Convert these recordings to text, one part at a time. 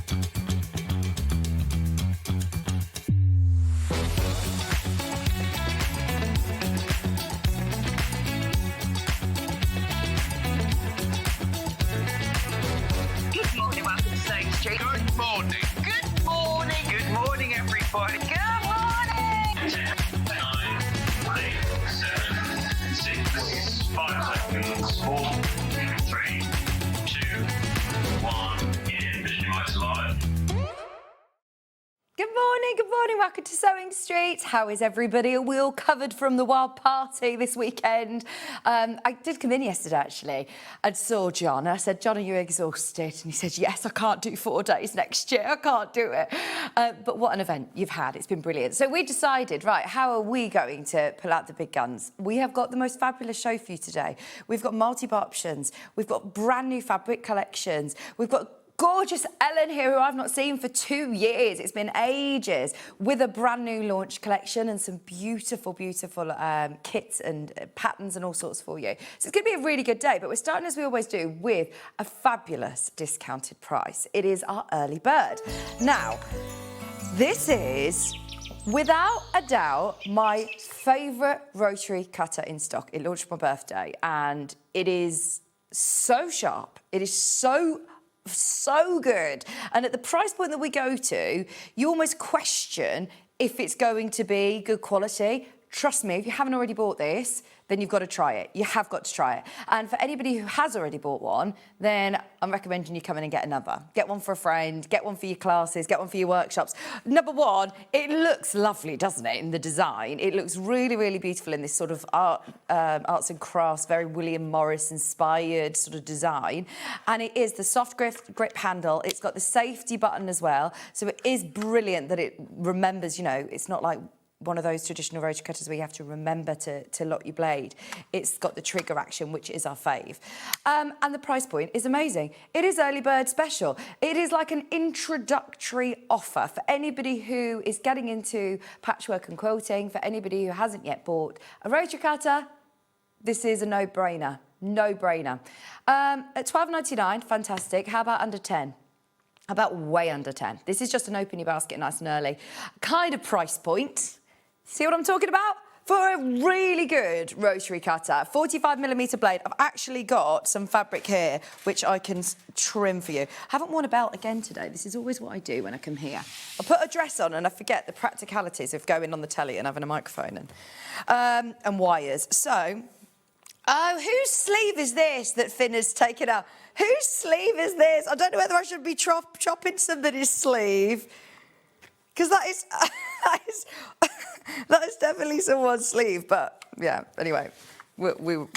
Good morning, welcome to SewingStreet. Good morning. Good morning. Good morning, everybody. Good morning. 10, 9, 8, 7, 6, 5 seconds, 4, 3, 2, 1, in, visualize live. Good morning, welcome to SewingStreet. How is everybody? Are we all covered from the wild party this weekend? I did come in yesterday, actually, and saw John. I said, John, are you exhausted? And he said, yes, I can't do 4 days next year. I can't do it. But what an event you've had. It's been brilliant. So we decided, right, how are we going to pull out the big guns? We have got the most fabulous show for you today. We've got multiple options. We've got brand new fabric collections. We've got gorgeous Ellen here, who I've not seen for 2 years. It's been ages, with a brand new launch collection and some beautiful, beautiful kits and patterns and all sorts for you. So it's going to be a really good day, but we're starting, as we always do, with a fabulous discounted price. It is our early bird. Now, this is, without a doubt, my favourite rotary cutter in stock. It launched on my birthday, and it is so sharp. It is so good, and at the price point that we go to, you almost question if it's going to be good quality. Trust me, if you haven't already bought this, then you've got to try it. You have got to try it. And for anybody who has already bought one, then I'm recommending you come in and get another. Get one for a friend, get one for your classes, get one for your workshops. Number one, it looks lovely, doesn't it, in the design? It looks really, really beautiful in this sort of arts and crafts, very William Morris inspired sort of design. And it is the soft grip handle. It's got the safety button as well. So it is brilliant that it remembers, you know, it's not like one of those traditional rotary cutters where you have to remember to lock your blade. It's got the trigger action, which is our fave. And the price point is amazing. It is early bird special. It is like an introductory offer for anybody who is getting into patchwork and quilting, for anybody who hasn't yet bought a rotary cutter. This is a no-brainer, no-brainer. At $12.99, fantastic. How about under 10? How about way under 10? This is just an open your basket nice and early kind of price point. See what I'm talking about? For a really good rotary cutter, 45mm blade. I've actually got some fabric here, which I can trim for you. I haven't worn a belt again today. This is always what I do when I come here. I put a dress on and I forget the practicalities of going on the telly and having a microphone and wires. So, oh, whose sleeve is this that Finn has taken out? Whose sleeve is this? I don't know whether I should be chopping somebody's sleeve, because that is that is definitely someone's sleeve. But yeah, anyway, we'll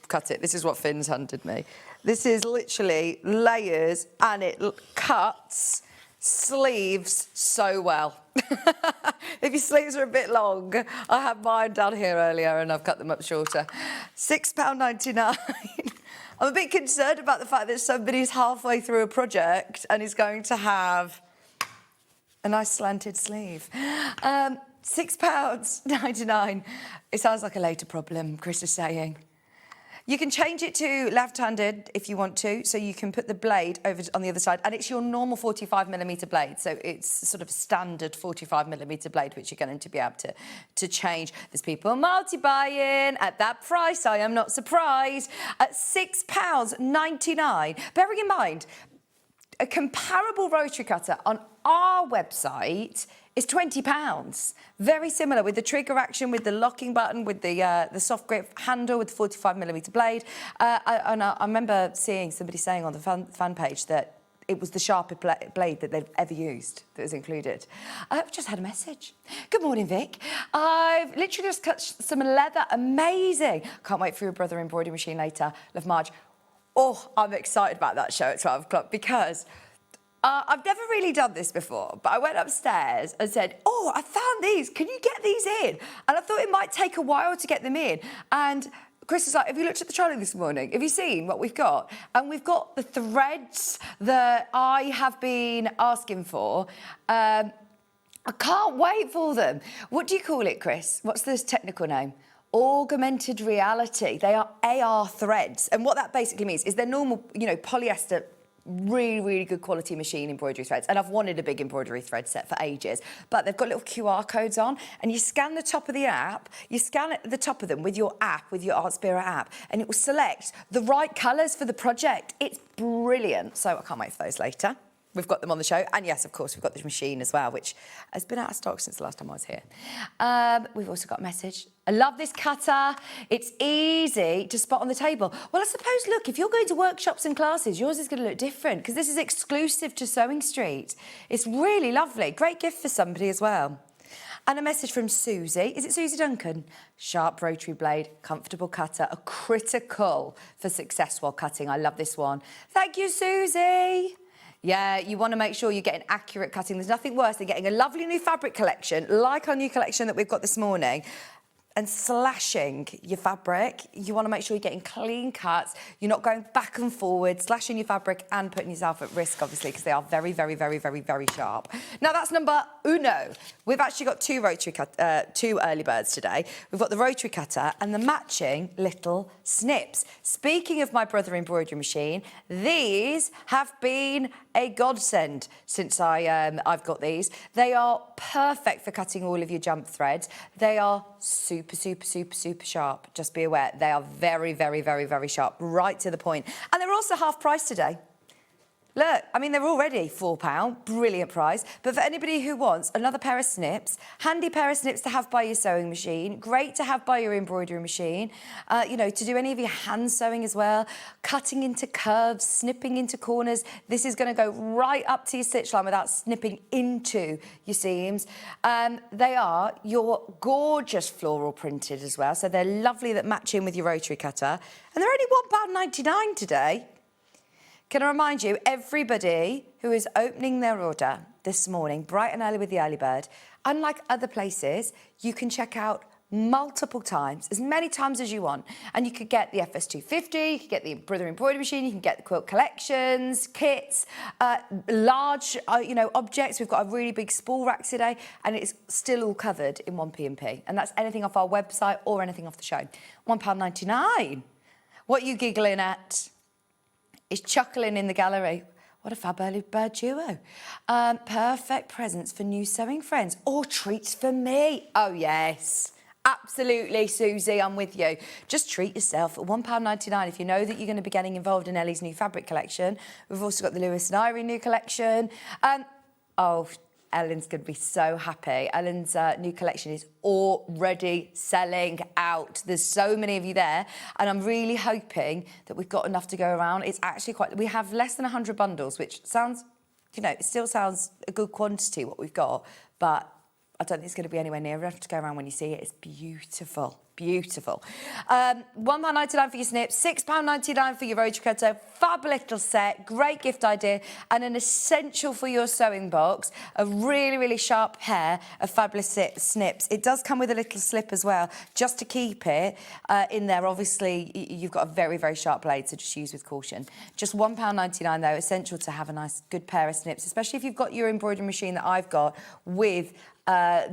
cut it. This is what Finn's handed me. This is literally layers, and it cuts sleeves so well. If your sleeves are a bit long, I had mine down here earlier and I've cut them up shorter. £6.99. I'm a bit concerned about the fact that somebody's halfway through a project and is going to have a nice slanted sleeve. £6.99. It sounds like a later problem, Chris is saying. You can change it to left-handed if you want to, so you can put the blade over on the other side, and it's your normal 45mm blade, so it's sort of standard 45mm blade, which you're going to be able to change. There's people multi-buying at that price. I am not surprised. At £6.99. Bearing in mind, a comparable rotary cutter on our website is £20. Very similar, with the trigger action, with the locking button, with the soft grip handle, with the 45mm blade. I remember seeing somebody saying on the fan page that it was the sharpest blade that they've ever used that was included. I've just had a message. Good morning, Vic. I've literally just cut some leather. Amazing. Can't wait for your brother embroidery machine later. Love, Marge. Oh, I'm excited about that show at 12 o'clock because I've never really done this before, but I went upstairs and said, oh, I found these. Can you get these in? And I thought it might take a while to get them in. And Chris was like, have you looked at the trolley this morning? Have you seen what we've got? And we've got the threads that I have been asking for. I can't wait for them. What do you call it, Chris? What's the technical name? Augmented reality. They are AR threads. And what that basically means is they're normal, you know, polyester really, really good quality machine embroidery threads. And I've wanted a big embroidery thread set for ages. But they've got little QR codes on, and you scan the top of the app, you scan at the top of them with your app, with your Art Spirit app, and it will select the right colours for the project. It's brilliant. So I can't wait for those later. We've got them on the show. And yes, of course, we've got this machine as well, which has been out of stock since the last time I was here. We've also got a message. I love this cutter. It's easy to spot on the table. Well, I suppose, look, if you're going to workshops and classes, yours is going to look different because this is exclusive to SewingStreet. It's really lovely. Great gift for somebody as well. And a message from Susie. Is it Susie Duncan? Sharp rotary blade, comfortable cutter, a critical for success while cutting. I love this one. Thank you, Susie. Yeah, you want to make sure you're getting accurate cutting. There's nothing worse than getting a lovely new fabric collection, like our new collection that we've got this morning, and slashing your fabric. You want to make sure you're getting clean cuts. You're not going back and forward, slashing your fabric and putting yourself at risk, obviously, because they are very, very, very, very, very sharp. Now, that's number uno. We've actually got two early birds today. We've got the rotary cutter and the matching little snips. Speaking of my brother embroidery machine, these have been a godsend since I've got these. They are perfect for cutting all of your jump threads. They are super, super, super, super sharp. Just be aware, they are very, very, very, very sharp, right to the point. And they're also half price today. Look, I mean, they're already £4, brilliant price. But for anybody who wants another pair of snips, handy pair of snips to have by your sewing machine, great to have by your embroidery machine, you know, to do any of your hand sewing as well, cutting into curves, snipping into corners. This is going to go right up to your stitch line without snipping into your seams. They are your gorgeous floral printed as well, so they're lovely that match in with your rotary cutter. And they're only £1.99 today. Can I remind you, everybody who is opening their order this morning, bright and early with the early bird, unlike other places, you can check out multiple times, as many times as you want. And you could get the FS250, you could get the brother embroidery machine, you can get the quilt collections, kits, large, objects. We've got a really big spool rack today, and it's still all covered in one P&P. And that's anything off our website or anything off the show. £1.99. What are you giggling at? Is chuckling in the gallery. What a fab early bird duo. Perfect presents for new sewing friends or treats for me. Oh, yes. Absolutely, Susie, I'm with you. Just treat yourself at £1.99 if you know that you're going to be getting involved in Ellie's new fabric collection. We've also got the Lewis and Irene new collection. Ellen's going to be so happy. Ellen's new collection is already selling out. There's so many of you there, and I'm really hoping that we've got enough to go around. It's actually we have less than 100 bundles, which sounds, it still sounds a good quantity, what we've got, but I don't think it's going to be anywhere near enough to go around when you see it. It's beautiful. Beautiful. £1.99 for your snips, £6.99 for your rotary cutter. Fab little set, great gift idea, and an essential for your sewing box. A really, really sharp pair of fabulous snips. It does come with a little slip as well, just to keep it in there. Obviously, you've got a very, very sharp blade, so just use with caution. Just £1.99 though, essential to have a nice, good pair of snips, especially if you've got your embroidery machine that I've got with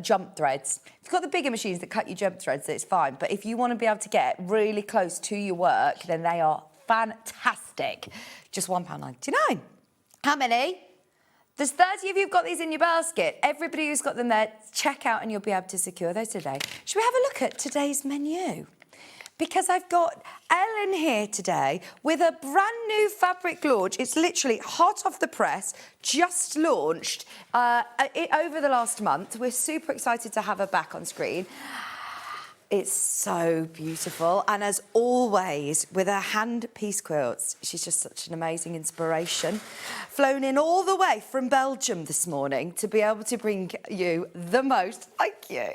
jump threads. If you've got the bigger machines that cut your jump threads, it's fine. But if you want to be able to get really close to your work, then they are fantastic. Just £1.99. How many? There's 30 of you who've got these in your basket. Everybody who's got them there, check out and you'll be able to secure those today. Should we have a look at today's menu? Because I've got Ellen here today with a brand new fabric launch. It's literally hot off the press, just launched over the last month. We're super excited to have her back on screen. It's so beautiful. And as always, with her hand piece quilts, she's just such an amazing inspiration. Flown in all the way from Belgium this morning to be able to bring you the most, thank you,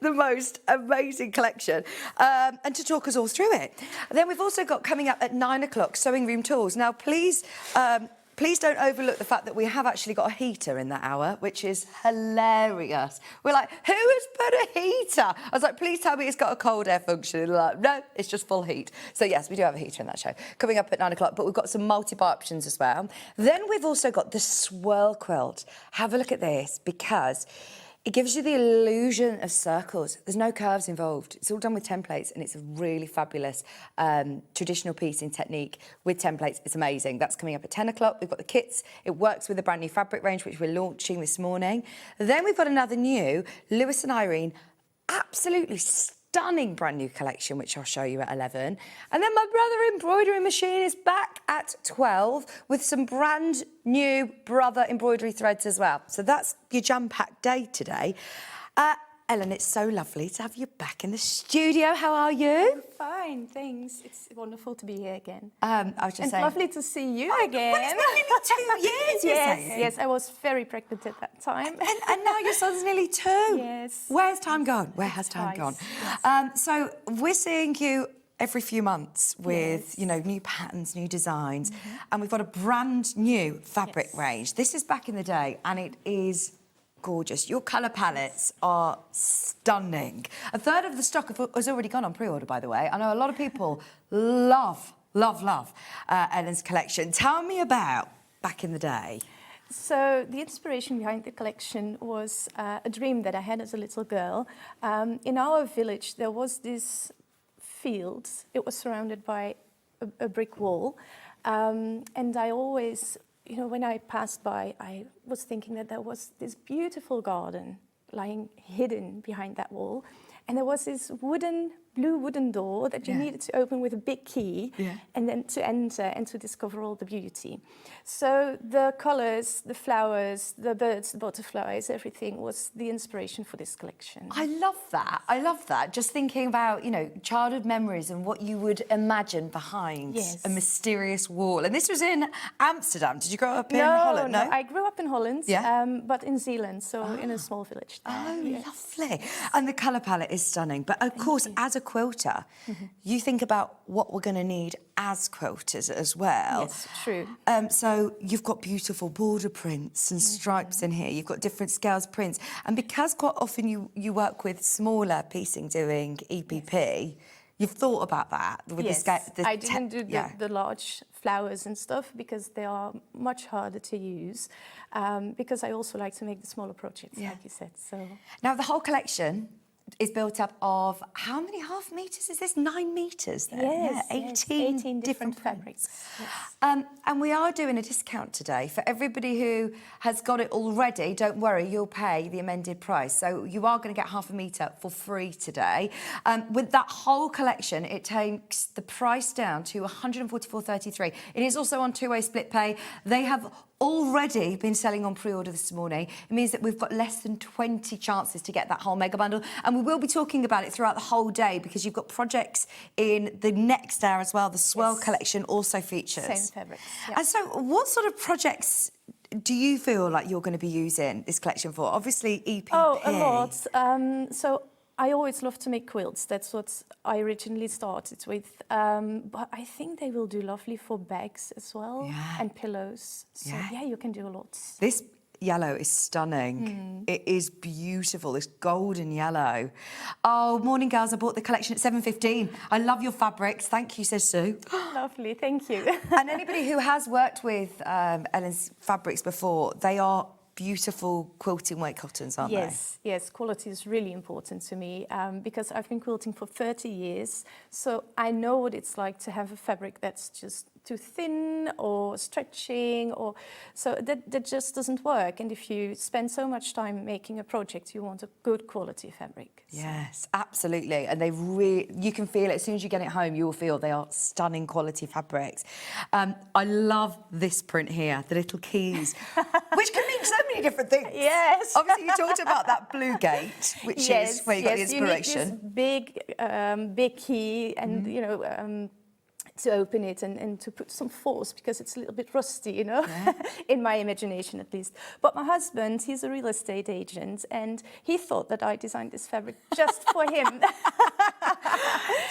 the most amazing collection and to talk us all through it. And then we've also got coming up at 9 o'clock, Sewing Room Tools. Now, please don't overlook the fact that we have actually got a heater in that hour, which is hilarious. We're like, who has put a heater? I was like, please tell me it's got a cold air function. And they're like, no, it's just full heat. So yes, we do have a heater in that show. Coming up at 9 o'clock, but we've got some multi-buy options as well. Then we've also got the Swirl Quilt. Have a look at this, because It gives you the illusion of circles. There's no curves involved. It's all done with templates, and it's a really fabulous traditional piecing technique with templates. It's amazing. That's coming up at 10 o'clock. We've got the kits. It works with the brand new fabric range, which we're launching this morning. Then we've got another new Lewis and Irene, absolutely stunning brand new collection, which I'll show you at 11. And then my brother embroidery machine is back at 12 with some brand new brother embroidery threads as well. So that's your jam-packed day today. Ellen, it's so lovely to have you back in the studio. How are you? Fine, thanks. It's wonderful to be here again. I was just saying. Lovely to see you again. Well, it's been nearly 2 years, you're saying? Yes, I was very pregnant at that time. And now your son's nearly 2. Yes. Where's time gone? Where has time gone? Yes. So we're seeing you every few months with, you know, new patterns, new designs, and we've got a brand new fabric range. This is back in the day, and it is gorgeous. Your colour palettes are stunning. A third of the stock has already gone on pre-order, by the way. I know a lot of people love Ellen's collection. Tell me about back in the day. So the inspiration behind the collection was a dream that I had as a little girl. In our village, there was this field. It was surrounded by a brick wall. And I always, you know, when I passed by, I was thinking that there was this beautiful garden lying hidden behind that wall. And there was this blue wooden door that you needed to open with a big key and then to enter and to discover all the beauty. So the colours, the flowers, the birds, the butterflies, everything was the inspiration for this collection. I love that. I love that. Just thinking about, you know, childhood memories and what you would imagine behind a mysterious wall. And this was in Amsterdam. Did you grow up in Holland? No, I grew up in Holland, but in Zealand, so in a small village there. Oh, lovely. And the colour palette is stunning. But of course, as a quilter, you think about what we're going to need as quilters as well. Yes, true. So you've got beautiful border prints and stripes in here. You've got different scales prints. And because quite often you work with smaller piecing doing EPP, you've thought about that with the scale. I didn't do the large flowers and stuff because they are much harder to use. Because I also like to make the smaller projects, like you said. So now the whole collection is built up of how many half meters is this? 9 meters then? Yes, 18 different fabrics. Yes. And we are doing a discount today for everybody who has got it already. Don't worry, you'll pay the amended price. So you are going to get half a metre for free today. With that whole collection, it takes the price down to £144.33. It is also on two-way split pay. They have already been selling on pre-order this morning. It means that we've got less than 20 chances to get that whole mega bundle, and we will be talking about it throughout the whole day because you've got projects in the next hour as well. The Swirl collection also features. Same fabrics. And so what sort of projects do you feel like you're going to be using this collection for? Obviously EPP. Oh, a lot. So I always love to make quilts. That's what I originally started with. But I think they will do lovely for bags as well and pillows. So yeah, you can do a lot. This yellow is stunning. It is beautiful, this golden yellow. Oh, morning, girls. I bought the collection at 7:15. I love your fabrics. Thank you, says Sue. Lovely, thank you. And anybody who has worked with Ellen's fabrics before, they are beautiful quilting weight cottons, aren't they? Yes, quality is really important to me because I've been quilting for 30 years, so I know what it's like to have a fabric that's just too thin or stretching, or so that just doesn't work. And if you spend so much time making a project, you want a good quality fabric. So. Yes, absolutely. And they you can feel it as soon as you get it home. You will feel they are stunning quality fabrics. I love this print here, the little keys, which can mean so many different things. Yes. Obviously, you talked about that blue gate, which is where you got the inspiration. You need this big key, and you know. To open it and to put some force because it's a little bit rusty, you know, in my imagination at least. But my husband, he's a real estate agent, and he thought that I designed this fabric just for him.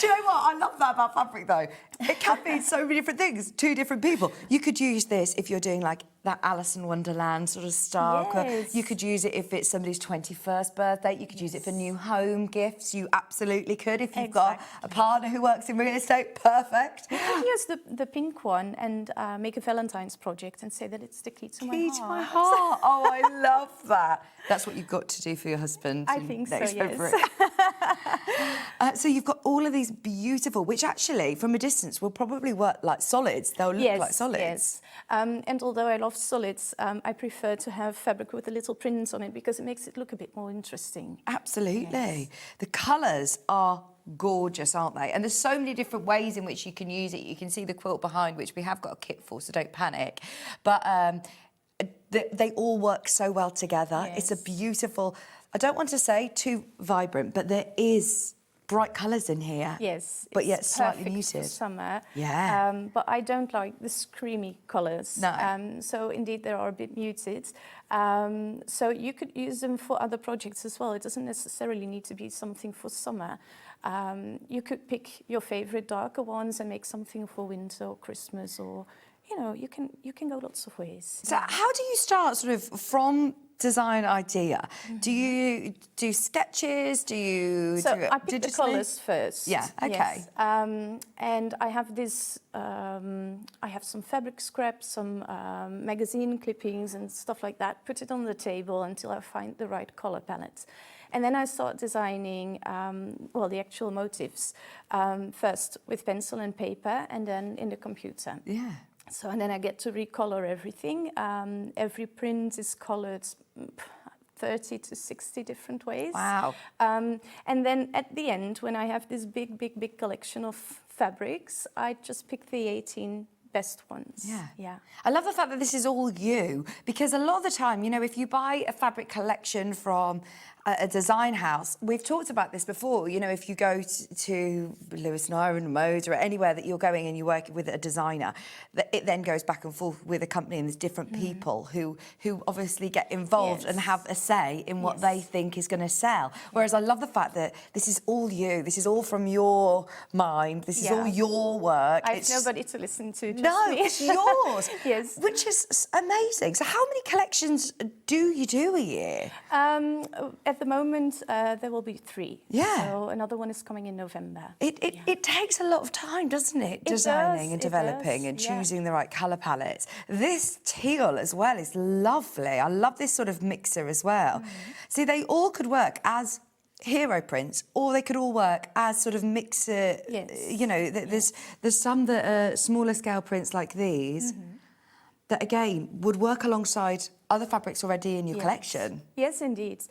Do you know what? I love that about fabric, though. It can mean so many different things to different people. You could use this if you're doing like that Alice in Wonderland sort of style. Yes. You could use it if it's somebody's 21st birthday. You could use it for new home gifts. You absolutely could. If you've got a partner who works in real estate, perfect. You can use the pink one and make a Valentine's project and say that it's the key to my heart. Key to my heart. Oh, I love that. That's what you've got to do for your husband. I think so, next yes. February. So you've got all of these beautiful, which actually, from a distance, will probably work like solids. They'll look like solids. Yes. And although I love solids, I prefer to have fabric with a little print on it because it makes it look a bit more interesting. Absolutely. Yes. The colours are gorgeous, aren't they? And there's so many different ways in which you can use it. You can see the quilt behind, which we have got a kit for, so don't panic. But they all work so well together. Yes. It's a beautiful, I don't want to say too vibrant, but there is bright colours in here. Yes. But yet it's slightly perfect muted. for summer. Yeah. But I don't like the screamy colours. No. So indeed they are a bit muted. So you could use them for other projects as well. It doesn't necessarily need to be something for summer. You could pick your favourite darker ones and make something for winter or Christmas, or you can go lots of ways. So how do you start sort of from design idea? Do you do sketches? Do you So do it I pick the digitally? colours first. Yeah, okay. Yes. And I have this. I have some fabric scraps, some magazine clippings, and stuff like that. Put it on the table until I find the right colour palette, and then I start designing. The actual motifs first with pencil and paper, and then in the computer. Yeah. So, and then I get to recolor everything. Every print is colored 30 to 60 different ways. Wow. And then at the end, when I have this big collection of fabrics, I just pick the 18 best ones. Yeah. I love the fact that this is all you, because a lot of the time, if you buy a fabric collection from a design house, we've talked about this before, if you go to Lewis & Iron, Modes, or anywhere that you're going and you work with a designer, that it then goes back and forth with a company, and there's different people who obviously get involved and have a say in what they think is going to sell. Whereas I love the fact that this is all you, this is all from your mind, this is all your work. I have nobody to listen to. No, it's yours. Yes. Which is amazing. So how many collections do you do a year? At the moment, there will be 3. Yeah. So another one is coming in November. It takes a lot of time, doesn't it? Designing and developing and choosing the right colour palettes. This teal as well is lovely. I love this sort of mixer as well. See, they all could work as hero prints, or they could all work as sort of mixer. Yes. There's some that are smaller scale prints like these that again would work alongside other fabrics already in your collection. Yes, indeed.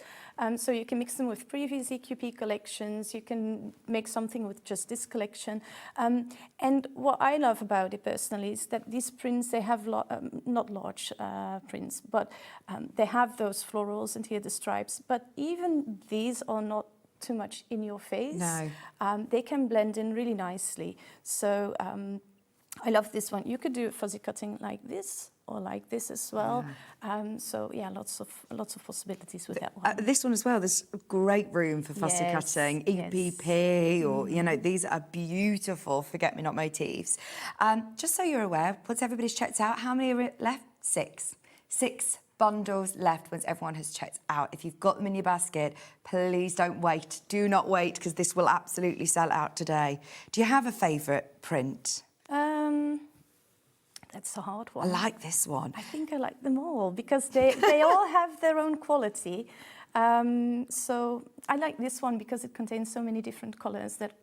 So you can mix them with previous EQP collections. You can make something with just this collection. And what I love about it personally is that these prints, they have not large prints, but they have those florals and here the stripes. But even these are not too much in your face. No. They can blend in really nicely. So I love this one. You could do fuzzy cutting like this, or like this as well. Lots of possibilities with that one. This one as well, there's great room for fussy cutting, EPP, or, these are beautiful forget-me-not motifs. Just so you're aware, once everybody's checked out, how many are left? 6. 6 bundles left once everyone has checked out. If you've got them in your basket, please don't wait. Do not wait, because this will absolutely sell out today. Do you have a favourite print? That's a hard one. I like this one. I think I like them all because they all have their own quality. So I like this one because it contains so many different colours that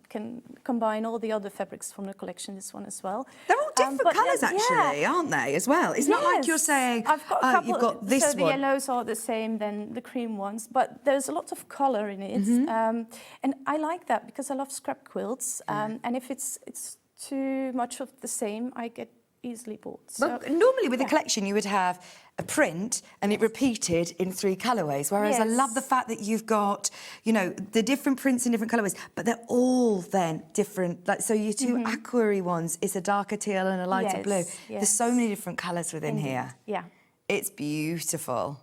can combine all the other fabrics from the collection. This one as well. They're all different colours actually, aren't they? As well. It's not like you're saying I've got a couple, you've got this so one. the yellows are the same than the cream ones, but there's a lot of colour in it, and I like that because I love scrap quilts. And if it's too much of the same, I get easily bored. Well, normally with a collection you would have a print and it repeated in 3 colourways, whereas I love the fact that you've got, the different prints in different colourways, but they're all then different. Like, so your 2 aquary ones, it's a darker teal and a lighter blue. There's so many different colours within here. Yeah. It's beautiful.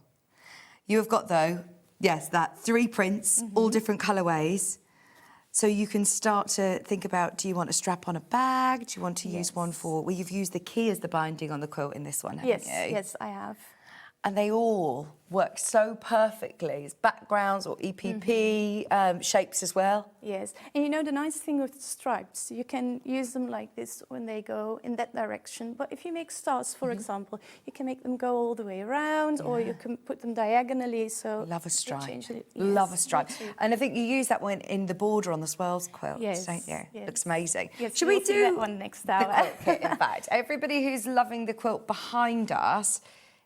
You have got, though, that 3 prints, all different colourways. So you can start to think about, do you want a strap on a bag? Do you want to use Yes. one for, well, you've used the key as the binding on the quilt in this one, haven't Yes, you? yes, I have. And they all work so perfectly as backgrounds or EPP shapes as well. Yes, and you know the nice thing with stripes, you can use them like this when they go in that direction. But if you make stars, for example, you can make them go all the way around, or you can put them diagonally. So Love a it stripe. changes it. Love a Yes, stripe. me too. And I think you use that one in the border on the swirls quilt, Yes, don't you? yes. Looks amazing. Yes, Should we'll we see do that one next the hour? quilt kit, in fact? Everybody who's loving the quilt behind us,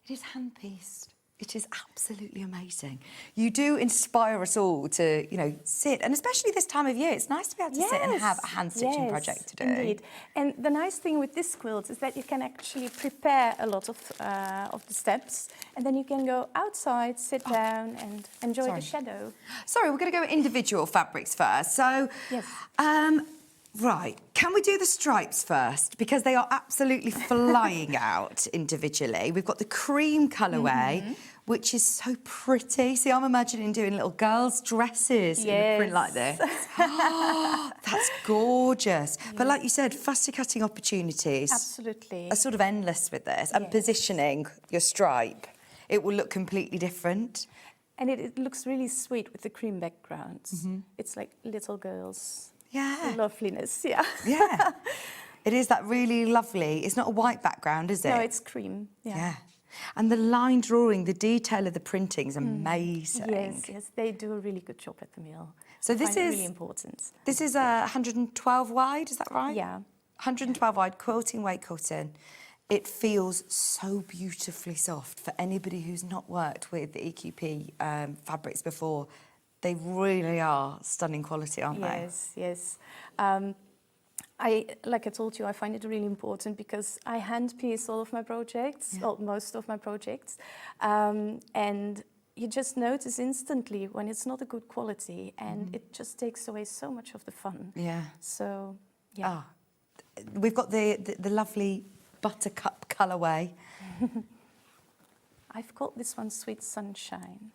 it is hand-pieced. It is absolutely amazing. You do inspire us all to, you know, sit, and especially this time of year, it's nice to be able to sit and have a hand-stitching project to do. Indeed. And the nice thing with this quilt is that you can actually prepare a lot of the steps, and then you can go outside, sit down, and enjoy the shadow. Sorry, we're going to go individual fabrics first. So, Yes. Right, can we do the stripes first? Because they are absolutely flying out individually. We've got the cream colourway, which is so pretty. See, I'm imagining doing little girls' dresses in a print like this. Oh, that's gorgeous. But like you said, fussy cutting opportunities Absolutely. are sort of endless with this. And positioning your stripe, it will look completely different. And it looks really sweet with the cream backgrounds. It's like little girls. Yeah. Loveliness, yeah. Yeah. It is that really lovely. It's not a white background, is it? No, it's cream. Yeah. And the line drawing, the detail of the printing is amazing. Yes, yes, they do a really good job at the mill. So I this find it is really important. This is a 112 wide, is that right? Yeah. 112 wide quilting weight cotton. It feels so beautifully soft for anybody who's not worked with the EQP fabrics before. They really are stunning quality, aren't they? Yes, yes. Like I told you, I find it really important because I hand piece all of my projects, well, most of my projects, and you just notice instantly when it's not a good quality, and it just takes away so much of the fun. Yeah. So, yeah. We've got the lovely buttercup colourway. I've called this one Sweet Sunshine.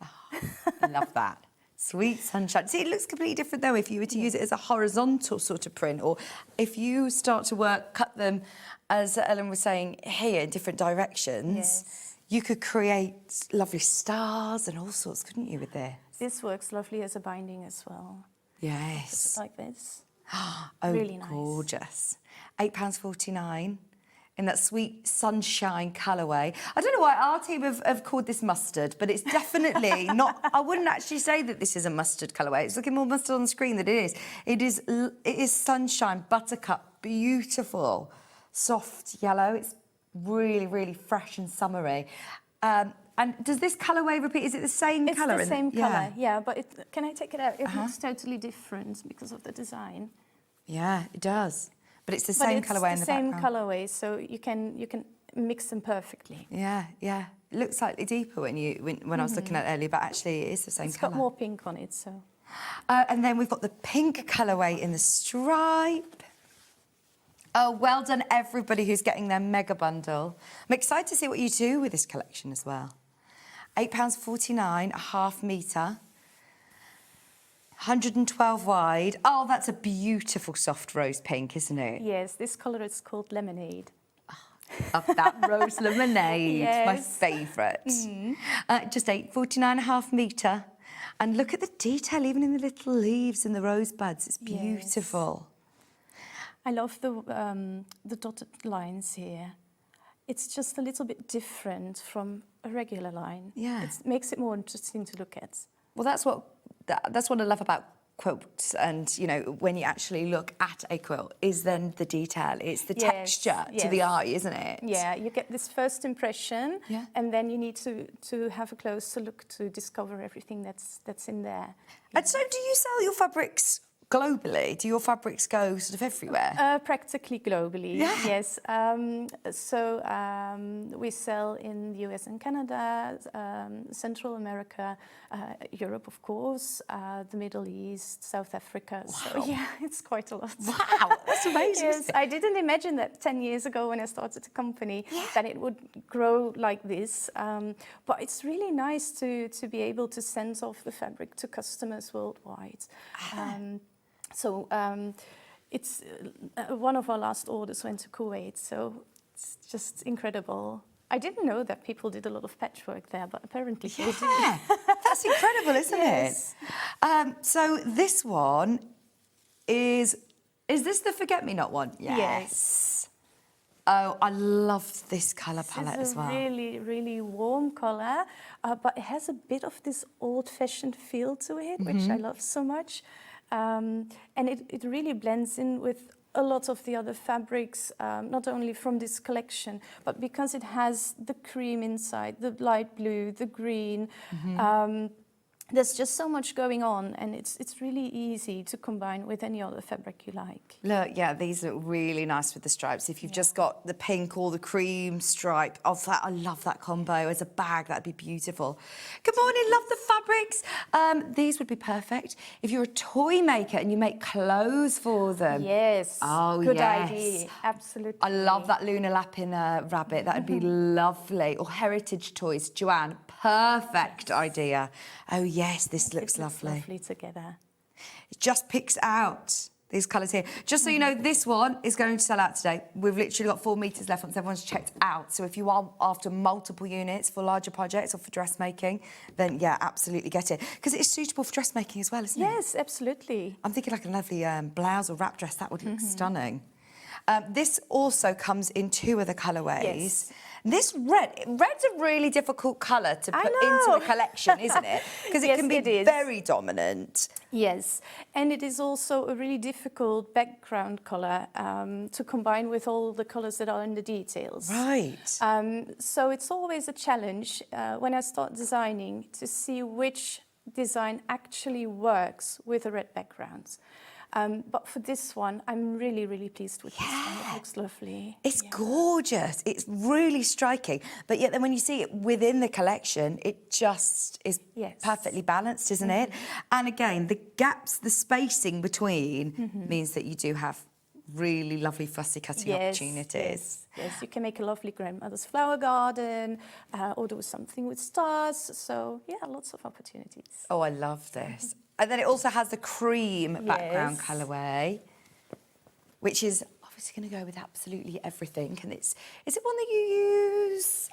I love that. Sweet Sunshine. See, it looks completely different though if you were to use it as a horizontal sort of print, or if you start to cut them, as Ellen was saying, here in different directions. Yes. You could create lovely stars and all sorts, couldn't you, with this? This works lovely as a binding as well. Yes. Like this. Oh, really nice. Gorgeous. £8.49 in that Sweet Sunshine colourway. I don't know why our team have called this mustard, but it's definitely not. I wouldn't actually say that this is a mustard colourway. It's looking more mustard on the screen than it is. It is Sunshine, buttercup, beautiful, soft yellow. It's really, really fresh and summery. And does this colourway repeat? Is it the same colour? It's the same colour, yeah. But can I take it out? It looks totally different because of the design. Yeah, it does. But it's the same colourway in the background. It's the same colourway, so you can mix them perfectly. Yeah, yeah. It looks slightly deeper when I was looking at it earlier, but actually it is the same colour. It's got more pink on it, so. And then we've got the pink colourway in the stripe. Oh, well done, everybody who's getting their mega bundle. I'm excited to see what you do with this collection as well. £8.49, a half metre. 112 wide. Oh, that's a beautiful soft rose pink, isn't it? Yes, this colour is called Lemonade. Love that rose lemonade, my Yes. favourite. Just £8.49, a half metre. And look at the detail, even in the little leaves and the rosebuds. It's beautiful. I love the dotted lines here. It's just a little bit different from a regular line. Yeah. It makes it more interesting to look at. Well, that's what I love about quilts, and you know, when you actually look at a quilt, is then the detail. It's the texture to the eye, isn't it? Yeah, you get this first impression, Yeah. and then you need to have a closer look to discover everything that's in there. And so, do you sell your fabrics globally? Do your fabrics go sort of everywhere? Practically globally, Yeah. yes. We sell in the US and Canada, Central America, Europe, of course, the Middle East, South Africa. Wow. So, yeah, it's quite a lot. Wow, that's amazing. Yes, I didn't imagine that 10 years ago when I started the company that it would grow like this. But it's really nice to be able to send off the fabric to customers worldwide. So it's one of our last orders went to Kuwait, so it's just incredible. I didn't know that people did a lot of patchwork there, but apparently they do. Yeah, that's incredible, isn't Yes. it? So this one is this the Forget-Me-Not one? Yes. Oh, I love this colour palette It's as a well. really, really warm colour, but it has a bit of this old-fashioned feel to it, which I love so much. And it really blends in with a lot of the other fabrics, not only from this collection, but because it has the cream inside, the light blue, the green. There's just so much going on, and it's really easy to combine with any other fabric you like. Look, yeah, these look really nice with the stripes. If you've just got the pink or the cream stripe, I love that combo. As a bag, that'd be beautiful. Good morning, love the fabrics. These would be perfect if you're a toy maker and you make clothes for them. Yes. Oh, Good yes. idea. Absolutely. I love that Luna Lapin rabbit. That would be lovely. Or heritage toys. Joanne, perfect idea. Oh, yes, this looks lovely. Lovely together. It just picks out these colours here. Just so you know, this one is going to sell out today. We've literally got 4 metres left once everyone's checked out. So if you are after multiple units for larger projects or for dressmaking, then yeah, absolutely get it. Because it's suitable for dressmaking as well, isn't it? Yes, absolutely. I'm thinking like a lovely blouse or wrap dress. That would look stunning. This also comes in 2 other colourways. Yes. This red's a really difficult colour to put into know. the collection, isn't it? Because it Yes, can be it is. very dominant. Yes, and it is also a really difficult background colour to combine with all the colours that are in the details. Right. So it's always a challenge when I start designing to see which design actually works with a red background. But for this one, I'm really, really pleased with this one. It looks lovely. It's gorgeous. It's really striking. But yet then when you see it within the collection, it just is perfectly balanced, isn't it? And again, the gaps, the spacing between means that you do have really lovely fussy cutting opportunities. Yes, you can make a lovely grandmother's flower garden or do something with stars. So, yeah, lots of opportunities. Oh, I love this. And then it also has the cream background Yes. colourway, which is obviously going to go with absolutely everything. And is it one that you use?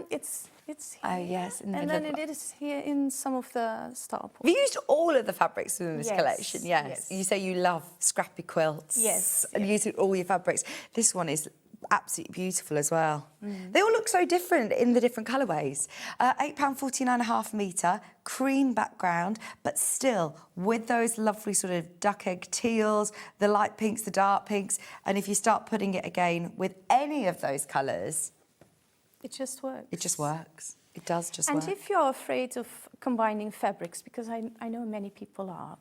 It's here. Oh, yes. In the And middle then of it is here in some of the star points. Have you used all of the fabrics within this Yes, collection? Yes. yes. You say you love scrappy quilts. Yes, And using all your fabrics. This one is absolutely beautiful as well. They all look so different in the different colourways. £8.49.5 metre, cream background, but still with those lovely sort of duck egg teals, the light pinks, the dark pinks. And if you start putting it again with any of those colours, It just works. it just works. It does just And work. if you're afraid of combining fabrics, because I know many people are,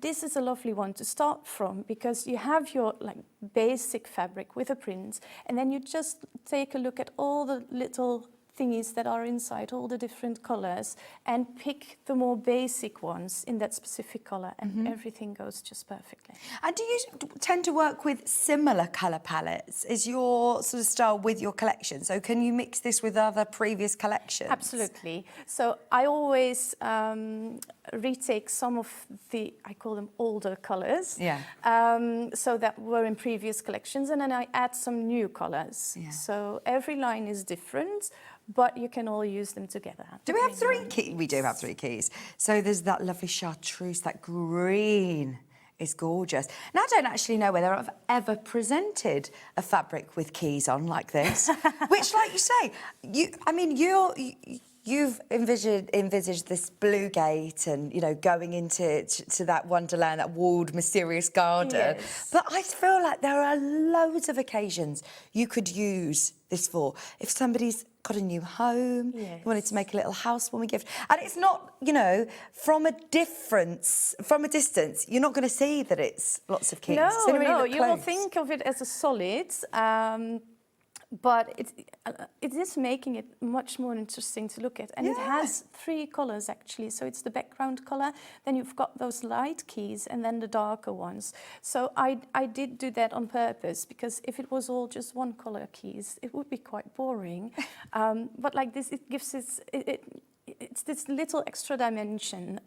this is a lovely one to start from because you have your basic fabric with a print, and then you just take a look at all the little thingies that are inside, all the different colours, and pick the more basic ones in that specific colour, and everything goes just perfectly. And do you tend to work with similar colour palettes? Is your sort of style with your collection? So can you mix this with other previous collections? Absolutely. So I always retake some of the, I call them older colours, so that were in previous collections, and then I add some new colours. Yeah. So every line is different, but you can all use them together. Do we have 3 keys? We do have 3 keys. So there's that lovely chartreuse, that green is gorgeous. Now, I don't actually know whether I've ever presented a fabric with keys on like this, which, like you say, you've envisaged this blue gate and, you know, going into that wonderland, that walled, mysterious garden. Yes. But I feel like there are loads of occasions you could use this for. If somebody's got a new home, you wanted to make a little housewarming gift. And it's not, you know, from a distance, you're not going to see that it's lots of keys. It's gonna really No, look you will close. think of it as a solid, but it is making it much more interesting to look at. And it has 3 colours, actually. So it's the background colour, then you've got those light keys, and then the darker ones. So I did do that on purpose, because if it was all just one colour keys, it would be quite boring. But like this, it gives it's this little extra dimension.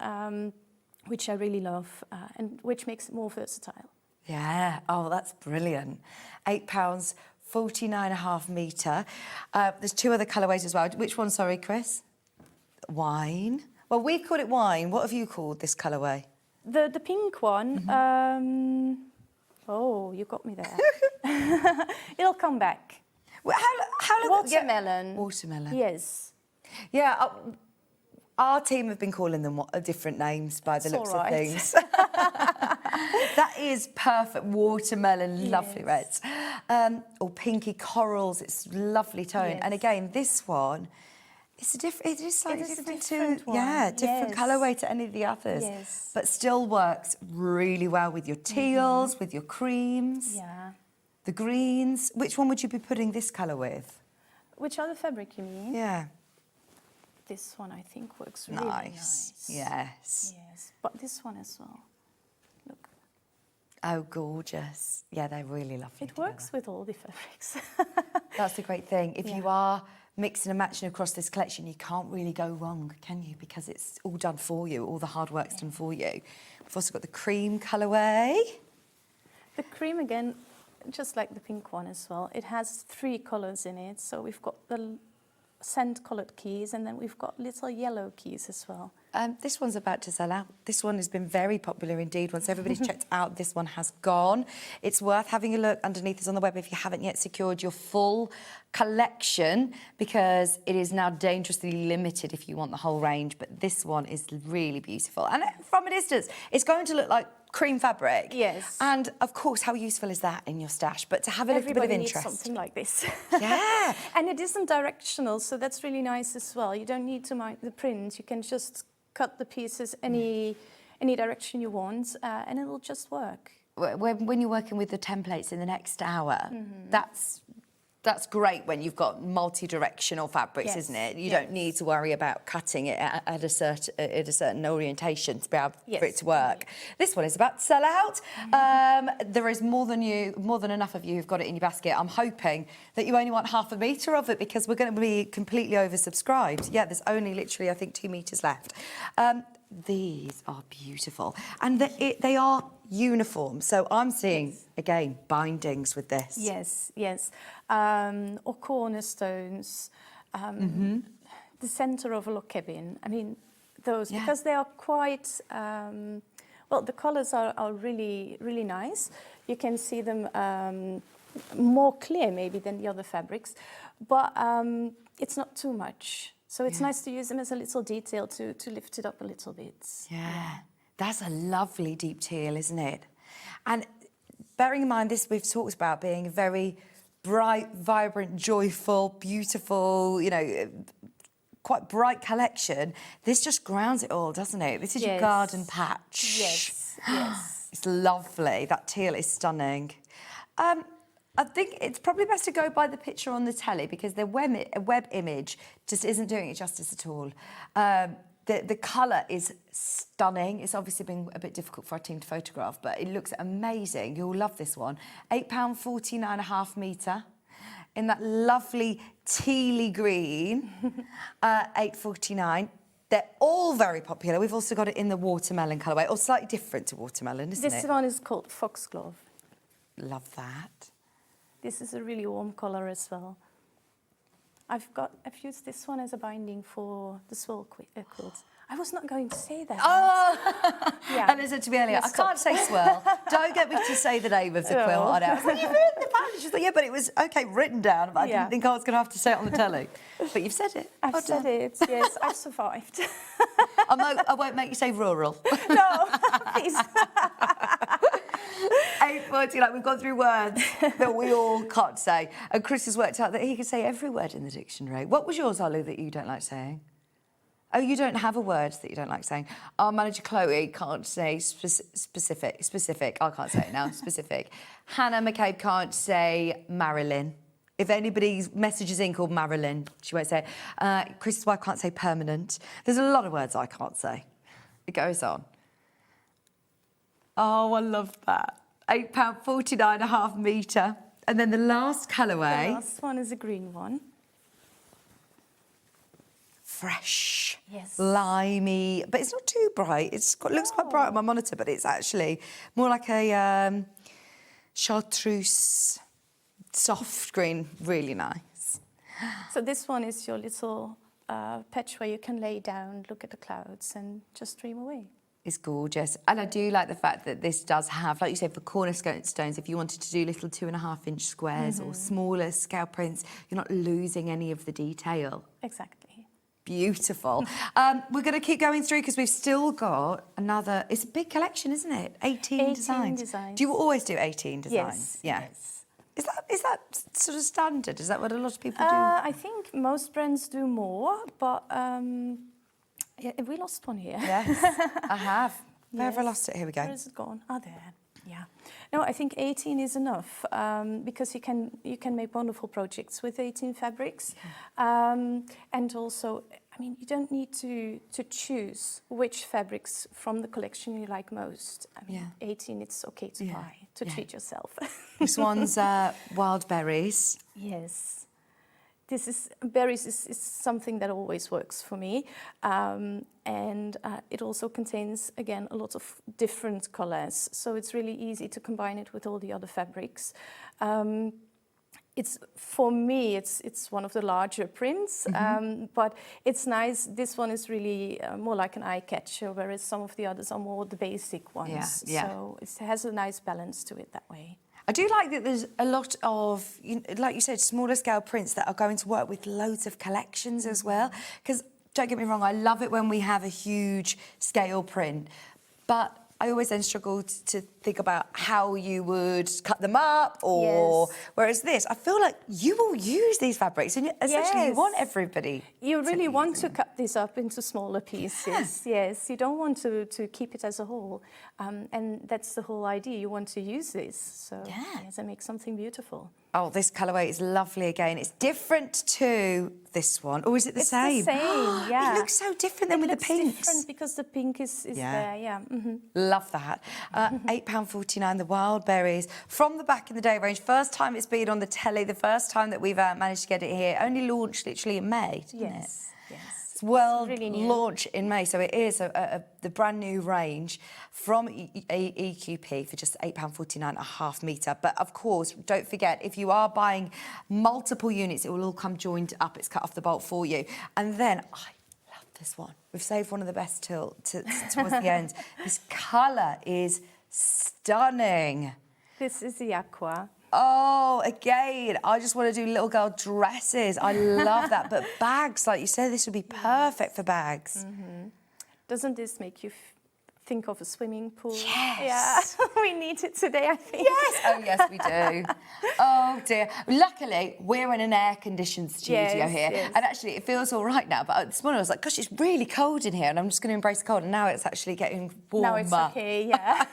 which I really love, and which makes it more versatile. Yeah, oh, that's brilliant. £8, 49.5 metre. There's 2 other colourways as well. Which one, sorry, Chris? Wine. Well, we've called it wine. What have you called this colourway? The pink one, oh, you got me there. It'll come back. Well, how long? Watermelon. Watermelon. Yes. Yeah, our team have been calling them different names by the looks of things. That is perfect. Watermelon, lovely reds. Or pinky corals, it's lovely tone. Yes. And again, this one, it is slightly different different to, one. yeah, different Yes. colourway to any of the others. Yes. But still works really well with your teals, with your creams, Yeah. the greens. Which one would you be putting this colour with? Which other fabric you mean? Yeah. This one I think works really nice. Yes. Yes, but this one as well. Look, Oh, gorgeous. Yeah, they're really lovely. it works with all the fabrics. That's the great thing. If you Yeah. are mixing and matching across this collection, you can't really go wrong, can you? Because it's all done for you. All the hard work's done for you. We've also got the cream colourway. The cream again, just like the pink one as well. It has 3 colours in it. So we've got the sand coloured keys, and then we've got little yellow keys as well. This one's about to sell out. This one has been very popular indeed. Once everybody's checked out, this one has gone. It's worth having a look underneath us on the web if you haven't yet secured your full collection, because it is now dangerously limited if you want the whole range. But this one is really beautiful. And from a distance, it's going to look like cream fabric. Yes. And of course, how useful is that in your stash? But to have a little bit of Everybody needs interest. something like this. Yeah. And it isn't directional, so that's really nice as well. You don't need to mind the print. You can just cut the pieces any direction you want, and it'll just work. When you're working with the templates in the next hour, that's great when you've got multi-directional fabrics, Yes, isn't it? You yes. don't need to worry about cutting it at a certain orientation to be able for it to work. This one is about to sell out. There is more than enough of you who've got it in your basket. I'm hoping that you only want half a metre of it, because we're going to be completely oversubscribed. Yeah, there's only literally, I think, 2 metres left. These are beautiful, and they are uniform. So I'm seeing, again, bindings with this. Yes, yes. Or cornerstones, the centre of a log cabin. I mean, those, because they are quite, well, the colours are really, really nice. You can see them more clear maybe than the other fabrics, but it's not too much. So it's nice to use them as a little detail to lift it up a little bit. Yeah, that's a lovely deep teal, isn't it? And bearing in mind this, we've talked about being a very bright, vibrant, joyful, beautiful, you know, quite bright collection. This just grounds it all, doesn't it? This is your garden patch. Yes, yes. It's lovely. That teal is stunning. I think it's probably best to go by the picture on the telly, because the web image just isn't doing it justice at all. The colour is stunning. It's obviously been a bit difficult for our team to photograph, but it looks amazing. You'll love this one. £8, 49.5 metre in that lovely tealy green, £8.49. They're all very popular. We've also got it in the watermelon colourway, or slightly different to watermelon, isn't it? This one is called foxglove. Love that. This is a really warm colour as well. I've used this one as a binding for the Swirl Quilt. I was not going to say that. Oh! Yeah. And listen to me earlier, Yes, I can't say swirl. Don't get me to say the name of the quilt on it. I was like, you've written the pattern. She's like, yeah, but it was, okay, written down, but I didn't think I was going to have to say it on the telly. But you've said it. I've said it, yes, I've survived. I won't make you say rural. No, please. 8:40, like we've gone through words that we all can't say. And Chris has worked out that he can say every word in the dictionary. What was yours, Olu, that you don't like saying? Oh, you don't have a word that you don't like saying. Our manager Chloe can't say specific. I can't say it now, specific. Hannah McCabe can't say Marilyn. If anybody messages in called Marilyn, she won't say it. Chris's wife can't say permanent. There's a lot of words I can't say. It goes on. Oh, I love that. £8, 49.5 metre. And then the last colourway. The last one is a green one. fresh, Yes. limey, but it's not too bright. Looks quite bright on my monitor, but it's actually more like a chartreuse, soft green, really nice. So this one is your little patch where you can lay down, look at the clouds and just dream away. It's gorgeous. And I do like the fact that this does have, like you said, for cornerstones, if you wanted to do little 2.5-inch squares or smaller scale prints, you're not losing any of the detail. Exactly. Beautiful. We're going to keep going through because we've still got another, it's a big collection, isn't it? 18 designs. Do you always do 18 designs? Yes. Yeah. Yes. Is that sort of standard? Is that what a lot of people do? I think most brands do more, but yeah, we lost one here. Yes, I have. Where have I Yes. lost it? Here we go. Where is it gone? Oh, there. Yeah. No, I think 18 is enough because you can make wonderful projects with 18 fabrics, and also, I mean, you don't need to choose which fabrics from the collection you like most. I mean, 18, it's okay to buy to treat yourself. This one's wild berries. Yes. This is berries is something that always works for me, and it also contains again a lot of different colors, so it's really easy to combine it with all the other fabrics. It's for me, it's one of the larger prints, but it's nice. This one is really more like an eye catcher, whereas some of the others are more the basic ones. So it has a nice balance to it that way. I do like that there's a lot of, like you said, smaller scale prints that are going to work with loads of collections as well. Because don't get me wrong, I love it when we have a huge scale print, but I always then struggle to think about how you would cut them up, or whereas this, I feel like you will use these fabrics, and essentially you want everybody. You really want to cut this up into smaller pieces. Yes, you don't want to keep it as a whole, and that's the whole idea. You want to use this, so yes, and make something beautiful. Oh, this colourway is lovely again. It's different to this one, or is it the same? It's the same, yeah. It looks so different than with the pinks. It's different because the pink is there, yeah. Love that. £8.49, the wild berries from the back in the day range. First time it's been on the telly, the first time that we've managed to get it here. Only launched literally in May, didn't it? Yes. It's world really new. launch in May, so it is the brand new range from EQP for just £8.49 a half metre. But of course, don't forget, if you are buying multiple units, it will all come joined up. It's cut off the bolt for you. And then, I love this one. We've saved one of the best towards the end. This colour is stunning. This is the aqua. Oh, again, I just want to do little girl dresses. I love that. But bags, like you said, this would be perfect for bags. Doesn't this make you think of a swimming pool? Yes. Yeah, we need it today, I think. Yes. Oh, yes, we do. Oh, dear. Luckily, we're in an air-conditioned studio here. Yes. And actually, it feels all right now. But this morning, I was like, gosh, it's really cold in here. And I'm just going to embrace the cold. And now it's actually getting warmer. Now it's okay, yeah.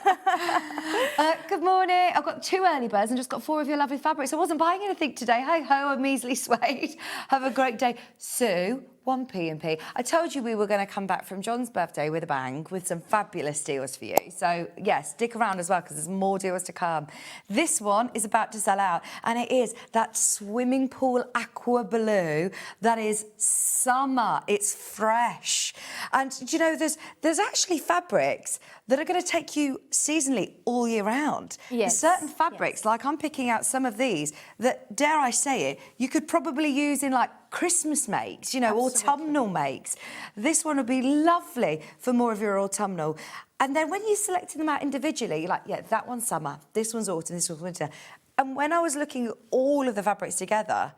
Good morning. I've got 2 early birds and just got 4 of your lovely fabrics. I wasn't buying anything today. Hey-ho, I'm easily swayed. Have a great day. Sue, 1P&P. I told you we were going to come back from John's birthday with a bang, with some fabulous deals for you. So, yes, stick around as well, because there's more deals to come. This one is about to sell out, and it is that swimming pool aqua blue that is summer. It's fresh. And, you know, there's actually fabrics that are going to take you seasonally all year round. Yes. There's certain fabrics, like I'm picking out some of these, that, dare I say it, you could probably use in, like, Christmas makes, you know, autumnal makes. This one would be lovely for more of your autumnal. And then when you're selecting them out individually, you're like, yeah, that one's summer, this one's autumn, this one's winter. And when I was looking at all of the fabrics together,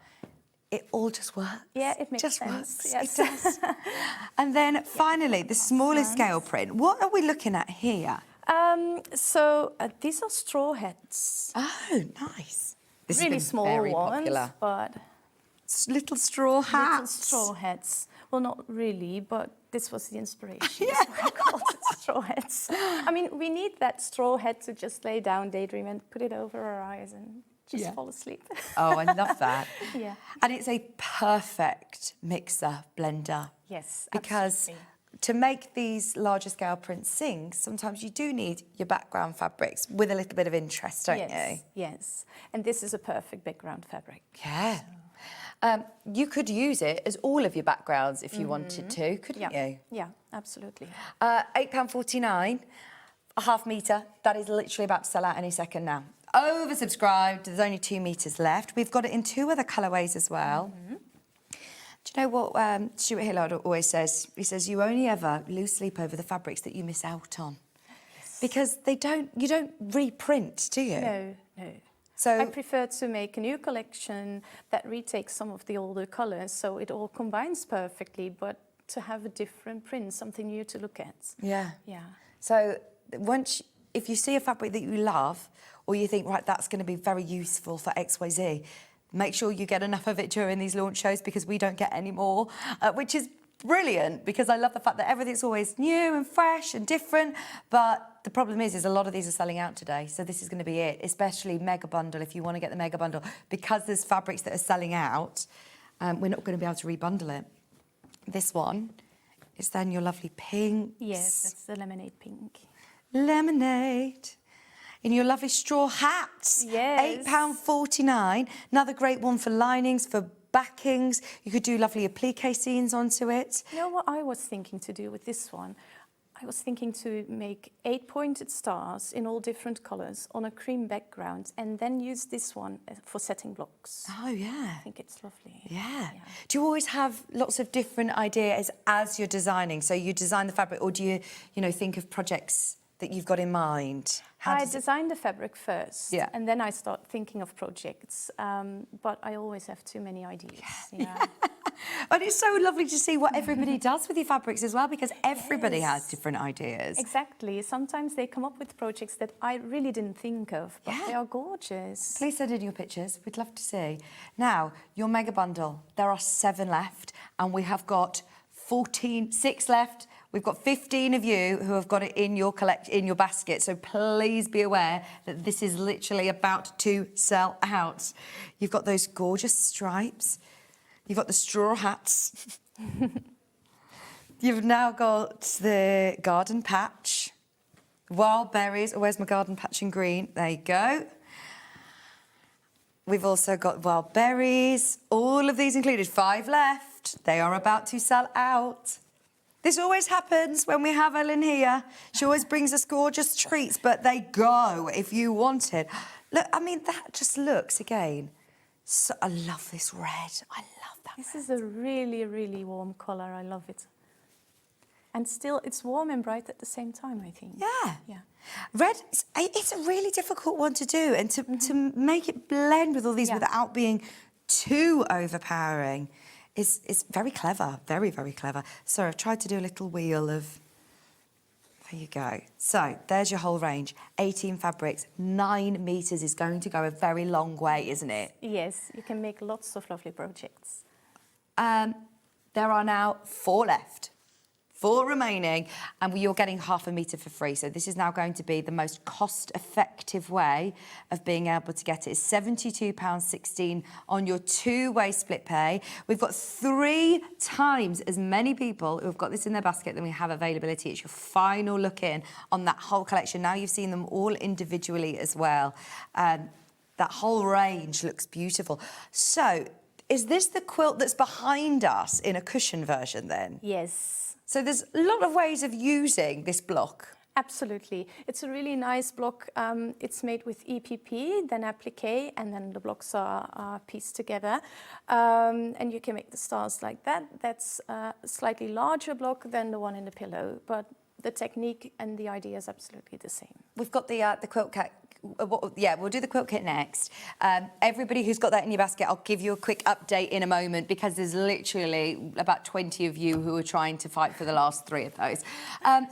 it all just works. Yeah, it makes just sense. Works. Yes. It does. And then finally, the smaller scale print. What are we looking at here? So these are straw hats. Oh, nice. This Really has been small very ones, popular. but Little straw hats. little straw hats. Well, not really, but this was the inspiration. That's why I called it straw hats. I mean, we need that straw hat to just lay down, daydream, and put it over our eyes and just fall asleep. Oh, I love that. Yeah. And it's a perfect mixer blender. Yes, Because absolutely. to make these larger scale prints sing, sometimes you do need your background fabrics with a little bit of interest, don't you? Yes. And this is a perfect background fabric. Yeah. You could use it as all of your backgrounds if you wanted to, couldn't you? Yeah, absolutely. £8.49, a half metre. That is literally about to sell out any second now. Oversubscribed, there's only 2 metres left. We've got it in 2 other colourways as well. Do you know what Stuart Hillard always says? He says, you only ever lose sleep over the fabrics that you miss out on. Yes. Because you don't reprint, do you? No. So I prefer to make a new collection that retakes some of the older colours, so it all combines perfectly, but to have a different print, something new to look at. Yeah. Yeah. So if you see a fabric that you love, or you think, right, that's going to be very useful for XYZ, make sure you get enough of it during these launch shows, because we don't get any more, which is brilliant, because I love the fact that everything's always new and fresh and different. But the problem is a lot of these are selling out today. So this is going to be it, especially mega bundle. If you want to get the mega bundle, because there's fabrics that are selling out, we're not going to be able to rebundle it. This one is then your lovely pink. Yes, that's the lemonade pink. Lemonade. In your lovely straw hats. Yes. £8.49. Another great one for linings, for backings. You could do lovely applique scenes onto it. You know what I was thinking to do with this one? I was thinking to make 8 pointed stars in all different colours on a cream background, and then use this one for setting blocks. Oh, yeah. I think it's lovely. Yeah. Do you always have lots of different ideas as you're designing? So you design the fabric, or do you think of projects that you've got in mind? I design the fabric first, Yeah. and then I start thinking of projects, but I always have too many ideas. Yeah. And it's so lovely to see what everybody does with your fabrics as well, because everybody has different ideas. Exactly. Sometimes they come up with projects that I really didn't think of, but they are gorgeous. Please send in your pictures. We'd love to see. Now, your mega bundle. There are 7 left, and we have got 6 left. We've got 15 of you who have got it in your basket, so please be aware that this is literally about to sell out. You've got those gorgeous stripes. You've got the straw hats. You've now got the garden patch. Wild berries. Oh, where's my garden patch in green? There you go. We've also got wild berries. All of these included. 5 left. They are about to sell out. This always happens when we have Ellen here. She always brings us gorgeous treats, but they go if you want it. Look, I mean, that just looks, again, so I love this red. I love that. This is a really, really warm colour. I love it. And still, it's warm and bright at the same time, I think. Yeah. Yeah. Red, it's a really difficult one to do, and to make it blend with all these without being too overpowering is very clever, very, very clever. So I've tried to do a little wheel of... There you go. So there's your whole range. 18 fabrics, 9 metres is going to go a very long way, isn't it? Yes, you can make lots of lovely projects. There are now 4 left. 4 remaining, and you're getting half a metre for free. So this is now going to be the most cost-effective way of being able to get it. It's £72.16 on your 2-way split pay. We've got 3 times as many people who've got this in their basket than we have availability. It's your final look in on that whole collection. Now you've seen them all individually as well. That whole range looks beautiful. So is this the quilt that's behind us in a cushion version then? Yes. So there's a lot of ways of using this block. Absolutely. It's a really nice block. It's made with EPP, then applique, and then the blocks are pieced together. And you can make the stars like that. That's a slightly larger block than the one in the pillow, but the technique and the idea is absolutely the same. We've got the quilt kit. We'll do the quilt kit next. Everybody who's got that in your basket, I'll give you a quick update in a moment, because there's literally about 20 of you who are trying to fight for the last 3 of those.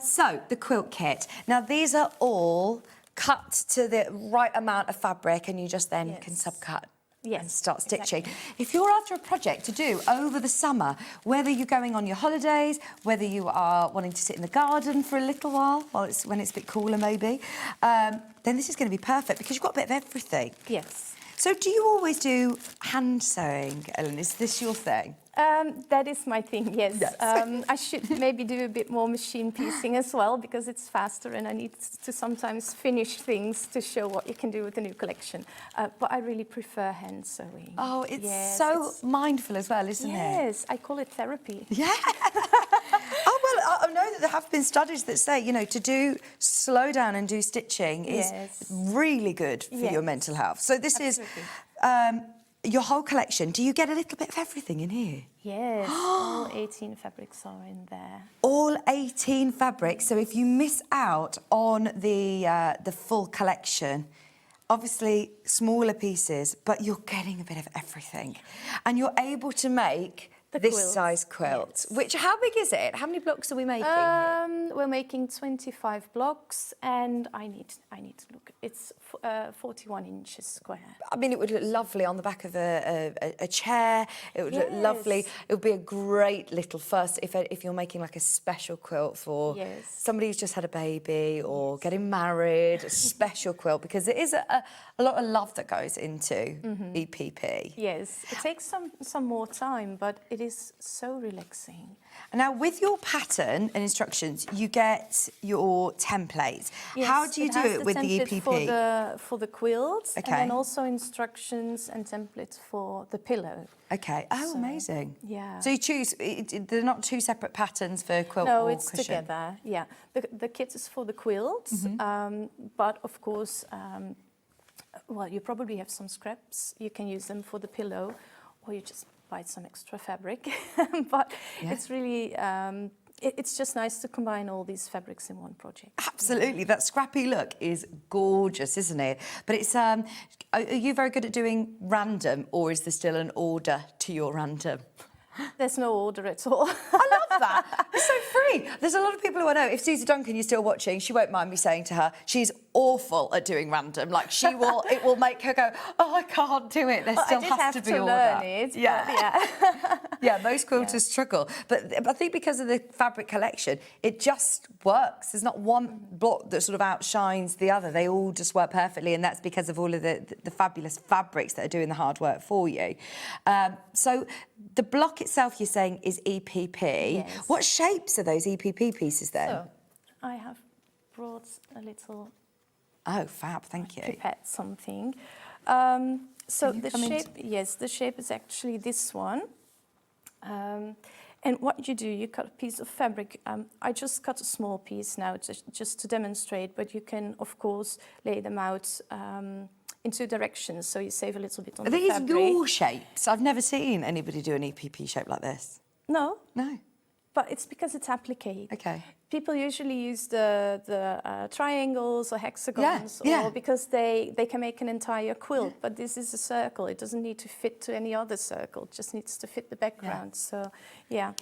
So, the quilt kit. Now, these are all cut to the right amount of fabric, and you just then can subcut. And start stitching. Exactly. If you're after a project to do over the summer, whether you're going on your holidays, whether you are wanting to sit in the garden for a little while, when it's a bit cooler maybe, then this is going to be perfect, because you've got a bit of everything. Yes. So do you always do hand sewing, Ellen? Is this your thing? That is my thing, yes. Yes. I should maybe do a bit more machine piecing as well because it's faster and I need to sometimes finish things to show what you can do with the new collection. But I really prefer hand sewing. Oh, it's Yes, so mindful as well, isn't it? Yes, I call it therapy. Yeah. Oh, well, I know that there have been studies that say, you know, to slow down and do stitching is Yes. really good for your Yes. mental health. So this Absolutely. is your whole collection. Do you get a little bit of everything in here? Yes, all 18 fabrics are in there. All 18 fabrics. So if you miss out on the full collection, obviously smaller pieces, but you're getting a bit of everything. And you're able to make this quilt, size quilt, yes. which, how big is it? How many blocks are we making here? We're making 25 blocks and I need to look. It's 41 inches square. I mean, it would look lovely on the back of a chair. It would look lovely. Yes. It would be a great little first, if you're making like a special quilt for Yes. somebody who's just had a baby or getting married, a special quilt, because there is a lot of love that goes into EPP. Yes, it takes some more time, but it is so relaxing. And now, with your pattern and instructions, you get your templates. Yes, How do you do has it with the template EPP? for the quilt, Okay. and then also instructions and templates for the pillow. Okay. Oh, So, amazing. yeah. So you choose. They're not two separate patterns for quilt No, or it's cushion. together. Yeah, the kit is for the quilt, but of course, well, you probably have some scraps. You can use them for the pillow, or you just buy some extra fabric. But it's really, it's just nice to combine all these fabrics in one project. Absolutely, that scrappy look is gorgeous, isn't it? But it's, are you very good at doing random, or is there still an order to your random? There's no order at all. I love that. It's so free. There's a lot of people who I know. If Susie Duncan, you're still watching, she won't mind me saying to her, she's awful at doing random. Like it will make her go, oh, I can't do it. There still I did has have to be to order. learn it. Yeah. But yeah. Yeah, most quilters struggle. But I think because of the fabric collection, it just works. There's not one block that sort of outshines the other. They all just work perfectly, and that's because of all of the fabulous fabrics that are doing the hard work for you. So the block itself, you're saying, is EPP. Yes. What shapes are those EPP pieces then? So I have brought a little Oh, fab, thank you. pipette something. So the come into- shape, yes, the shape is actually this one. And what you do, you cut a piece of fabric. I just cut a small piece now, just to demonstrate, but you can, of course, lay them out in two directions, so you save a little bit on Are the these fabric. your shapes? I've never seen anybody do an EPP shape like this. No, No. but it's because it's applique. Okay. People usually use the triangles or hexagons, yeah. or because they can make an entire quilt. But this is a circle; it doesn't need to fit to any other circle. It just needs to fit the background. So, yeah.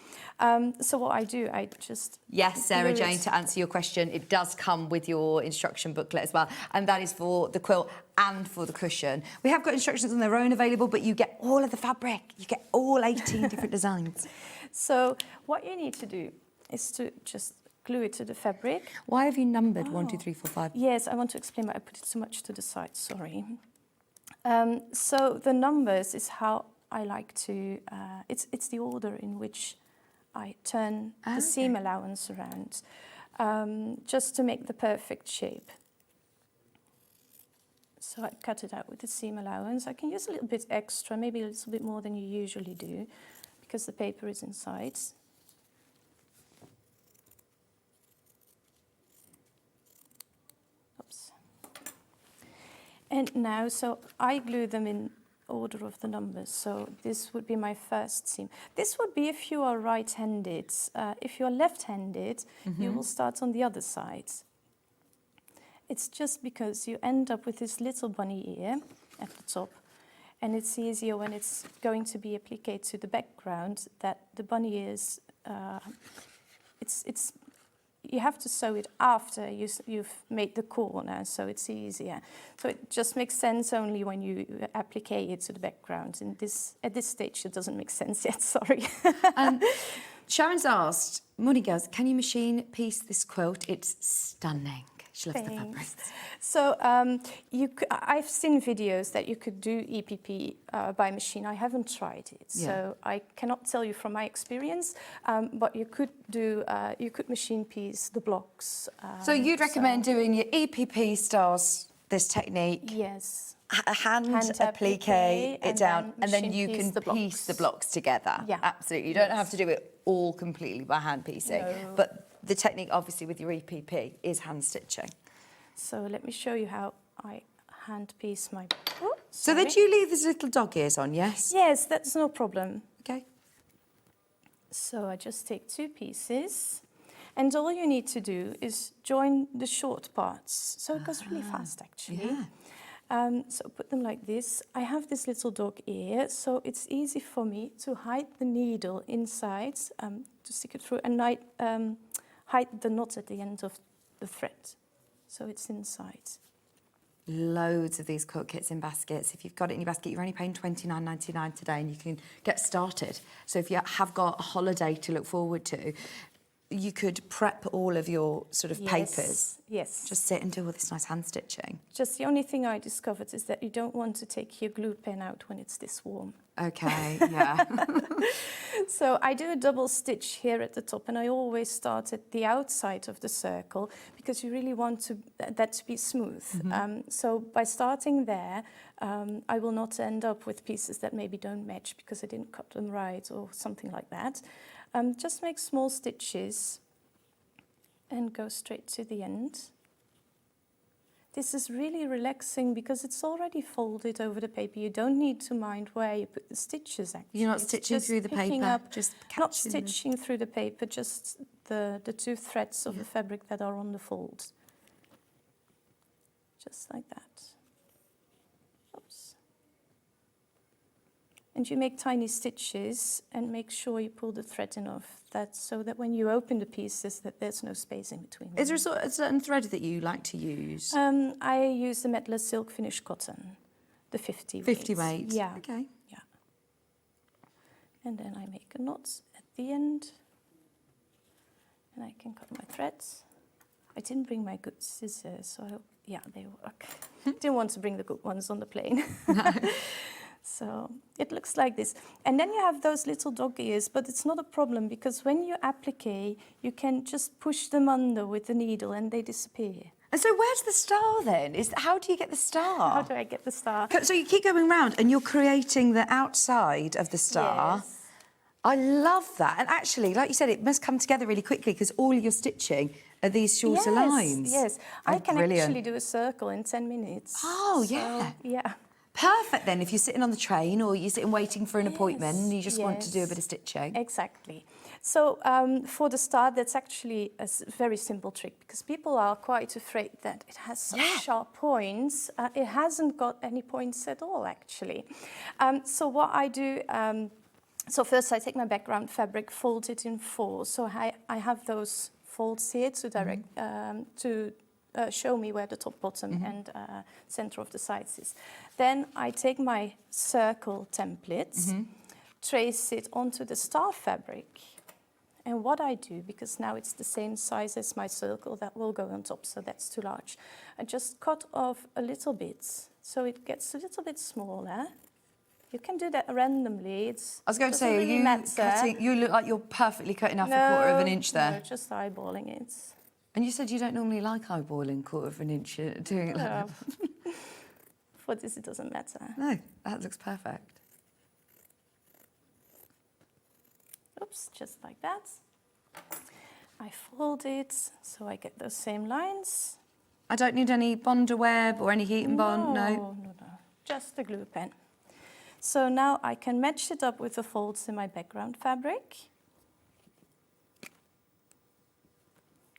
So what I do, I just Yes, Sarah glue Jane, it. to answer your question, it does come with your instruction booklet as well, and that is for the quilt and for the cushion. We have got instructions on their own available, but you get all of the fabric. You get all 18 different designs. So what you need to do is to just glue it to the fabric. Why have you numbered 1, 2, 3, 4, 5? Yes, I want to explain, but I put it too much to the side, sorry. So the numbers is how I like to, it's the order in which I turn the seam allowance around, just to make the perfect shape. So I cut it out with the seam allowance. I can use a little bit extra, maybe a little bit more than you usually do, because the paper is inside. Oops. And now, so I glue them in order of the numbers. So this would be my first seam. This would be if you are right-handed. If you are left-handed, you will start on the other side. It's just because you end up with this little bunny ear at the top, and it's easier when it's going to be appliqued to the background that the bunny ears, you have to sew it after you've made the corner, so it's easier. So it just makes sense only when you applique it to the background. At this stage, it doesn't make sense yet, sorry. Sharon's asked, morning girls, can you machine piece this quilt? It's stunning. She loves the Thanks. fabrics. So I've seen videos that you could do EPP by machine. I haven't tried it, so I cannot tell you from my experience. But you could do, you could machine piece the blocks. So you'd recommend doing your EPP styles, this technique? Yes. Hand applique it down, and then you can piece the blocks together. Yeah. Absolutely. You don't have to do it all completely by hand piecing. No. But the technique, obviously, with your EPP is hand stitching. So let me show you how I hand piece my... Oh, So then you leave these little dog ears on, yes? Yes, that's no problem. Okay. So I just take 2 pieces, and all you need to do is join the short parts. So it goes really fast, actually. Yeah. So put them like this. I have this little dog ear, so it's easy for me to hide the needle inside, to stick it through, and hide the knot at the end of the thread. So it's inside. Loads of these quilt kits in baskets. If you've got it in your basket, you're only paying £29.99 today, and you can get started. So if you have got a holiday to look forward to, you could prep all of your sort of papers. Yes. Just sit and do all this nice hand stitching. Just the only thing I discovered is that you don't want to take your glue pen out when it's this warm. Okay, yeah. So I do a double stitch here at the top, and I always start at the outside of the circle because you really want that to be smooth. So by starting there, I will not end up with pieces that maybe don't match because I didn't cut them right or something like that. Just make small stitches and go straight to the end. This is really relaxing because it's already folded over the paper. You don't need to mind where you put the stitches, actually. You're not It's stitching just through the picking paper, up, just not catching them. stitching through the paper, just the 2 threads of the fabric that are on the fold. Just like that. Oops. And you make tiny stitches and make sure you pull the thread enough so that when you open the pieces that there's no space in between them. Is there a certain thread that you like to use? I use the Mettler Silk Finish Cotton, the 50 weight. 50 weight? Yeah. Okay. Yeah. And then I make a knot at the end. And I can cut my threads. I didn't bring my good scissors, so I hope, yeah, they work. Didn't want to bring the good ones on the plane. So it looks like this. And then you have those little dog ears, but it's not a problem because when you applique, you can just push them under with the needle and they disappear. And so where's the star then? How do you get the star? How do I get the star? So you keep going round and you're creating the outside of the star. Yes. I love that. And actually, like you said, it must come together really quickly because all your stitching are these shorter lines. Yes, Oh, I can brilliant. actually do a circle in 10 minutes. Oh, So, yeah. Yeah. Perfect then if you're sitting on the train or you're sitting waiting for an appointment and you just want to do a yes. bit of stitching. Exactly. So for the start, that's actually a very simple trick because people are quite afraid that it has such sharp points. It hasn't got any points at all, actually. So what I do, so first I take my background fabric, fold it in 4. So I have those folds here to direct, show me where the top, bottom and center of the sides is. Then I take my circle template, trace it onto the star fabric. And what I do, because now it's the same size as my circle, that will go on top, so that's too large. I just cut off a little bit, so it gets a little bit smaller. You can do that randomly. I was going to say, you look like you're perfectly cutting off a quarter of an inch there. No, just eyeballing it. And you said you don't normally like eyeballing quarter of an inch, doing it like that. For this, it doesn't matter. No, that looks perfect. Oops, just like that. I fold it so I get those same lines. I don't need any bonder web or any heat and bond, no? No, just the glue pen. So now I can match it up with the folds in my background fabric.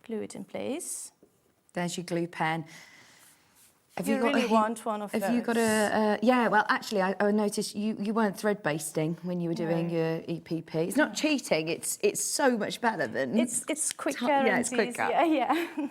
Glue it in place. There's your glue pen. Have You really want one of those. Have you got a... yeah, well, actually, I noticed you weren't thread basting when you were doing your EPP. It's not cheating, it's so much better than... It's quicker yeah, and it's quicker. easier, yeah.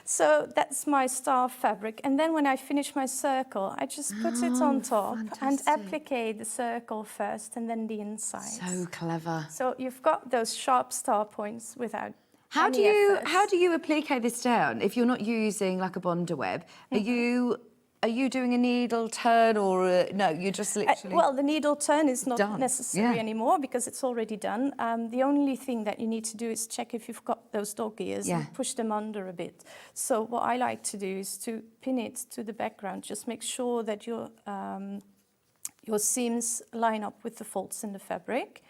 So that's my star fabric. And then when I finish my circle, I just put it on top and applique the circle first and then the inside. So clever. So you've got those sharp star points without How do effort. you applique this down if you're not using like a bonder web? Are you doing a needle turn or no? You're just literally. Well, the needle turn is not Done. necessary Yeah. anymore because it's already done. The only thing that you need to do is check if you've got those dog ears Yeah. and push them under a bit. So what I like to do is to pin it to the background. Just make sure that your seams line up with the folds in the fabric.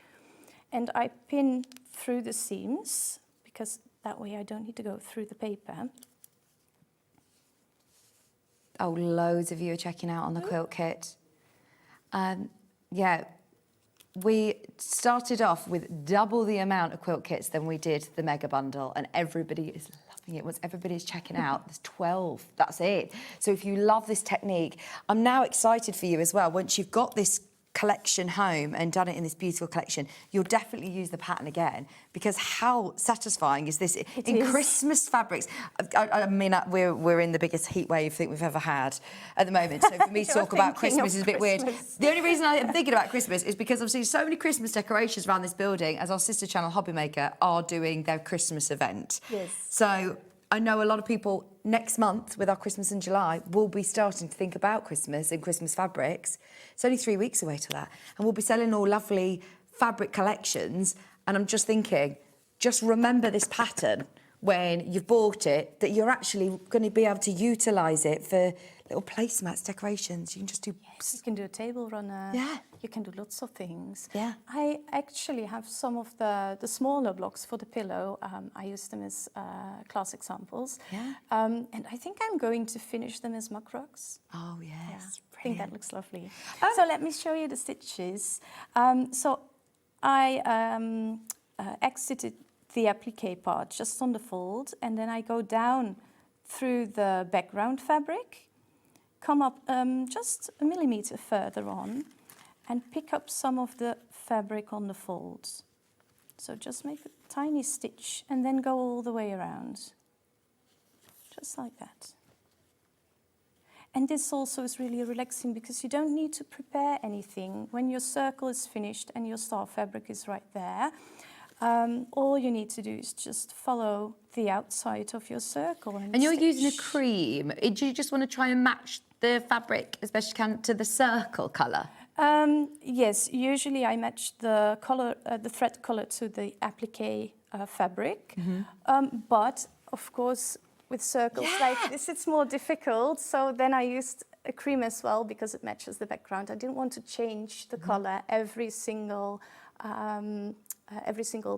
And I pin through the seams because that way I don't need to go through the paper. Oh, loads of you are checking out on the quilt kit. Yeah, we started off with double the amount of quilt kits than we did the mega bundle, and everybody is loving it. Once everybody's checking out, there's 12, that's it. So if you love this technique, I'm now excited for you as well. Once you've got this collection home and done it in this beautiful collection, you'll definitely use the pattern again, because how satisfying is this in Christmas fabrics? I mean, we're in the biggest heat wave I think we've ever had at the moment, so for me to talk about Christmas is a bit weird. The only reason I'm thinking about Christmas is because I've seen so many Christmas decorations around this building as our sister channel Hobbymaker are doing their Christmas event. Yes. So I know a lot of people next month with our Christmas in July will be starting to think about Christmas and Christmas fabrics. It's only 3 weeks away till that. And we'll be selling all lovely fabric collections. And I'm just thinking, just remember this pattern when you've bought it, that you're actually going to be able to utilise it for little placemats, decorations. You can just do... Yes, you can do a table runner. Yeah. You can do lots of things. Yeah. I actually have some of the smaller blocks for the pillow. I use them as class examples. Yeah. And I think I'm going to finish them as mug rugs. Oh, yes. Yeah, I think Brilliant. that looks lovely. So let me show you the stitches. So I exited the applique part just on the fold, and then I go down through the background fabric, come up just a millimetre further on, and pick up some of the fabric on the folds. So just make a tiny stitch and then go all the way around, just like that. And this also is really relaxing because you don't need to prepare anything. When your circle is finished and your star fabric is right there, all you need to do is just follow the outside of your circle. And you're using a cream. Do you just want to try and match the fabric as best you can to the circle colour? Yes, usually I match the color, the thread color to the applique fabric. But of course, with circles like this, it's more difficult. So then I used a cream as well because it matches the background. I didn't want to change the color every single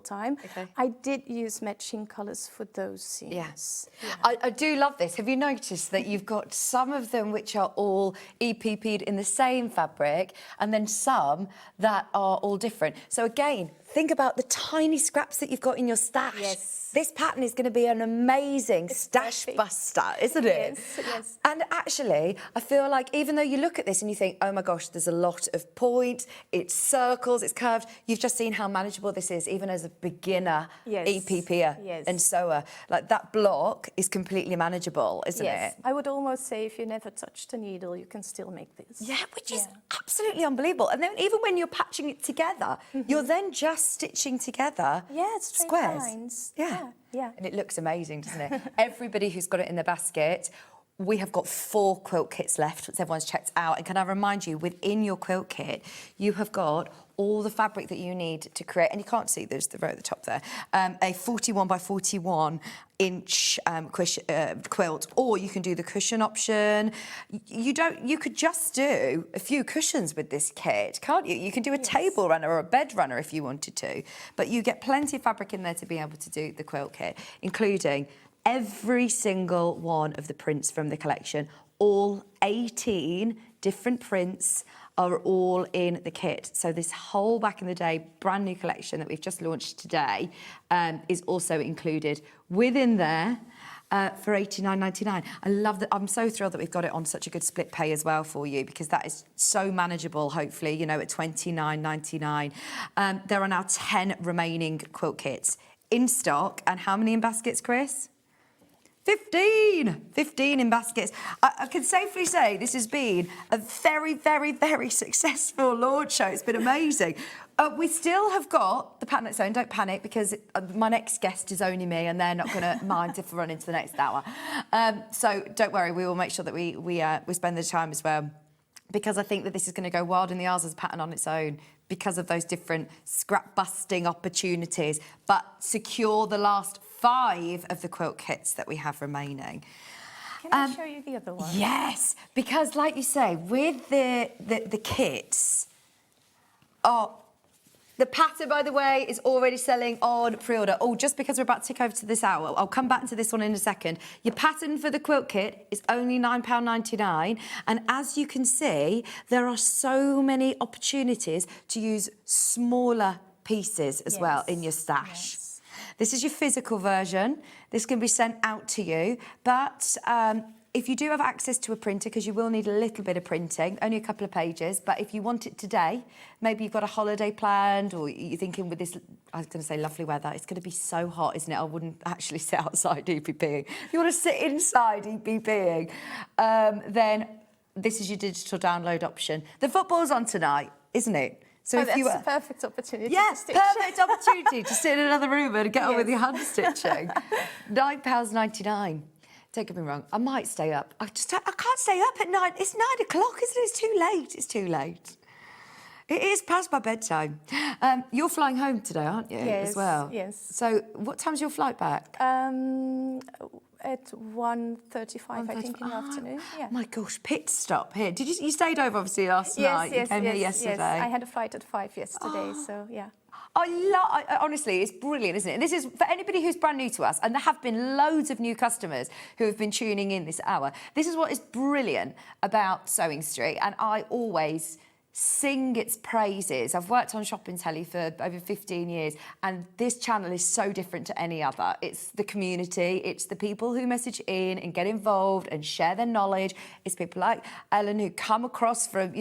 time. Okay. I did use matching colours for those seams. Yes. Yeah. I do love this. Have you noticed that you've got some of them which are all EPP'd in the same fabric and then some that are all different? So again, think about the tiny scraps that you've got in your stash. Yes. This pattern is going to be an amazing stash buster, isn't it? Yes, yes. And actually, I feel like even though you look at this and you think, oh my gosh, there's a lot of point, it's circles, it's curved, you've just seen how manageable this is, even as a beginner EPPer and sewer. Like that block is completely manageable, isn't it? I would almost say if you never touched a needle, you can still make this. Yeah, which is absolutely unbelievable. And then even when you're patching it together, you're then just stitching together straight squares. lines. Yeah. And it looks amazing, doesn't it? Everybody who's got it in their basket, we have got 4 quilt kits left, which everyone's checked out. And can I remind you, within your quilt kit, you have got all the fabric that you need to create, and you can't see, there's the row at the top there, a 41 by 41 inch quilt, or you can do the cushion option. You could just do a few cushions with this kit, can't you? You can do a table runner or a bed runner if you wanted to, but you get plenty of fabric in there to be able to do the quilt kit, including every single one of the prints from the collection. All 18 different prints are all in the kit. So this whole back in the day brand new collection that we've just launched today is also included within there for £89.99. I love that. I'm so thrilled that we've got it on such a good split pay as well for you, because that is so manageable, hopefully, you know, at £29.99. There are now 10 remaining quilt kits in stock. And how many in baskets, Chris? 15 in baskets. I can safely say this has been a very, very, very successful launch show. It's been amazing. We still have got the pattern its own. Don't panic, because my next guest is only me, and they're not going to mind if we run into the next hour. So don't worry, we will make sure that we spend the time as well, because I think that this is going to go wild in the Isles as a pattern on its own, because of those different scrap busting opportunities. But secure the last 5 of the quilt kits that we have remaining. Can I show you the other one? Yes, because like you say, with the kits, the pattern, by the way, is already selling on pre-order. Oh, just because we're about to tick over to this hour, I'll come back to this one in a second. Your pattern for the quilt kit is only £9.99. And as you can see, there are so many opportunities to use smaller pieces as well in your stash. Yes. This is your physical version. This can be sent out to you, but if you do have access to a printer, because you will need a little bit of printing, only a couple of pages, but if you want it today, maybe you've got a holiday planned, or you're thinking with this, I was going to say lovely weather, it's going to be so hot, isn't it? I wouldn't actually sit outside EPPing. If you want to sit inside EPPing, then this is your digital download option. The football's on tonight, isn't it? So That's a perfect opportunity to stitch. Perfect opportunity to sit in another room and get on with your hand stitching. £9.99. Don't get me wrong, I might stay up. I can't stay up at 9. It's 9 o'clock, isn't it? It's too late. It's too late. It is past my bedtime. You're flying home today, aren't you? Yes, as well. yes. So what time's your flight back? At 1:35, I think, in the afternoon. Yeah. My gosh, pit stop here. Did you stayed over obviously last night? You came here yesterday. Yes. I had a flight at 5 yesterday, so yeah. Honestly, it's brilliant, isn't it? And this is for anybody who's brand new to us, and there have been loads of new customers who have been tuning in this hour. This is what is brilliant about SewingStreet, and I always sing its praises. I've worked on shopping telly for over 15 years, and this channel is so different to any other. It's the community, it's the people who message in and get involved and share their knowledge. It's people like Ellen who come across from,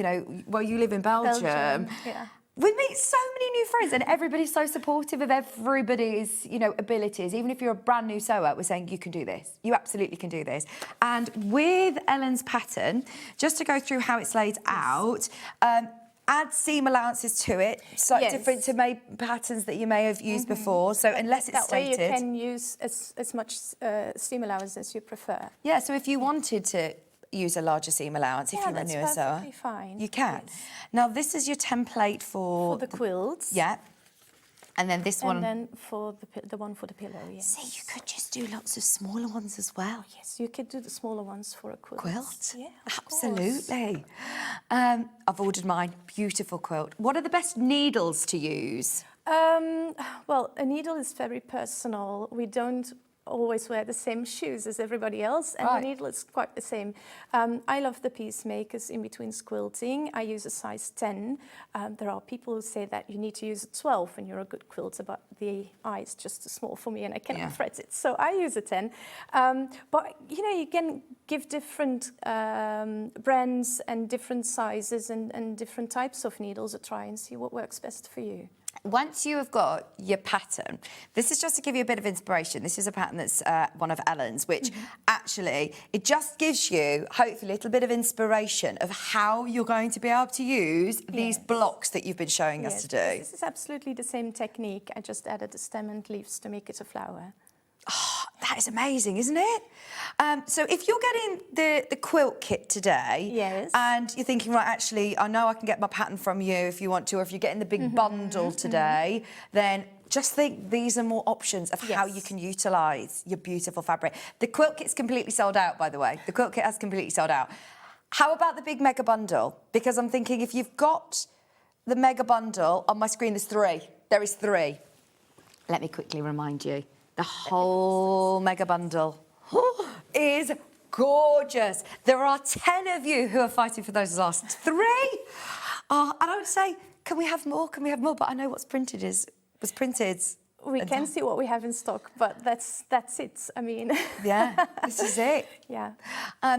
well, you live in Belgium. Yeah. We meet so many new friends, and everybody's so supportive of everybody's, abilities. Even if you're a brand new sewer, we're saying you can do this. You absolutely can do this. And with Ellen's pattern, just to go through how it's laid out, add seam allowances to it, slightly different to patterns that you may have used before. So unless it's stated, that way you can use as much seam allowance as you prefer. Yeah. So if you wanted to use a larger seam allowance, if you're a newer sewer, fine. you can. Yes. Now this is your template for the quilts. Yeah. And then this one. And then for the one for the pillow, yes. See, you could just do lots of smaller ones as well. Yes, you could do the smaller ones for a quilt. Yeah, of absolutely. I've ordered mine. Beautiful quilt. What are the best needles to use? Well, a needle is very personal. We don't always wear the same shoes as everybody else, and the needle is quite the same. I love the peacemakers in between quilting. I use a size 10. There are people who say that you need to use a 12 when you're a good quilter, but the eye is just too small for me and I cannot thread it, so I use a 10. But you can give different brands and different sizes and different types of needles a try and see what works best for you. Once you have got your pattern, this is just to give you a bit of inspiration. This is a pattern that's one of Ellen's, which actually, it just gives you, hopefully, a little bit of inspiration of how you're going to be able to use these blocks that you've been showing us to do. This is absolutely the same technique. I just added the stem and leaves to make it a flower. Oh, that is amazing, isn't it? So if you're getting the quilt kit today, and you're thinking, right, actually, I know I can get my pattern from you if you want to, or if you're getting the big bundle today, then just think these are more options of how you can utilise your beautiful fabric. The quilt kit's completely sold out, by the way. The quilt kit has completely sold out. How about the big mega bundle? Because I'm thinking if you've got the mega bundle, on my screen there's 3. There is 3. Let me quickly remind you. The whole mega bundle is gorgeous. There are 10 of you who are fighting for those last 3. And I would say, can we have more? Can we have more? But I know what's printed was printed. We can see what we have in stock, but that's it. I mean, yeah, this is it. Yeah,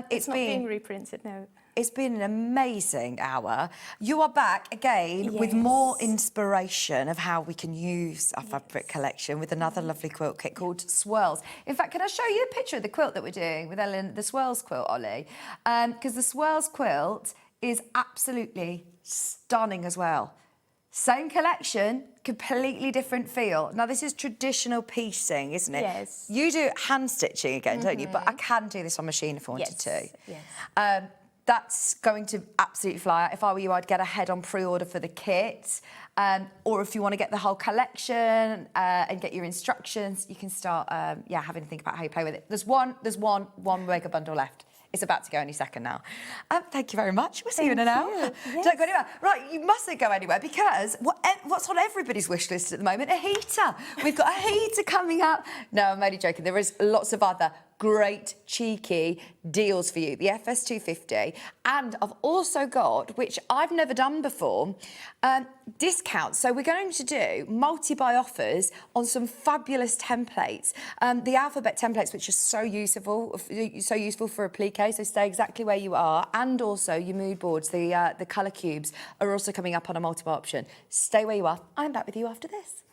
It's not being reprinted now. it's been an amazing hour. You are back again with more inspiration of how we can use our fabric collection with another lovely quilt kit called Swirls. In fact, can I show you a picture of the quilt that we're doing with Ellen, the Swirls quilt, Ollie? Because the Swirls quilt is absolutely stunning as well. Same collection, completely different feel. Now, this is traditional piecing, isn't it? Yes. You do hand stitching again, don't you? But I can do this on machine if I wanted to. Yes. That's going to absolutely fly. If I were you, I'd get ahead on pre-order for the kit. Or if you want to get the whole collection and get your instructions, you can start, having to think about how you play with it. There's one mega bundle left. It's about to go any second now. Thank you very much. We'll see you in an hour. Yes. Don't go anywhere. Right, you mustn't go anywhere because what's on everybody's wish list at the moment? A heater. We've got a heater coming up. No, I'm only joking. There is lots of other great, cheeky deals for you. The FS250. And I've also got, which I've never done before, discounts. So we're going to do multi-buy offers on some fabulous templates. The alphabet templates, which are so useful for applique, so stay exactly where you are. And also your mood boards, the colour cubes, are also coming up on a multi-buy option. Stay where you are. I'm back with you after this.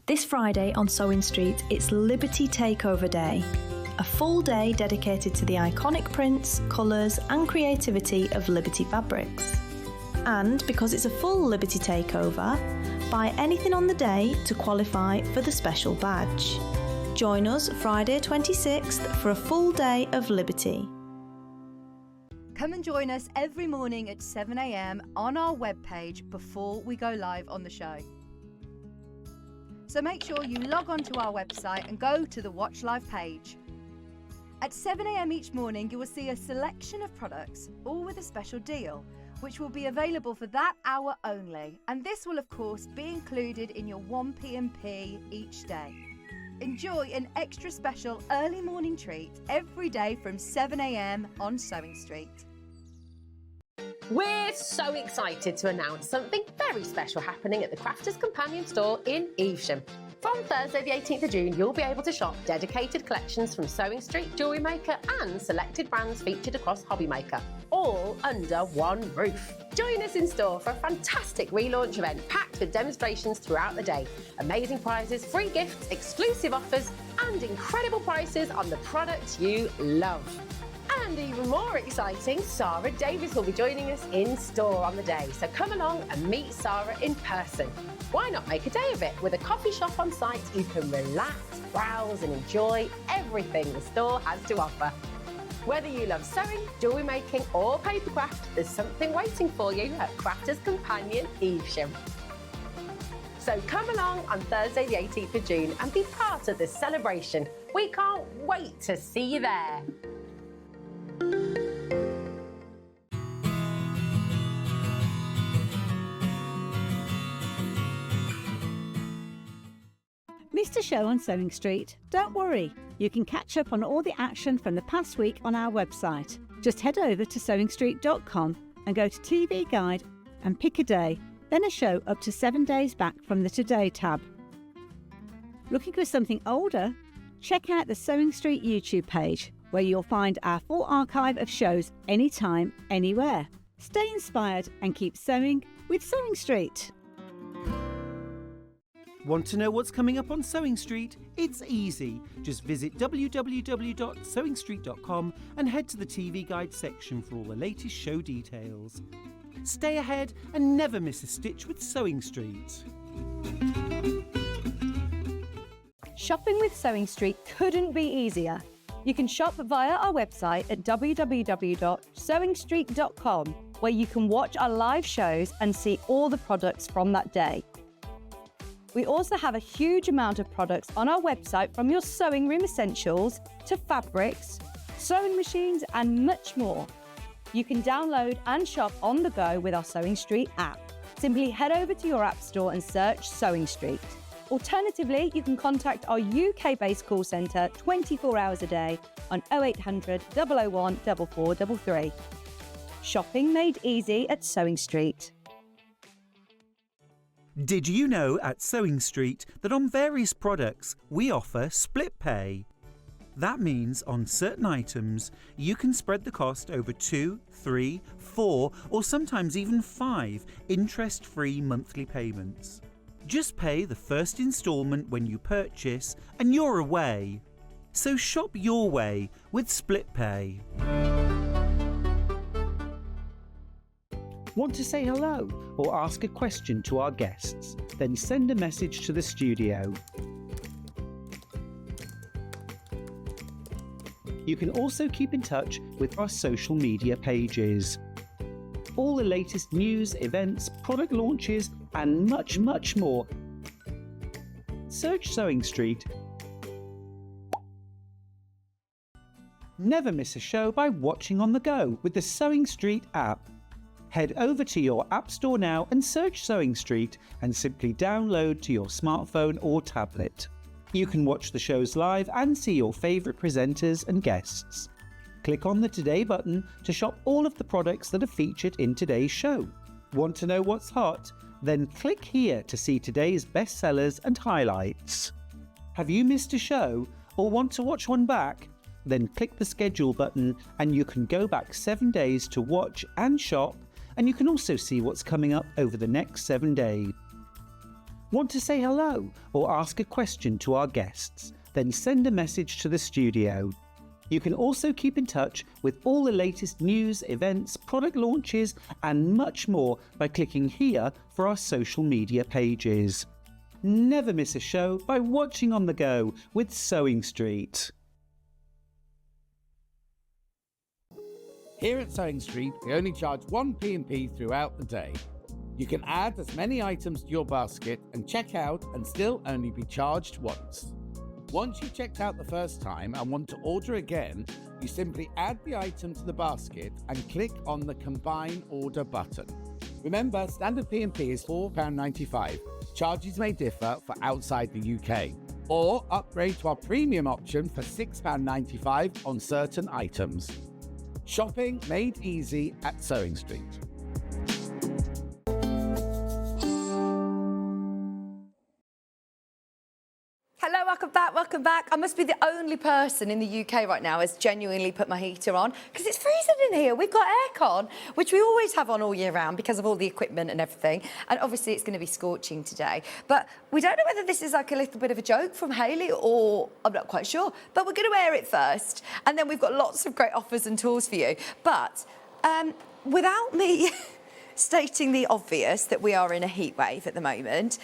This Friday on SewingStreet, it's Liberty Takeover Day, a full day dedicated to the iconic prints, colours and creativity of Liberty fabrics. And because it's a full Liberty Takeover, buy anything on the day to qualify for the special badge. Join us Friday 26th for a full day of Liberty. Come and join us every morning at 7 a.m. on our webpage before we go live on the show. So make sure you log on to our website and go to the Watch Live page. At 7 a.m. each morning, you will see a selection of products, all with a special deal, which will be available for that hour only. And this will, of course, be included in your 1 p.m.P each day. Enjoy an extra special early morning treat every day from 7 a.m. on SewingStreet. We're so excited to announce something very special happening at the Crafters Companion store in Evesham. From Thursday the 18th of June, you'll be able to shop dedicated collections from SewingStreet, Jewellery Maker and selected brands featured across Hobby Maker, all under one roof. Join us in store for a fantastic relaunch event packed with demonstrations throughout the day, amazing prizes, free gifts, exclusive offers and incredible prices on the products you love. And even more exciting, Sarah Davies will be joining us in store on the day. So come along and meet Sarah in person. Why not make a day of it with a coffee shop on site? You can relax, browse and enjoy everything the store has to offer. Whether you love sewing, jewellery making or papercraft, there's something waiting for you at Crafters Companion Evesham. So come along on Thursday the 18th of June and be part of this celebration. We can't wait to see you there. Missed a show on SewingStreet? Don't worry, you can catch up on all the action from the past week on our website. Just head over to SewingStreet.com and go to TV Guide and pick a day, then a show up to 7 days back from the Today tab. Looking for something older? Check out the SewingStreet YouTube page, where you'll find our full archive of shows anytime, anywhere. Stay inspired and keep sewing with SewingStreet. Want to know what's coming up on SewingStreet? It's easy. Just visit www.sewingstreet.com and head to the TV Guide section for all the latest show details. Stay ahead and never miss a stitch with SewingStreet. Shopping with SewingStreet couldn't be easier. You can shop via our website at www.sewingstreet.com, where you can watch our live shows and see all the products from that day. We also have a huge amount of products on our website, from your sewing room essentials to fabrics, sewing machines and much more. You can download and shop on the go with our SewingStreet app. Simply head over to your app store and search SewingStreet. Alternatively, you can contact our UK-based call centre 24 hours a day on 0800 001 4433. Shopping made easy at SewingStreet. Did you know at SewingStreet that on various products we offer split pay? That means on certain items you can spread the cost over 2, 3, 4 or sometimes even 5 interest-free monthly payments. Just pay the first instalment when you purchase and you're away. So shop your way with split pay. Want to say hello or ask a question to our guests? Then send a message to the studio. You can also keep in touch with our social media pages. All the latest news, events, product launches and much, much more. Search SewingStreet. Never miss a show by watching on the go with the SewingStreet app. Head over to your App Store now and search SewingStreet and simply download to your smartphone or tablet. You can watch the shows live and see your favourite presenters and guests. Click on the Today button to shop all of the products that are featured in today's show. Want to know what's hot? Then click here to see today's bestsellers and highlights. Have you missed a show or want to watch one back? Then click the schedule button and you can go back 7 days to watch and shop, and you can also see what's coming up over the next 7 days. Want to say hello or ask a question to our guests? Then send a message to the studio. You can also keep in touch with all the latest news, events, product launches and much more by clicking here for our social media pages. Never miss a show by watching on the go with SewingStreet. Here at SewingStreet, we only charge one P&P throughout the day. You can add as many items to your basket and check out and still only be charged once. Once you've checked out the first time and want to order again, you simply add the item to the basket and click on the Combine Order button. Remember, standard P&P is £4.95. Charges may differ for outside the UK. Or upgrade to our premium option for £6.95 on certain items. Shopping made easy at SewingStreet. Hello, welcome back. I must be the only person in the UK right now who's genuinely put my heater on because it's freezing in here. We've got aircon, which we always have on all year round because of all the equipment and everything. And obviously it's going to be scorching today. But we don't know whether this is like a little bit of a joke from Hayley or I'm not quite sure. But we're going to air it first. And then we've got lots of great offers and tools for you. But without me stating the obvious that we are in a heat wave at the moment,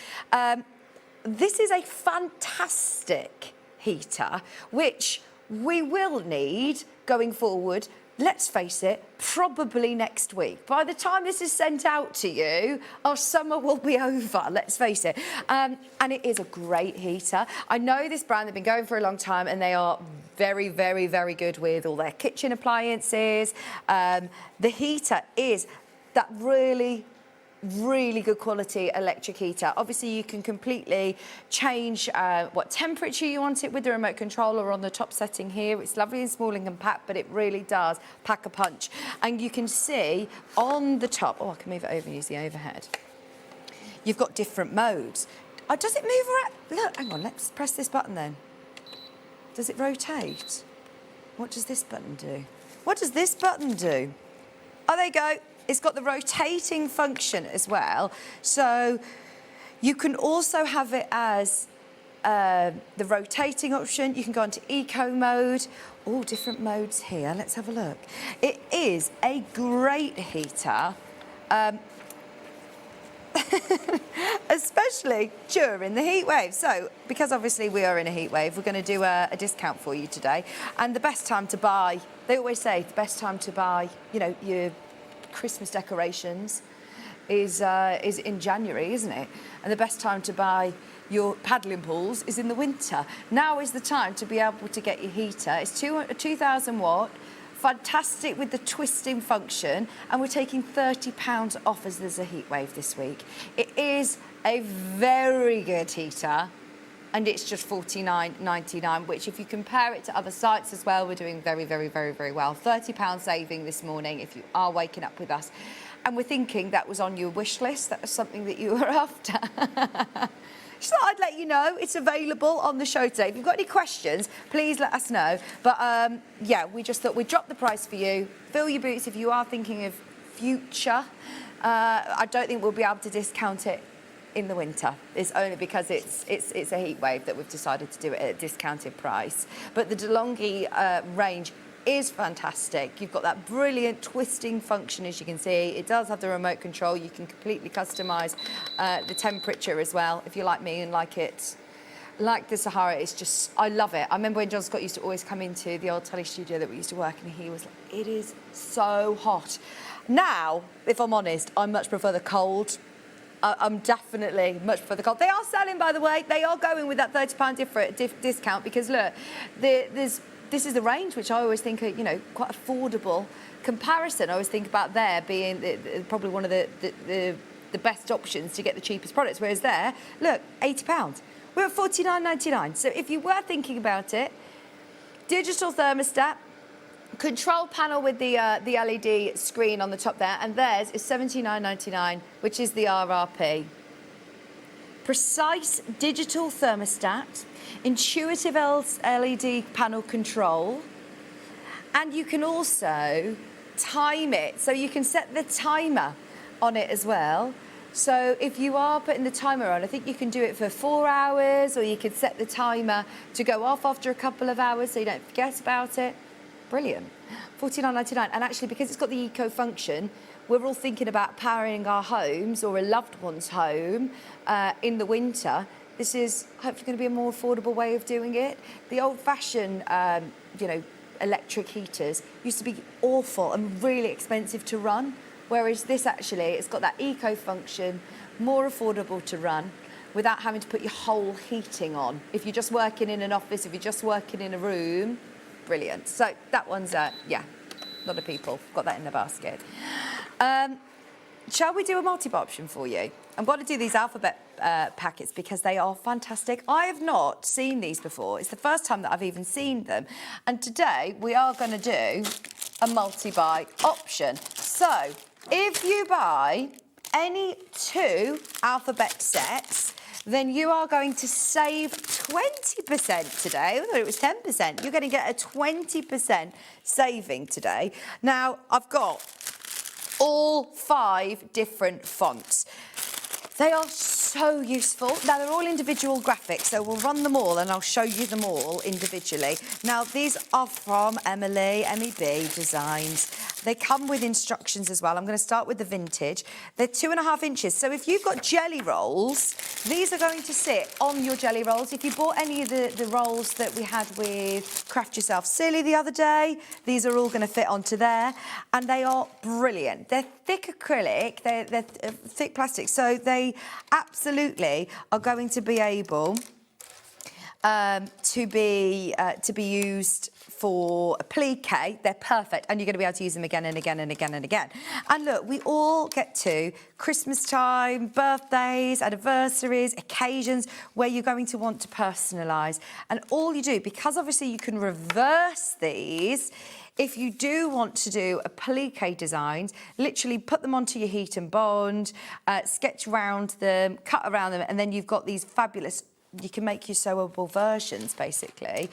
this is a fantastic heater, which we will need going forward, let's face it, probably next week. By the time this is sent out to you, our summer will be over, let's face it. And it is a great heater. I know this brand, they've been going for a long time and they are very, very, very good with all their kitchen appliances. The heater is that really good quality electric heater. Obviously you can completely change what temperature you want it with the remote controller on the top setting here. It's lovely and small and compact, but it really does pack a punch. And you can see on the top, oh, I can move it over and use the overhead. You've got different modes. Oh, does it move around? Look, hang on, let's press this button then. Does it rotate? What does this button do? What does this button do? Oh, there you go. It's got the rotating function as well. So you can also have it as the rotating option. You can go into eco mode. All different modes here. Let's have a look. It is a great heater, especially during the heat wave. So because obviously we are in a heat wave, we're going to do a discount for you today. And the best time to buy, they always say the best time to buy, you know, your Christmas decorations is in January, isn't it? And the best time to buy your paddling pools is in the winter. Now is the time to be able to get your heater. It's 2,000 watt, fantastic with the twisting function, and we're taking £30 off as there's a heat wave this week. It is a very good heater, and it's just $49.99, which if you compare it to other sites as well, we're doing very, very, very, very well. £30 saving this morning if you are waking up with us. and we're thinking that was on your wish list, that was something that you were after. Just thought I'd let you know it's available on the show today. If you've got any questions, please let us know. But yeah, we just thought we'd drop the price for you. Fill your boots if you are thinking of future. I don't think we'll be able to discount it in the winter. It's only because it's a heat wave that we've decided to do it at a discounted price. But the DeLonghi range is fantastic. You've got that brilliant twisting function, as you can see. It does have the remote control. You can completely customise the temperature as well, if you're like me and like it. Like the Sahara, it's just, I love it. I remember when John Scott used to always come into the old telly studio that we used to work in, he was like, it is so hot. Now, if I'm honest, I much prefer the cold. I'm definitely much prefer the cold. They are selling, by the way, they are going with that £30 discount because look, this is the range, which I always think are, you know, quite affordable comparison. I always think about there being probably one of the best options to get the cheapest products, whereas there, look, £80. We're at $49.99. So if you were thinking about it, digital thermostat, control panel with the LED screen on the top there, and theirs is $79.99, which is the RRP. Precise digital thermostat, intuitive LED panel control, and you can also time it. So you can set the timer on it as well. So if you are putting the timer on, I think you can do it for 4 hours, or you could set the timer to go off after a couple of hours so you don't forget about it. Brilliant. $49.99. And actually, because it's got the eco function, we're all thinking about powering our homes or a loved one's home in the winter. This is hopefully going to be a more affordable way of doing it. The old-fashioned, you know, electric heaters used to be awful and really expensive to run, whereas this actually, it's got that eco function, more affordable to run without having to put your whole heating on. If you're just working in an office, if you're just working in a room, brilliant. So that one's, yeah, a lot of people got that in the basket. Shall we do a multi-buy option for you? I'm going to do these alphabet packets because they are fantastic. I have not seen these before. It's the first time that I've even seen them. And today we are going to do a multi-buy option. So if you buy any 2 alphabet sets, then you are going to save 20% today. I thought it was 10%. You're going to get a 20% saving today. Now, I've got all 5 different fonts. They are so useful. Now, they're all individual graphics, so we'll run them all and I'll show you them all individually. Now, these are from MEB Designs. They come with instructions as well. I'm going to start with the vintage. They're 2.5 inches. So if you've got jelly rolls, these are going to sit on your jelly rolls. If you bought any of the rolls that we had with Craft Yourself Silly the other day, these are all going to fit onto there. And they are brilliant. They're thick acrylic, they're thick plastic, so they absolutely are going to be able to be used for applique. They're perfect, and you're going to be able to use them again and again and again and again. And look, we all get to Christmas time, birthdays, anniversaries, occasions where you're going to want to personalise. And all you do, because obviously you can reverse these, if you do want to do applique designs, literally put them onto your heat and bond, sketch around them, cut around them, and then you've got these fabulous, you can make your sewable versions, basically.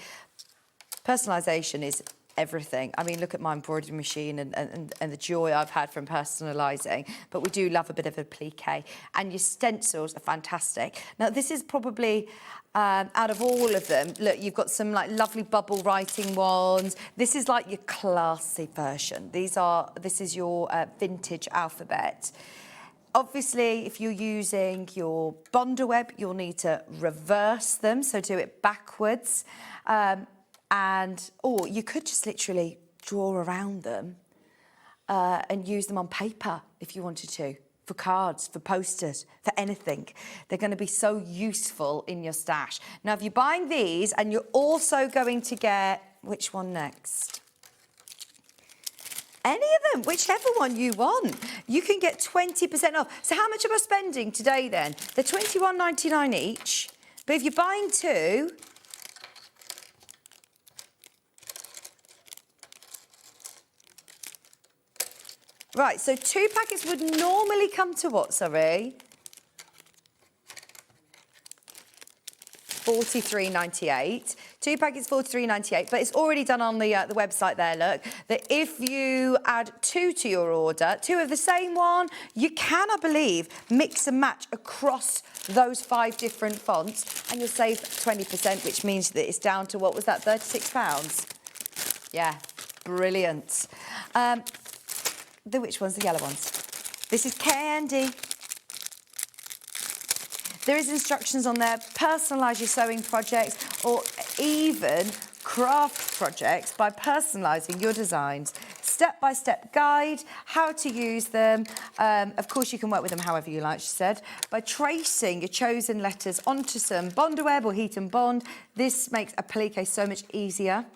Personalisation is everything. I mean, look at my embroidery machine and the joy I've had from personalising, but we do love a bit of applique. And your stencils are fantastic. Now, this is probably, out of all of them, look, you've got some like lovely bubble writing ones. This is like your classy version. This is your vintage alphabet. Obviously, if you're using your Bonder web, you'll need to reverse them, so do it backwards. Or you could just literally draw around them and use them on paper if you wanted to, for cards, for posters, for anything. They're going to be so useful in your stash. Now, if you're buying these and you're also going to get, which one next? Any of them, whichever one you want. You can get 20% off. So how much am I spending today then? They're $21.99 each. But if you're buying 2, Right, so 2 packets would normally come to what, sorry? $43.98. 2 packets, $43.98, but it's already done on the website there, look, that if you add 2 to your order, 2 of the same one, you can, I believe, mix and match across those 5 different fonts, and you'll save 20%, which means that it's down to, what was that, £36? Yeah, brilliant. Which ones? The yellow ones. This is Candy. There is instructions on there, personalise your sewing projects or even craft projects by personalising your designs. Step-by-step guide, how to use them. Of course, you can work with them however you like, she said. By tracing your chosen letters onto some Bondaweb or Heat and Bond, this makes applique so much easier.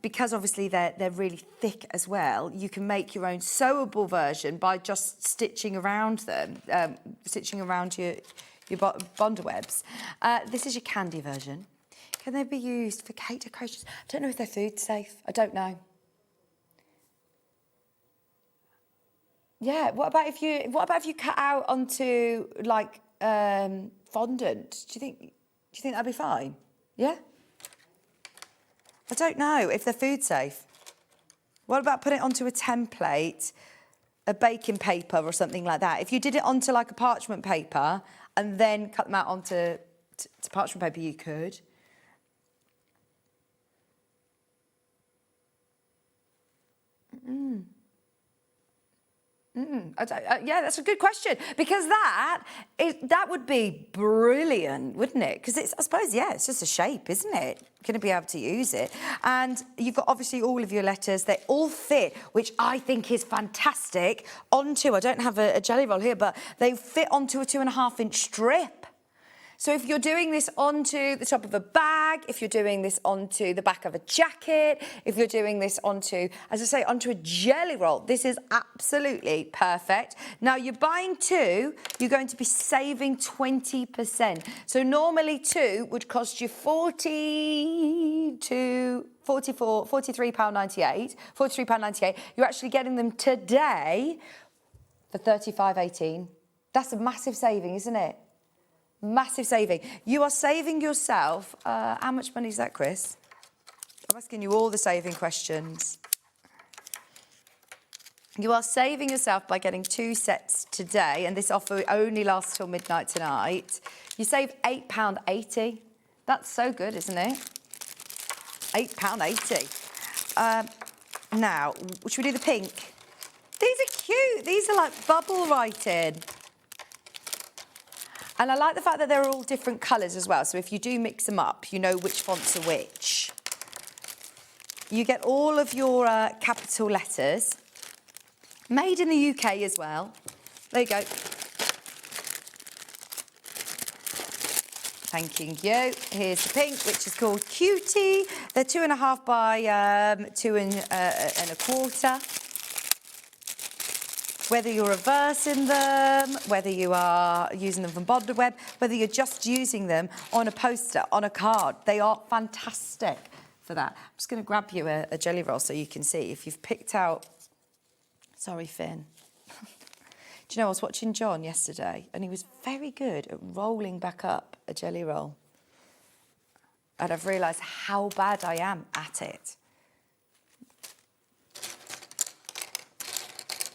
Because obviously they're really thick as well, you can make your own sewable version by just stitching around them, stitching around your Bondawebs. This is your Candy version. Can they be used for cake decorations? I don't know if they're food safe. I don't know. Yeah. What about if you cut out onto like fondant? Do you think that'd be fine? Yeah. I don't know if they're food safe. What about putting it onto a template, a baking paper or something like that? If you did it onto like a parchment paper and then cut them out onto parchment paper, you could. Yeah, that's a good question, because that would be brilliant, wouldn't it? Because I suppose, yeah, it's just a shape, isn't it? Going to be able to use it. And you've got obviously all of your letters. They all fit, which I think is fantastic, onto, I don't have a jelly roll here, but they fit onto a 2.5-inch strip. So if you're doing this onto the top of a bag, if you're doing this onto the back of a jacket, if you're doing this onto, as I say, onto a jelly roll, this is absolutely perfect. Now, you're buying 2, you're going to be saving 20%. So normally 2 would cost you £43.98. You're actually getting them today for £35.18. That's a massive saving, isn't it? Massive saving. You are saving yourself, how much money is that, Chris? I'm asking you all the saving questions. You are saving yourself by getting 2 sets today, and this offer only lasts till midnight tonight. You save £8.80. That's so good, isn't it? £8.80. Now, should we do the pink? These are cute. These are like bubble writing. And I like the fact that they're all different colours as well. So if you do mix them up, you know which fonts are which. You get all of your capital letters, made in the UK as well. There you go. Thanking you. Here's the pink, which is called Cutie. They're 2.5 by 2.25. Whether you're reversing them, whether you are using them from Bondaweb, whether you're just using them on a poster, on a card, they are fantastic for that. I'm just going to grab you a jelly roll so you can see if you've picked out... Sorry, Finn. Do you know, I was watching John yesterday and he was very good at rolling back up a jelly roll. And I've realised how bad I am at it.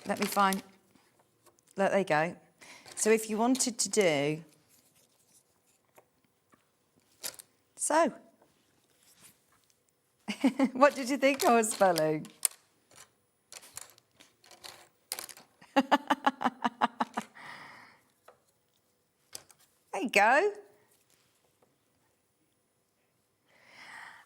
Let me find, look, there you go. So if you wanted to do, so, what did you think I was spelling? There you go.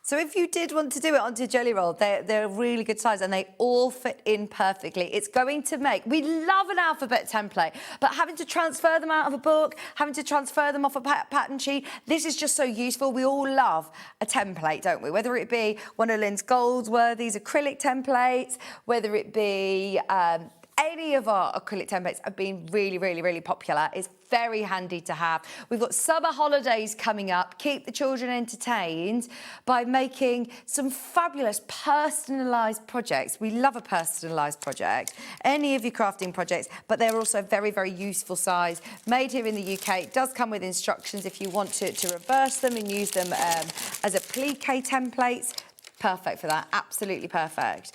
So if you did want to do it onto jelly roll, they're a really good size and they all fit in perfectly. It's going to make, we love an alphabet template, but having to transfer them out of a book, having to transfer them off a pattern sheet, this is just so useful. We all love a template, don't we? Whether it be one of Lynn's Goldsworthy's acrylic templates, whether it be any of our acrylic templates have been really, really, really popular. It's very handy to have. We've got summer holidays coming up. Keep the children entertained by making some fabulous personalised projects. We love a personalised project. Any of your crafting projects, but they're also very, very useful size. Made here in the UK. It does come with instructions if you want to reverse them and use them as applique templates. Perfect for that, absolutely perfect.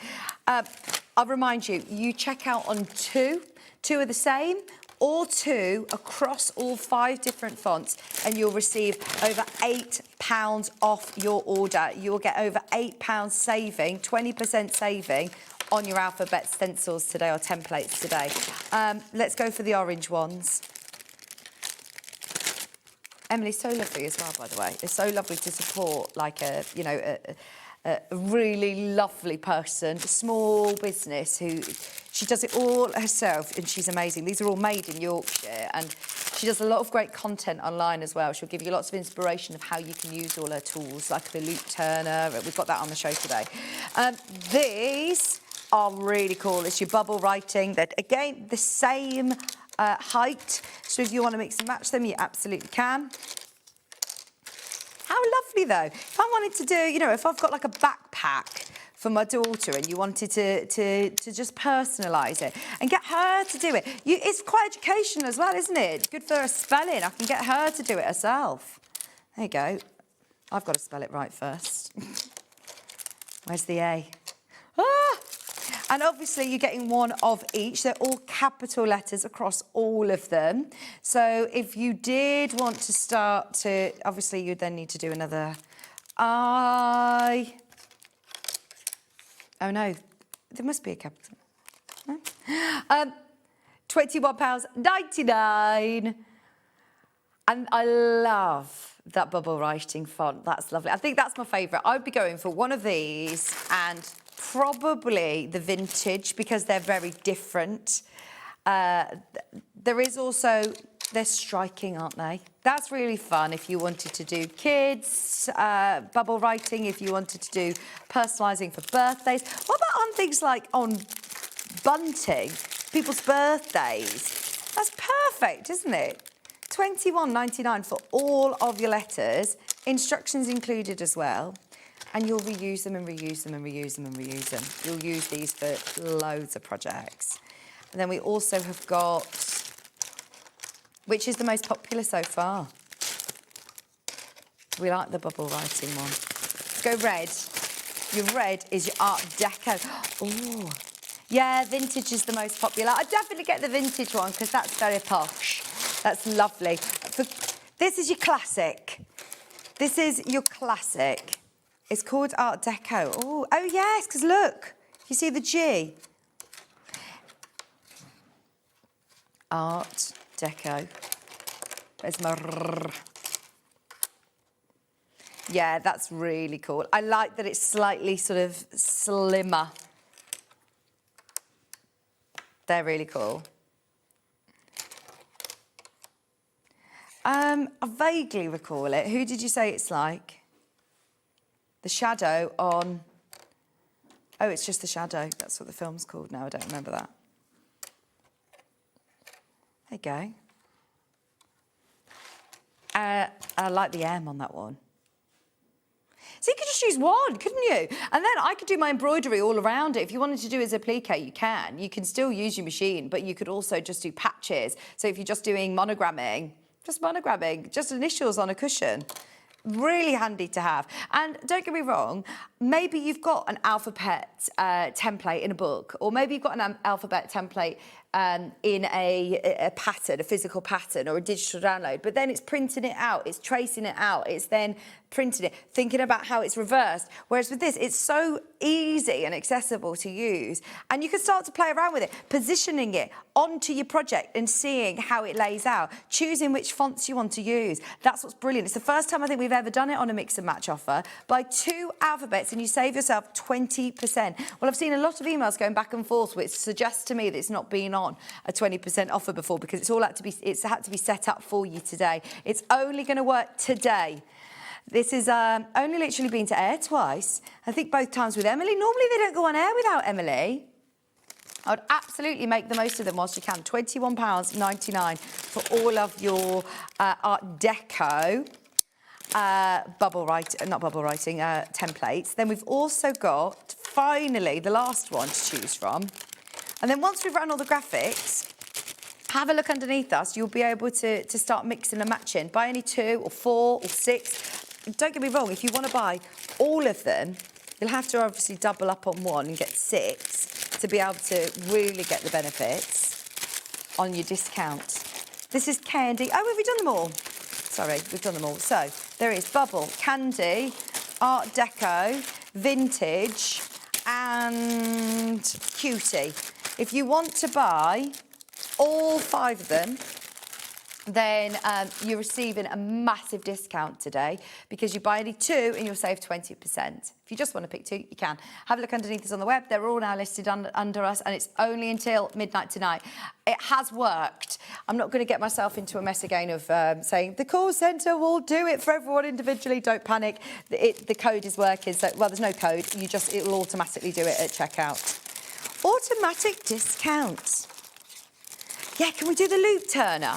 I'll remind you, you check out on two are the same, or two across all 5 different fonts, and you'll receive over £8 off your order. You'll get over £8 saving, 20% saving on your alphabet stencils today or templates today. Let's go for the orange ones. Emily's so lovely as well, by the way. It's so lovely to support like a really lovely person, a small business who she does it all herself and she's amazing. These are all made in Yorkshire and she does a lot of great content online as well. She'll give you lots of inspiration of how you can use all her tools, like the loop turner. We've got that on the show today. These are really cool. It's your bubble writing. That again, the same height. So if you want to mix and match them, you absolutely can. How lovely, though. If I wanted to do, you know, if I've got like a backpack for my daughter and you wanted to just personalise it and get her to do it. It's quite educational as well, isn't it? Good for her spelling. I can get her to do it herself. There you go. I've got to spell it right first. Where's the A? Ah! And obviously you're getting one of each. They're all capital letters across all of them. So if you did want to start to, obviously you'd then need to do another I. Oh no, there must be a capital. No? £21.99. And I love that bubble writing font. That's lovely. I think that's my favourite. I'd be going for one of these and probably the vintage because they're very different. There is also, they're striking, aren't they? That's really fun if you wanted to do kids, bubble writing, if you wanted to do personalising for birthdays. What about on things like on bunting, people's birthdays? That's perfect, isn't it? £21.99 for all of your letters, instructions included as well. And you'll reuse them and reuse them and reuse them and reuse them. You'll use these for loads of projects. And then we also have got, which is the most popular so far? We like the bubble writing one. Let's go red. Your red is your Art Deco. Oh, yeah, vintage is the most popular. I'd definitely get the vintage one because that's very posh. That's lovely. This is your classic. This is your classic. It's called Art Deco. Oh yes, because look, you see the G? Art Deco. There's my R. Yeah, that's really cool. I like that it's slightly sort of slimmer. They're really cool. I vaguely recall it. Who did you say it's like? The shadow on... Oh, it's just the shadow. That's what the film's called now. I don't remember that. There you go. I like the M on that one. So you could just use one, couldn't you? And then I could do my embroidery all around it. If you wanted to do it as a applique, you can. You can still use your machine, but you could also just do patches. So if you're just doing monogramming, just initials on a cushion. Really handy to have. And don't get me wrong, maybe you've got an alphabet template in a book, or maybe you've got an alphabet template in a pattern, a physical pattern or a digital download, but then it's printing it out, it's tracing it out, it's then printing it, thinking about how it's reversed. Whereas with this, it's so easy and accessible to use, and you can start to play around with it, positioning it onto your project and seeing how it lays out, choosing which fonts you want to use. That's what's brilliant. It's the first time I think we've ever done it on a mix and match offer. Buy 2 alphabets and you save yourself 20%. Well, I've seen a lot of emails going back and forth which suggests to me that it's not been on a 20% offer before because it's had to be set up for you today. It's only going to work today. This is only literally been to air twice. I think both times with Emily. Normally they don't go on air without Emily. I would absolutely make the most of them whilst you can. £21.99 for all of your Art Deco templates. Then we've also got, finally, the last one to choose from. And then once we've run all the graphics, have a look underneath us. You'll be able to start mixing and matching. Buy any 2 or 4 or 6. Don't get me wrong, if you want to buy all of them, you'll have to obviously double up on one and get 6 to be able to really get the benefits on your discount. This is Candy. Oh, have we done them all? Sorry, we've done them all. So there is Bubble, Candy, Art Deco, Vintage, and Cutie. If you want to buy all 5 of them, then you're receiving a massive discount today because you buy any 2 and you'll save 20%. If you just want to pick 2, you can. Have a look underneath us on the web. They're all now listed under us, and it's only until midnight tonight. It has worked. I'm not going to get myself into a mess again of saying the call centre will do it for everyone individually. Don't panic. The code is working. So, well, there's no code. It will automatically do it at checkout. Automatic discounts. Yeah, can we do the loop turner?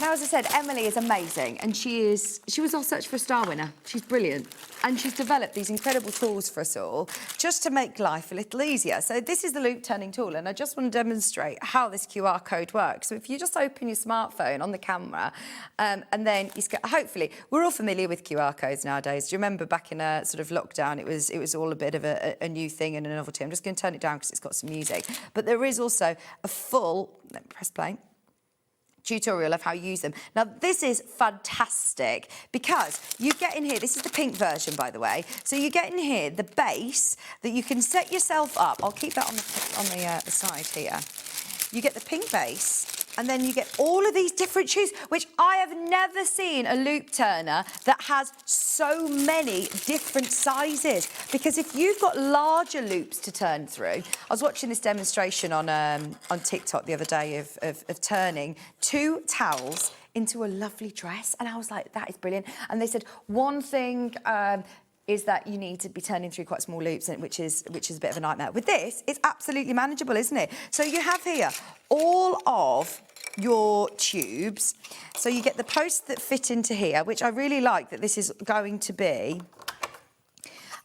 Now, as I said, Emily is amazing, and she was our Search for a Star winner. She's brilliant, and she's developed these incredible tools for us all just to make life a little easier. So this is the loop turning tool, and I just want to demonstrate how this QR code works. So if you just open your smartphone on the camera, and then hopefully we're all familiar with QR codes nowadays. Do you remember back in a sort of lockdown, it was all a bit of a new thing and a novelty. I'm just going to turn it down because it's got some music, but there is also a full. Let me press play. Tutorial of how you use them. Now, this is fantastic because you get in here, this is the pink version, by the way, so you get in here the base that you can set yourself up. I'll keep that on the side here. You get the pink base, and then you get all of these different shoes, which I have never seen a loop turner that has so many different sizes. Because if you've got larger loops to turn through, I was watching this demonstration on TikTok the other day of turning 2 towels into a lovely dress, and I was like, that is brilliant. And they said one thing is that you need to be turning through quite small loops, which is a bit of a nightmare. With this, it's absolutely manageable, isn't it? So you have here all of your tubes. So you get the posts that fit into here, which I really like that this is going to be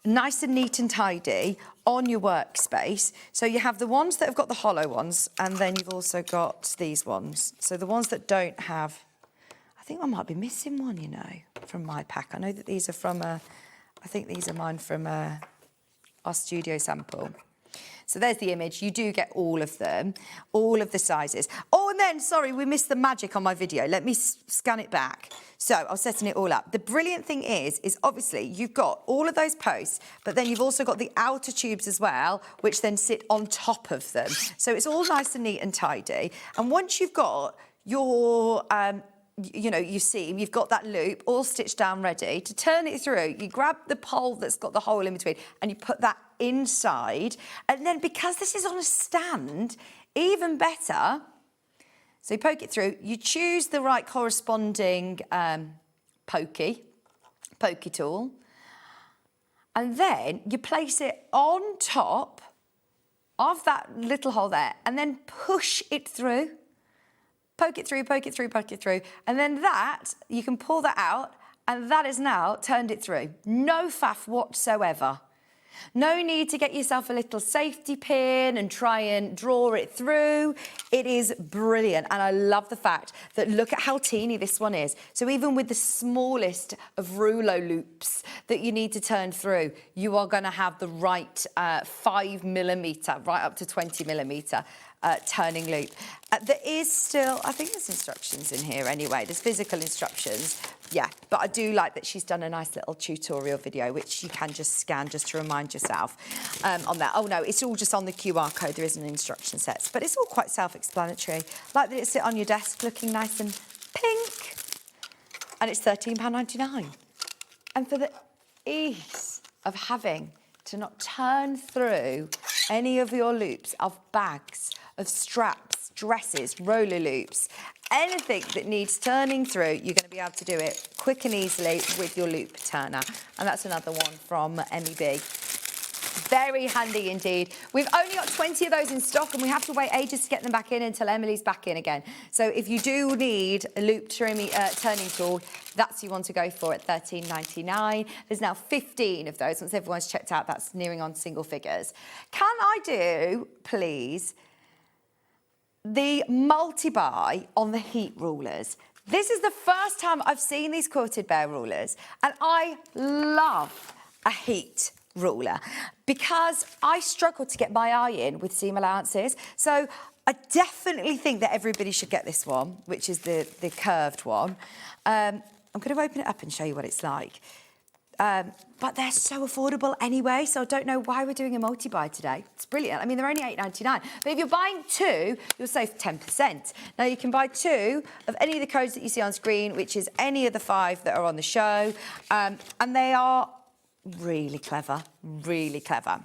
nice and neat and tidy on your workspace. So you have the ones that have got the hollow ones, and then you've also got these ones. So the ones that don't have, I think I might be missing one, you know, from my pack. I know that these are from I think these are mine from our studio sample. So there's the image. You do get all of them, all of the sizes. Oh, and then, sorry, we missed the magic on my video. Let me scan it back. So I was setting it all up. The brilliant thing is obviously you've got all of those posts, but then you've also got the outer tubes as well, which then sit on top of them. So it's all nice and neat and tidy. And once you've got your you see, you've got that loop all stitched down ready to turn it through. You grab the pole that's got the hole in between and you put that inside. And then because this is on a stand, even better, so you poke it through, you choose the right corresponding pokey tool, and then you place it on top of that little hole there and then push it through. Poke it through, poke it through, poke it through. And then that, you can pull that out, and that is now turned it through. No faff whatsoever. No need to get yourself a little safety pin and try and draw it through. It is brilliant. And I love the fact that look at how teeny this one is. So even with the smallest of rouleau loops that you need to turn through, you are going to have the right 5mm, right up to 20mm turning loop. There is still, I think there's instructions in here anyway. There's physical instructions. Yeah, but I do like that she's done a nice little tutorial video, which you can just scan just to remind yourself on that. Oh, no, it's all just on the QR code. There isn't an instruction set, but it's all quite self-explanatory. Like that it sit on your desk looking nice and pink. And it's £13.99. And for the ease of having to not turn through any of your loops of bags, of straps, dresses, roller loops, anything that needs turning through, you're going to be able to do it quick and easily with your loop turner. And that's another one from Emmy B. Very handy indeed. We've only got 20 of those in stock and we have to wait ages to get them back in until Emily's back in again. So if you do need a loop turning tool, that's you want to go for at $13.99. There's now 15 of those. Once everyone's checked out, that's nearing on single figures. Can I do, please, the multi-buy on the heat rulers? This is the first time I've seen these quilted bear rulers, and I love a heat ruler because I struggle to get my eye in with seam allowances. So I definitely think that everybody should get this one, which is the curved one. I'm going to open it up and show you what it's like. But they're so affordable anyway, so I don't know why we're doing a multi-buy today. It's brilliant. I mean, they're only $8.99. But if you're buying two, you'll save 10%. Now, you can buy two of any of the codes that you see on screen, which is any of the 5 that are on the show. And they are really clever, really clever.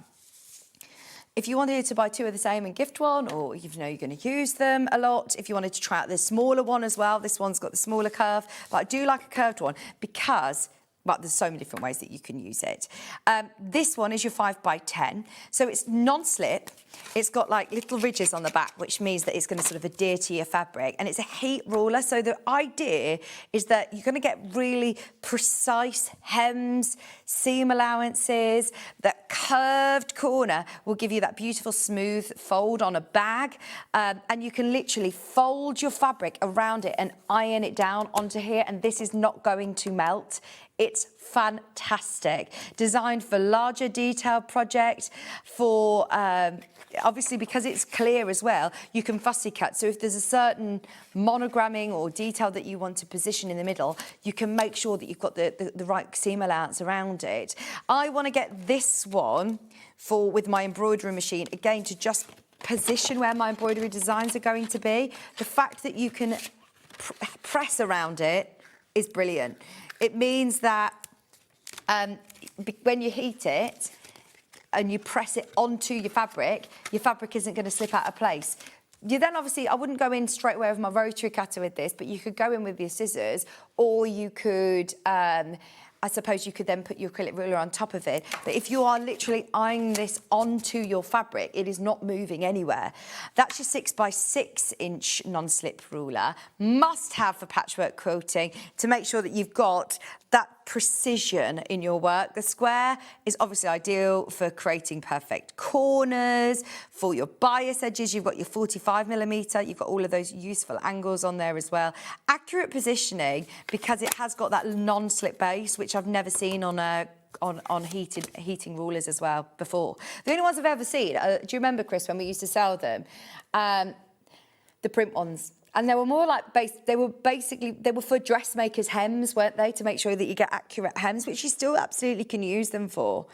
If you wanted to buy 2 of the same and gift one, or you know you're going to use them a lot, if you wanted to try out the smaller one as well, this one's got the smaller curve. But I do like a curved one because... but there's so many different ways that you can use it. This one is your 5x10. So it's non-slip. It's got like little ridges on the back, which means that it's going to sort of adhere to your fabric. And it's a heat ruler. So the idea is that you're going to get really precise hems, seam allowances. That curved corner will give you that beautiful smooth fold on a bag. And you can literally fold your fabric around it and iron it down onto here. And this is not going to melt. It's fantastic. Designed for larger detail projects, for obviously because it's clear as well, you can fussy cut. So if there's a certain monogramming or detail that you want to position in the middle, you can make sure that you've got the right seam allowance around it. I want to get this one with my embroidery machine, again, to just position where my embroidery designs are going to be. The fact that you can press around it is brilliant. It means that when you heat it and you press it onto your fabric isn't going to slip out of place. You then obviously, I wouldn't go in straight away with my rotary cutter with this, but you could go in with your scissors, or you could, I suppose you could then put your acrylic ruler on top of it. But if you are literally eyeing this onto your fabric, it is not moving anywhere. That's your 6x6 inch non-slip ruler. Must have for patchwork quilting to make sure that you've got that precision in your work. The square is obviously ideal for creating perfect corners. For your bias edges, you've got your 45mm. You've got all of those useful angles on there as well. Accurate positioning, because it has got that non-slip base, which I've never seen on heating rulers as well before. The only ones I've ever seen, do you remember, Chris, when we used to sell them? The print ones. And they were more like, they were for dressmakers' hems, weren't they? To make sure that you get accurate hems, which you still absolutely can use them for.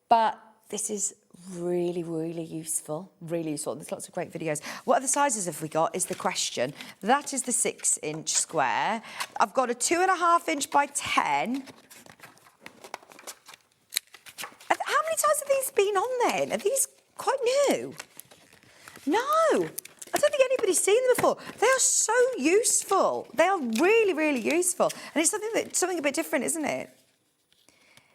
But this is really, really useful, really useful. There's lots of great videos. What other sizes have we got is the question. That is the 6 inch square. I've got a 2.5 inch by 10. How many times have these been on then? Are these quite new? No. I don't think anybody's seen them before. They are so useful. They are really, really useful. And it's something a bit different, isn't it?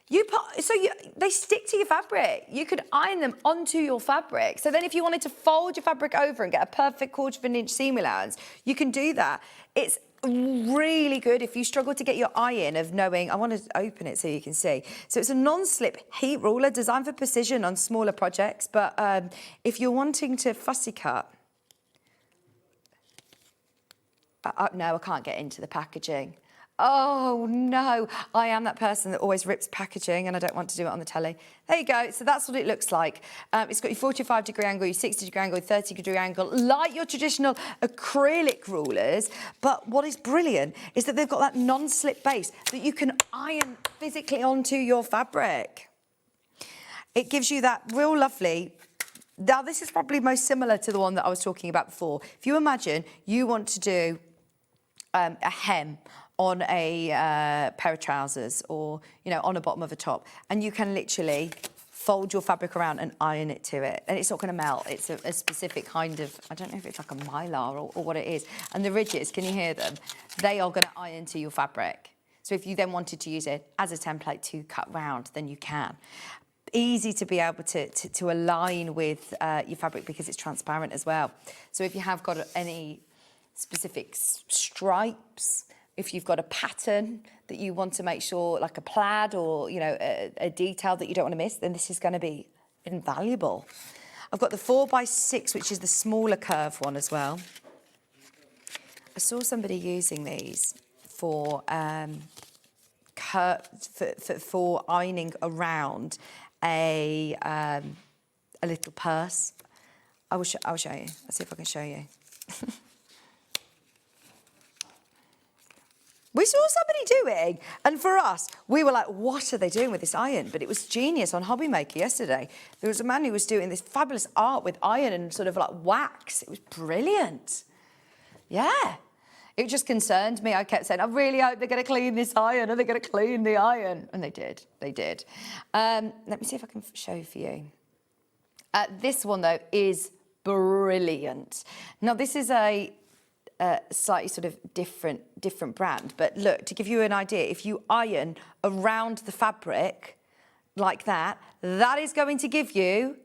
They stick to your fabric. You could iron them onto your fabric. So then if you wanted to fold your fabric over and get a perfect 1/4 inch seam allowance, you can do that. It's really good if you struggle to get your eye in of knowing. I want to open it so you can see. So it's a non-slip heat ruler designed for precision on smaller projects. But if you're wanting to fussy cut, no, I can't get into the packaging. Oh, no. I am that person that always rips packaging and I don't want to do it on the telly. There you go. So that's what it looks like. It's got your 45-degree angle, your 60-degree angle, 30-degree angle, like your traditional acrylic rulers. But what is brilliant is that they've got that non-slip base that you can iron physically onto your fabric. It gives you that real lovely... Now, this is probably most similar to the one that I was talking about before. If you imagine you want to do a hem on a pair of trousers, or, you know, on the bottom of a top, and you can literally fold your fabric around and iron it to it, and it's not going to melt. It's a specific kind of, I don't know if it's like a mylar or what it is. And the ridges, can you hear them? They are going to iron to your fabric. So if you then wanted to use it as a template to cut round, then you can. easy to be able to align with your fabric because it's transparent as well. So if you have got any specific stripes, if you've got a pattern that you want to make sure, like a plaid or, you know, a detail that you don't want to miss, then this is going to be invaluable. I've got the 4x6, which is the smaller curve one as well. I saw somebody using these for ironing around a little purse. I'll show you. Let's see if I can show you. We saw somebody doing, and for us, we were like, what are they doing with this iron? But it was genius on Hobby Maker yesterday. There was a man who was doing this fabulous art with iron and sort of like wax. It was brilliant. Yeah. It just concerned me. I kept saying, I really hope they're going to clean this iron. Are they going to clean the iron? And they did. They did. Let me see if I can show you for you. This one, though, is brilliant. Now, this is a slightly sort of different brand. But look, to give you an idea, if you iron around the fabric like that, that is going to give you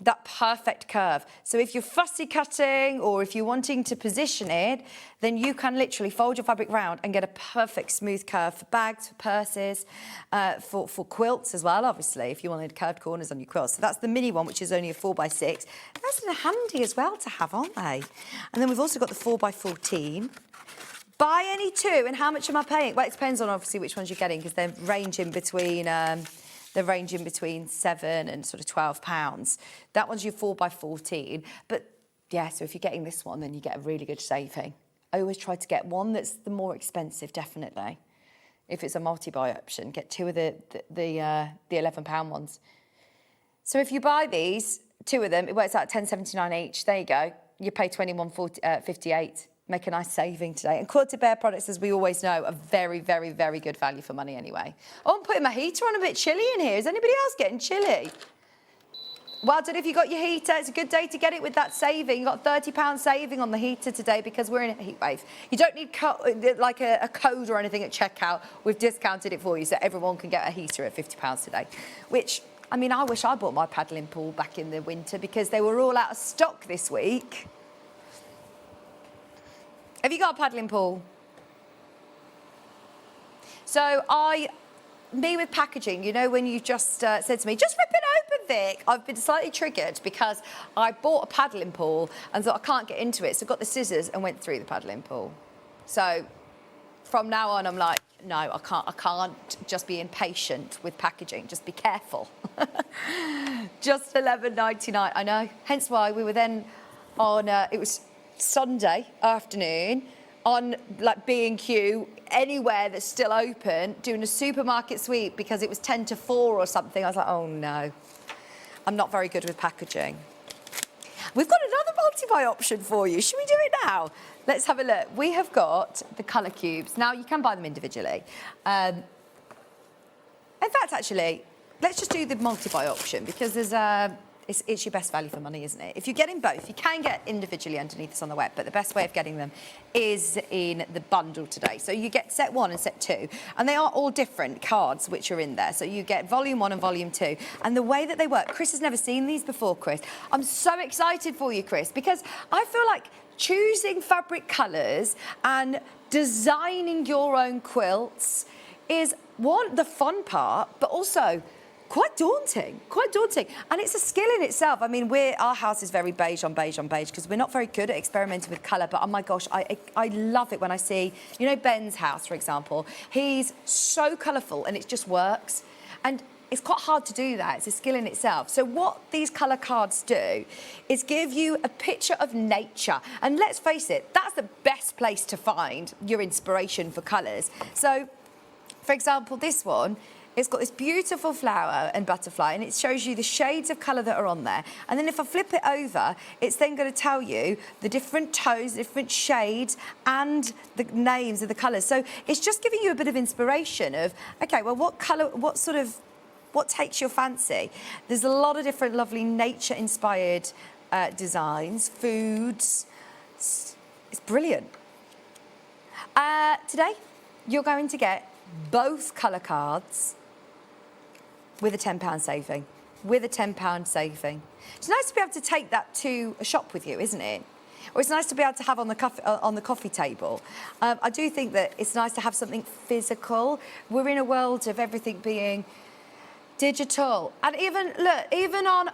that perfect curve. So if you're fussy cutting or if you're wanting to position it, then you can literally fold your fabric round and get a perfect smooth curve for bags, for purses, for quilts as well, obviously, if you wanted curved corners on your quilts. So that's the mini one, which is only a 4x6. That's handy as well to have, aren't they? And then we've also got the 4x14. Buy any two, and how much am I paying? Well, it depends on obviously which ones you're getting, because they're ranging between £7 and sort of £12. That one's your 4x14. But yeah, so if you're getting this one, then you get a really good saving. I always try to get one that's the more expensive, definitely. If it's a multi-buy option, get two of the £11 ones. So if you buy these, two of them, it works out £10.79 each. There you go. You pay £21.58. Make a nice saving today. And Quilted Bear products, as we always know, are very, very, very good value for money anyway. Oh, I'm putting my heater on a bit chilly in here. Is anybody else getting chilly? Well done if you got your heater. It's a good day to get it with that saving. You got £30 saving on the heater today because we're in a heat wave. You don't need like a code or anything at checkout. We've discounted it for you so everyone can get a heater at £50 today. Which, I mean, I wish I bought my paddling pool back in the winter because they were all out of stock this week. Have you got a paddling pool? So me with packaging, you know, when you just said to me, just rip it open, Vic. I've been slightly triggered because I bought a paddling pool and thought I can't get into it. So I got the scissors and went through the paddling pool. So from now on, I'm like, no, I can't just be impatient with packaging. Just be careful. Just £11.99, I know. Hence why we were then on, it was Sunday afternoon on like B&Q, anywhere that's still open, doing a supermarket sweep because it was 10 to 4 or something. I was like, oh no, I'm not very good with packaging. We've got another multi-buy option for you. Should we do it now? Let's have a look. We have got the colour cubes. Now, you can buy them individually. In fact, actually, let's just do the multi-buy option because there's it's your best value for money, isn't it? If you're getting both, you can get individually underneath us on the web, but the best way of getting them is in the bundle today. So you get set 1 and set 2, and they are all different cards which are in there. So you get volume 1 and volume 2. And the way that they work, Chris has never seen these before, Chris. I'm so excited for you, Chris, because I feel like choosing fabric colours and designing your own quilts is, one, the fun part, but also quite daunting. And it's a skill in itself. I mean, our house is very beige on beige because we're not very good at experimenting with colour, but oh my gosh, I love it when I see, you know, Ben's house, for example. He's so colourful and it just works. And it's quite hard to do that. It's a skill in itself. So what these colour cards do is give you a picture of nature. And let's face it, that's the best place to find your inspiration for colours. So, for example, this one, it's got this beautiful flower and butterfly, and it shows you the shades of colour that are on there. And then if I flip it over, it's then going to tell you the different tones, different shades, and the names of the colours. So it's just giving you a bit of inspiration of, okay, well, what colour, what takes your fancy? There's a lot of different lovely nature-inspired designs, foods. It's brilliant. Today, you're going to get both colour cards with a £10 saving. with a £10 saving. It's nice to be able to take that to a shop with you, isn't it? Or it's nice to be able to have on the coffee table. I do think that it's nice to have something physical. We're in a world of everything being digital. And even on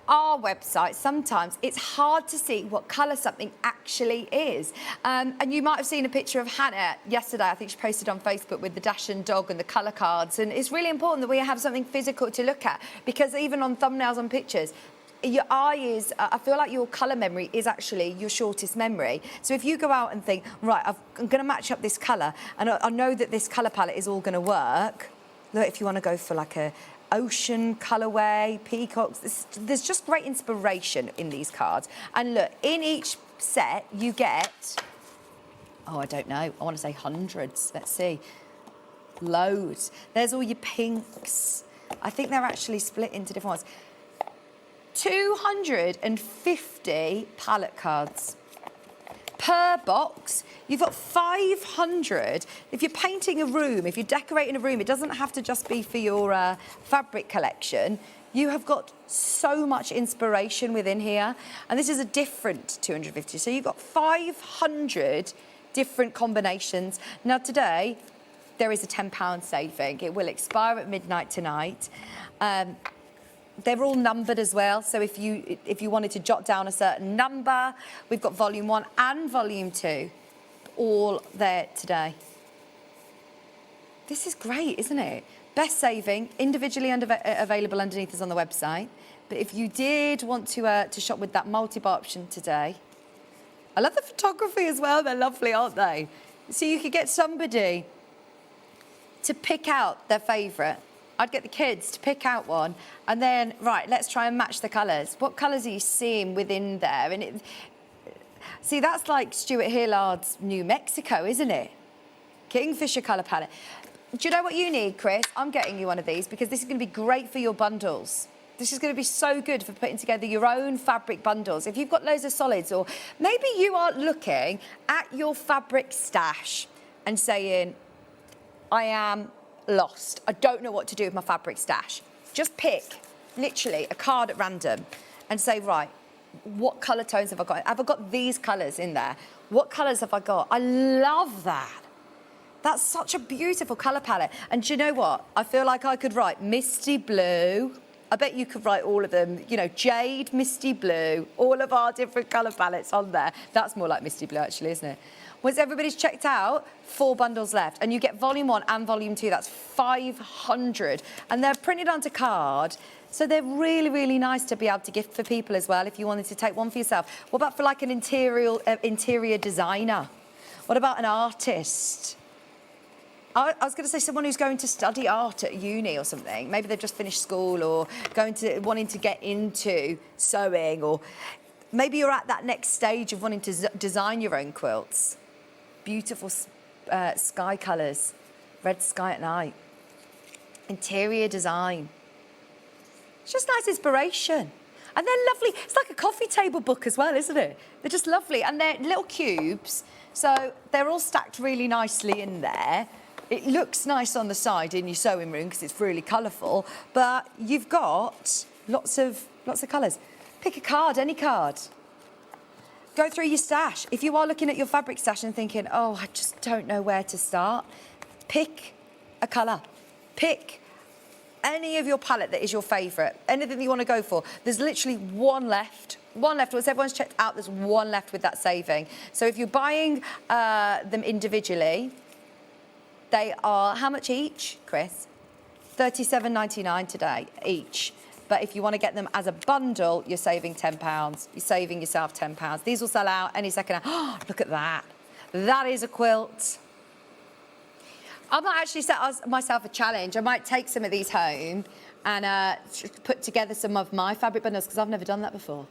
our website, sometimes it's hard to see what colour something actually is. And you might have seen a picture of Hannah yesterday. I think she posted on Facebook with the Dachshund dog and the colour cards. And it's really important that we have something physical to look at, because even on thumbnails on pictures, your eye is, I feel like your colour memory is actually your shortest memory. So if you go out and think, right, I'm going to match up this colour, and I know that this colour palette is all going to work. Look, if you want to go for like a ocean colourway, peacocks, there's just great inspiration in these cards. And look, in each set you get, oh, I don't know, I want to say hundreds. Let's see. Loads. There's all your pinks. I think they're actually split into different ones. 250 palette cards per box. You've got 500. If you're painting a room, if you're decorating a room, it doesn't have to just be for your fabric collection. You have got so much inspiration within here, and this is a different 250. So you've got 500 different combinations. Now today, there is a £10 saving. It will expire at midnight tonight. They're all numbered as well, so if you wanted to jot down a certain number, we've got volume 1 and volume 2 all there today. This is great, isn't it? Best saving, individually available underneath us on the website. But if you did want to shop with that multi-bar option today, I love the photography as well. They're lovely, aren't they? So you could get somebody to pick out their favourite. I'd get the kids to pick out one, and then, right, let's try and match the colours. What colours are you seeing within there? And see, that's like Stuart Hillard's New Mexico, isn't it? Kingfisher colour palette. Do you know what you need, Chris? I'm getting you one of these because this is going to be great for your bundles. This is going to be so good for putting together your own fabric bundles. If you've got loads of solids, or maybe you are looking at your fabric stash and saying, I am lost. I don't know what to do with my fabric stash. Just pick, literally, a card at random and say, right, what colour tones have I got? Have I got these colours in there? What colours have I got? I love that. That's such a beautiful colour palette. And do you know what? I feel like I could write misty blue. I bet you could write all of them, you know, jade, misty blue, all of our different colour palettes on there. That's more like misty blue, actually, isn't it? Once everybody's checked out, 4 bundles left, and you get volume 1 and volume 2. That's 500, and they're printed onto card, so they're really, really nice to be able to gift for people as well. If you wanted to take one for yourself, what about for like an interior designer? What about an artist? I was going to say someone who's going to study art at uni or something. Maybe they've just finished school, or wanting to get into sewing, or maybe you're at that next stage of wanting to design your own quilts. Beautiful sky colours, red sky at night. Interior design. It's just nice inspiration. And they're lovely. It's like a coffee table book as well, isn't it? They're just lovely. And they're little cubes, so they're all stacked really nicely in there. It looks nice on the side in your sewing room because it's really colourful, but you've got lots of colours. Pick a card, any card. Go through your stash. If you are looking at your fabric stash and thinking, oh, I just don't know where to start, pick a colour. Pick any of your palette that is your favourite, anything that you want to go for. There's literally one left. One left. Once everyone's checked out, there's one left with that saving. So if you're buying them individually, they are, how much each, Chris? $37.99 today, each. But if you want to get them as a bundle, you're saving £10. You're saving yourself £10. These will sell out any second. Oh, look at that. That is a quilt. I might actually set myself a challenge. I might take some of these home and put together some of my fabric bundles, because I've never done that before.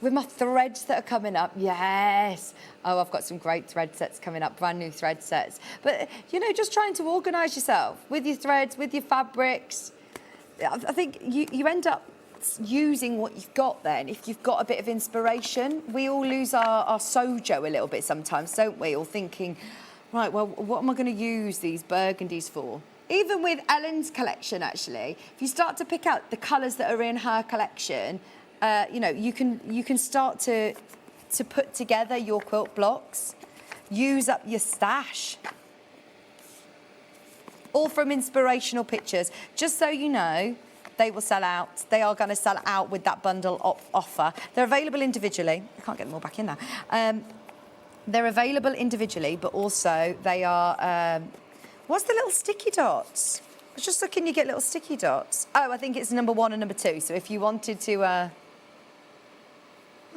With my threads that are coming up, yes. Oh, I've got some great thread sets coming up, brand new thread sets. But, you know, just trying to organise yourself with your threads, with your fabrics. I think you end up using what you've got then. If you've got a bit of inspiration, we all lose our sojo a little bit sometimes, don't we? Or thinking, right, well, what am I going to use these burgundies for? even with Ellen's collection, actually, if you start to pick out the colours that are in her collection, you know, you can start to put together your quilt blocks, use up your stash. All from inspirational pictures. Just so you know, they will sell out. They are going to sell out with that bundle offer. They're available individually. I can't get them all back in now. They're available individually, but also they are... what's the little sticky dots? I was just looking, you get little sticky dots. Oh, I think it's number 1 and number 2. So if you wanted to...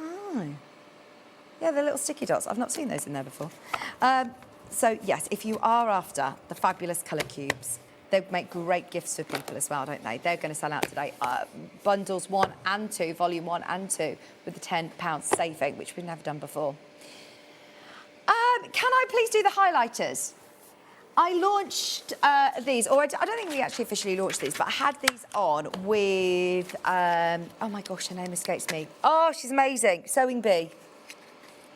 Oh. Yeah, the little sticky dots. I've not seen those in there before. So, yes, if you are after the fabulous colour cubes, they make great gifts for people as well, don't they? They're going to sell out today. Bundles 1 and 2, volume 1 and 2, with the £10 saving, which we've never done before. Can I please do the highlighters? I launched these, or I don't think we actually officially launched these, but I had these on with, oh my gosh, her name escapes me. Oh, she's amazing, Sewing Bee.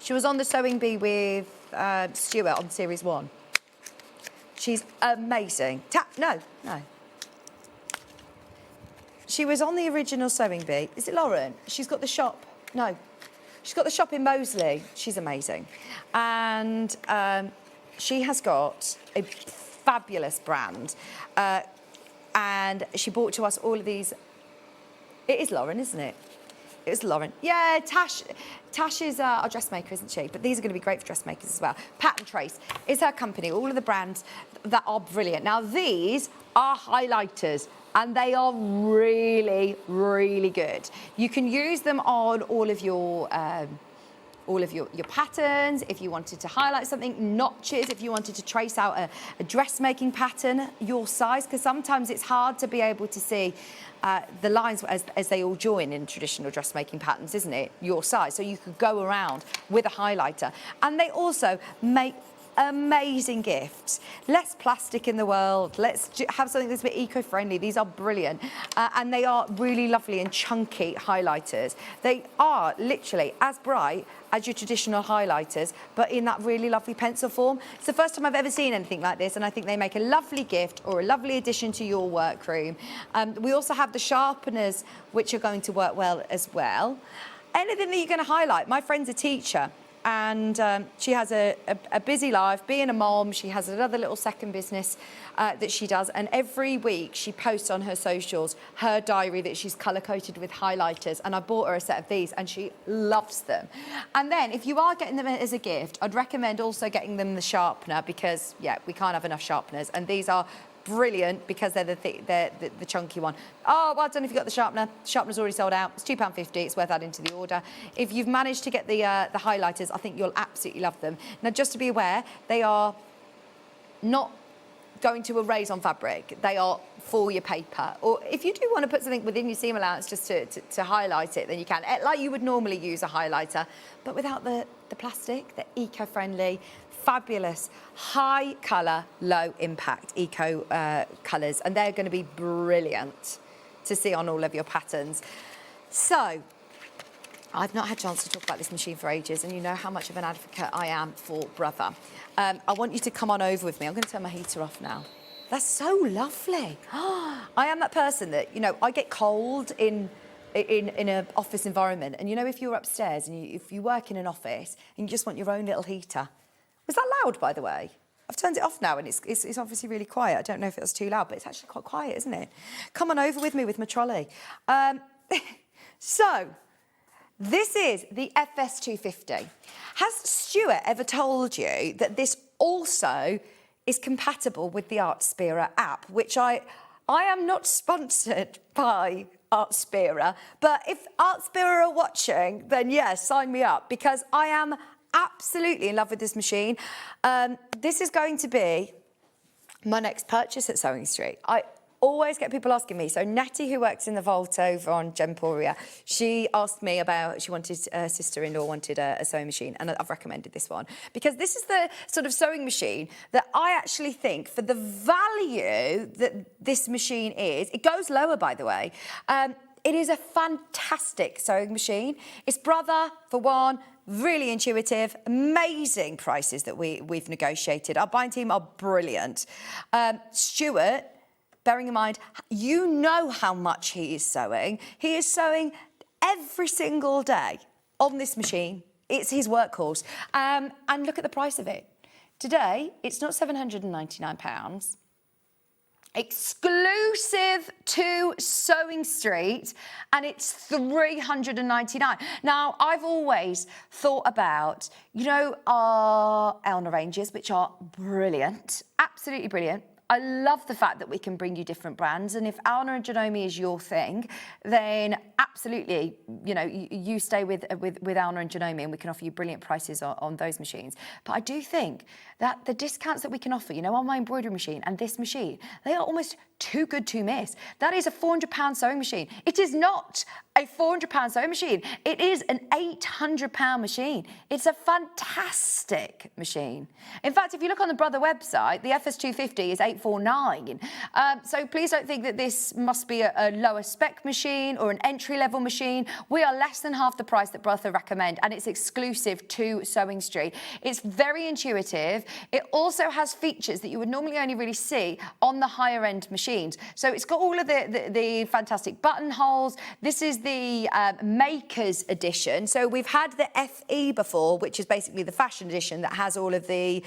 She was on the Sewing Bee with Stuart on Series 1. She's amazing. No. She was on the original Sewing Bee. Is it Lauren? She's got the shop. No. She's got the shop in Moseley. She's amazing. And she has got a fabulous brand. And she brought to us all of these. It is Lauren, isn't it? It was Lauren. Yeah, Tash is our dressmaker, isn't she? But these are going to be great for dressmakers as well. Pattern Trace is her company. All of the brands that are brilliant. Now, these are highlighters, and they are really, really good. You can use them on all of your patterns. If you wanted to highlight something, notches, if you wanted to trace out a dressmaking pattern, your size, because sometimes it's hard to be able to see the lines as they all join in traditional dressmaking patterns, isn't it? Your size. So you could go around with a highlighter. And they also make amazing gifts. Less plastic in the world. Let's have something that's a bit eco-friendly. These are brilliant. And they are really lovely and chunky highlighters. They are literally as bright as your traditional highlighters, but in that really lovely pencil form. It's the first time I've ever seen anything like this, and I think they make a lovely gift or a lovely addition to your workroom. We also have the sharpeners, which are going to work well as well. Anything that you're going to highlight. My friend's a teacher, and she has a busy life. Being a mom, she has another little second business that she does, and every week she posts on her socials her diary that she's colour-coded with highlighters, and I bought her a set of these, and she loves them. And then, if you are getting them as a gift, I'd recommend also getting them the sharpener, because, yeah, we can't have enough sharpeners, and these are brilliant because they're the chunky one. Oh, well done if you got the sharpener. The sharpener's already sold out. It's £2.50. It's worth adding to the order. If you've managed to get the highlighters, I think you'll absolutely love them. Now, just to be aware, they are not going to erase on fabric. They are for your paper. Or if you do want to put something within your seam allowance just to highlight it, then you can. Like you would normally use a highlighter, but without the plastic. They're eco-friendly, fabulous, high colour, low impact eco colours, and they're going to be brilliant to see on all of your patterns. So, I've not had a chance to talk about this machine for ages, and you know how much of an advocate I am for Brother. I want you to come on over with me. I'm going to turn my heater off now. That's so lovely. I am that person that, you know, I get cold in an office environment, and you know, if you're upstairs and if you work in an office and you just want your own little heater. Was that loud, by the way? I've turned it off now, and it's obviously really quiet. I don't know if it was too loud, but it's actually quite quiet, isn't it? Come on over with me with my trolley. So, this is the FS250. Has Stuart ever told you that this also is compatible with the Artspira app, which I am not sponsored by Artspira, but if Artspira are watching, then yes, sign me up, because I am absolutely in love with this machine. This is going to be my next purchase at SewingStreet. I always get people asking me. So Natty, who works in the vault over on Gemporia, she asked me about, she wanted, her sister-in-law wanted a sewing machine, and I've recommended this one, because this is the sort of sewing machine that I actually think, for the value that this machine is, it goes lower, by the way, it is a fantastic sewing machine. It's Brother, for one, really intuitive, amazing prices that we've negotiated. Our buying team are brilliant. Stuart, bearing in mind, you know how much he is sewing. He is sewing every single day on this machine. It's his workhorse. And look at the price of it. Today, it's not £799. Exclusive to SewingStreet, and it's £399. Now, I've always thought about, you know, our Elna ranges, which are brilliant, absolutely brilliant. I love the fact that we can bring you different brands, and if Elna and Janome is your thing, then absolutely, you know, you stay with Elna and Janome, and we can offer you brilliant prices on those machines. But I do think that the discounts that we can offer, you know, on my embroidery machine and this machine, they are almost too good to miss. That is a £400 sewing machine. It is not a £400 sewing machine. It is an £800 machine. It's a fantastic machine. In fact, if you look on the Brother website, the FS250 is £849. So please don't think that this must be a lower spec machine or an entry-level machine. We are less than half the price that Brother recommend, and it's exclusive to SewingStreet. It's very intuitive. It also has features that you would normally only really see on the higher-end machines. So it's got all of the fantastic buttonholes. This is the Makers edition. So we've had the FE before, which is basically the fashion edition that has all of the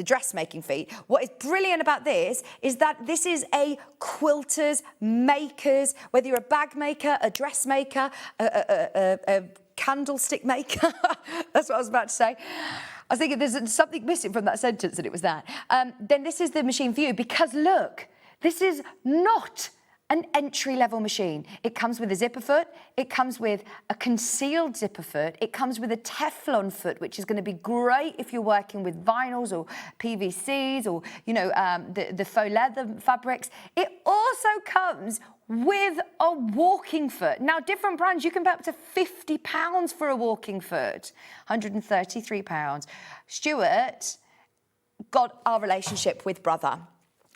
dressmaking feet. What is brilliant about this is that this is a quilters, makers, whether you're a bag maker, a dressmaker, a candlestick maker. That's what I was about to say. I was thinking there's something missing from that sentence, and it was that. Then this is the machine for you, because look, this is not an entry-level machine. It comes with a zipper foot, it comes with a concealed zipper foot, it comes with a Teflon foot, which is going to be great if you're working with vinyls or PVCs or, you know, the faux leather fabrics. It also comes with a walking foot. Now, different brands, you can pay up to £50 for a walking foot, £133. Stuart got our relationship with Brother.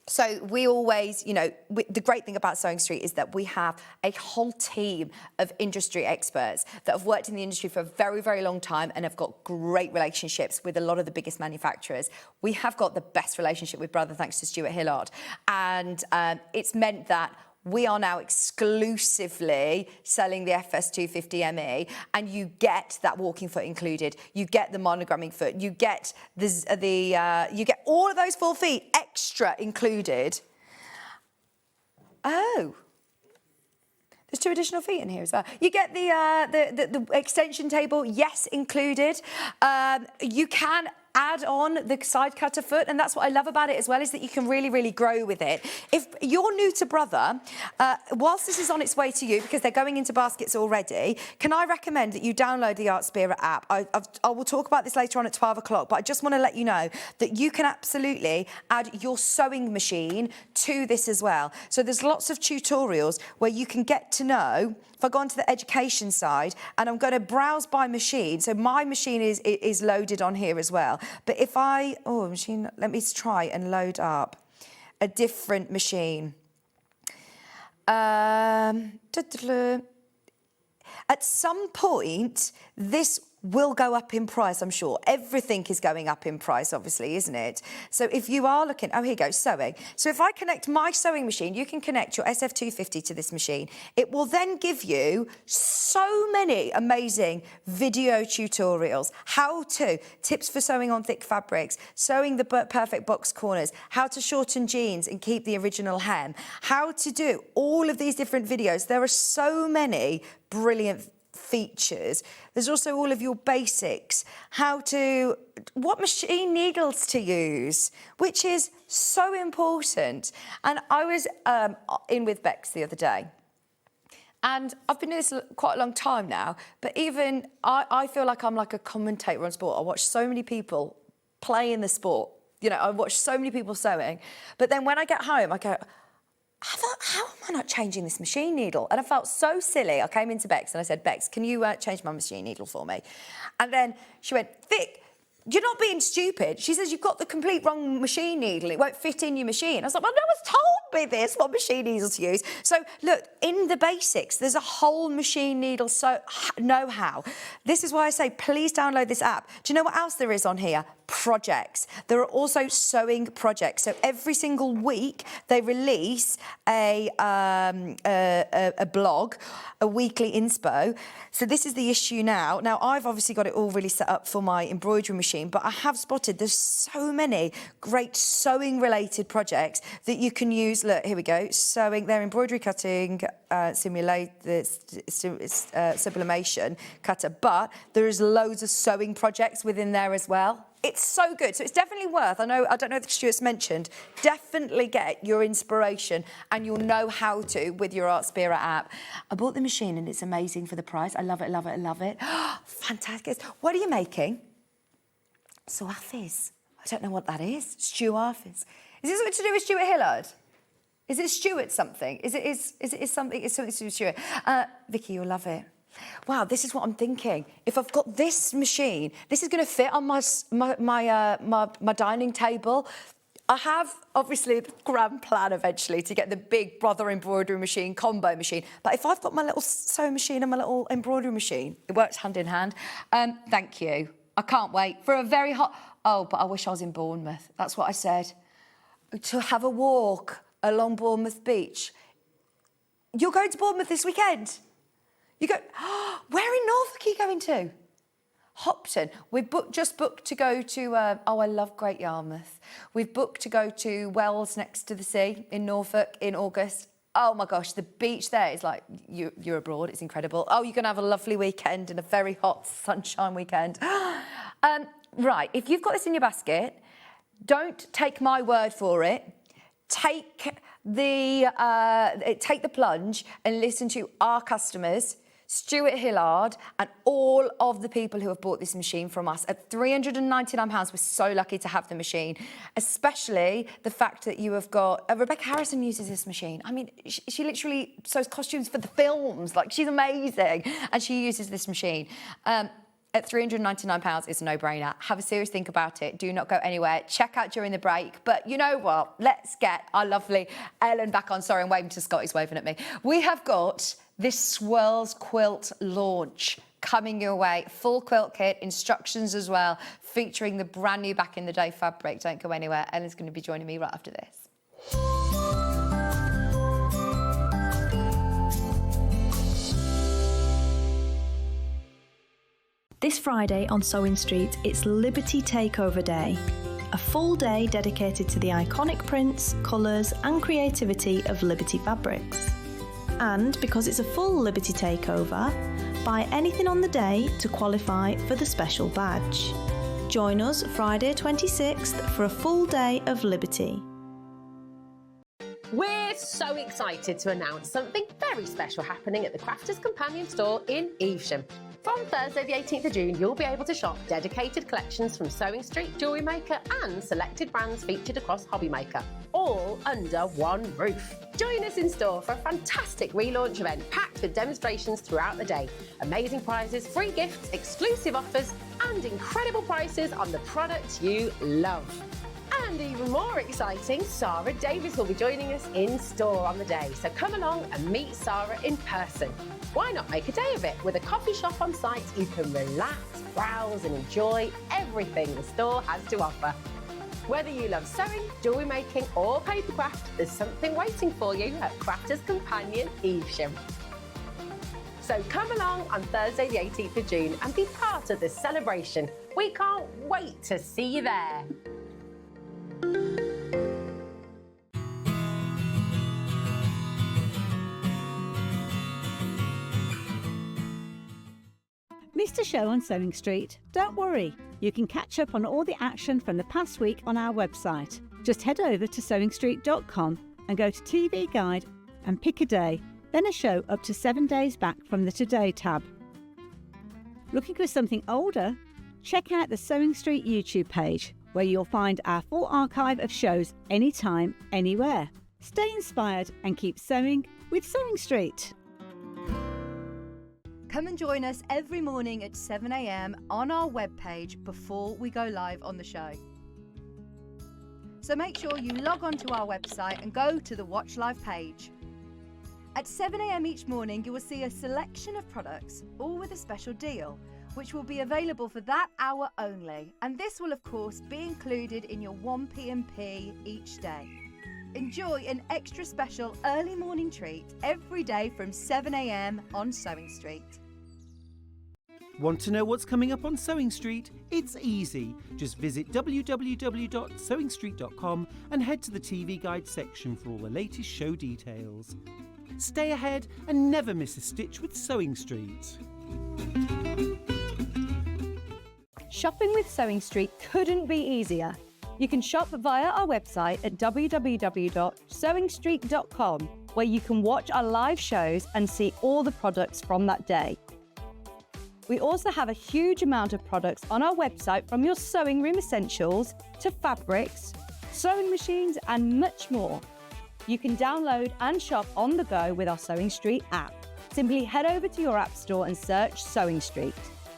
So we always, you know, the great thing about SewingStreet is that we have a whole team of industry experts that have worked in the industry for a very, very long time and have got great relationships with a lot of the biggest manufacturers. We have got the best relationship with Brother thanks to Stuart Hillard. And it's meant that we are now exclusively selling the FS250ME, and you get that walking foot included. You get the monogramming foot. You get you get all of those 4 feet extra included. Oh, there's 2 additional feet in here as well. You get the extension table, yes, included. You can add on the side cutter foot, and that's what I love about it as well, is that you can really, really grow with it. If you're new to Brother, whilst this is on its way to you, because they're going into baskets already, can I recommend that you download the Art Spirit app? I will talk about this later on at 12 o'clock, but I just want to let you know that you can absolutely add your sewing machine to this as well. So there's lots of tutorials where you can get to know. If I go onto the education side and I'm going to browse by machine, so my machine is loaded on here as well. But if machine, let me try and load up a different machine. At some point, this will go up in price, I'm sure. Everything is going up in price, obviously, isn't it? So if you are looking, here you go, sewing. So if I connect my sewing machine, you can connect your SF250 to this machine. It will then give you so many amazing video tutorials, how-to, tips for sewing on thick fabrics, sewing the perfect box corners, how to shorten jeans and keep the original hem, how to do all of these different videos. There are so many brilliant features. There's also all of your basics, what machine needles to use, which is so important. And I was in with Bex the other day, and I've been doing this quite a long time now, but even I feel like I'm like a commentator on sport. I watch so many people play in the sport. You know, I watch so many people sewing, but then when I get home, I go, how am I not changing this machine needle? And I felt so silly. I came into Bex and I said, Bex, can you change my machine needle for me? And then she went, Vic, you're not being stupid. She says, you've got the complete wrong machine needle. It won't fit in your machine. I was like, well, no one's told me this, what machine needle to use. So look, in the basics, there's a whole machine needle know-how. This is why I say, please download this app. Do you know what else there is on here? Projects. There are also sewing projects. So every single week they release a blog, a weekly inspo. So this is the issue now. Now I've obviously got it all really set up for my embroidery machine, but I have spotted there's so many great sewing related projects that you can use. Look, here we go. Sewing, their embroidery cutting, sublimation cutter, but there is loads of sewing projects within there as well. It's so good. So it's definitely worth, I don't know if Stuart's mentioned, definitely get your inspiration and you'll know how to with your Art Spira app. I bought the machine and it's amazing for the price. I love it, love it, love it. Fantastic. What are you making? Suafis. I don't know what that is. Stuafis. Is this something to do with Stuart Hillard? Is it Stuart something? Is it something to do with Stuart? Vicki, you'll love it. Wow, this is what I'm thinking. If I've got this machine, this is going to fit on my dining table. I have, obviously, the grand plan eventually to get the big brother embroidery machine, combo machine. But if I've got my little sewing machine and my little embroidery machine, it works hand in hand. Thank you. I can't wait for a very hot... Oh, but I wish I was in Bournemouth. That's what I said. To have a walk along Bournemouth Beach. You're going to Bournemouth this weekend? You go, oh, where in Norfolk are you going to? Hopton. We've just booked to go to, I love Great Yarmouth. We've booked to go to Wells next to the sea in Norfolk in August. Oh my gosh, the beach there is like, you're abroad, it's incredible. Oh, you're going to have a lovely weekend and a very hot sunshine weekend. Right, if you've got this in your basket, don't take my word for it. Take the plunge and listen to our customers, Stuart Hillard, and all of the people who have bought this machine from us. At £399, we're so lucky to have the machine, especially the fact that you have got... Rebecca Harrison uses this machine. I mean, she literally sews costumes for the films. Like, she's amazing. And she uses this machine. At £399, it's a no-brainer. Have a serious think about it. Do not go anywhere. Check out during the break. But you know what? Let's get our lovely Ellen back on. Sorry, I'm waving to Scott. He's waving at me. We have got this Swirl Quilt launch coming your way. Full quilt kit, instructions as well, featuring the brand new back in the day fabric. Don't go anywhere. Ellen's going to be joining me right after this. This Friday on SewingStreet, it's Liberty Takeover Day, a full day dedicated to the iconic prints, colours and creativity of Liberty fabrics. And because it's a full Liberty Takeover, buy anything on the day to qualify for the special badge. Join us Friday 26th for a full day of Liberty. We're so excited to announce something very special happening at the Crafters Companion store in Evesham. From Thursday the 18th of June, you'll be able to shop dedicated collections from SewingStreet, Jewellery Maker and selected brands featured across Hobby Maker, all under one roof. Join us in store for a fantastic relaunch event packed with demonstrations throughout the day, amazing prizes, free gifts, exclusive offers and incredible prices on the products you love. And even more exciting, Sarah Davies will be joining us in store on the day. So come along and meet Sarah in person. Why not make a day of it? With a coffee shop on site, you can relax, browse and enjoy everything the store has to offer. Whether you love sewing, jewellery making or papercraft, there's something waiting for you at Crafters Companion Evesham. So come along on Thursday the 18th of June and be part of this celebration. We can't wait to see you there. Missed a show on SewingStreet? Don't worry, you can catch up on all the action from the past week on our website. Just head over to SewingStreet.com and go to TV Guide and pick a day, then a show up to 7 days back from the Today tab. Looking for something older? Check out the SewingStreet YouTube page, where you'll find our full archive of shows anytime, anywhere. Stay inspired and keep sewing with SewingStreet. Come and join us every morning at 7 a.m. on our webpage before we go live on the show. So make sure you log on to our website and go to the Watch Live page. At 7 a.m. each morning, you will see a selection of products, all with a special deal, which will be available for that hour only. And this will, of course, be included in your 1p&p each day. Enjoy an extra special early morning treat every day from 7 a.m. on SewingStreet. Want to know what's coming up on SewingStreet? It's easy. Just visit www.sewingstreet.com and head to the TV Guide section for all the latest show details. Stay ahead and never miss a stitch with SewingStreet. Shopping with SewingStreet couldn't be easier. You can shop via our website at www.sewingstreet.com, where you can watch our live shows and see all the products from that day. We also have a huge amount of products on our website, from your sewing room essentials to fabrics, sewing machines and much more. You can download and shop on the go with our SewingStreet app. Simply head over to your app store and search SewingStreet.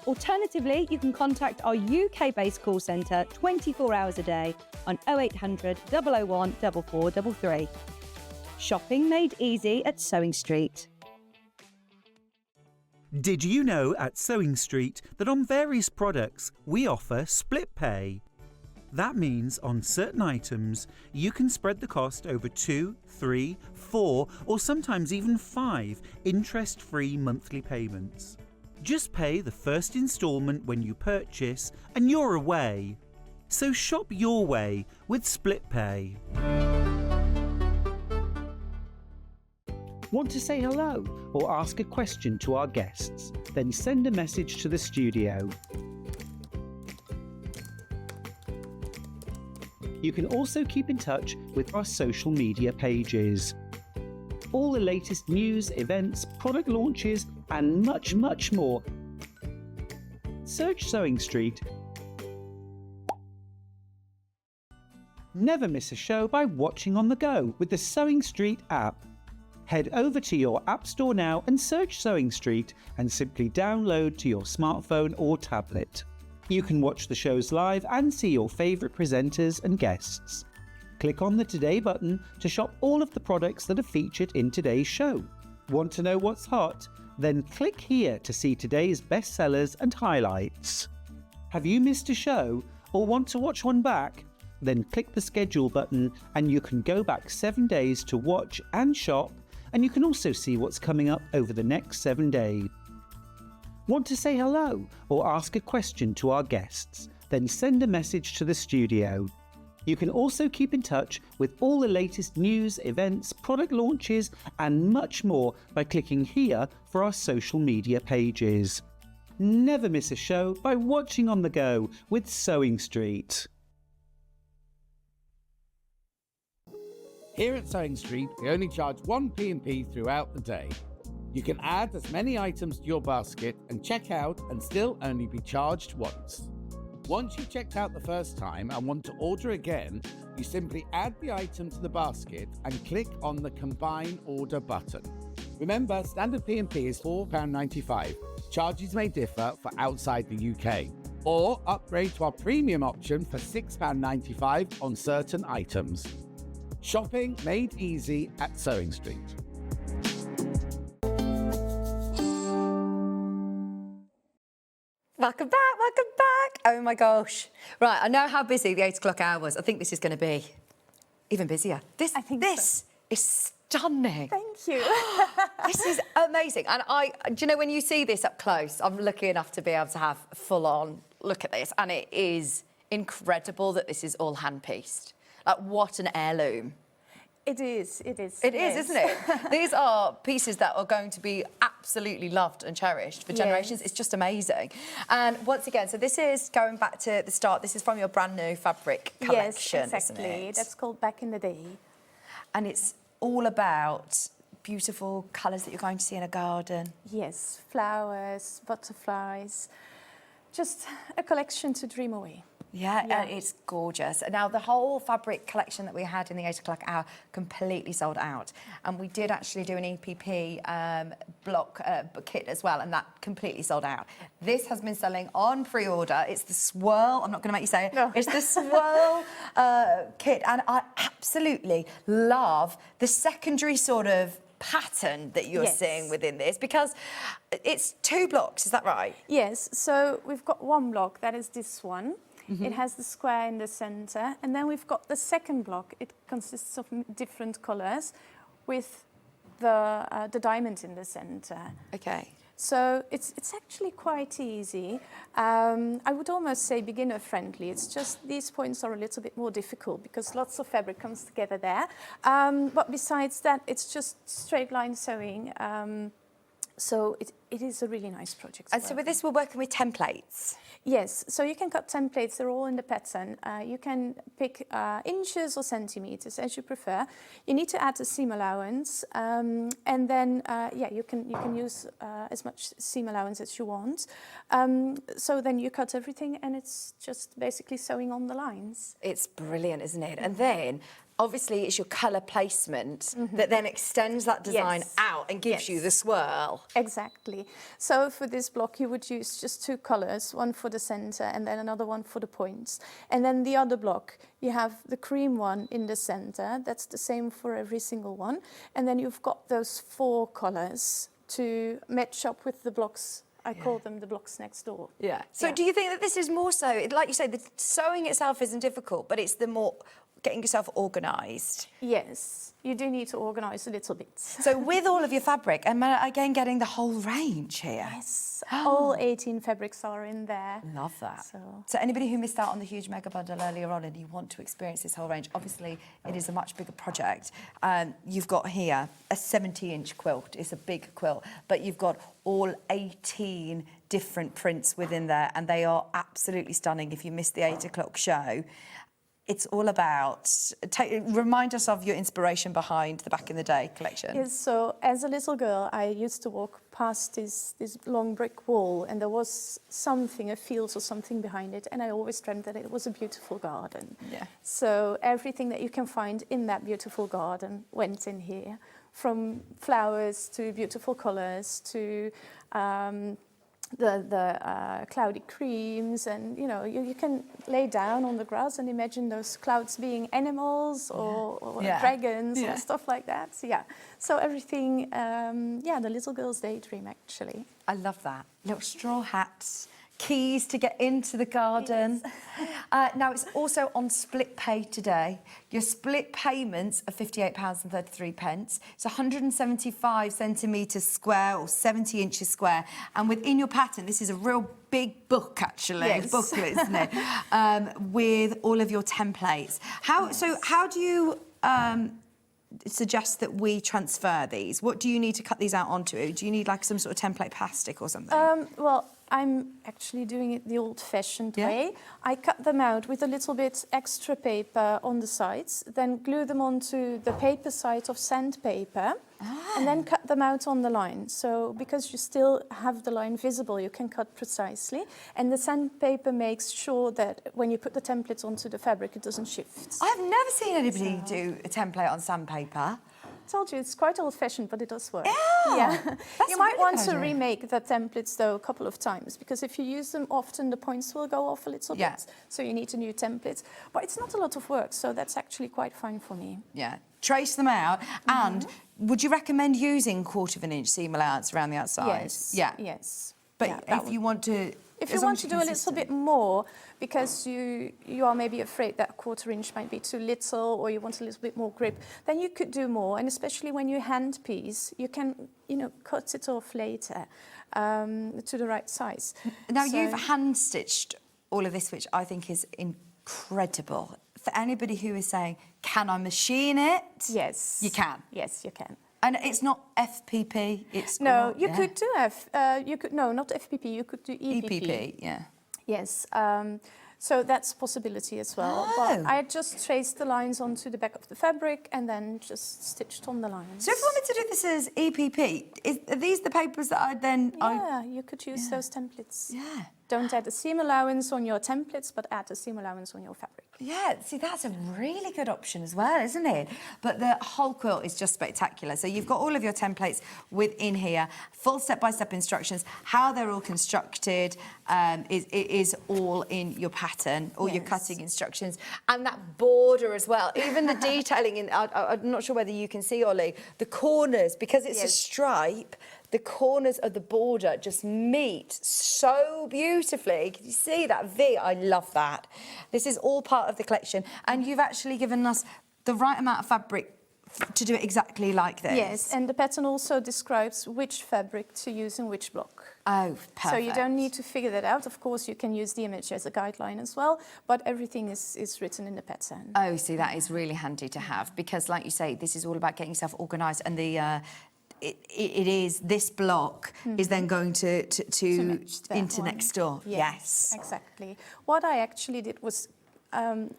Alternatively, you can contact our UK-based call centre 24 hours a day on 0800 001 4433. Shopping made easy at SewingStreet. Did you know at SewingStreet that on various products we offer split pay? That means on certain items you can spread the cost over 2, 3, 4 or sometimes even 5 interest-free monthly payments. Just pay the first instalment when you purchase and you're away. So shop your way with split pay. Want to say hello or ask a question to our guests? Then send a message to the studio. You can also keep in touch with our social media pages. All the latest news, events, product launches and much, much more. Search SewingStreet. Never miss a show by watching on the go with the SewingStreet app. Head over to your app store now and search SewingStreet and simply download to your smartphone or tablet. You can watch the shows live and see your favourite presenters and guests. Click on the Today button to shop all of the products that are featured in today's show. Want to know what's hot? Then click here to see today's bestsellers and highlights. Have you missed a show or want to watch one back? Then click the schedule button and you can go back 7 days to watch and shop, and you can also see what's coming up over the next 7 days. Want to say hello or ask a question to our guests? Then send a message to the studio. You can also keep in touch with all the latest news, events, product launches and much more by clicking here for our social media pages. Never miss a show by watching on the go with SewingStreet. Here at SewingStreet, we only charge 1p&p throughout the day. You can add as many items to your basket and check out and still only be charged once. Once you've checked out the first time and want to order again, you simply add the item to the basket and click on the Combine Order button. Remember, standard P&P is £4.95. Charges may differ for outside the UK. Or upgrade to our premium option for £6.95 on certain items. Shopping made easy at SewingStreet. Welcome back. Oh my gosh. Right, I know how busy the 8 o'clock hour was. I think this is going to be even busier. This is stunning. Thank you. This is amazing. And do you know, when you see this up close, I'm lucky enough to be able to have a full-on look at this, and it is incredible that this is all hand-pieced. Like, what an heirloom. It is, yes. Isn't it? These are pieces that are going to be absolutely loved and cherished for generations. It's just amazing. And once again, so this is going back to the start. This is from your brand new fabric collection, yes, exactly. Isn't it? That's called Back in the Day. And it's all about beautiful colours that you're going to see in a garden. Yes, flowers, butterflies, just a collection to dream away. Yeah, it's gorgeous. Now, the whole fabric collection that we had in the 8 o'clock hour completely sold out. And we did actually do an EPP block kit as well, and that completely sold out. This has been selling on pre-order. It's the Swirl, I'm not going to make you say it. No. It's the Swirl kit, and I absolutely love the secondary sort of pattern that you're seeing within this, because it's 2 blocks, is that right? Yes, so we've got one block, that is this one. It has the square in the center, and then we've got the second block. It consists of different colors with the diamond in the center. Okay. So it's actually quite easy. I would almost say beginner friendly. It's just these points are a little bit more difficult because lots of fabric comes together there. But besides that, it's just straight line sewing. So it is a really nice project. And so with this, we're working with templates. Yes, so you can cut templates, they're all in the pattern. You can pick inches or centimeters, as you prefer. You need to add a seam allowance, and then, you can use as much seam allowance as you want. So then you cut everything, and it's just basically sewing on the lines. It's brilliant, isn't it? And then, obviously, it's your colour placement that then extends that design out and gives you the swirl. Exactly. So for this block, you would use just 2 colours, one for the centre and then another one for the points. And then the other block, you have the cream one in the centre. That's the same for every single one. And then you've got those 4 colours to match up with the blocks. I call them the blocks next door. Yeah. So do you think that this is more so, like you say, the sewing itself isn't difficult, but it's the more getting yourself organised? Yes, you do need to organise a little bit. So with all of your fabric, and again getting the whole range here. Yes, all 18 fabrics are in there. Love that. So anybody who missed out on the huge mega bundle earlier on and you want to experience this whole range, obviously it is a much bigger project. You've got here a 70-inch quilt. It's a big quilt, but you've got all 18 different prints within there, and they are absolutely stunning. If you missed the 8 o'clock show, it's all about, remind us of your inspiration behind the Back in the Day collection. Yes, so as a little girl, I used to walk past this long brick wall, and there was something, a field or something behind it, and I always dreamt that it was a beautiful garden. Yeah. So everything that you can find in that beautiful garden went in here, from flowers to beautiful colours to the cloudy creams, and you can lay down on the grass and imagine those clouds being animals or dragons or stuff like that. So everything, the little girl's daydream actually. I love that. Little straw hats, keys to get into the garden. Yes. Now it's also on split pay today. Your split payments are £58.33. It's 175 centimetres square or 70 inches square. And within your pattern, this is a real big book actually, a booklet, isn't it? With all of your templates. So how do you suggest that we transfer these? What do you need to cut these out onto? Do you need like some sort of template plastic or something? Well, I'm actually doing it the old-fashioned way. I cut them out with a little bit extra paper on the sides, then glue them onto the paper side of sandpaper, and then cut them out on the line. So because you still have the line visible, you can cut precisely. And the sandpaper makes sure that when you put the templates onto the fabric, it doesn't shift. I've never seen anybody do a template on sandpaper. I told you, it's quite old-fashioned, but it does work. Yeah. You might want to remake the templates, though, a couple of times, because if you use them often, the points will go off a little bit. So you need a new template. But it's not a lot of work, so that's actually quite fine for me. Yeah. Trace them out. And would you recommend using 1/4 of an inch seam allowance around the outside? Yes. Yeah. Yes. But if you want to... If you want to do a little bit more, because you are maybe afraid that 1/4 inch might be too little, or you want a little bit more grip, then you could do more. And especially when you hand piece, you can, cut it off later to the right size. Now, you've hand stitched all of this, which I think is incredible. For anybody who is saying, can I machine it? Yes. You can. Yes, you can. And it's not FPP, it's... you could do not FPP, you could do EPP. EPP, yeah. Yes, so that's a possibility as well. But I just traced the lines onto the back of the fabric and then just stitched on the lines. So if you want me to do this as EPP, are these the papers that I then... Yeah, you could use those templates. Yeah. Don't add a seam allowance on your templates, but add a seam allowance on your fabric. Yeah, see, that's a really good option as well, isn't it? But the whole quilt is just spectacular. So you've got all of your templates within here, full step-by-step instructions, how they're all constructed is all in your pattern, all your cutting instructions, and that border as well. Even the detailing, I'm not sure whether you can see, Ollie, the corners, because it's a stripe, the corners of the border just meet so beautifully. Can you see that V? I love that. This is all part of the collection, and you've actually given us the right amount of fabric to do it exactly like this. Yes, and the pattern also describes which fabric to use in which block. Oh, perfect. So you don't need to figure that out. Of course, you can use the image as a guideline as well, but everything is written in the pattern. Oh, see, that is really handy to have, because like you say, this is all about getting yourself organised, and the it is, this block is then going to into next door. Yes. Exactly. What I actually did was,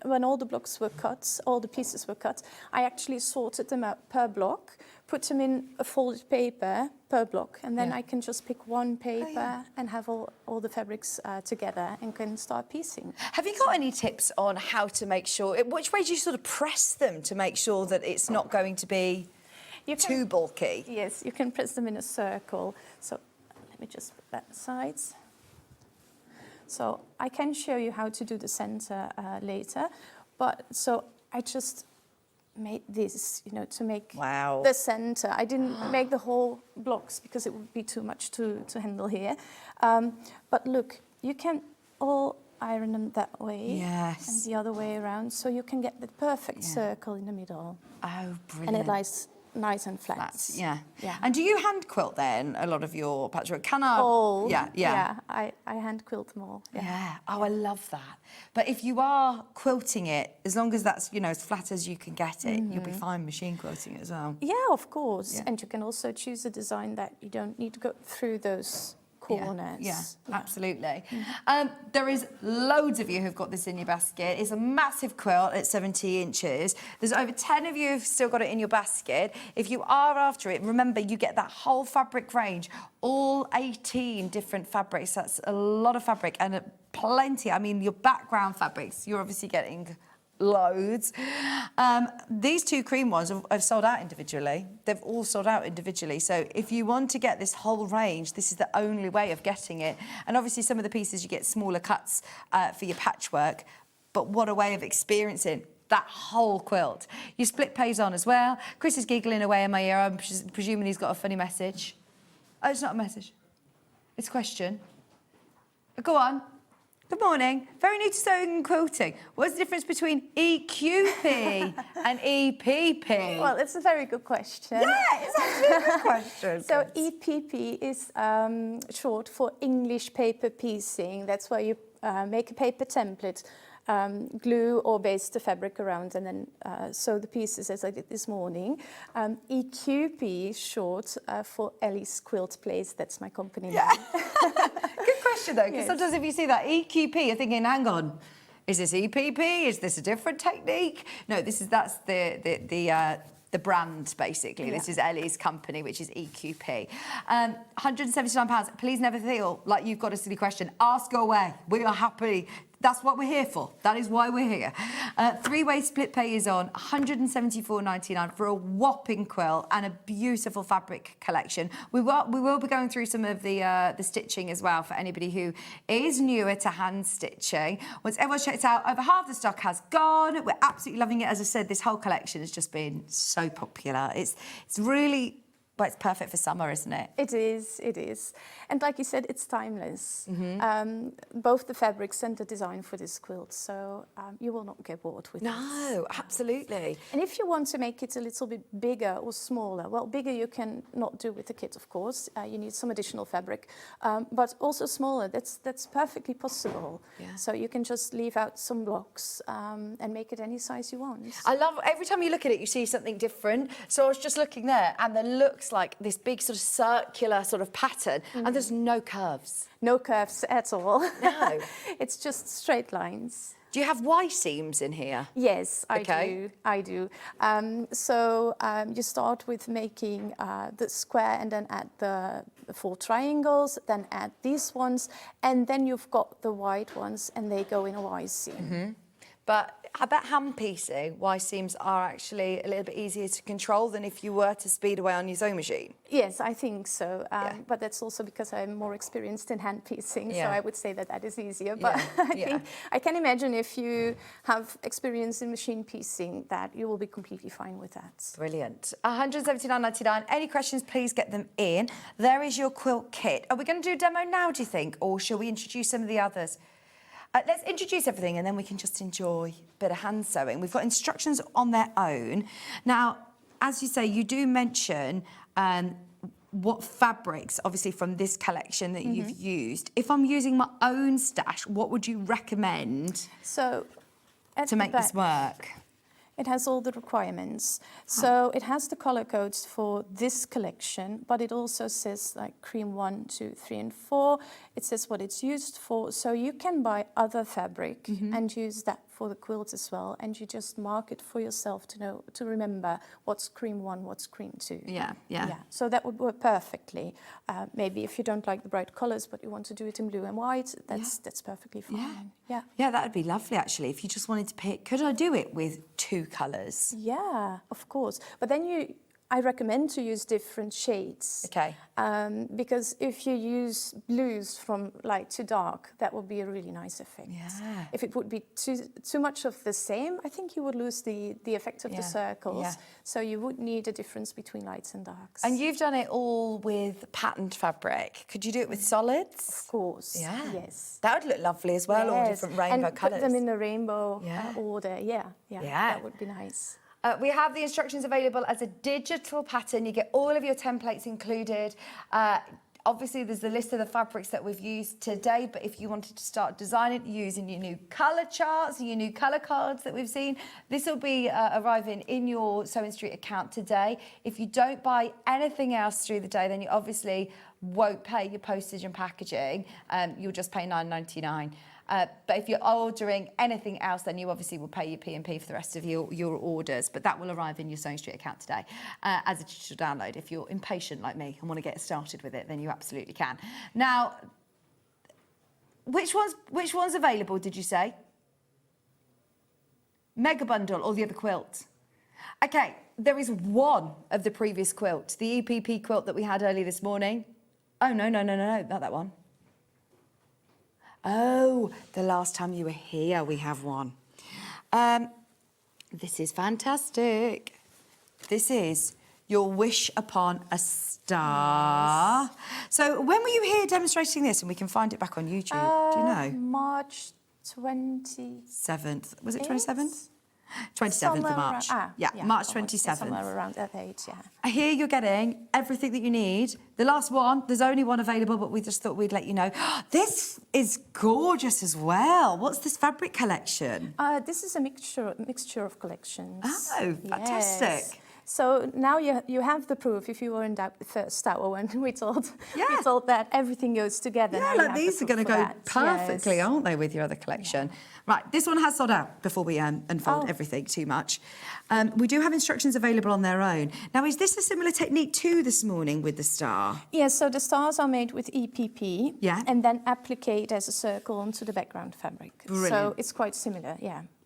when all the blocks were cut, all the pieces were cut, I actually sorted them out per block, put them in a folded paper per block, and then I can just pick one paper and have all the fabrics together and can start piecing. Have you got any tips on how to make sure, which way do you sort of press them to make sure that it's not going to be too bulky? Yes, you can press them in a circle. So let me just put that aside. So I can show you how to do the center later, but so I just made this, you know, to make the center. I didn't make the whole blocks because it would be too much to handle here. But look, you can all iron them that way and the other way around, so you can get the perfect circle in the middle. Oh, brilliant. And it lies nice and flat. Yeah. And do you hand quilt then a lot of your patchwork? Can I? All. Yeah. I hand quilt them all. Yeah. Oh, I love that. But if you are quilting it, as long as that's, you know, as flat as you can get it, you'll be fine machine quilting it as well. Yeah, of course. And you can also choose a design that you don't need to go through those corners. Yeah, absolutely. There is loads of you who've got this in your basket. It's a massive quilt at 70 inches. There's over 10 of you who've still got it in your basket. If you are after it, remember you get that whole fabric range, all 18 different fabrics. That's a lot of fabric and plenty. I mean, your background fabrics, you're obviously getting loads. These two cream ones have sold out individually. They've all sold out individually. So if you want to get this whole range, this is the only way of getting it. And obviously some of the pieces you get smaller cuts for your patchwork, but what a way of experiencing that whole quilt. Your split pays on as well. Chris is giggling away in my ear. I'm presuming he's got a funny message. Oh, it's not a message. It's a question. Go on. Good morning. Very new to sewing and quilting. What's the difference between EQP and EPP? Well, it's a very good question. Yeah, it's actually a good question. So EPP is short for English paper piecing. That's where you make a paper template, glue or baste the fabric around and then sew the pieces as I did this morning. EQP is short for Ellie's Quilt Place. That's my company name. Good question though, because sometimes if you see that EQP, you're thinking, hang on, is this EPP? Is this a different technique? No, that's the brand, basically. This is Ellie's company, which is EQP. £179. Please never feel like you've got a silly question. Ask away. We are happy. That's what we're here for. That is why we're here. Three-way split pay is on, £174.99 for a whopping quilt and a beautiful fabric collection. We will be going through some of the stitching as well for anybody who is newer to hand stitching. Once everyone's checked out, over half the stock has gone. We're absolutely loving it. As I said, this whole collection has just been so popular. It's really... Well, it's perfect for summer, isn't it? It is, it is. And like you said, it's timeless. Both the fabrics and the design for this quilt, so you will not get bored with it. No, absolutely. And if you want to make it a little bit bigger or smaller, well, bigger you can not do with the kit, of course. You need some additional fabric. But also smaller, that's perfectly possible. Yeah. So you can just leave out some blocks and make it any size you want. I love, every time you look at it, you see something different. So I was just looking there, and the looks looks like this big sort of circular sort of pattern, and there's no curves. No curves at all. No. It's just straight lines. Do you have Y seams in here? Yes, I Okay. do. I do. You start with making the square and then add the 4 triangles, then add these ones, and then you've got the white ones, and they go in a Y seam. But I bet hand piecing, Y seams are actually a little bit easier to control than if you were to speed away on your sewing machine. Yes, I think so. But that's also because I'm more experienced in hand piecing, so Yeah. I would say that that is easier. But Yeah. I can imagine if you have experience in machine piecing that you will be completely fine with that. Brilliant. £179.99. Any questions, please get them in. There is your quilt kit. Are we going to do a demo now, do you think? Or shall we introduce some of the others? Let's introduce everything and then we can just enjoy a bit of hand sewing. We've got instructions on their own. Now, as you say, you do mention what fabrics, obviously from this collection that you've used. If I'm using my own stash, what would you recommend to make this work? It has all the requirements. So it has the color codes for this collection, but it also says like cream 1, 2, 3, and 4. It says what it's used for. So you can buy other fabric and use that for the quilt as well. And you just mark it for yourself to remember what's cream 1, what's cream 2. Yeah. So that would work perfectly. Maybe if you don't like the bright colors, but you want to do it in blue and white, that's perfectly fine. Yeah, that would be lovely, actually. If you just wanted to pick, could I do it with 2 colours? Yeah, of course. But then I recommend to use different shades. Okay. Because if you use blues from light to dark, that would be a really nice effect. Yeah. If it would be too much of the same, I think you would lose the effect of the circles. Yeah. So you would need a difference between lights and darks. And you've done it all with patterned fabric. Could you do it with solids? Of course. Yeah. Yes. That would look lovely as well, all different rainbow and colours. put them in the rainbow order. Yeah. That would be nice. We have the instructions available as a digital pattern. You get all of your templates included. Obviously, there's the list of the fabrics that we've used today, but if you wanted to start designing using your new colour charts and your new colour cards that we've seen, this will be arriving in your SewingStreet account today. If you don't buy anything else through the day, then you obviously won't pay your postage and packaging. You'll just pay £9.99. But if you're ordering anything else, then you obviously will pay your P&P for the rest of your orders. But that will arrive in your SewingStreet account today as a digital download. If you're impatient like me and want to get started with it, then you absolutely can. Now, which one's available, did you say? Mega Bundle or the other quilt? Okay, there is one of the previous quilt, the EPP quilt that we had earlier this morning. Oh, no, not that one. Oh, the last time you were here, we have one. This is fantastic. This is your Wish Upon a Star. Yes. So when were you here demonstrating this? And we can find it back on YouTube. Do you know? March 27th. Was it 27th? 27th of March. March 27th. Somewhere around that age, Here you're getting everything that you need. The last one, there's only one available, but we just thought we'd let you know. This is gorgeous as well. What's this fabric collection? This is a mixture of collections. Oh, fantastic. Yes. So now you have the proof. If you were in doubt the first hour when we told that everything goes together. Yeah, like these are going to go perfectly, aren't they, with your other collection? Yeah. Right, this one has sold out before we unfold everything too much. We do have instructions available on their own. Now, is this a similar technique to this morning with the star? Yes, so the stars are made with EPP and then appliqued as a circle onto the background fabric. Brilliant. So it's quite similar,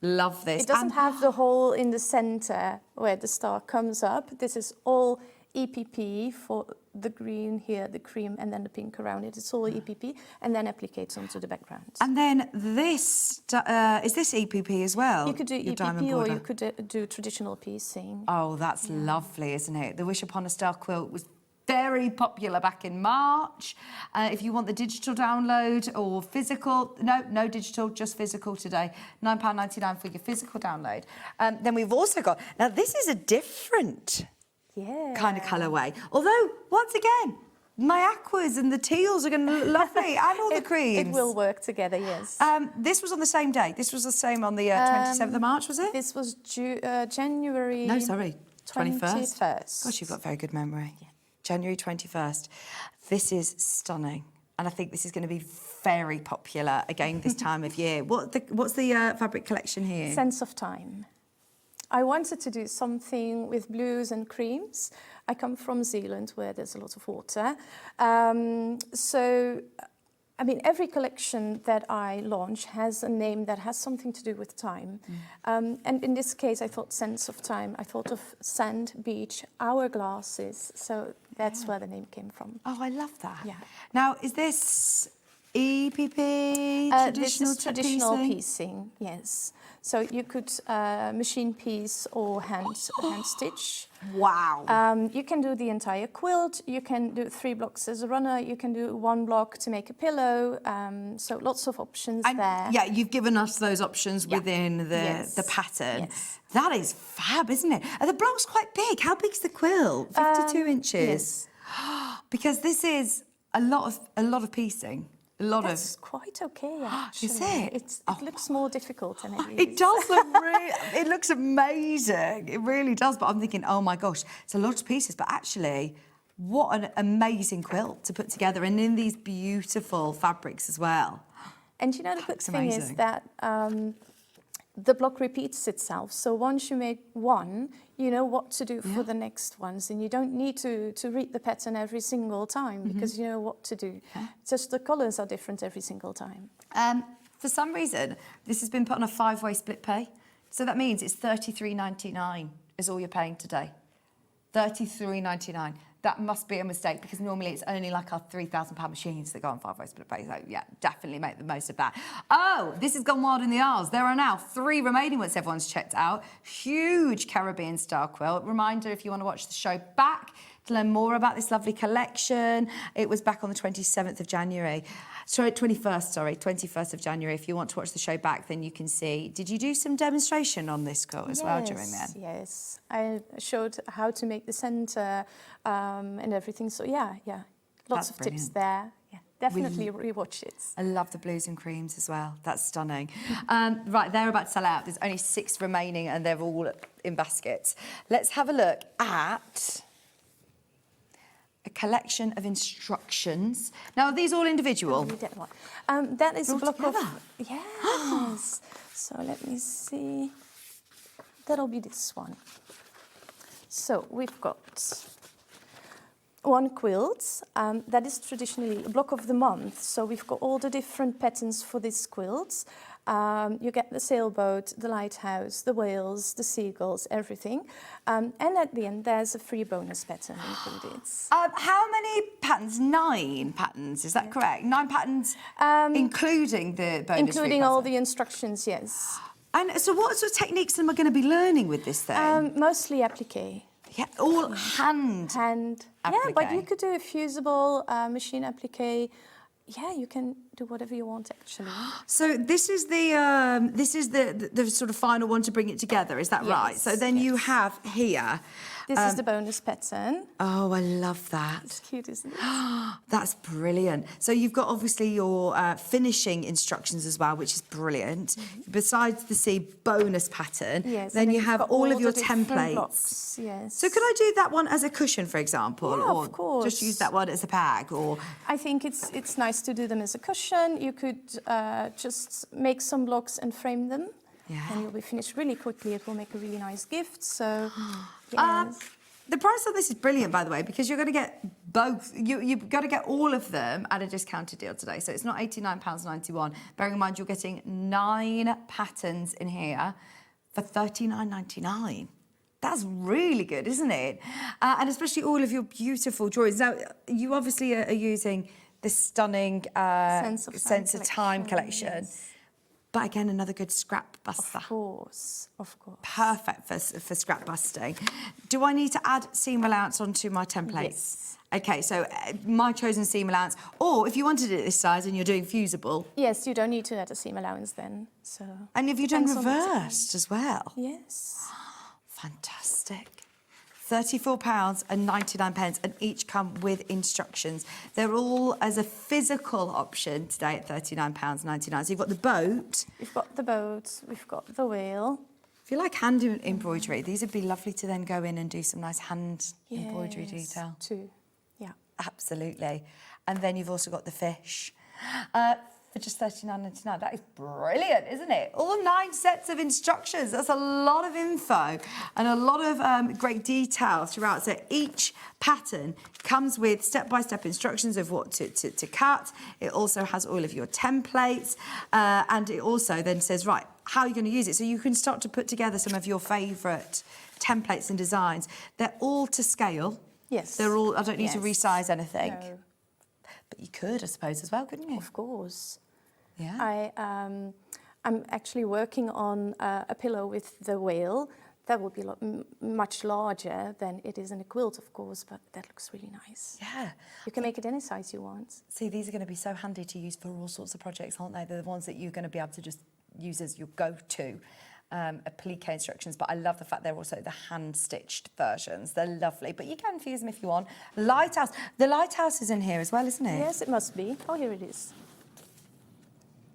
Love this. It doesn't have the hole in the centre where the star comes up. This is all EPP for the green here, the cream, and then the pink around it. It's all EPP, and then applicates onto the background. And then this, is this EPP as well? You could do EPP or you could do traditional piecing. Oh, that's lovely, isn't it? The Wish Upon a Star quilt was very popular back in March. If you want the digital download or physical, no digital, just physical today. £9.99 for your physical download. Then we've also got, now this is a different kind of colourway. Although, once again, my aquas and the teals are going to look lovely, and all the creams. It will work together, yes. This was on the same day. This was the same on the 27th of March, was it? This was January... No, sorry, 21st. 21st. Gosh, you've got very good memory. January 21st. This is stunning. And I think this is going to be very popular again this time of year. What's the fabric collection here? Sense of time. I wanted to do something with blues and creams. I come from Zealand where there's a lot of water. So, I mean, every collection that I launch has a name that has something to do with time. And in this case, I thought sense of time. I thought of sand, beach, hourglasses. So that's where the name came from. Oh, I love that. Yeah. Now, is this EPP, this is traditional piecing, yes. So you could machine piece or hand stitch. Wow. You can do the entire quilt. You can do 3 blocks as a runner. You can do 1 block to make a pillow. So lots of options there. Yeah, you've given us those options within the pattern. Yes. That is fab, isn't it? Are the blocks quite big? How big's the quilt? 52 inches. Yes. Because this is a lot of piecing. That's quite okay, actually. Is it? It looks more difficult than it is. It does look it looks amazing. It really does. But I'm thinking, oh my gosh, it's a lot of pieces. But actually, what an amazing quilt to put together, and in these beautiful fabrics as well. And you know, the good thing is that the block repeats itself. So once you make one, you know what to do for the next ones, and you don't need to read the pattern every single time because you know what to do. Just the colours are different every single time. For some reason, this has been put on a 5-way split pay. So that means it's $33.99 is all you're paying today. $33.99. That must be a mistake because normally it's only like our £3,000 machines that go on 5-way split pay. So yeah, definitely make the most of that. Oh, this has gone wild in the Isles. There are now 3 remaining once everyone's checked out. Huge Caribbean style quilt. Reminder, if you want to watch the show back to learn more about this lovely collection, it was back on the 27th of January. Sorry, 21st of January. If you want to watch the show back, then you can see. Did you do some demonstration on this quilt as well during then? Yes, I showed how to make the centre and everything. So yeah, lots of tips there. Yeah, definitely rewatch it. I love the blues and creams as well. That's stunning. Right, they're about to sell out. There's only 6 remaining and they're all in baskets. Let's have a look at a collection of instructions. Now, are these all individual? That is a block of... Yes. So let me see. That'll be this one. So we've got 1 quilt. That is traditionally a block of the month. So we've got all the different patterns for this quilt. You get the sailboat, the lighthouse, the whales, the seagulls, everything. And at the end, there's a free bonus pattern included. How many patterns? 9 patterns, is that correct? 9 patterns, including the bonus including all the instructions, yes. And so what sort of techniques am I going to be learning with this then? Mostly appliqué. Yeah, all hand appliqué. Yeah, but you could do a fusible machine appliqué. Yeah, you can do whatever you want, actually. So this is the sort of final one to bring it together, is that right? So then you have here... This is the bonus pattern. Oh, I love that. It's cute, isn't it? That's brilliant. So you've got obviously your finishing instructions as well, which is brilliant. Besides the C bonus pattern, then you have all of your templates. Blocks, yes. So could I do that one as a cushion, for example? Yeah, or of course. Just use that one as a bag? Or I think it's nice to do them as a cushion. You could just make some blocks and frame them. Yeah. And you'll be finished really quickly. It will make a really nice gift. So, the price on this is brilliant, by the way, because you're going to get both. You've got to get all of them at a discounted deal today. So it's not £89.91. Bearing in mind you're getting 9 patterns in here for $39.99. That's really good, isn't it? And especially all of your beautiful drawings. Now, you obviously are using the stunning Sense of Time collection. Yes. But again, another good scrap buster. Of course. Perfect for scrap busting. Do I need to add seam allowance onto my templates? Yes. Okay, so my chosen seam allowance, or if you wanted it this size and you're doing fusible. Yes, you don't need to add a seam allowance then. So. And have you done reversed as well? Yes. Fantastic. £34.99, and each come with instructions. They're all as a physical option today at £39.99. So you've got the boat. We've got the boat, we've got the whale. If you like hand embroidery, these would be lovely to then go in and do some nice hand embroidery detail. Too. Absolutely. And then you've also got the fish. For just $39.99. That is brilliant, isn't it? All 9 sets of instructions. That's a lot of info and a lot of great detail throughout. So each pattern comes with step-by-step instructions of what to cut. It also has all of your templates, and it also then says, right, how are you going to use it? So you can start to put together some of your favourite templates and designs. They're all to scale. Yes. They're all, I don't need to resize anything. No. But you could, I suppose, as well, couldn't you? Of course. Yeah. I'm actually working on a pillow with the whale. That will be much larger than it is in a quilt, of course, but that looks really nice. Yeah. You can make it any size you want. See, these are going to be so handy to use for all sorts of projects, aren't they? They're the ones that you're going to be able to just use as your go-to. Applique instructions, but I love the fact they're also the hand-stitched versions. They're lovely, but you can use them if you want. Lighthouse. The lighthouse is in here as well, isn't it? Yes, it must be. Oh, here it is.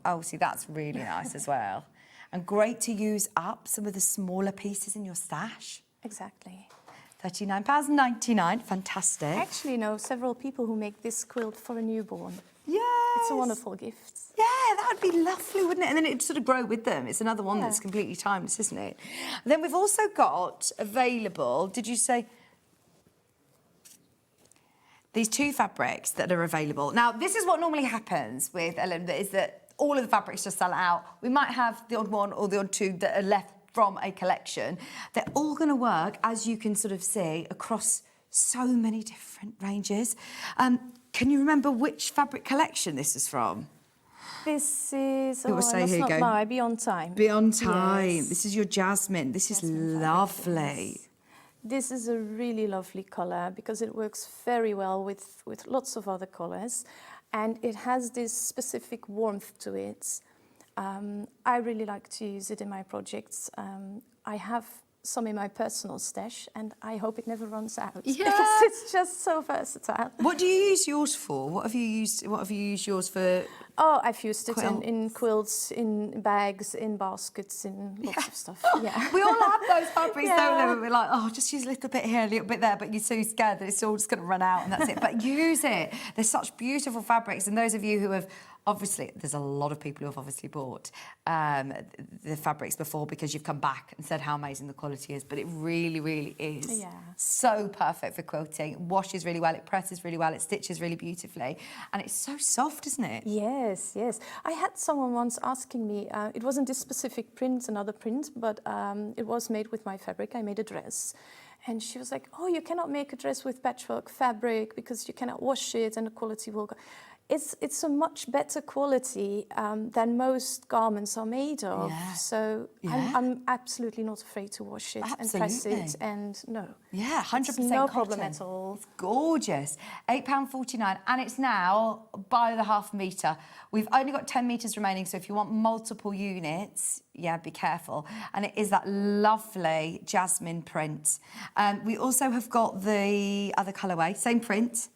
Oh, see, that's really nice as well. And great to use up some of the smaller pieces in your stash. Exactly. £39.99, fantastic. I actually know several people who make this quilt for a newborn. Yes. It's a wonderful gift. Yeah, that would be lovely, wouldn't it? And then it'd sort of grow with them. It's another one that's completely timeless, isn't it? And then we've also got available, did you say? These 2 fabrics that are available. Now, this is what normally happens with Ellen, is that all of the fabrics just sell out. We might have the odd one or the odd 2 that are left from a collection. They're all going to work, as you can sort of see, across so many different ranges. Can you remember which fabric collection this is from? This is, It will say, let's here you not go. lie, Beyond Time. Beyond Time. Yes. This is your jasmine. This is lovely. This is a really lovely colour because it works very well with lots of other colours, and it has this specific warmth to it. I really like to use it in my projects. I have some in my personal stash, and I hope it never runs out because it's just so versatile. What do you use yours for? What have you used yours for? Oh, I've used it in quilts, in bags, in baskets, in lots of stuff. Yeah. We all have those fabrics, don't we? We're like, oh, just use a little bit here, a little bit there, but you're so scared that it's all just going to run out and that's it. But use it. They're such beautiful fabrics, and those of you who have obviously, there's a lot of people who have obviously bought the fabrics before because you've come back and said how amazing the quality is, but it really, really is so perfect for quilting. It washes really well, it presses really well, it stitches really beautifully, and it's so soft, isn't it? Yes, yes. I had someone once asking me, it wasn't this specific print, another print, but it was made with my fabric. I made a dress. And she was like, oh, you cannot make a dress with patchwork fabric because you cannot wash it and the quality will go. It's a much better quality than most garments are made of. Yeah. So I'm absolutely not afraid to wash it and press it. And no. Yeah, 100% no problem at all. It's gorgeous. £8.49, and it's now by the half metre. We've only got 10 metres remaining, so if you want multiple units, yeah, be careful. And it is that lovely jasmine print. We also have got the other colourway, same print,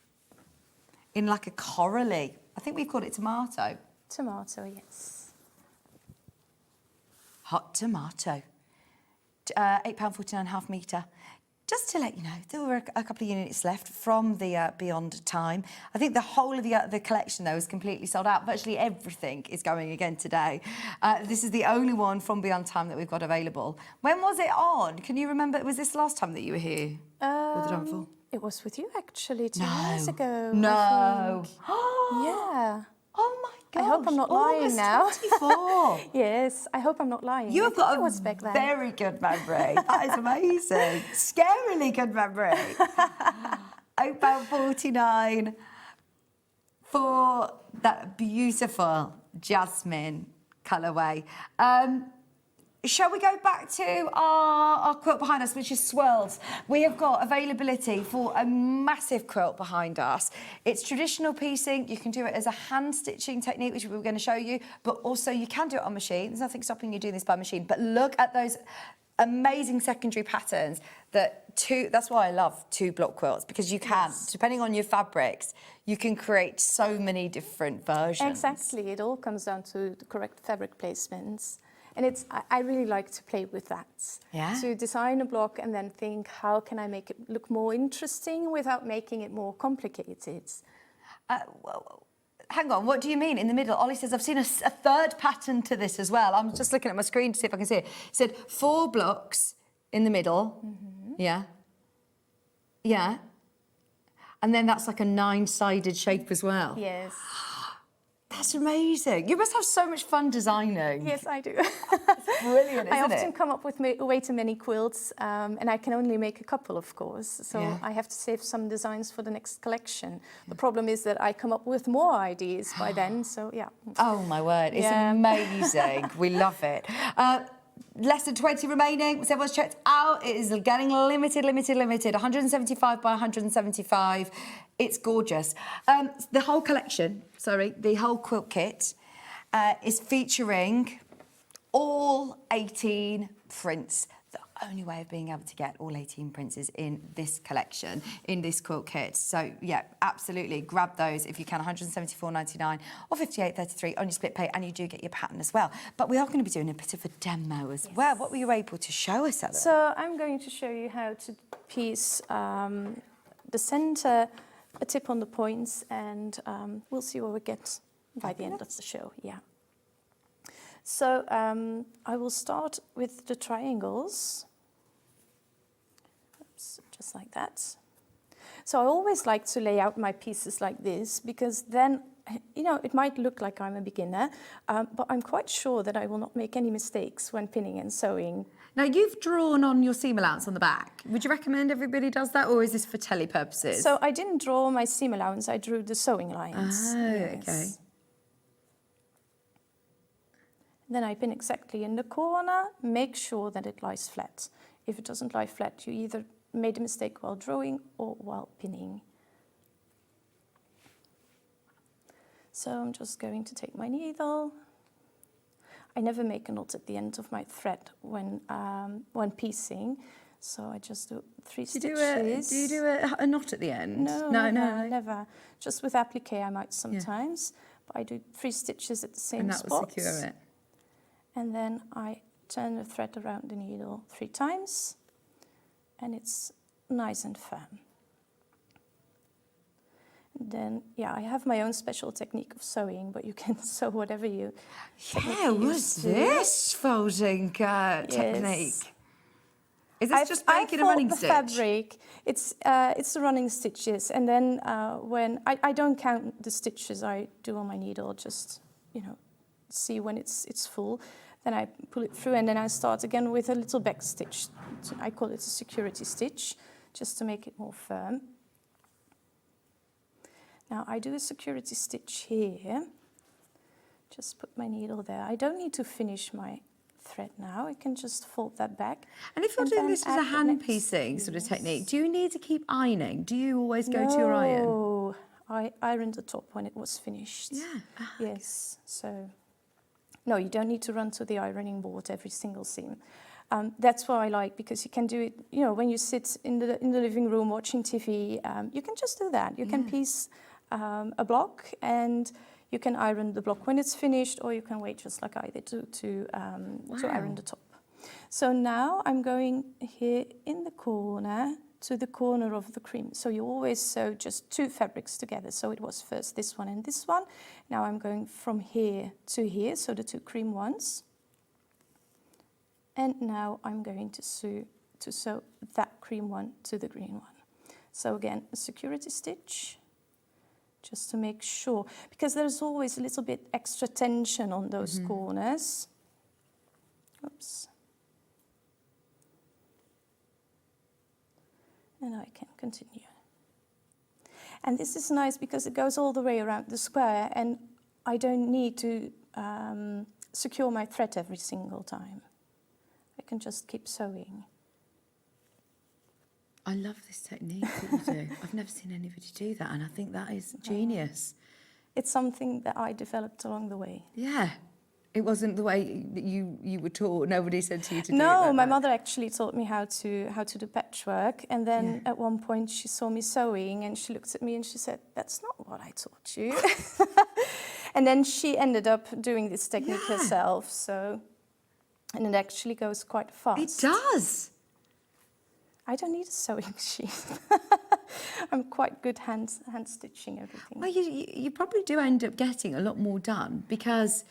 in like a corally. I think we've called it tomato. Tomato, yes. Hot tomato. £8.49, half metre. Just to let you know, there were a couple of units left from the Beyond Time. I think the whole of the collection, though, is completely sold out. Virtually everything is going again today. This is the only one from Beyond Time that we've got available. When was it on? Can you remember? Was this last time that you were here with the Downfall? It was with you, actually, 2 years ago. No. Yeah. Oh, my God. I hope I'm not lying now. 24. Yes, I hope I'm not lying. You have got a very good memory. That is amazing. Scarily good memory. £8.49 for that beautiful jasmine colourway. Shall we go back to our quilt behind us, which is Swirls? We have got availability for a massive quilt behind us. It's traditional piecing. You can do it as a hand-stitching technique, which we were going to show you, but also you can do it on machine. There's nothing stopping you doing this by machine. But look at those amazing secondary patterns. That's why I love 2-block quilts, because you can, depending on your fabrics, you can create so many different versions. Exactly. It all comes down to the correct fabric placements. And I really like to play with that. Yeah. To design a block and then think, how can I make it look more interesting without making it more complicated? Well, hang on, what do you mean in the middle? Ollie says, I've seen a third pattern to this as well. I'm just looking at my screen to see if I can see it. It said 4 blocks in the middle. Yeah. Yeah. And then that's like a 9-sided shape as well. Yes. That's amazing. You must have so much fun designing. Yes, I do. It's brilliant, isn't I often it? come up with way too many quilts, and I can only make a couple, of course. So Yeah. I have to save some designs for the next collection. The problem is that I come up with more ideas by then, so yeah. Oh, my word. It's amazing. We love it. Less than 20 remaining. So everyone's checked out. It is getting limited. 175 by 175. It's gorgeous. The whole collection, the whole quilt kit is featuring all 18 prints. The only way of being able to get all 18 prints is in this collection, in this quilt kit. So, yeah, absolutely. Grab those if you can, £174.99 or £58.33 on your split pay, and you do get your pattern as well. But we are going to be doing a bit of a demo as well. What were you able to show us, Ellen? So I'm going to show you how to piece the centre, a tip on the points, and we'll see what we get by the end of the show. Yeah. So I will start with the triangles. Oops, just like that. So I always like to lay out my pieces like this, because then, you know, it might look like I'm a beginner, but I'm quite sure that I will not make any mistakes when pinning and sewing. Now, you've drawn on your seam allowance on the back. Would you recommend everybody does that, or is this for telly purposes? So I didn't draw my seam allowance, I drew the sewing lines. Oh, okay. Then I pin exactly in the corner, make sure that it lies flat. If it doesn't lie flat, you either made a mistake while drawing or while pinning. So I'm just going to take my needle. I never make a knot at the end of my thread when piecing, so I just do 3 stitches. Do you do a knot at the end? No, never. Just with applique I might sometimes, but I do 3 stitches at the same spots. And that will secure it. And then I turn the thread around the needle 3 times, and it's nice and firm. And then, yeah, I have my own special technique of sewing, but you can sew whatever you. Yeah, what's this folding technique? Is this just making a running stitch? Fabric. It's the running stitches, and then when I don't count the stitches I do on my needle, just see when it's full. Then I pull it through, and then I start again with a little back stitch. So I call it a security stitch, just to make it more firm. Now I do a security stitch here. Just put my needle there. I don't need to finish my thread now. I can just fold that back. And if you're doing this as a hand piecing sort of technique, do you need to keep ironing? Do you always go to your iron? No, I ironed the top when it was finished. Yeah. Yes. So, no, you don't need to run to the ironing board every single seam. That's what I like, because you can do it, when you sit in the living room watching TV, you can just do that. You can piece a block, and you can iron the block when it's finished, or you can wait, just like I did, to iron the top. So now I'm going here in the corner to the corner of the cream. So you always sew just 2 fabrics together. So it was first this one and this one. Now I'm going from here to here, so the 2 cream ones. And now I'm going to sew that cream one to the green one. So again, a security stitch, just to make sure, because there's always a little bit extra tension on those corners. Oops. And I can continue. And this is nice because it goes all the way around the square, and I don't need to secure my thread every single time. I can just keep sewing. I love this technique that you do. I've never seen anybody do that, and I think that is genius. It's something that I developed along the way. Yeah. It wasn't the way that you were taught. Nobody said to you to do it. No, my mother actually taught me how to do patchwork, and then at one point she saw me sewing, and she looked at me and she said, "That's not what I taught you." And then she ended up doing this technique herself. So And it actually goes quite fast. It does. I don't need a sewing machine. I'm quite good hand stitching everything. Well, you probably do end up getting a lot more done because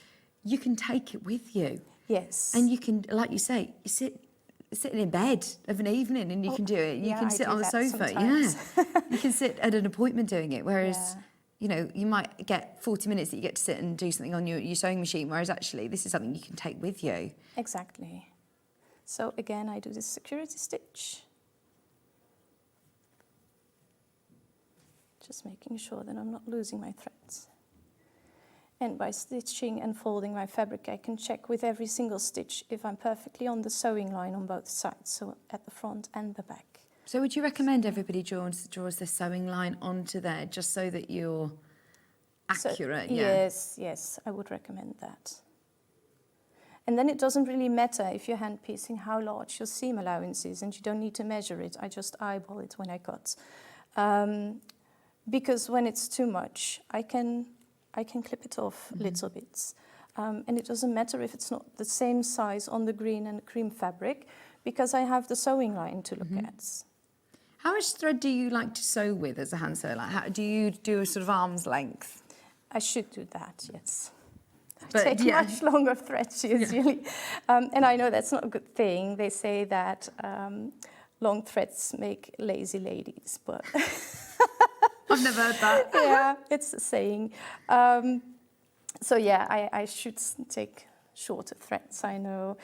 you can take it with you. Yes. And you can, like you say, sitting in bed of an evening and you can do it. You can sit on the sofa. Sometimes. Yeah. You can sit at an appointment doing it. Whereas, you know, you might get 40 minutes that you get to sit and do something on your sewing machine. Whereas actually, this is something you can take with you. Exactly. So again, I do this security stitch. Just making sure that I'm not losing my threads. And by stitching and folding my fabric, I can check with every single stitch if I'm perfectly on the sewing line on both sides, so at the front and the back. So would you recommend everybody draws the sewing line onto there just so that you're accurate? So, yes, I would recommend that. And then it doesn't really matter if you're hand piecing how large your seam allowance is, and you don't need to measure it. I just eyeball it when I cut. Because when it's too much, I can clip it off little bits. And it doesn't matter if it's not the same size on the green and the cream fabric, because I have the sewing line to look at. How much thread do you like to sew with as a hand sewer? Like, how do you do a sort of arm's length? I should do that, yes. But, I take much longer threads usually. And I know that's not a good thing. They say that long threads make lazy ladies, but... I've never heard that. Yeah, it's a saying. So yeah, I should take shorter threads, I know.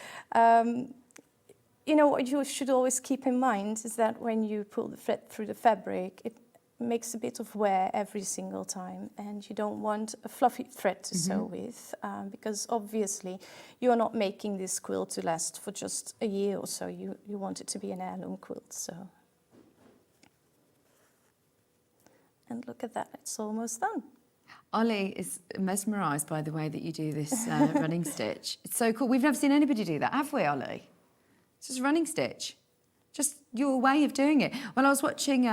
You know, what you should always keep in mind is that when you pull the thread through the fabric, it makes a bit of wear every single time, and you don't want a fluffy thread to sew with, because obviously you're not making this quilt to last for just a year or so. You want it to be an heirloom quilt, so. And look at that, it's almost done. Ollie is mesmerised by the way that you do this running stitch. It's so cool. We've never seen anybody do that, have we, Ollie? It's just running stitch. Just your way of doing it. When I was watching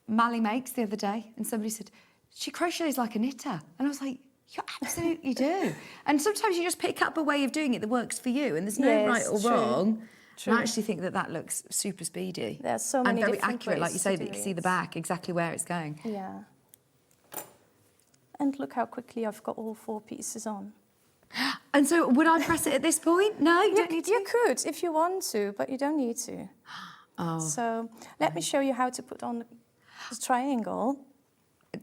Mally Makes the other day, and somebody said, she crochets like a knitter. And I was like, you absolutely do. And sometimes you just pick up a way of doing it that works for you, and there's no right or wrong. True. And I actually think that looks super speedy. There's so many and very different accurate, ways like you say, to that you do can see it. the back, exactly where it's going. Yeah. And look how quickly I've got all 4 pieces on. And so would I press it at this point? No, you don't need to? You could if you want to, but you don't need to. Oh. So let me show you how to put on the triangle.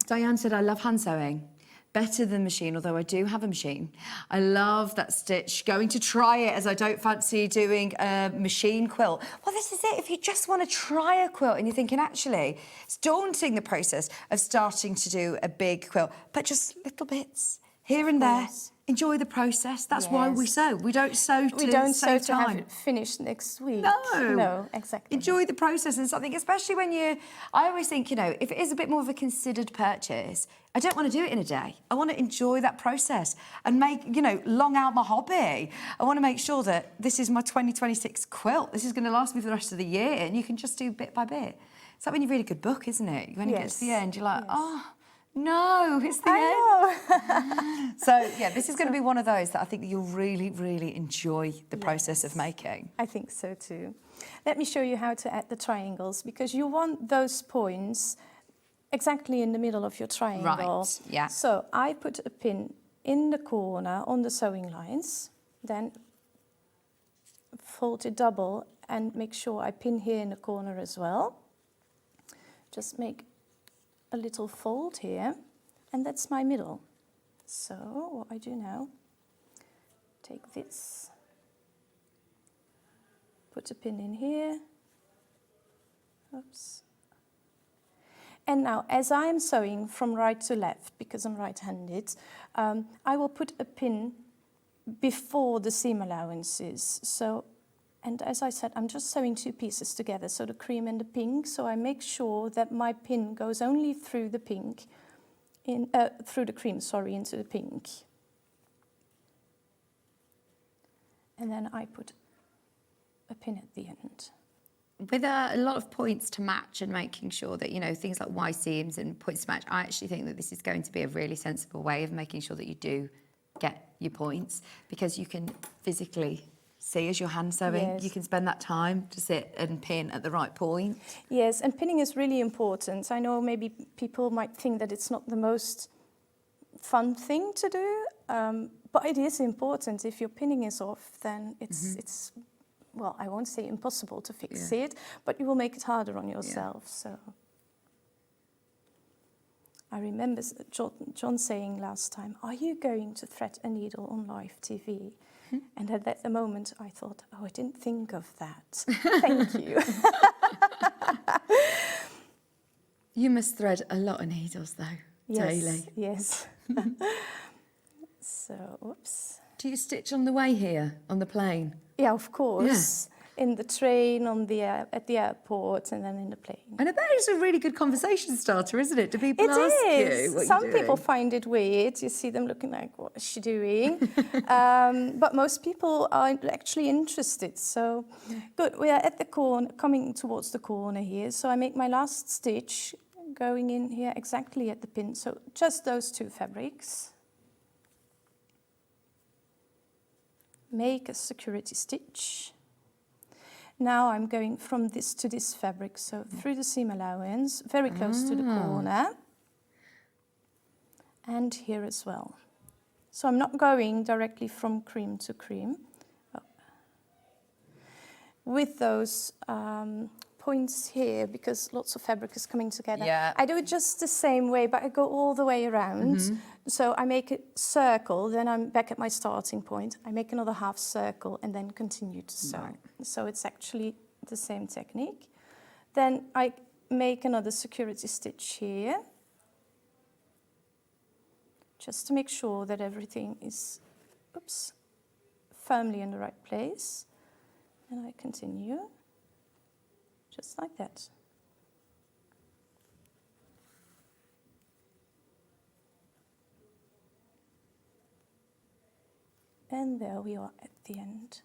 Diane said, I love hand sewing. Better than machine, although I do have a machine. I love that stitch. Going to try it, as I don't fancy doing a machine quilt. Well, this is it. If you just want to try a quilt and you're thinking, actually, it's daunting, the process of starting to do a big quilt, but just little bits here and there. Enjoy the process. That's why we sew. We don't sew to save time. Have it finished next week. No, exactly. Enjoy the process and something, especially when I always think, you know, if it is a bit more of a considered purchase, I don't want to do it in a day. I want to enjoy that process and long out my hobby. I want to make sure that this is my 2026 quilt. This is going to last me for the rest of the year, and you can just do bit by bit. It's like when you read a good book, isn't it? When you get to the end, you're like, oh, no, it's the end. So, yeah, this is going to be one of those that I think that you'll really, really enjoy the process of making. I think so too. Let me show you how to add the triangles, because you want those points exactly in the middle of your triangle. Right, yeah. So I put a pin in the corner on the sewing lines, then fold it double and make sure I pin here in the corner as well. Just make a little fold here, and that's my middle. So what I do now, take this, put a pin in here, oops. And now, as I am sewing from right to left, because I'm right-handed, I will put a pin before the seam allowances. So, and as I said, I'm just sewing 2 pieces together, so the cream and the pink. So I make sure that my pin goes only through the pink, through the cream, sorry, into the pink. And then I put a pin at the end. With a lot of points to match and making sure that, you know, things like Y seams and points to match, I actually think that this is going to be a really sensible way of making sure that you do get your points, because you can physically see as you're hand sewing. Yes. You can spend that time to sit and pin at the right point. Yes, and pinning is really important. I know maybe people might think that it's not the most fun thing to do, but it is important. If your pinning is off, then it's well, I won't say impossible to fix it, but you will make it harder on yourself. So I remember John saying last time, "Are you going to thread a needle on live TV?" And at that moment, I thought, "Oh, I didn't think of that." Thank you. You must thread a lot of needles though, daily. Yes. So, oops. Do you stitch on the way here, on the plane? Yeah, of course. In the train, at the airport, and then in the plane. And I bet it's a really good conversation starter, isn't it? Do people ask you what Some you're people doing? find it weird. You see them looking like, what is she doing? But most people are actually interested. So good. We are at the corner, coming towards the corner here. So I make my last stitch going in here exactly at the pin. So just those two fabrics. Make a security stitch. Now I'm going from this to this fabric, so through the seam allowance, very close to the corner, and here as well. So I'm not going directly from cream to cream. With those points here, because lots of fabric is coming together. Yeah. I do it just the same way, but I go all the way around. So I make a circle, then I'm back at my starting point. I make another half circle and then continue to sew. Right. So it's actually the same technique. Then I make another security stitch here, just to make sure that everything is, firmly in the right place. And I continue, just like that. And there we are at the end.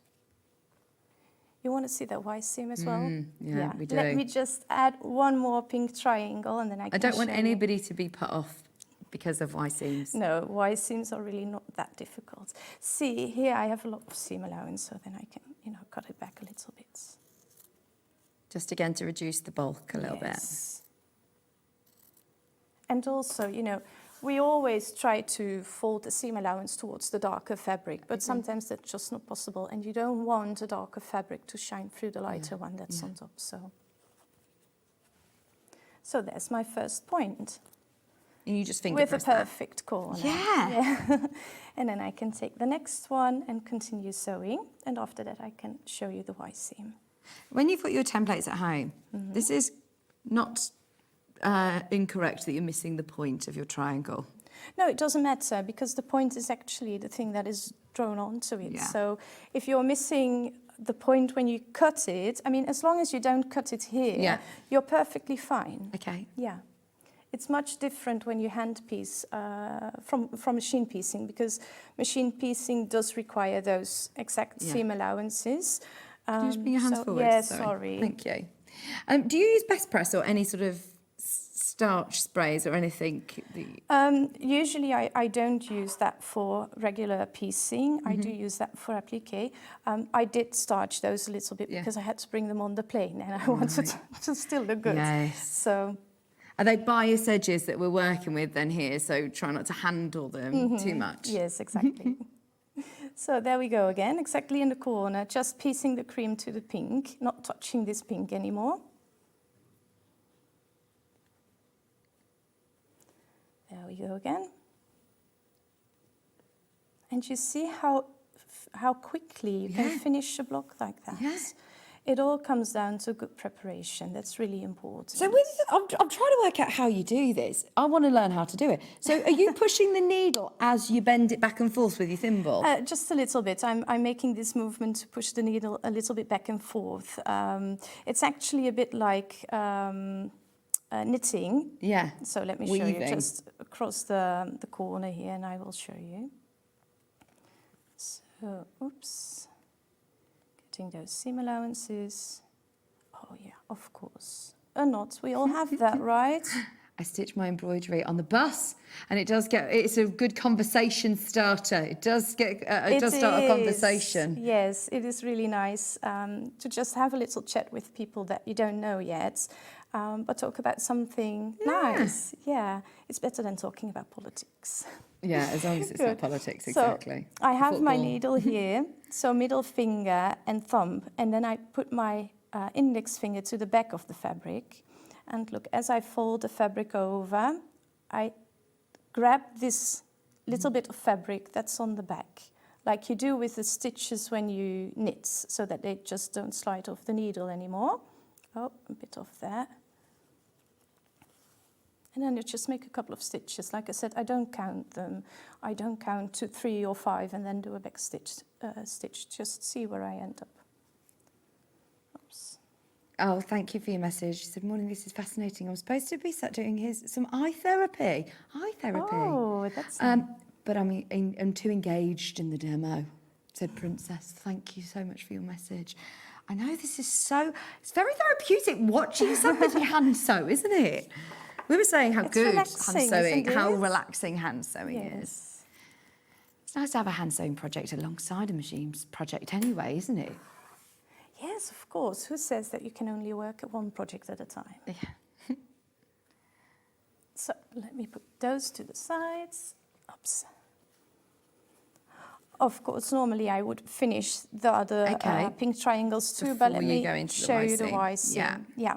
You want to see that Y seam as well? Yeah, we do. Let me just add one more pink triangle and then I can I don't want show you. anybody to be put off because of Y seams. No, Y seams are really not that difficult. See, here I have a lot of seam allowance, so then I can, cut it back a little bit. Just again to reduce the bulk a little bit. And also, we always try to fold the seam allowance towards the darker fabric, but sometimes that's just not possible, and you don't want a darker fabric to shine through the lighter one that's on top. So there's my first point. And you just finger with a press that. perfect corner. Yeah. And then I can take the next one and continue sewing, and after that I can show you the Y seam. When you've got your templates at home, this is not incorrect that you're missing the point of your triangle. No, it doesn't matter, because the point is actually the thing that is drawn onto it. Yeah. So if you're missing the point when you cut it, as long as you don't cut it here, you're perfectly fine. Okay. Yeah. It's much different when you hand piece from machine piecing, because machine piecing does require those exact seam allowances. Can you just bring your hands forward? Yeah, sorry. Thank you. Do you use best press or any sort of starch sprays or anything? Usually I don't use that for regular piecing. I do use that for applique. I did starch those a little bit because I had to bring them on the plane and I wanted to still look good. Yes. So. Are they bias edges that we're working with then here? So try not to handle them too much. Yes, exactly. So there we go again, exactly in the corner, just piecing the cream to the pink, not touching this pink anymore. There we go again. And you see how quickly you can finish a block like that. Yes. It all comes down to good preparation. That's really important. So I'm trying to work out how you do this. I want to learn how to do it. So are you pushing the needle as you bend it back and forth with your thimble? Just a little bit. I'm making this movement to push the needle a little bit back and forth. It's actually a bit like knitting. Yeah. So let me show you just across the corner here, and I will show you. So, oops. Those seam allowances. Oh yeah, of course. A knot, we all have that, right? I stitch my embroidery on the bus, and it's a good conversation starter. It does start a conversation. Yes, it is really nice to just have a little chat with people that you don't know yet, but talk about something nice. Yeah, it's better than talking about politics. Yeah, as long as it's not politics, exactly. So I have my Football. needle here, so middle finger and thumb, and then I put my index finger to the back of the fabric. And look, as I fold the fabric over, I grab this little bit of fabric that's on the back, like you do with the stitches when you knit, so that they just don't slide off the needle anymore. Oh, a bit off there. And then you just make a couple of stitches. Like I said, I don't count them. I don't count to 3 or 5 and then do a back stitch. Just see where I end up. Oops. Oh, thank you for your message. She said, morning, this is fascinating. I'm supposed to be sat doing some eye therapy. Oh, that's nice. But I'm too engaged in the demo, said Princess. Thank you so much for your message. I know this is it's very therapeutic watching somebody hand sew, isn't it? We were saying how good hand sewing, how relaxing hand sewing is. It's nice to have a hand sewing project alongside a machine project anyway, isn't it? Yes, of course. Who says that you can only work at one project at a time? Yeah. So let me put those to the sides. Oops. Of course, normally I would finish the other pink triangles too, but let me show you the Y-seam. Yeah.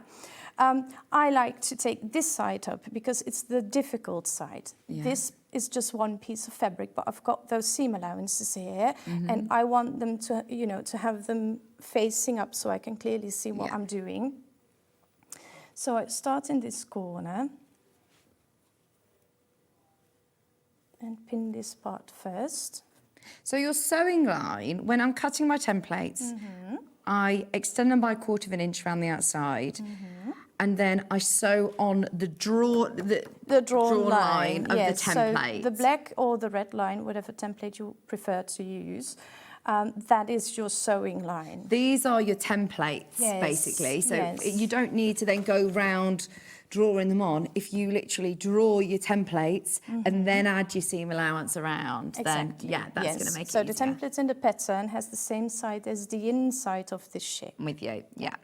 I like to take this side up because it's the difficult side. Yeah. This is just one piece of fabric, but I've got those seam allowances here, and I want them to, to have them facing up so I can clearly see what I'm doing. So I start in this corner and pin this part first. So your sewing line, when I'm cutting my templates, I extend them by 1/4 of an inch around the outside, and then I sew on the drawn line of the template. So the black or the red line, whatever template you prefer to use, that is your sewing line. These are your templates, basically. So you don't need to then go round drawing them on. If you literally draw your templates and then add your seam allowance around, then that's going to make it So easier. the template in the pattern has the same side as the inside of this shape. I'm with you, yeah.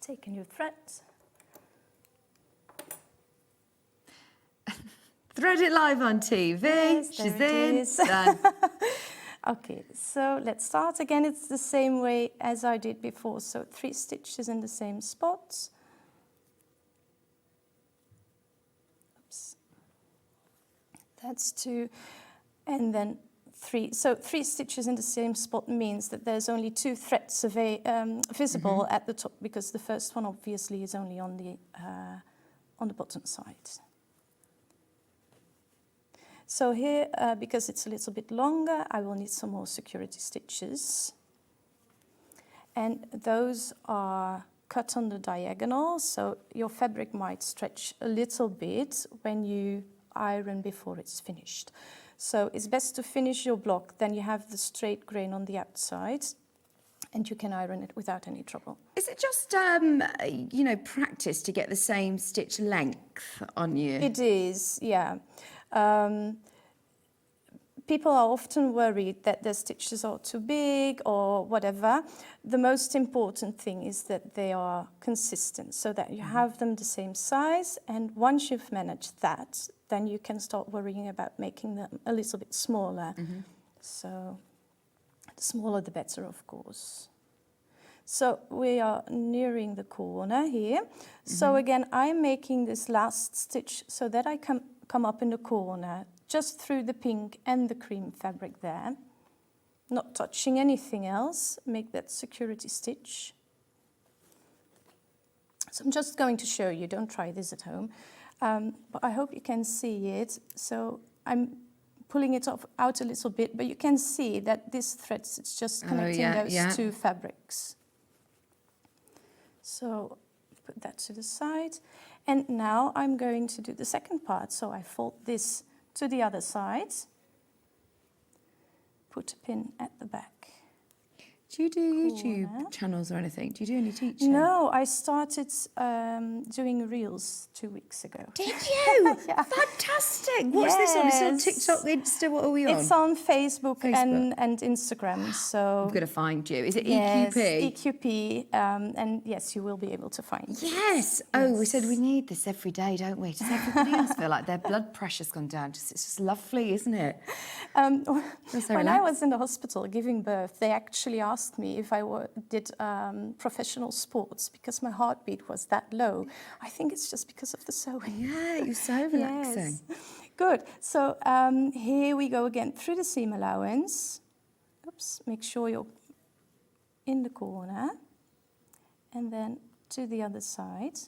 Take a new thread. Thread it live on TV. Yes, she's there it in. is. Done. Okay, so let's start again. It's the same way as I did before. So 3 stitches in the same spot. Oops. That's 2, and then 3. So 3 stitches in the same spot means that there's only 2 threads visible at the top, because the first one obviously is only on the bottom side. So here, because it's a little bit longer, I will need some more security stitches. And those are cut on the diagonal, so your fabric might stretch a little bit when you iron before it's finished. So it's best to finish your block, then you have the straight grain on the outside, and you can iron it without any trouble. Is it just, practice to get the same stitch length on you? It is, yeah. People are often worried that their stitches are too big or whatever. The most important thing is that they are consistent, so that you have them the same size, and once you've managed that, then you can start worrying about making them a little bit smaller. So the smaller the better, of course. So we are nearing the corner here. So again, I'm making this last stitch so that I can come up in the corner, just through the pink and the cream fabric there. Not touching anything else, make that security stitch. So I'm just going to show you, don't try this at home, but I hope you can see it. So I'm pulling it out a little bit, but you can see that this thread is just connecting those 2 fabrics. So put that to the side. And now I'm going to do the second part. So I fold this to the other side, put a pin at the back. Do you do YouTube channels or anything? Do you do any teaching? No, I started doing reels 2 weeks ago. Did you? Yeah. Fantastic. What's this on? It's on TikTok, Insta, what are we on? It's on Facebook. And Instagram, so... I'm going to find you. Is it Yes, EQP? EQP, and yes, you will be able to find it. Yes. Oh, we said we need this every day, don't we? Does everybody else feel like their blood pressure's gone down? It's just lovely, isn't it? When I was in the hospital giving birth, they actually asked me if I did professional sports because my heartbeat was that low. I think it's just because of the sewing. Yeah, you're so relaxing. Yes. Good. So here we go again through the seam allowance. Oops, make sure you're in the corner. And then to the other side.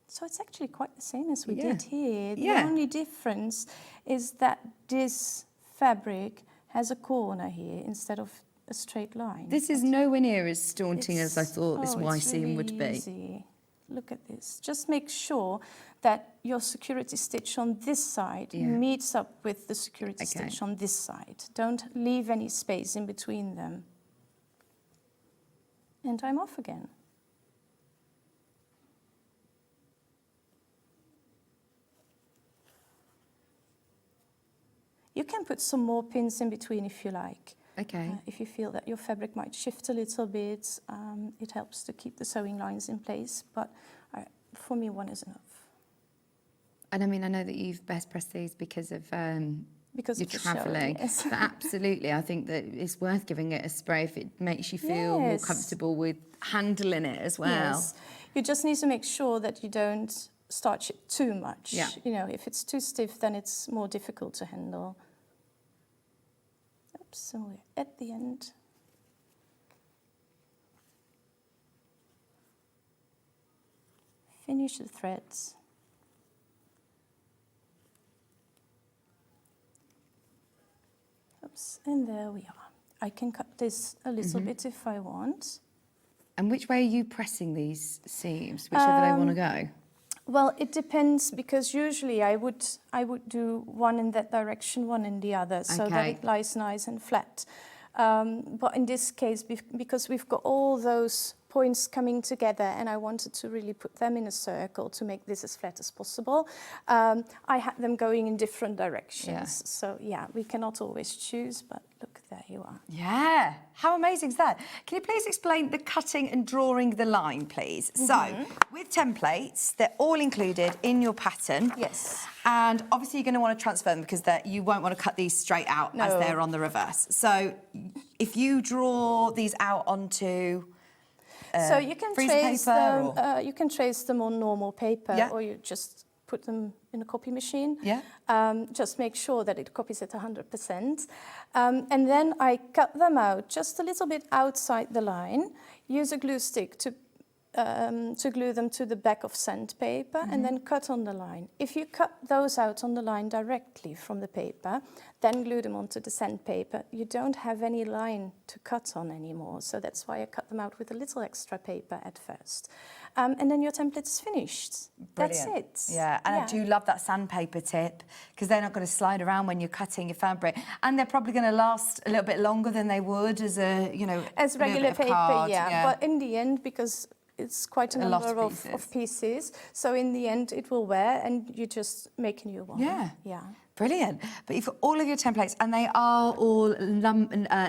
So it's actually quite the same as we did here. The only difference is that this fabric has a corner here instead of a straight line. This is nowhere near as daunting as I thought this Y it's seam really would be. Easy. Look at this. Just make sure that your security stitch on this side meets up with the security stitch on this side. Don't leave any space in between them. And I'm off again. You can put some more pins in between if you like. Okay. If you feel that your fabric might shift a little bit, it helps to keep the sewing lines in place, but for me, one is enough. And I mean, I know that you've best pressed these because of Because you're of the show, travelling. yes. But absolutely, I think that it's worth giving it a spray if it makes you feel more comfortable with handling it as well. Yes. You just need to make sure that you don't starch it too much. Yeah. You know, if it's too stiff, then it's more difficult to handle. Oops, so we're at the end. Finish the threads. Oops, and there we are. I can cut this a little bit if I want. And which way are you pressing these seams, whichever they want to go? Well, it depends because usually I would do one in that direction, one in the other, so that it lies nice and flat. But in this case, because we've got all those points coming together and I wanted to really put them in a circle to make this as flat as possible, I had them going in different directions. Yeah. So yeah, we cannot always choose, but look, there you are. Yeah, how amazing is that? Can you please explain the cutting and drawing the line, please? So, with templates, they're all included in your pattern. Yes. And obviously you're going to want to transfer them because you won't want to cut these straight out as they're on the reverse. So, if you draw these out onto so you can trace them. You can trace them on normal paper, or you just put them in a copy machine. Yeah. Just make sure that it copies at 100%, and then I cut them out just a little bit outside the line. Use a glue stick to glue them to the back of sandpaper, and then cut on the line. If you cut those out on the line directly from the paper, then glue them onto the sandpaper, you don't have any line to cut on anymore. So that's why I cut them out with a little extra paper at first. And then your template is finished. Brilliant. That's it. Yeah, and I do love that sandpaper tip because they're not going to slide around when you're cutting your fabric, and they're probably going to last a little bit longer than they would as as regular paper. Card. But in the end, because it's quite a number of pieces, so in the end it will wear, and you just make a new one. Yeah. Brilliant. But you've got all of your templates, and they are all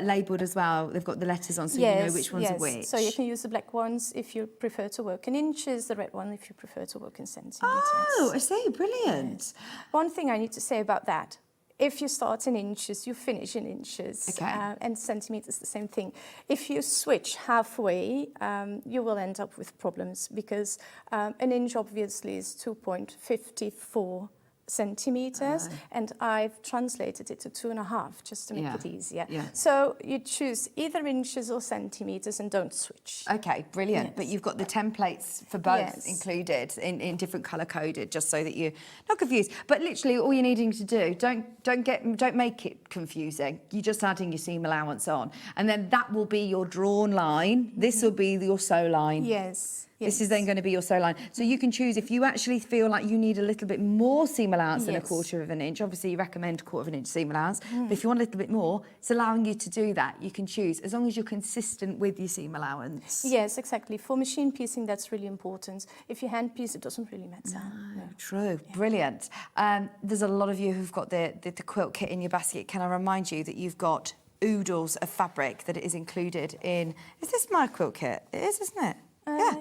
labelled as well. They've got the letters on, so you know which ones are which. So you can use the black ones if you prefer to work in inches, the red one if you prefer to work in centimetres. Oh, I see. Brilliant. Yes. One thing I need to say about that, if you start in inches, you finish in inches. And centimetres, the same thing. If you switch halfway, you will end up with problems because an inch obviously is 2.54 centimetres, and I've translated it to 2.5 just to make it easier. So you choose either inches or centimetres and don't switch. Okay, brilliant. But you've got the templates for both included in different colour coded, just so that you're not confused. But literally, all you're needing to do, don't make it confusing. You're just adding your seam allowance on, and then that will be your drawn line. This will be your sew line. Yes. This is then going to be your sew line. So you can choose if you actually feel like you need a little bit more seam allowance than a 1/4 of an inch. Obviously, you recommend 1/4 of an inch seam allowance. But if you want a little bit more, it's allowing you to do that. You can choose as long as you're consistent with your seam allowance. Yes, exactly. For machine piecing, that's really important. If you hand piece, it doesn't really matter. No. True. Yeah. Brilliant. There's a lot of you who've got the quilt kit in your basket. Can I remind you that you've got oodles of fabric that is included in... Is this my quilt kit? It is, isn't it? Yeah.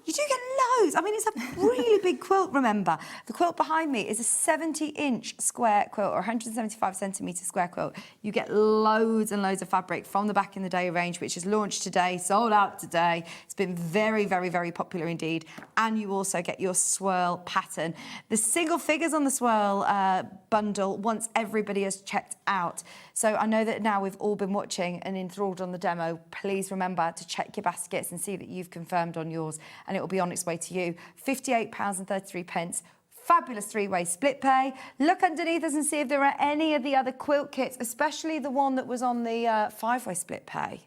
You do get loads. I mean, it's a really big quilt, remember. The quilt behind me is a 70-inch square quilt or 175-centimetre square quilt. You get loads and loads of fabric from the Back in the Day range, which is launched today, sold out today. It's been very, very, very popular indeed. And you also get your swirl pattern. The single figures on the swirl bundle once everybody has checked out. So I know that now we've all been watching and enthralled on the demo. Please remember to check your baskets and see that you've confirmed on yours, and it will be on its way to you. £58.33. Fabulous 3-way split pay. Look underneath us and see if there are any of the other quilt kits, especially the one that was on the 5-way split pay.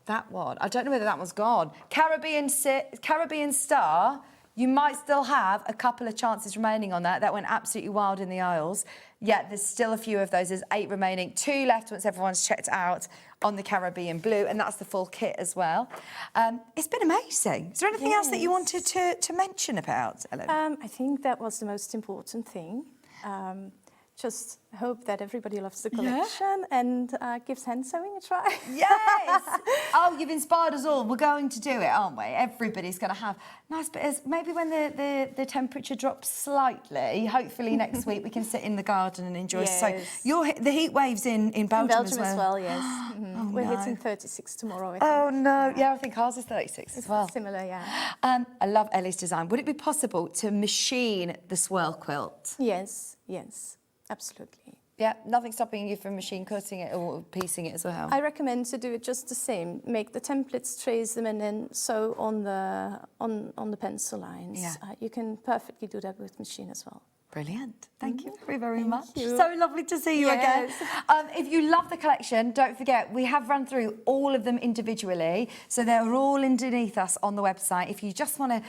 That one. I don't know whether that one's gone. Caribbean Star. You might still have a couple of chances remaining on that. That went absolutely wild in the aisles. Yeah, there's still a few of those. There's 8 remaining. 2 left once everyone's checked out on the Caribbean Blue, and that's the full kit as well. It's been amazing. Is there anything else that you wanted to mention about, Ellen? I think that was the most important thing. Just hope that everybody loves the collection and gives hand sewing a try. Yes! Oh, you've inspired us all. We're going to do it, aren't we? Everybody's going to have nice bit. Maybe when the temperature drops slightly, hopefully next week we can sit in the garden and enjoy. Yes. So the heat waves in Belgium as well. Yes. Oh, We're no. hitting 36 tomorrow, I think. Oh no! Yeah, I think ours is 36 as well. Similar, yeah. I love Ellie's design. Would it be possible to machine the swirl quilt? Yes, absolutely. Yeah, nothing stopping you from machine cutting it or piecing it as well. I recommend to do it just the same. Make the templates, trace them, and then sew on the pencil lines. Yeah. You can perfectly do that with machine as well. Brilliant. Thank you very, very much. you. So lovely to see you again. If you love the collection, don't forget, we have run through all of them individually. So they're all underneath us on the website. If you just want to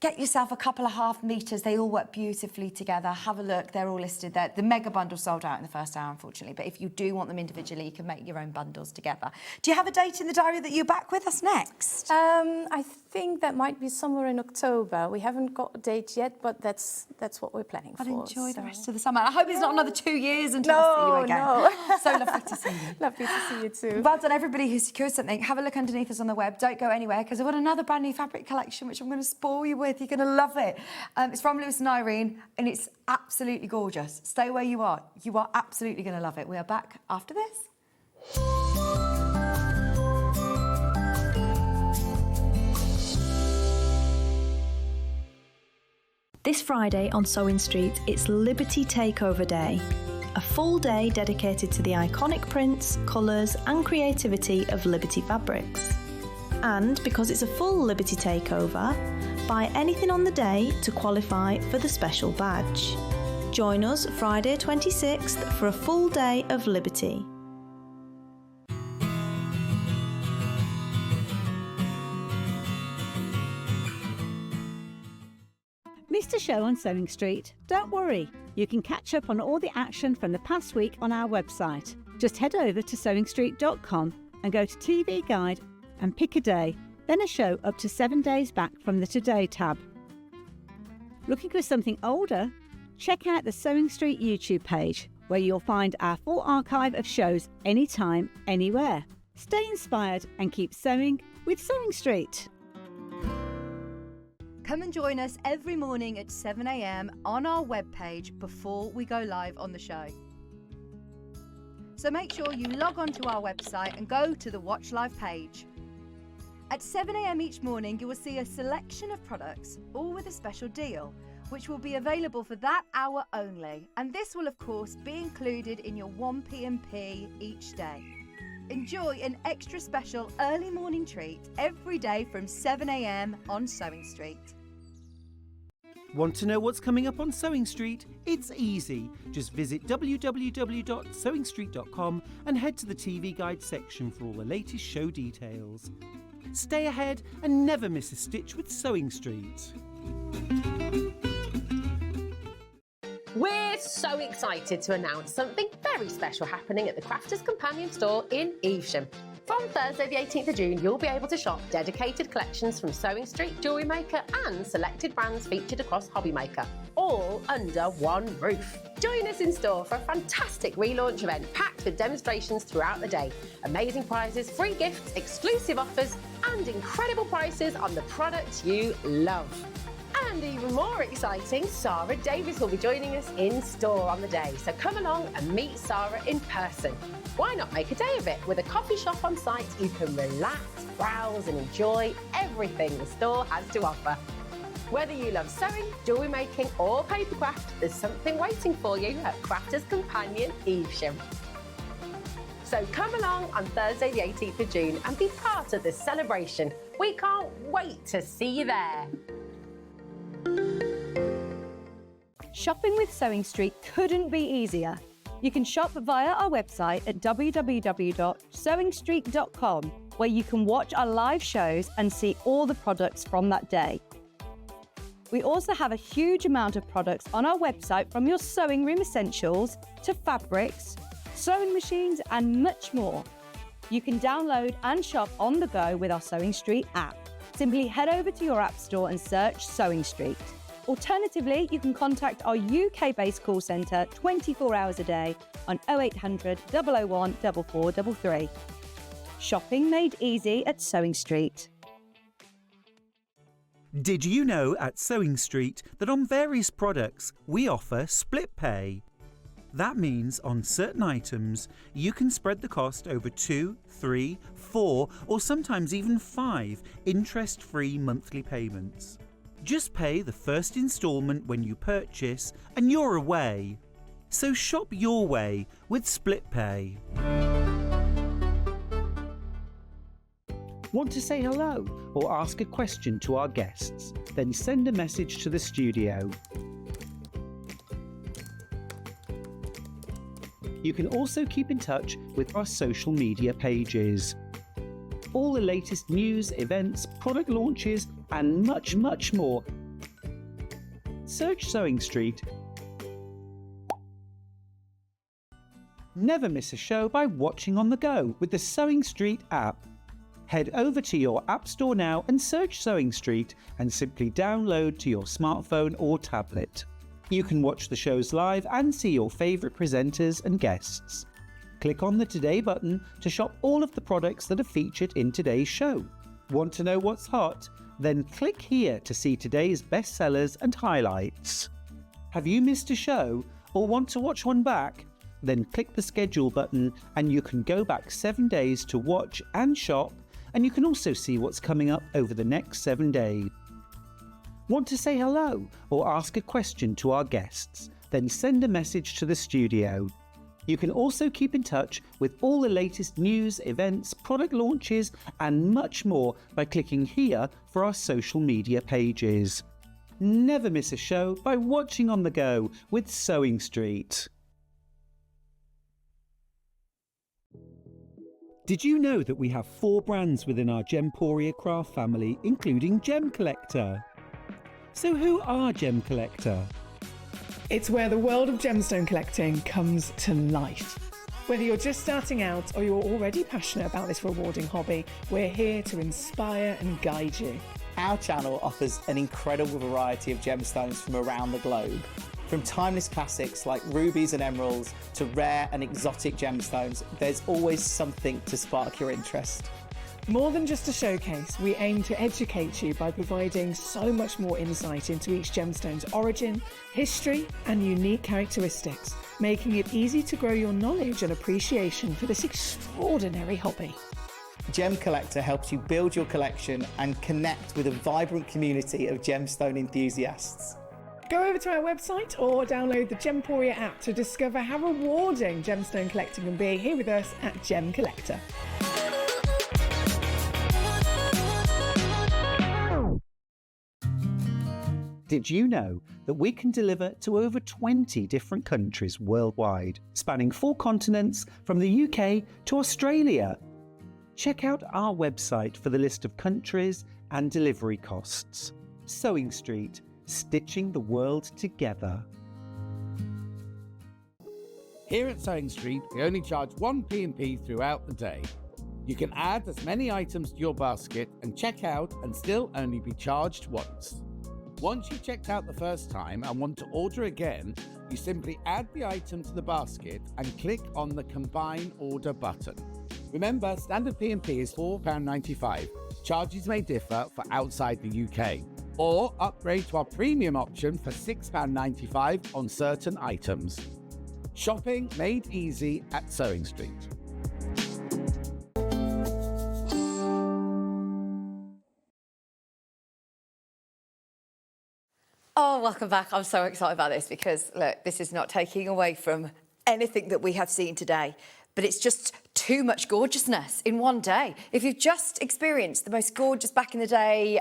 get yourself a couple of half meters. They all work beautifully together. Have a look. They're all listed there. The mega bundle sold out in the first hour, unfortunately. But if you do want them individually, you can make your own bundles together. Do you have a date in the diary that you're back with us next? I think that might be somewhere in October. We haven't got a date yet, but that's what we're planning for. Enjoy the rest of the summer. I hope it's not another 2 years until I see you again. No. So lovely to see you. Lovely to see you too. Well done, everybody who secured something. Have a look underneath us on the web. Don't go anywhere, because I've got another brand new fabric collection, which I'm going to spoil you with. You're going to love it. It's from Lewis and Irene, and it's absolutely gorgeous. Stay where you are. You are absolutely going to love it. We are back after this. This Friday on SewingStreet, it's Liberty Takeover Day. A full day dedicated to the iconic prints, colours and creativity of Liberty fabrics. And because it's a full Liberty Takeover, buy anything on the day to qualify for the special badge. Join us Friday 26th for a full day of Liberty. Missed a show on Sewing Street? Don't worry, you can catch up on all the action from the past week on our website. Just head over to SewingStreet.com and go to TV Guide and pick a day, then a show up to 7 days back from the Today tab. Looking for something older? Check out the Sewing Street YouTube page, where you'll find our full archive of shows anytime, anywhere. Stay inspired and keep sewing with Sewing Street. Come and join us every morning at 7 a.m. on our webpage before we go live on the show. So make sure you log on to our website and go to the Watch Live page. At 7 a.m. each morning, you will see a selection of products, all with a special deal, which will be available for that hour only. And this will, of course, be included in your 1 p.m.P each day. Enjoy an extra special early morning treat every day from 7 a.m. on Sewing Street. Want to know what's coming up on Sewing Street? It's easy. Just visit www.sewingstreet.com and head to the TV Guide section for all the latest show details. Stay ahead and never miss a stitch with SewingStreet. We're so excited to announce something very special happening at the Crafters Companion store in Evesham. From Thursday the 18th of June, you'll be able to shop dedicated collections from SewingStreet, Jewellery Maker and selected brands featured across Hobby Maker, all under one roof. Join us in store for a fantastic relaunch event packed with demonstrations throughout the day, amazing prizes, free gifts, exclusive offers and incredible prices on the products you love. And even more exciting, Sarah Davis will be joining us in store on the day. So come along and meet Sarah in person. Why not make a day of it? With a coffee shop on site, you can relax, browse and enjoy everything the store has to offer. Whether you love sewing, jewellery making or papercraft, there's something waiting for you at Crafters Companion Evesham. So come along on Thursday the 18th of June and be part of this celebration. We can't wait to see you there. Shopping with SewingStreet couldn't be easier. You can shop via our website at www.sewingstreet.com, where you can watch our live shows and see all the products from that day. We also have a huge amount of products on our website, from your sewing room essentials to fabrics, sewing machines and much more. You can download and shop on the go with our SewingStreet app. Simply head over to your app store and search SewingStreet. Alternatively, you can contact our UK-based call centre 24 hours a day on 0800 001 4433. Shopping made easy at SewingStreet. Did you know at SewingStreet that on various products we offer split pay? That means on certain items you can spread the cost over 2, 3, 4 or sometimes even 5 interest-free monthly payments. Just pay the first instalment when you purchase and you're away. So shop your way with split pay. Want to say hello or ask a question to our guests? Then send a message to the studio. You can also keep in touch with our social media pages. All the latest news, events, product launches and much, much more. Search SewingStreet. Never miss a show by watching on the go with the SewingStreet app. Head over to your app store now and search SewingStreet and simply download to your smartphone or tablet. You can watch the shows live and see your favourite presenters and guests. Click on the Today button to shop all of the products that are featured in today's show. Want to know what's hot? Then click here to see today's bestsellers and highlights. Have you missed a show or want to watch one back? Then click the schedule button and you can go back 7 days to watch and shop, and you can also see what's coming up over the next 7 days. Want to say hello or ask a question to our guests? Then send a message to the studio. You can also keep in touch with all the latest news, events, product launches and much more by clicking here for our social media pages. Never miss a show by watching on the go with SewingStreet. Did you know that we have 4 brands within our Gemporia craft family, including Gem Collector? So who are Gem Collector? It's where the world of gemstone collecting comes to life. Whether you're just starting out or you're already passionate about this rewarding hobby, we're here to inspire and guide you. Our channel offers an incredible variety of gemstones from around the globe. From timeless classics like rubies and emeralds to rare and exotic gemstones, there's always something to spark your interest. More than just a showcase, we aim to educate you by providing so much more insight into each gemstone's origin, history, and unique characteristics, making it easy to grow your knowledge and appreciation for this extraordinary hobby. Gem Collector helps you build your collection and connect with a vibrant community of gemstone enthusiasts. Go over to our website or download the Gemporia app to discover how rewarding gemstone collecting can be here with us at Gem Collector. Did you know that we can deliver to over 20 different countries worldwide, spanning 4 continents from the UK to Australia? check out our website for the list of countries and delivery costs. Sewing Street, stitching the world together. Here at Sewing Street, we only charge 1 P&P throughout the day. You can add as many items to your basket and check out and still only be charged once. Once you've checked out the first time and want to order again, you simply add the item to the basket and click on the Combine Order button. Remember, standard P&P is £4.95. Charges may differ for outside the UK. Or upgrade to our premium option for £6.95 on certain items. Shopping made easy at Sewing Street. Oh, welcome back. I'm so excited about this because, look, this is not taking away from anything that we have seen today, but it's just too much gorgeousness in one day. If you've just experienced the most gorgeous back in the day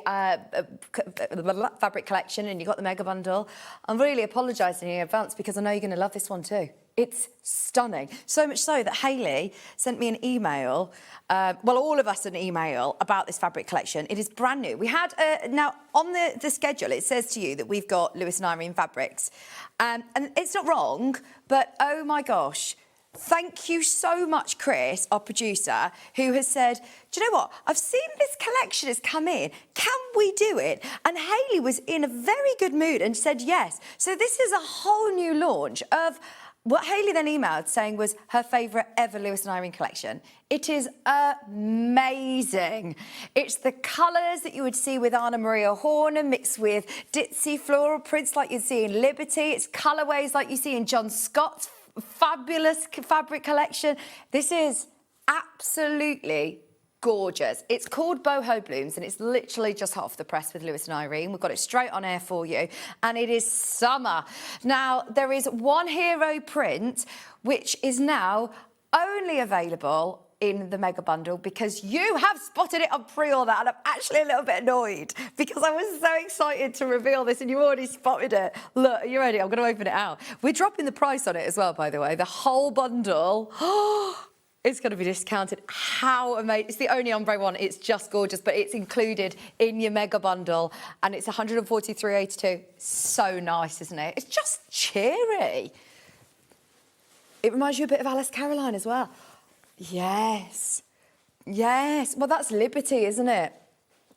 fabric collection and you got the mega bundle, I'm really apologising in advance because I know you're going to love this one too. It's stunning. So much so that Hayley sent me an email, all of us an email about this fabric collection. It is brand new. We had, now on the schedule, it says to you that we've got Lewis and Irene fabrics. And it's not wrong, but oh my gosh, thank you so much, Chris, our producer, who has said, do you know what? I've seen this collection has come in. Can we do it? And Hayley was in a very good mood and said yes. So this is a whole new launch of what Hayley then emailed saying was her favourite ever Lewis and Irene collection. It is amazing. It's the colours that you would see with Anna Maria Horner mixed with ditzy floral prints like you'd see in Liberty. It's colourways like you see in John Scott's fabulous fabric collection. This is absolutely gorgeous. It's called Boho Blooms and it's literally just hot off the press with Lewis and Irene. We've got it straight on air for you and it is summer. Now, there is one hero print which is now only available in the mega bundle because you have spotted it on pre-order and I'm actually a little bit annoyed because I was so excited to reveal this and you already spotted it. Look, are you ready? I'm going to open it out. We're dropping the price on it as well, by the way. The whole bundle. It's going to be discounted. How amazing. It's the only ombre one. It's just gorgeous, but it's included in your mega bundle and it's 143.82. So nice, isn't it? It's just cheery. It reminds you a bit of Alice Caroline as well. Yes. Yes. Well, that's Liberty, isn't it?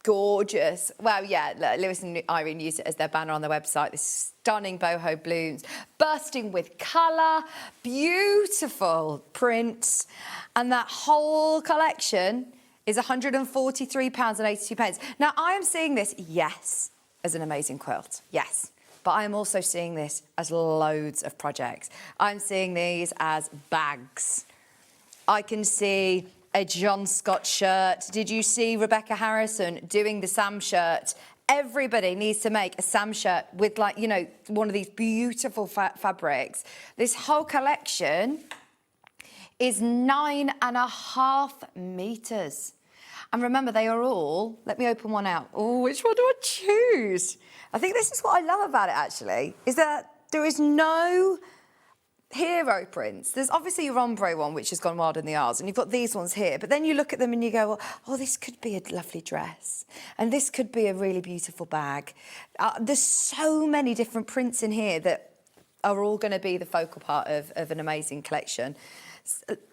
Gorgeous. Well, yeah, look, Lewis and Irene used it as their banner on their website. This stunning boho blooms, bursting with colour, beautiful prints. And that whole collection is £143.82. Now, I am seeing this, yes, as an amazing quilt, yes. But I am also seeing this as loads of projects. I'm seeing these as bags. I can see a John Scott shirt. Did you see Rebecca Harrison doing the Sam shirt? Everybody needs to make a Sam shirt with, like, you know, one of these beautiful fabrics. This whole collection is 9.5 metres. And remember, they are all, let me open one out. Oh, which one do I choose? I think this is what I love about it, actually, is that there is no hero prints. There's obviously your ombre one, which has gone wild in the Isles, and you've got these ones here. But then you look at them and you go, oh, this could be a lovely dress. And this could be a really beautiful bag. There's so many different prints in here that are all going to be the focal part of an amazing collection.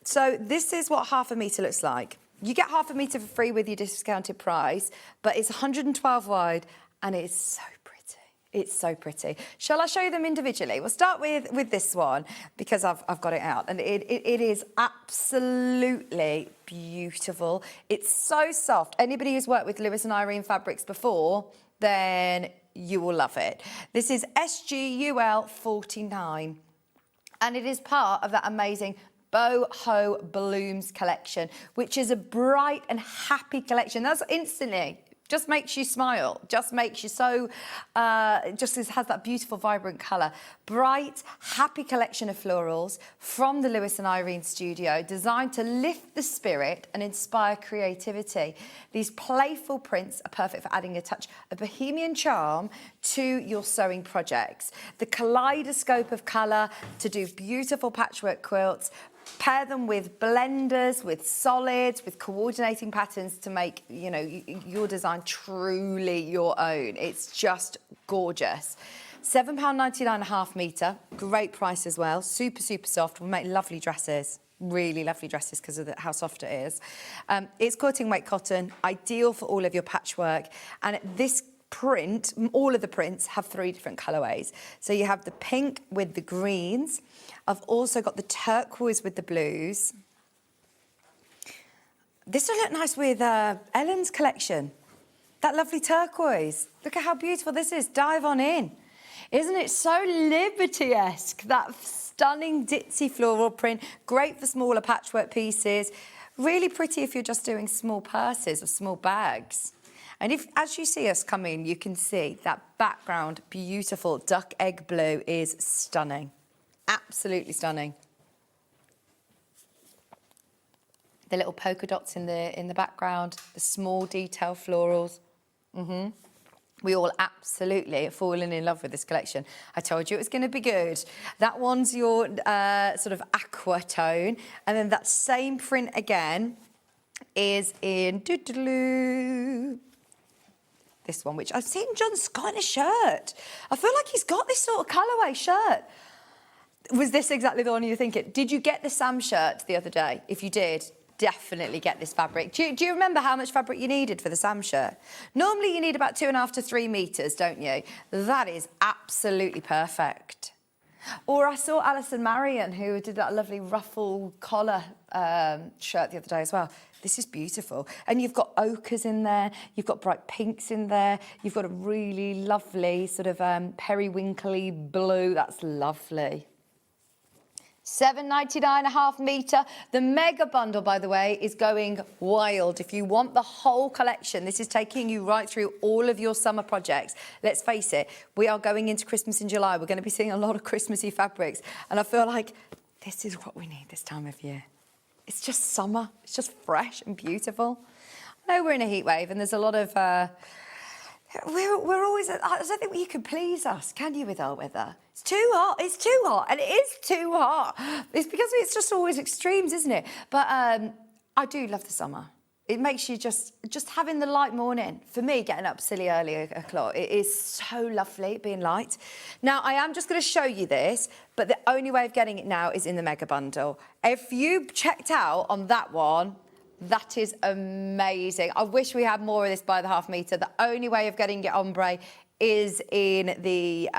So this is what half a metre looks like. You get half a metre for free with your discounted price, but it's 112 wide and it's so pretty. It's so pretty. Shall I show you them individually? We'll start with this one because I've got it out. And it is absolutely beautiful. It's so soft. Anybody who's worked with Lewis and Irene fabrics before, then you will love it. This is SGUL 49. And it is part of that amazing Boho Blooms collection, which is a bright and happy collection. That's instantly just makes you smile, just makes you so, just has that beautiful, vibrant colour. Bright, happy collection of florals from the Lewis and Irene studio, designed to lift the spirit and inspire creativity. These playful prints are perfect for adding a touch of bohemian charm to your sewing projects. The kaleidoscope of colour to do beautiful patchwork quilts, Pair them with blenders, with solids, with coordinating patterns to make, you know, your design truly your own. It's just gorgeous. £7.99 a half metre, great price as well. Super, super soft. We'll make lovely dresses, really lovely dresses because of how soft it is. It's quilting weight cotton, ideal for all of your patchwork. And this print, all of the prints have 3 different colourways. So you have the pink with the greens. I've also got the turquoise with the blues. This will look nice with Ellen's collection. That lovely turquoise. Look at how beautiful this is. Dive on in. Isn't it so Liberty-esque? That stunning ditzy floral print. Great for smaller patchwork pieces. Really pretty if you're just doing small purses or small bags. And if, as you see us come in, you can see that background, beautiful duck egg blue is stunning. Absolutely stunning. The little polka dots in the background, the small detail florals. We all absolutely are falling in love with this collection. I told you it was going to be good. That one's your sort of aqua tone, and then that same print again is in this one, which I've seen John Scott in a shirt. I feel like he's got this sort of colourway shirt. Was this exactly the one you were thinking? Did you get the Sam shirt the other day? If you did, definitely get this fabric. Do you remember how much fabric you needed for the Sam shirt? Normally you need about 2.5 to 3 metres, don't you? That is absolutely perfect. Or I saw Alison Marion, who did that lovely ruffle collar shirt the other day as well. This is beautiful. And you've got ochres in there, you've got bright pinks in there, you've got a really lovely sort of periwinkly blue. That's lovely. £7.99 a half metre. The mega bundle, by the way, is going wild. If you want the whole collection, this is taking you right through all of your summer projects. Let's face it, we are going into Christmas in July. We're going to be seeing a lot of Christmassy fabrics. And I feel like this is what we need this time of year. It's just summer. It's just fresh and beautiful. I know we're in a heat wave and there's a lot of... We're always... I don't think you can please us, can you, with our weather? It's too hot. It's too hot. And it is too hot. It's because it's just always extremes, isn't it? But I do love the summer. It makes you just having the light morning. For me, getting up silly early o'clock, it is so lovely being light. Now, I am just going to show you this, but the only way of getting it now is in the mega bundle. If you checked out on that one, that is amazing. I wish we had more of this by the half metre. The only way of getting it ombre is in the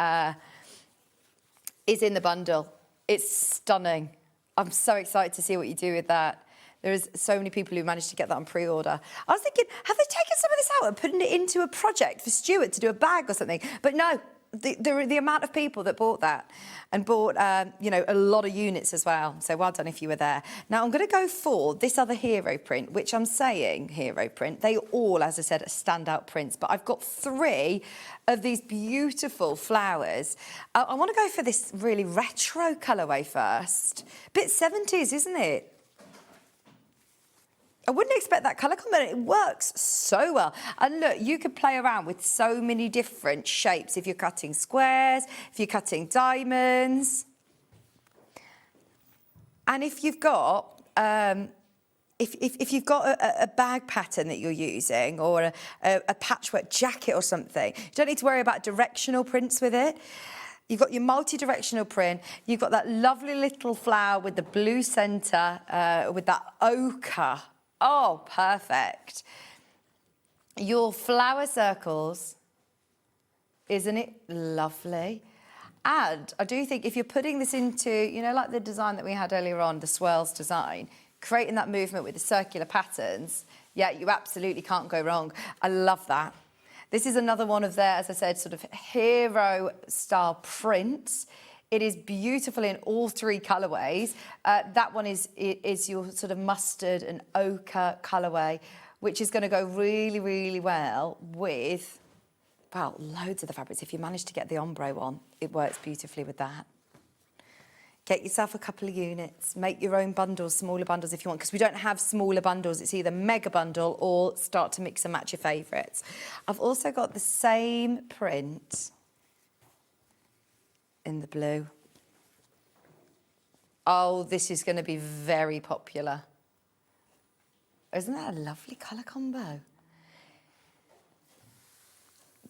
bundle. It's stunning. I'm so excited to see what you do with that. There's so many people who managed to get that on pre-order. I was thinking, have they taken some of this out and putting it into a project for Stuart to do a bag or something? But no, the amount of people that bought that and bought, you know, a lot of units as well. So well done if you were there. Now, I'm going to go for this other hero print, which I'm saying hero print. They all, as I said, are standout prints. But I've got 3 of these beautiful flowers. I want to go for this really retro colourway first. Bit 70s, isn't it? I wouldn't expect that colour combination. It works so well. And look, you could play around with so many different shapes if you're cutting squares, if you're cutting diamonds. And if you've got, if you've got a bag pattern that you're using or a patchwork jacket or something, you don't need to worry about directional prints with it. You've got your multi-directional print. You've got that lovely little flower with the blue centre, with that ochre. Oh, perfect. Your flower circles, isn't it lovely? And I do think if you're putting this into, you know, like the design that we had earlier on, the swirls design, creating that movement with the circular patterns, yeah, you absolutely can't go wrong. I love that. This is another one of their, as I said, sort of hero style prints. It is beautiful in all 3 colourways. That one is your sort of mustard and ochre colourway, which is going to go really, really well with, well, loads of the fabrics. If you manage to get the ombre one, it works beautifully with that. Get yourself a couple of units. Make your own bundles, smaller bundles if you want, because we don't have smaller bundles. It's either mega bundle or start to mix and match your favourites. I've also got the same print in the blue. Oh, this is going to be very popular. Isn't that a lovely colour combo?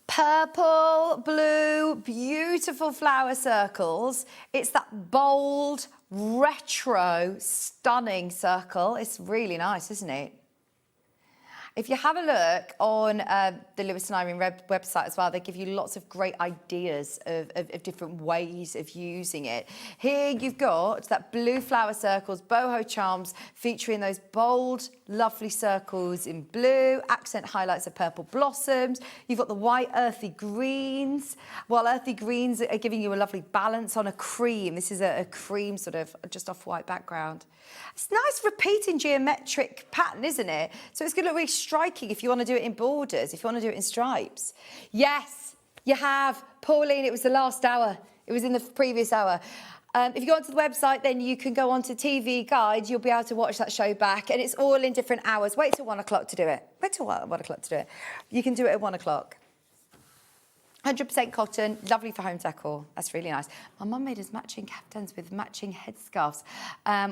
Purple, blue, beautiful flower circles. It's that bold, retro, stunning circle. It's really nice, isn't it? If you have a look on the Lewis and Irene website as well, they give you lots of great ideas of different ways of using it. Here you've got that blue flower circles, boho charms, featuring those bold, lovely circles in blue, accent highlights of purple blossoms. You've got the white earthy greens. Well, earthy greens are giving you a lovely balance on a cream. This is a cream sort of just off white background. It's nice repeating geometric pattern, isn't it? So it's going to look really striking if you want to do it in borders, if you want to do it in stripes. Yes, you have. Pauline, it was the last hour. It was in the previous hour. If you go onto the website, then you can go onto TV Guide. You'll be able to watch that show back. And it's all in different hours. Wait till 1 o'clock to do it. Wait till 1 o'clock to do it. You can do it at 1 o'clock. 100% cotton, lovely for home decor. That's really nice. My mum made us matching caftans with matching headscarves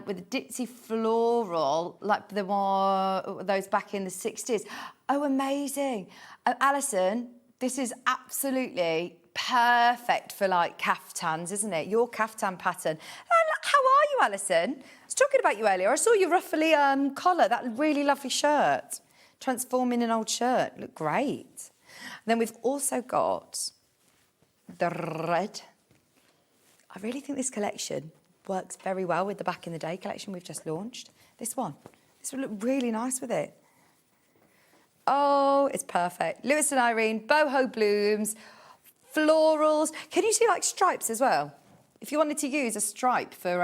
with a ditzy floral, like the one, those back in the 60s. Oh, amazing. Alison, this is absolutely perfect for like caftans, isn't it? Your caftan pattern. How are you, Alison? I was talking about you earlier. I saw your ruffly collar, that really lovely shirt. Transforming an old shirt. Look great. And then we've also got the red. I really think this collection works very well with the Back in the Day collection we've just launched. This one. This would look really nice with it. Oh, it's perfect. Lewis and Irene, boho blooms, florals. Can you see like stripes as well? If you wanted to use a stripe for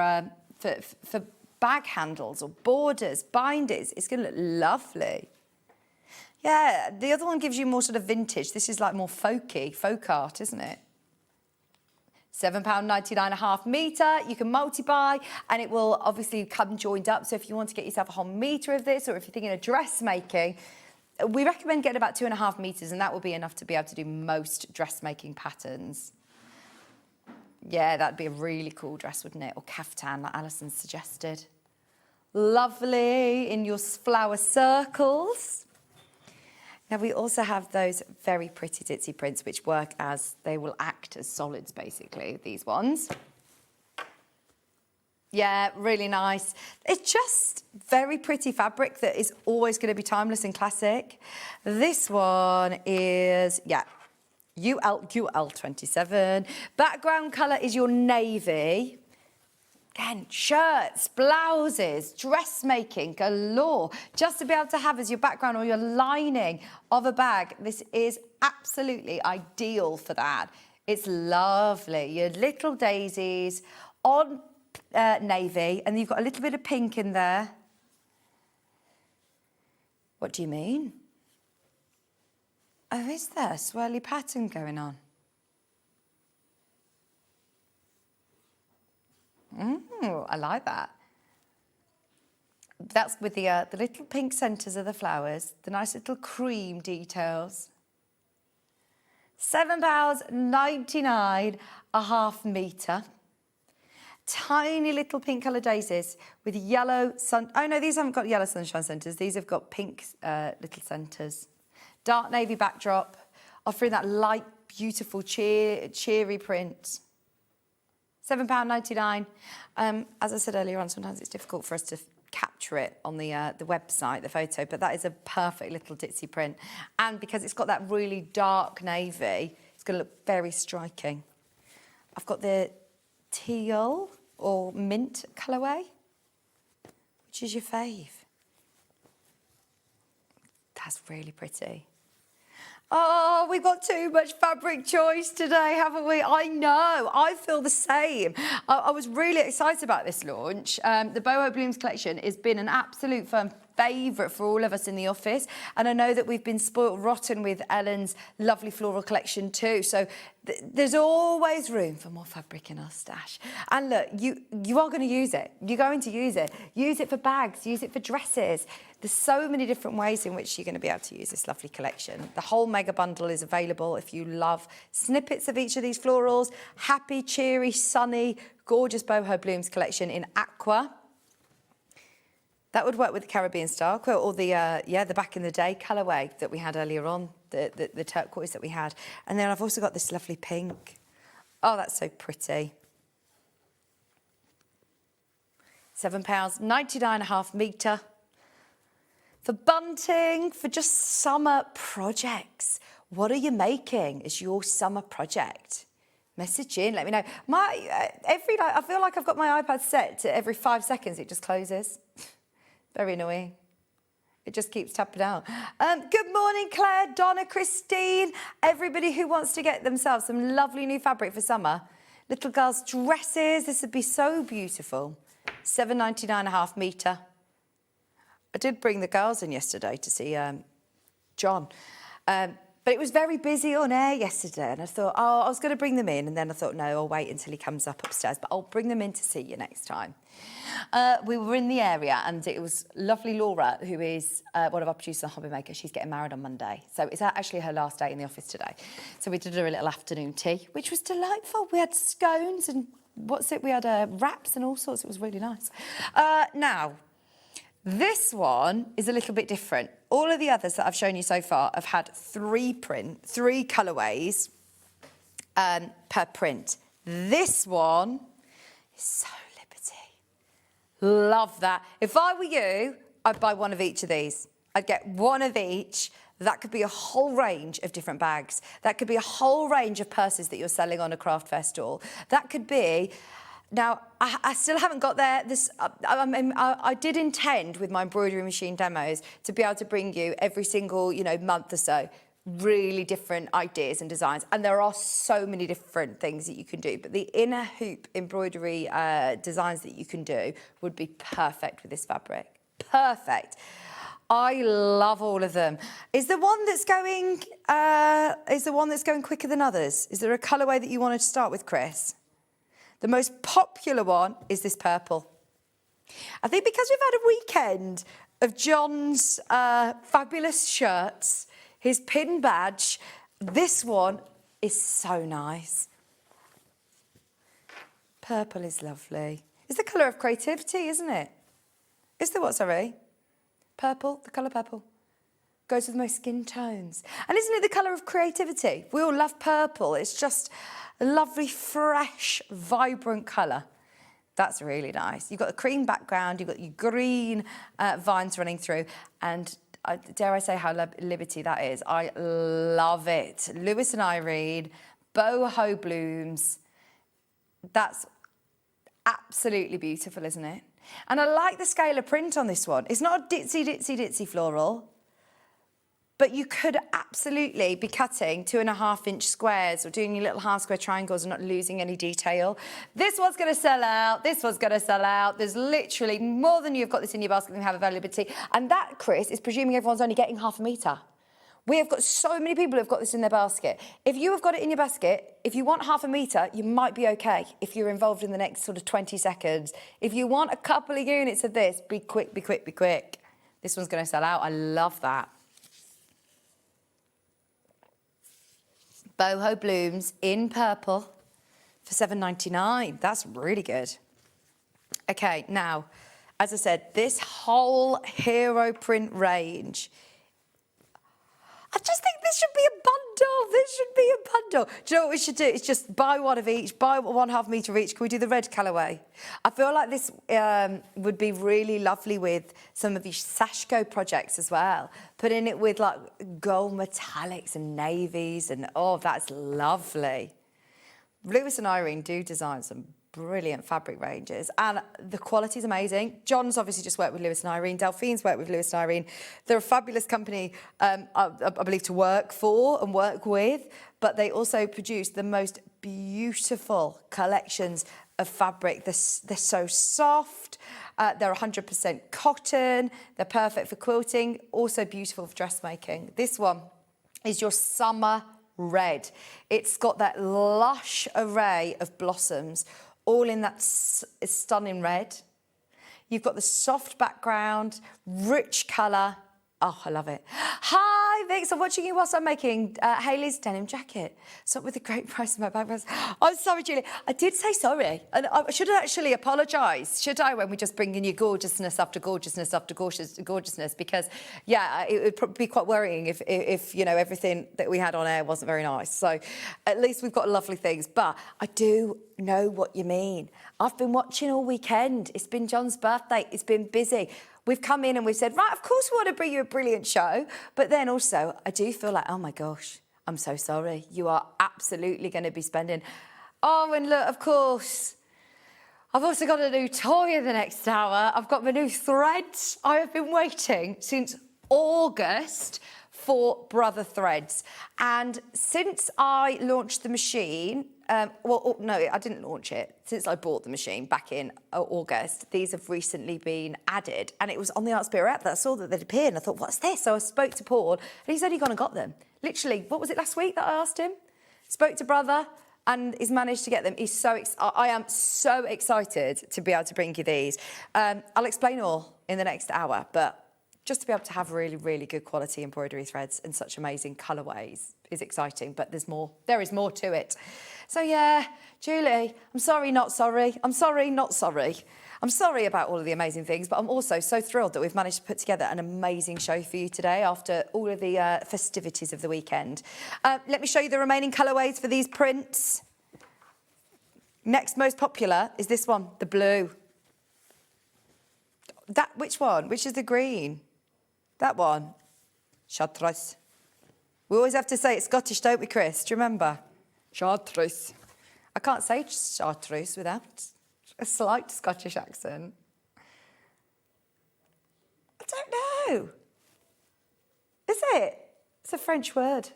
bag handles or borders, binders, it's going to look lovely. Yeah, the other one gives you more sort of vintage. This is like more folky, folk art, isn't it? £7.99 a half metre. You can multi-buy and it will obviously come joined up. So if you want to get yourself a whole metre of this, or if you're thinking of dressmaking, we recommend getting about 2.5 metres, and that will be enough to be able to do most dressmaking patterns. Yeah, that'd be a really cool dress, wouldn't it? Or caftan, like Alison suggested. Lovely in your flower circles. Now, we also have those very pretty ditzy prints, which work as, they will act as solids, basically, these ones. Yeah, really nice. It's just very pretty fabric that is always going to be timeless and classic. This one is, yeah, UL27. Background colour is your navy. Again, shirts, blouses, dressmaking galore. Just to be able to have as your background or your lining of a bag. This is absolutely ideal for that. It's lovely. Your little daisies on navy, and you've got a little bit of pink in there. What do you mean? Oh, is there a swirly pattern going on? I like that. That's with the little pink centres of the flowers, the nice little cream details. £7.99 a half metre. Tiny little pink colour daisies with yellow sun. Oh no, these haven't got yellow sunshine centres. These have got pink little centres. Dark navy backdrop, offering that light, beautiful, cheery print. £7.99. As I said earlier on, sometimes it's difficult for us to capture it on the website, the photo, but that is a perfect little ditzy print. And because it's got that really dark navy, it's going to look very striking. I've got the teal or mint colourway. Which is your fave? That's really pretty. Oh, we've got too much fabric choice today, haven't we? I know, I feel the same. I was really excited about this launch. The Boho Blooms collection has been an absolute firm favourite for all of us in the office, and I know that we've been spoilt rotten with Ellen's lovely floral collection too, so there's always room for more fabric in our stash. And look, you are going to use it. You're going to use it. Use it for bags, use it for dresses. There's so many different ways in which you're going to be able to use this lovely collection. The whole mega bundle is available if you love snippets of each of these florals. Happy, cheery, sunny, gorgeous boho blooms collection in aqua. That would work with the Caribbean style quilt or the back in the day colourway that we had earlier on, the turquoise that we had. And then I've also got this lovely pink. Oh, that's so pretty. £7, 99.5 metre. For bunting, for just summer projects. What are you making as your summer project? Message in, let me know. Every night, I feel like I've got my iPad set to every 5 seconds, it just closes. Very annoying. It just keeps tapping out. Good morning, Claire, Donna, Christine, everybody who wants to get themselves some lovely new fabric for summer. Little girls' dresses, this would be so beautiful. £7.99.5 metre. I did bring the girls in yesterday to see John. But it was very busy on air yesterday, and I thought, oh, I was going to bring them in, and then I thought, no, I'll wait until he comes up upstairs, but I'll bring them in to see you next time. We were in the area, and it was lovely Laura, who is one of our producers and hobby makers. She's getting married on Monday, so it's actually her last day in the office today. So we did her a little afternoon tea, which was delightful. We had scones and we had wraps and all sorts. It was really nice. Now, this one is a little bit different. All of the others that I've shown you so far have had three colourways per print. This one is so Liberty. Love that. If I were you, I'd buy one of each of these. I'd get one of each. That could be a whole range of different bags. That could be a whole range of purses that you're selling on a craft fair stall. That could be... Now, I still haven't got there. I did intend with my embroidery machine demos to be able to bring you every single, month or so, really different ideas and designs. And there are so many different things that you can do. But the inner hoop embroidery designs that you can do would be perfect with this fabric. Perfect. I love all of them. Is the one that's going quicker than others? Is there a colourway that you wanted to start with, Chris? The most popular one is this purple. I think because we've had a weekend of John's fabulous shirts, his pin badge, this one is so nice. Purple is lovely. It's the colour of creativity, isn't it? It's the what, sorry? Purple, the colour purple. Goes with most skin tones. And isn't it the colour of creativity? We all love purple. It's just a lovely, fresh, vibrant colour. That's really nice. You've got a cream background, you've got your green vines running through, and dare I say how Liberty that is. I love it. Lewis and Irene, boho blooms. That's absolutely beautiful, isn't it? And I like the scale of print on this one. It's not a ditzy floral, but you could absolutely be cutting 2.5-inch squares or doing your little half square triangles and not losing any detail. This one's going to sell out. This one's going to sell out. There's literally more than you've got this in your basket than you have availability. And that, Chris, is presuming everyone's only getting half a metre. We have got so many people who've got this in their basket. If you have got it in your basket, if you want half a metre, you might be okay if you're involved in the next sort of 20 seconds. If you want a couple of units of this, be quick, be quick, be quick. This one's going to sell out. I love that. Boho blooms in purple for $7.99. That's really good. Okay, now, as I said, this whole hero print range, I just think this should be a bundle. This should be a bundle. Do you know what we should do? It's just buy one of each, buy 1/2 metre of each. Can we do the red colourway? I feel like this would be really lovely with some of your Sashko projects as well. Putting it with like gold metallics and navies and oh, that's lovely. Lewis and Irene do design some brilliant fabric ranges and the quality is amazing. John's obviously just worked with Lewis and Irene. Delphine's worked with Lewis and Irene. They're a fabulous company, I believe, to work for and work with, but they also produce the most beautiful collections of fabric. They're so soft. They're 100% cotton. They're perfect for quilting, also beautiful for dressmaking. This one is your summer red. It's got that lush array of blossoms, all in that stunning red. You've got the soft background, rich colour. Oh, I love it. Hi, Hi, Vix. I'm watching you whilst I'm making Hayley's denim jacket. So with the great price of my bag. I'm sorry, Julie. I did say sorry. And I should have actually apologised, should I, when we just bring in you gorgeousness after gorgeousness after gorgeousness? Because, yeah, it would probably be quite worrying if, you know, everything that we had on air wasn't very nice. So at least we've got lovely things. But I do know what you mean. I've been watching all weekend. It's been John's birthday. It's been busy. We've come in and we've said, right, of course we want to bring you a brilliant show. But then also, I do feel like, oh my gosh, I'm so sorry. You are absolutely going to be spending. Oh, and look, of course, I've also got a new toy in the next hour. I've got my new threads. I have been waiting since August for Brother Threads. And since I launched the machine, no, I didn't launch it. Since I bought the machine back in August, these have recently been added. And it was on the Art Spirit app that I saw that they'd appeared. And I thought, what's this? So I spoke to Paul, and he's only gone and got them. Literally, what was it last week that I asked him? Spoke to Brother, and he's managed to get them. He's so I am so excited to be able to bring you these. I'll explain all in the next hour, but just to be able to have really, really good quality embroidery threads in such amazing colourways is exciting, but there's more. There is more to it. So yeah, Julie, I'm sorry, not sorry. I'm sorry, not sorry. I'm sorry about all of the amazing things, but I'm also so thrilled that we've managed to put together an amazing show for you today after all of the festivities of the weekend. Let me show you the remaining colourways for these prints. Next most popular is this one, the blue. Which one? Which is the green? That one. Chartreuse. We always have to say it's Scottish, don't we, Chris? Do you remember? Chartreuse. I can't say chartreuse without a slight Scottish accent. I don't know. Is it? It's a French word.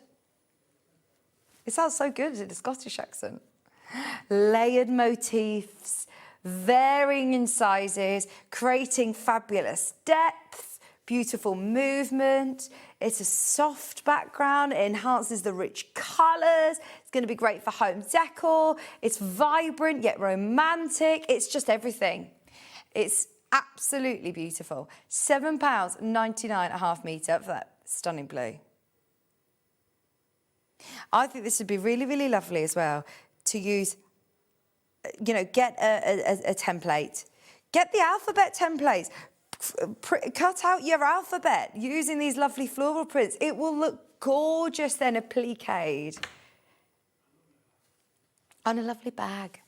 It sounds so good in a Scottish accent. Layered motifs, varying in sizes, creating fabulous depth, beautiful movement. It's a soft background. It enhances the rich colours. It's going to be great for home decor. It's vibrant yet romantic. It's just everything. It's absolutely beautiful. £7.99 a half metre for that stunning blue. I think this would be really, really lovely as well to use, you know, get a template. Get the alphabet templates. Cut out your alphabet using these lovely floral prints. It will look gorgeous then, appliqued. And a lovely bag.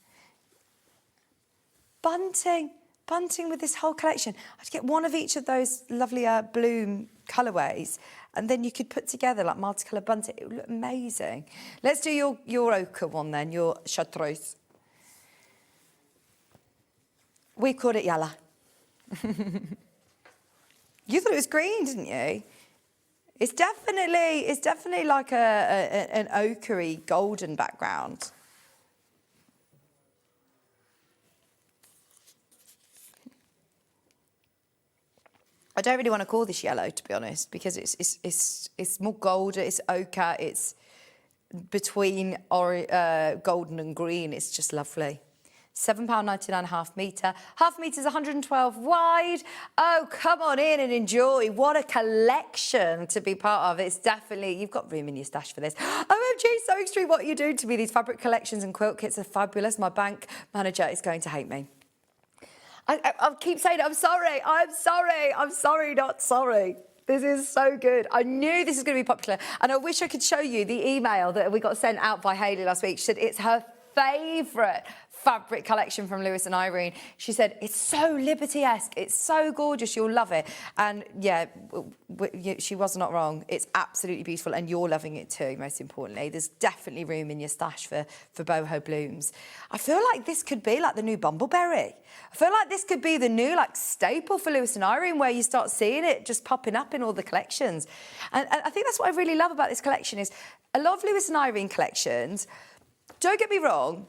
Bunting with this whole collection. I'd get one of each of those lovely bloom colourways, and then you could put together like multicoloured bunting. It would look amazing. Let's do your ochre one then, your chartreuse. We called it yellow. You thought it was green, didn't you? It's definitely like an ochre-y golden background. I don't really want to call this yellow, to be honest, because it's more golden. It's ochre. It's between golden and green. It's just lovely. £7.99 half metre. Half metre is 112 wide. Oh, come on in and enjoy. What a collection to be part of. It's definitely, you've got room in your stash for this. OMG, SewingStreet, what are you doing to me? These fabric collections and quilt kits are fabulous. My bank manager is going to hate me. I keep saying, I'm sorry, not sorry. This is so good. I knew this was going to be popular. And I wish I could show you the email that we got sent out by Hayley last week. She said it's her favourite fabric collection from Lewis and Irene. She said, it's so Liberty-esque. It's so gorgeous. You'll love it. And yeah, she was not wrong. It's absolutely beautiful. And you're loving it too, most importantly. There's definitely room in your stash for boho blooms. I feel like this could be like the new Bumbleberry. I feel like this could be the new like staple for Lewis and Irene, where you start seeing it just popping up in all the collections. And I think that's what I really love about this collection is a lot of Lewis and Irene collections, don't get me wrong,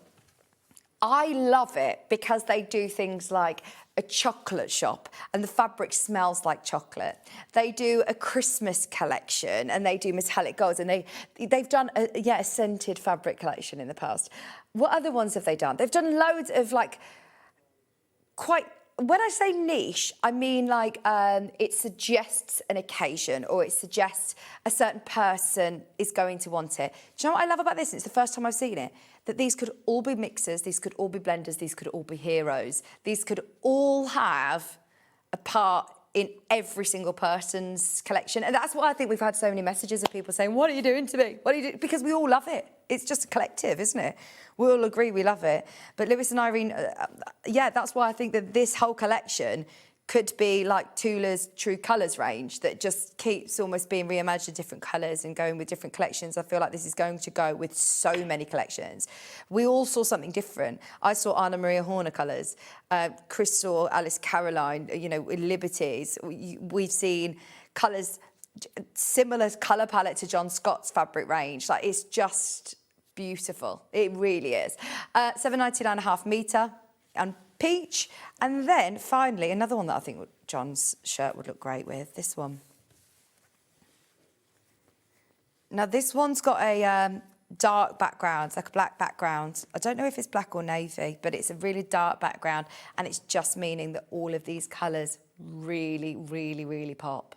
I love it because they do things like a chocolate shop and the fabric smells like chocolate. They do a Christmas collection and they do metallic golds, and they've done a scented fabric collection in the past. What other ones have they done? They've done loads of like quite when I say niche, I mean like it suggests an occasion or it suggests a certain person is going to want it. Do you know what I love about this? It's the first time I've seen it. That these could all be mixers, these could all be blenders, these could all be heroes. These could all have a part in every single person's collection. And that's why I think we've had so many messages of people saying, what are you doing to me? What are you doing? Because we all love it. It's just a collective, isn't it? We all agree we love it. But Lewis and Irene, yeah, that's why I think that this whole collection could be like Tula's True Colours range that just keeps almost being reimagined different colours and going with different collections. I feel like this is going to go with so many collections. We all saw something different. I saw Anna Maria Horner colours. Chris saw Alice Caroline, you know, with Liberties. We've seen colours, similar colour palette to John Scott's fabric range. Like, it's just beautiful. It really is. $7.99.5 metre and peach. And then finally another one that I think John's shirt would look great with, this one. Now this one's got a dark background, like a black background. I don't know if it's black or navy, but it's a really dark background, and it's just meaning that all of these colours really, really, really pop.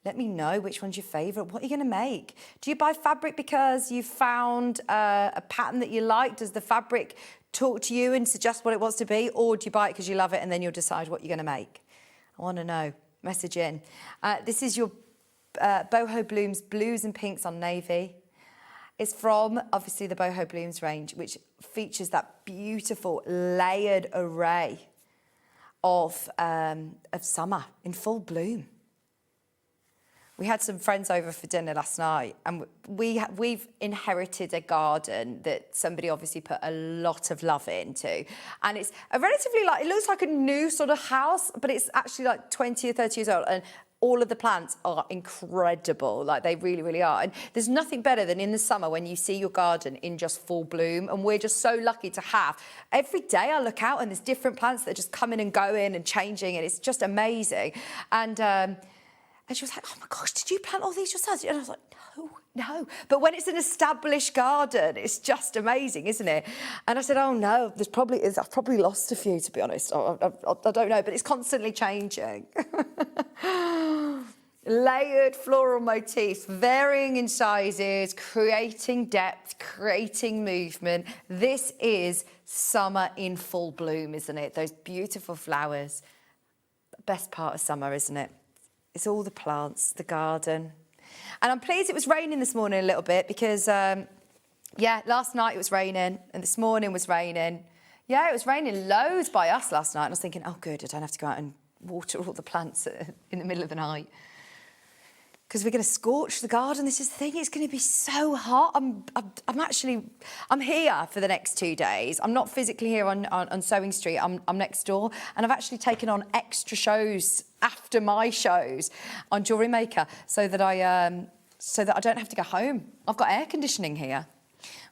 Let me know which one's your favourite. What are you going to make? Do you buy fabric because you found a pattern that you like? Does the fabric talk to you and suggest what it wants to be? Or do you buy it because you love it and then you'll decide what you're going to make? I want to know. Message in. This is your Boho Blooms Blues and Pinks on Navy. It's from, obviously, the Boho Blooms range, which features that beautiful layered array of summer in full bloom. We had some friends over for dinner last night, and we've inherited a garden that somebody obviously put a lot of love into. And it's a relatively, like, it looks like a new sort of house, but it's actually like 20 or 30 years old. And all of the plants are incredible, like they really, really are. And there's nothing better than in the summer when you see your garden in just full bloom. And we're just so lucky to have. Every day I look out and there's different plants that are just coming and going and changing, and it's just amazing. And she was like, oh my gosh, did you plant all these yourselves? And I was like, no. But when it's an established garden, it's just amazing, isn't it? And I said, oh no, I've probably lost a few, to be honest. I don't know, but it's constantly changing. Layered floral motifs, varying in sizes, creating depth, creating movement. This is summer in full bloom, isn't it? Those beautiful flowers. Best part of summer, isn't it? It's all the plants, the garden. And I'm pleased it was raining this morning a little bit because, last night it was raining and this morning was raining. Yeah, it was raining loads by us last night. And I was thinking, oh, good, I don't have to go out and water all the plants in the middle of the night. Because we're going to scorch the garden. This is the thing, it's going to be so hot. I'm here for the next 2 days. I'm not physically here on Sewing Street. I'm next door. And I've actually taken on extra shows after my shows on Jewellery Maker so that I don't have to go home. I've got air conditioning here.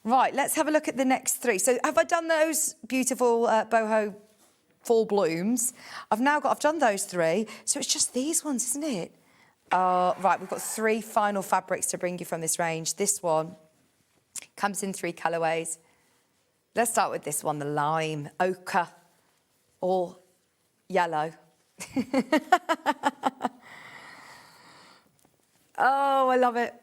Right, let's have a look at the next three. So have I done those beautiful boho fall blooms? I've done those three. So it's just these ones, isn't it? Right, we've got 3 final fabrics to bring you from this range. This one comes in 3 colourways. Let's start with this one, the lime, ochre, or yellow. Oh, I love it.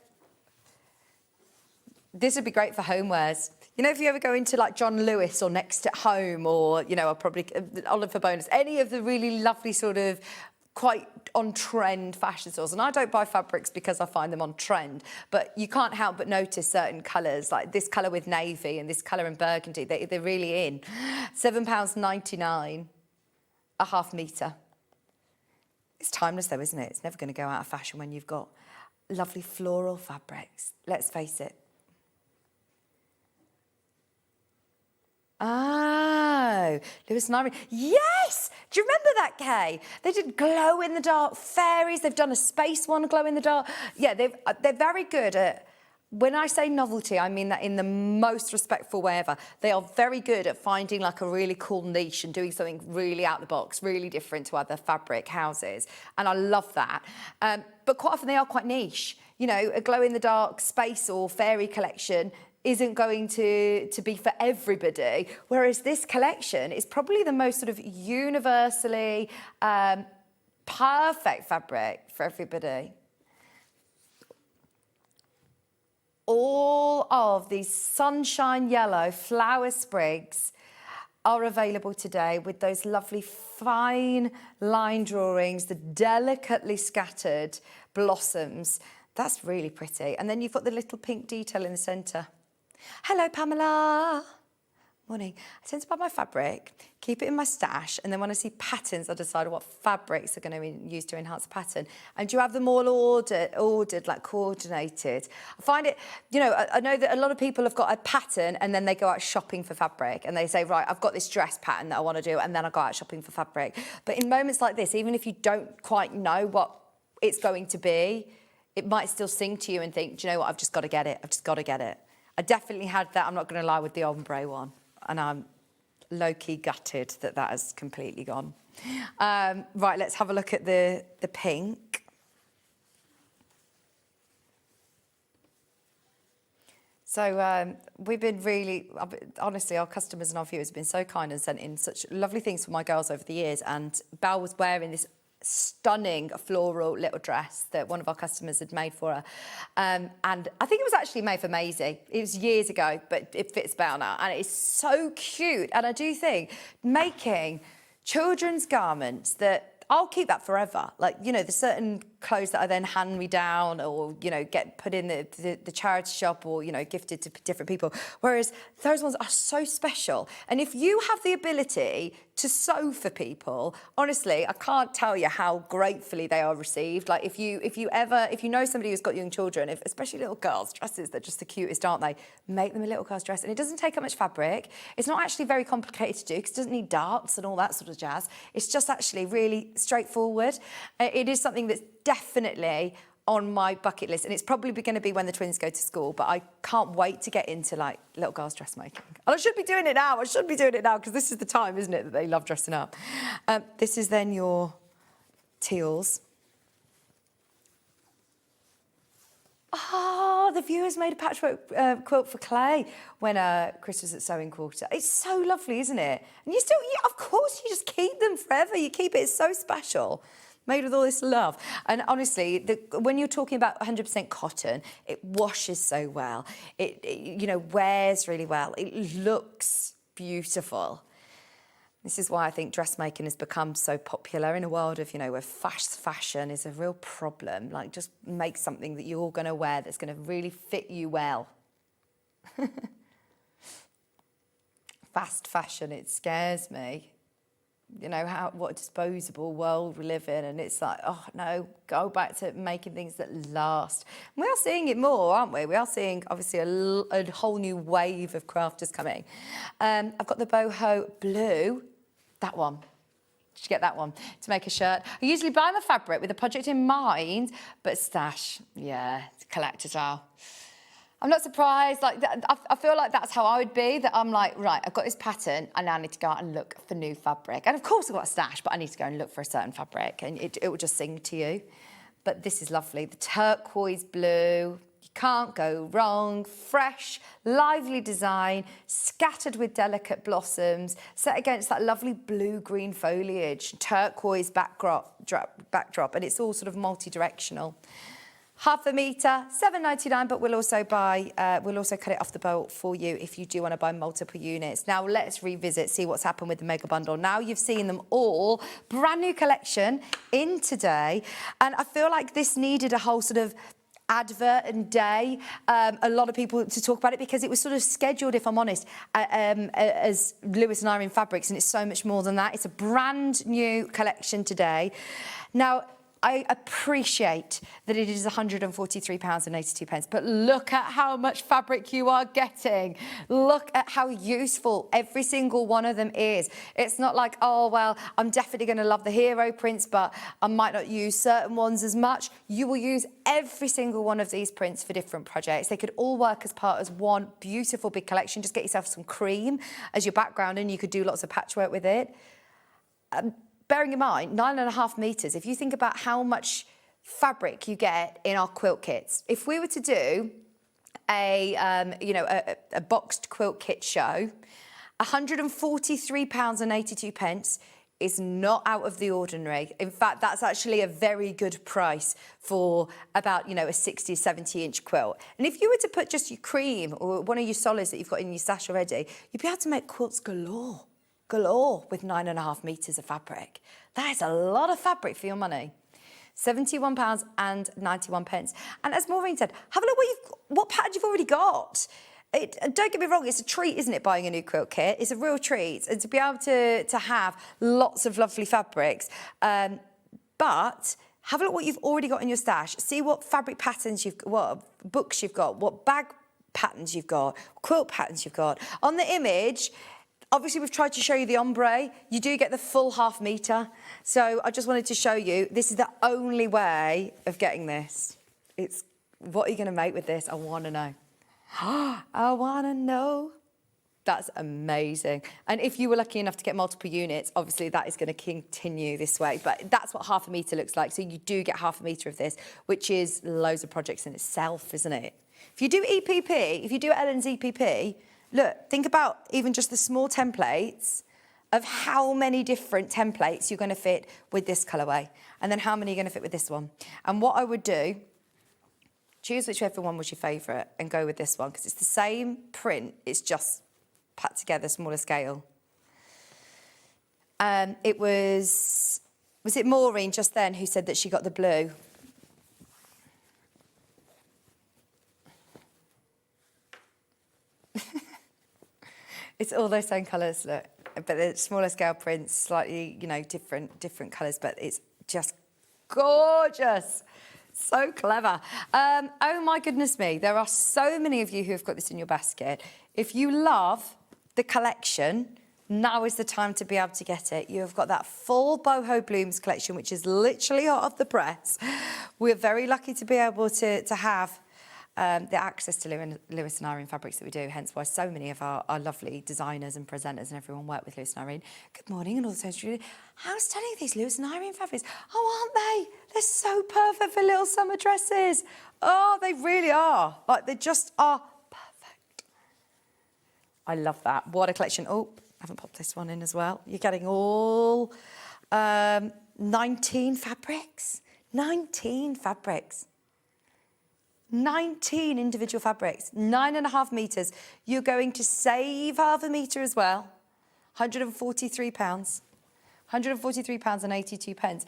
This would be great for homewares. You know, if you ever go into like John Lewis or Next at Home or, you know, probably Oliver Bonus, any of the really lovely sort of quite on-trend fashion stores. And I don't buy fabrics because I find them on trend, but you can't help but notice certain colours, like this colour with navy and this colour in burgundy, they're really in. £7.99 a half metre. It's timeless though, isn't it? It's never going to go out of fashion when you've got lovely floral fabrics. Let's face it. Oh, Lewis and Irene. Yes! Do you remember that, Kay? They did glow-in-the-dark fairies. They've done a space one, glow-in-the-dark. Yeah, they're very good at... When I say novelty, I mean that in the most respectful way ever. They are very good at finding like a really cool niche and doing something really out the box, really different to other fabric houses. And I love that. But quite often they are quite niche. You know, a glow-in-the-dark space or fairy collection isn't going to be for everybody. Whereas this collection is probably the most sort of universally perfect fabric for everybody. All of these sunshine yellow flower sprigs are available today with those lovely fine line drawings, the delicately scattered blossoms. That's really pretty. And then you've got the little pink detail in the centre. Hello, Pamela. Morning. I tend to buy my fabric, keep it in my stash, and then when I see patterns, I decide what fabrics are going to use to enhance the pattern. And do you have them all ordered, like coordinated? I find it, you know, I know that a lot of people have got a pattern and then they go out shopping for fabric and they say, right, I've got this dress pattern that I want to do, and then I go out shopping for fabric. But in moments like this, even if you don't quite know what it's going to be, it might still sing to you and think, do you know what, I've just got to get it. I've just got to get it. I definitely had that, I'm not going to lie, with the ombre one. And I'm low-key gutted that that has completely gone. Right, let's have a look at the pink. So we've been really, honestly, our customers and our viewers have been so kind and sent in such lovely things for my girls over the years. And Belle was wearing this stunning floral little dress that one of our customers had made for her. And I think it was actually made for Maisie. It was years ago, but it fits Belle now. And it is so cute. And I do think making children's garments that I'll keep that forever. Like, you know, there's certain clothes that I then hand me down or, you know, get put in the charity shop or, you know, gifted to different people. Whereas those ones are so special. And if you have the ability to sew for people, honestly, I can't tell you how gratefully they are received. Like if you know somebody who's got young children, especially little girls' dresses, they're just the cutest, aren't they? Make them a little girl's dress. And it doesn't take up much fabric. It's not actually very complicated to do because it doesn't need darts and all that sort of jazz. It's just actually really straightforward. It is something that's definitely on my bucket list, and it's probably going to be when the twins go to school, but I can't wait to get into like little girls dressmaking. And I should be doing it now. I should be doing it now because this is the time, isn't it, that they love dressing up. This is then your teals. Oh, the viewers made a patchwork quilt for Clay when Chris was at Sewing Quarter. It's so lovely, isn't it? And you still, of course, you just keep them forever. You keep it, it's so special. Made with all this love. And honestly, when you're talking about 100% cotton, it washes so well. It you know, wears really well. It looks beautiful. This is why I think dressmaking has become so popular in a world of, you know, where fast fashion is a real problem. Like, just make something that you're all going to wear that's going to really fit you well. Fast fashion, it scares me. You know, what a disposable world we live in, and it's like, oh no, go back to making things that last. And we are seeing it more, aren't we? We are seeing, obviously, a whole new wave of crafters coming. I've got the boho blue, that one. Did you get that one? To make a shirt. I usually buy my fabric with a project in mind, but stash, yeah, it's collector's style. I'm not surprised. Like, I feel like that's how I would be, that I'm like, right, I've got this pattern, I now need to go out and look for new fabric. And of course I've got a stash, but I need to go and look for a certain fabric, and it will just sing to you. But this is lovely. The turquoise blue, you can't go wrong. Fresh, lively design, scattered with delicate blossoms, set against that lovely blue-green foliage, turquoise backdrop, and it's all sort of multi-directional. Half a metre, $7.99, but we'll also cut it off the bolt for you if you do want to buy multiple units. Now let's revisit, see what's happened with the mega bundle. Now you've seen them all, brand new collection in today, and I feel like this needed a whole sort of advert and day, a lot of people to talk about it, because it was sort of scheduled, if I'm honest, as Lewis and Irene Fabrics, and it's so much more than that. It's a brand new collection today. Now, I appreciate that it is £143.82, but look at how much fabric you are getting. Look at how useful every single one of them is. It's not like, oh, well, I'm definitely going to love the hero prints, but I might not use certain ones as much. You will use every single one of these prints for different projects. They could all work as part of one beautiful big collection. Just get yourself some cream as your background, and you could do lots of patchwork with it. Bearing in mind, 9.5 metres, if you think about how much fabric you get in our quilt kits, if we were to do a boxed quilt kit show. £143.82 is not out of the ordinary. In fact, that's actually a very good price for about, a 60, 70-inch quilt. And if you were to put just your cream or one of your solids that you've got in your stash already, you'd be able to make quilts galore with 9.5 metres of fabric. That is a lot of fabric for your money. £71.91. And as Maureen said, have a look what pattern you've already got. Don't get me wrong, it's a treat, isn't it, buying a new quilt kit? It's a real treat. And to be able to have lots of lovely fabrics. But have a look what you've already got in your stash. See what fabric patterns you've got, what books you've got, what bag patterns you've got, quilt patterns you've got. On the image, obviously we've tried to show you the ombre. You do get the full ½ metre. So I just wanted to show you, this is the only way of getting this. What are you going to make with this? I want to know. I want to know. That's amazing. And if you were lucky enough to get multiple units, obviously that is going to continue this way. But that's what ½ metre looks like. So you do get ½ metre of this, which is loads of projects in itself, isn't it? If you do EPP, if you do Ellen's EPP, look, think about even just the small templates of how many different templates you're going to fit with this colourway. And then how many you're going to fit with this one. And what I would do, choose whichever one was your favourite and go with this one because it's the same print, it's just put together, smaller scale. Was it Maureen just then who said that she got the blue? It's all those same colours, look, but the smaller scale prints, slightly, different colours, but it's just gorgeous. So clever. Oh my goodness me, there are so many of you who have got this in your basket. If you love the collection, now is the time to be able to get it. You have got that full Boho Blooms collection, which is literally hot off the press. We're very lucky to be able to have the access to Lewis and Irene fabrics that we do, hence why so many of our lovely designers and presenters and everyone work with Lewis and Irene. Good morning and all the social. How stunning are these Lewis and Irene fabrics? Oh, aren't they? They're so perfect for little summer dresses. Oh, they really are. Like, they just are perfect. I love that. What a collection. Oh, I haven't popped this one in as well. You're getting all 19 fabrics. 19 fabrics. 19 individual fabrics, 9.5 metres. You're going to save ½ metre as well. £143. £143.82. I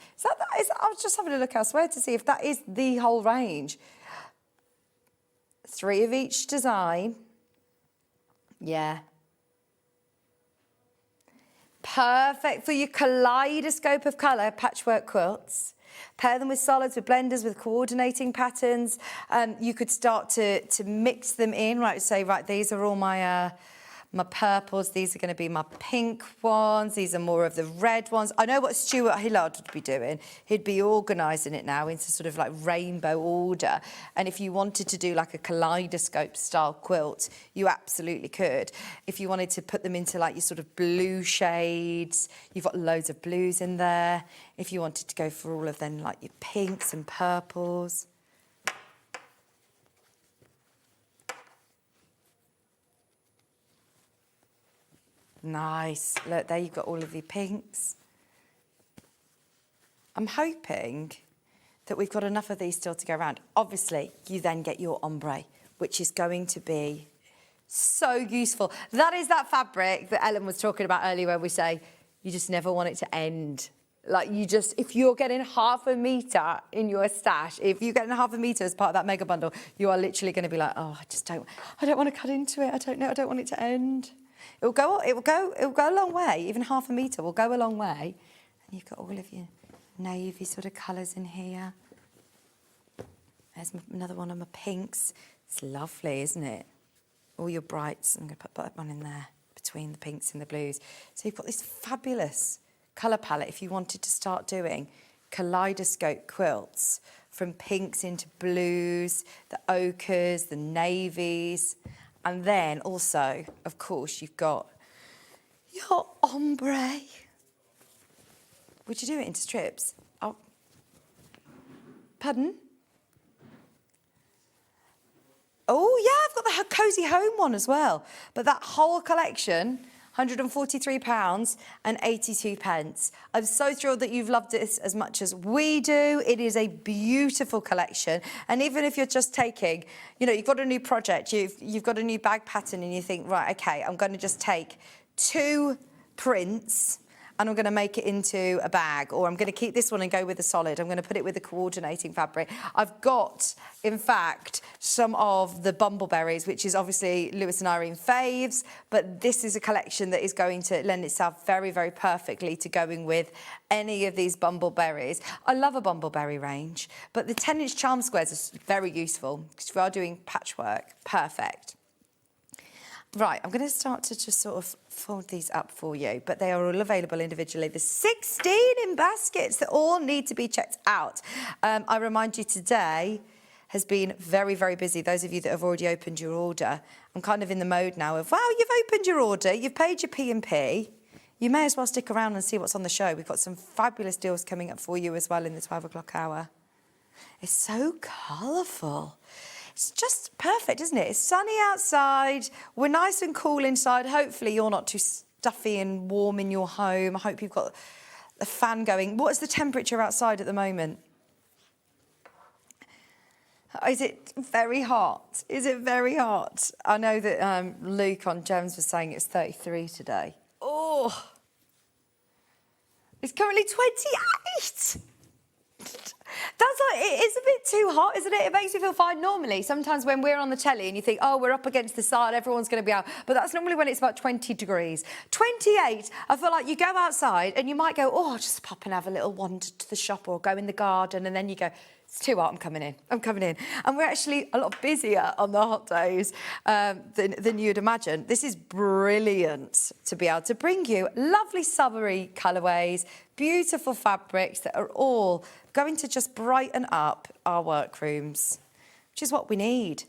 was just having a look elsewhere to see if that is the whole range. 3 of each design. Yeah. Perfect for your kaleidoscope of colour patchwork quilts. Pair them with solids, with blenders, with coordinating patterns. You could start to mix them in, right? Say, right, these are all my purples. These are going to be my pink ones. These are more of the red ones. I know what Stuart Hillard would be doing. He'd be organising it now into sort of like rainbow order. And if you wanted to do like a kaleidoscope style quilt, you absolutely could. If you wanted to put them into like your sort of blue shades, you've got loads of blues in there. If you wanted to go for all of them, like your pinks and purples. Nice. Look, there you've got all of your pinks. I'm hoping that we've got enough of these still to go around. Obviously, you then get your ombre, which is going to be so useful. That is that fabric that Ellen was talking about earlier where we say, you just never want it to end. Like if you're getting ½ metre in your stash, if you're getting ½ metre as part of that mega bundle, you are literally going to be like, oh, I don't want to cut into it. I don't want it to end. It will go a long way. Even ½ metre will go a long way. And you've got all of your navy sort of colours in here. There's another one of my pinks. It's lovely, isn't it? All your brights. I'm going to put that one in there between the pinks and the blues. So you've got this fabulous colour palette if you wanted to start doing kaleidoscope quilts from pinks into blues, the ochres, the navies. And then also, of course, you've got your ombre. Would you do it into strips? Oh, pardon? Oh, yeah, I've cosy home one as well. But that whole collection, £143.82. I'm so thrilled that you've loved this as much as we do. It is a beautiful collection. And even if you're just taking, you know, you've got a new project, you've got a new bag pattern and you think, right, okay, I'm going to just take 2 prints and I'm going to make it into a bag, or I'm going to keep this one and go with the solid. I'm going to put it with the coordinating fabric. I've got, in fact, some of the bumbleberries, which is obviously Lewis and Irene faves, but this is a collection that is going to lend itself very, very perfectly to going with any of these bumbleberries. I love a bumbleberry range, but the 10-inch charm squares are very useful because if you are doing patchwork, perfect. Right, I'm going to start to just sort of fold these up for you, but they are all available individually. There's 16 in baskets that all need to be checked out. I remind you, today has been very, very busy. Those of you that have already opened your order, I'm kind of in the mode now of, wow, you've opened your order, you've paid your P&P. You may as well stick around and see what's on the show. We've got some fabulous deals coming up for you as well in the 12 o'clock hour. It's so colourful. It's just perfect, isn't it? It's sunny outside. We're nice and cool inside. Hopefully you're not too stuffy and warm in your home. I hope you've got a fan going. What is the temperature outside at the moment? Is it very hot? Is it very hot? I know that Luke on Gems was saying it's 33 today. Oh, it's currently 28. That's like, it's a bit too hot, isn't it? It makes me feel fine normally. Sometimes when we're on the telly and you think, oh, we're up against the sun, everyone's going to be out. But that's normally when it's about 20 degrees. 28, I feel like you go outside and you might go, oh, I'll just pop and have a little wander to the shop or go in the garden. And then you go, it's too hot, I'm coming in. And we're actually a lot busier on the hot days than you'd imagine. This is brilliant to be able to bring you lovely summery colourways, beautiful fabrics that are all going to just brighten up our workrooms, which is what we need.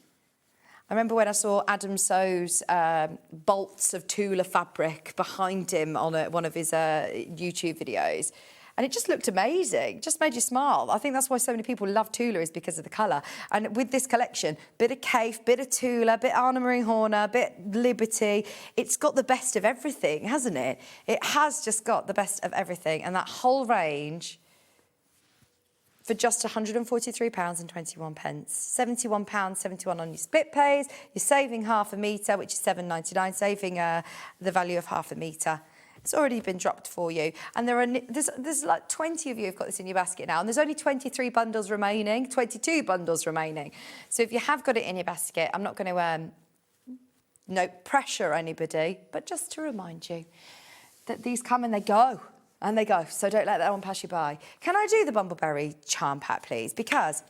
I remember when I saw Adam Sew's bolts of Tula fabric behind him on one of his YouTube videos. And it just looked amazing, it just made you smile. I think that's why so many people love Tula, is because of the colour. And with this collection, bit of Cafe, bit of Tula, bit Anna Marie Horner, bit Liberty. It's got the best of everything, hasn't it? It has just got the best of everything. And that whole range for just £143.21. £71.71 on your split pays. You're saving half a metre, which is £7.99, saving the value of half a metre. It's already been dropped for you. And there's like 20 of you who've got this in your basket now. And there's only 23 bundles remaining, 22 bundles remaining. So if you have got it in your basket, I'm not going to pressure anybody, but just to remind you that these come and they go. And they go. So don't let that one pass you by. Can I do the Bumbleberry charm pack, please? Because,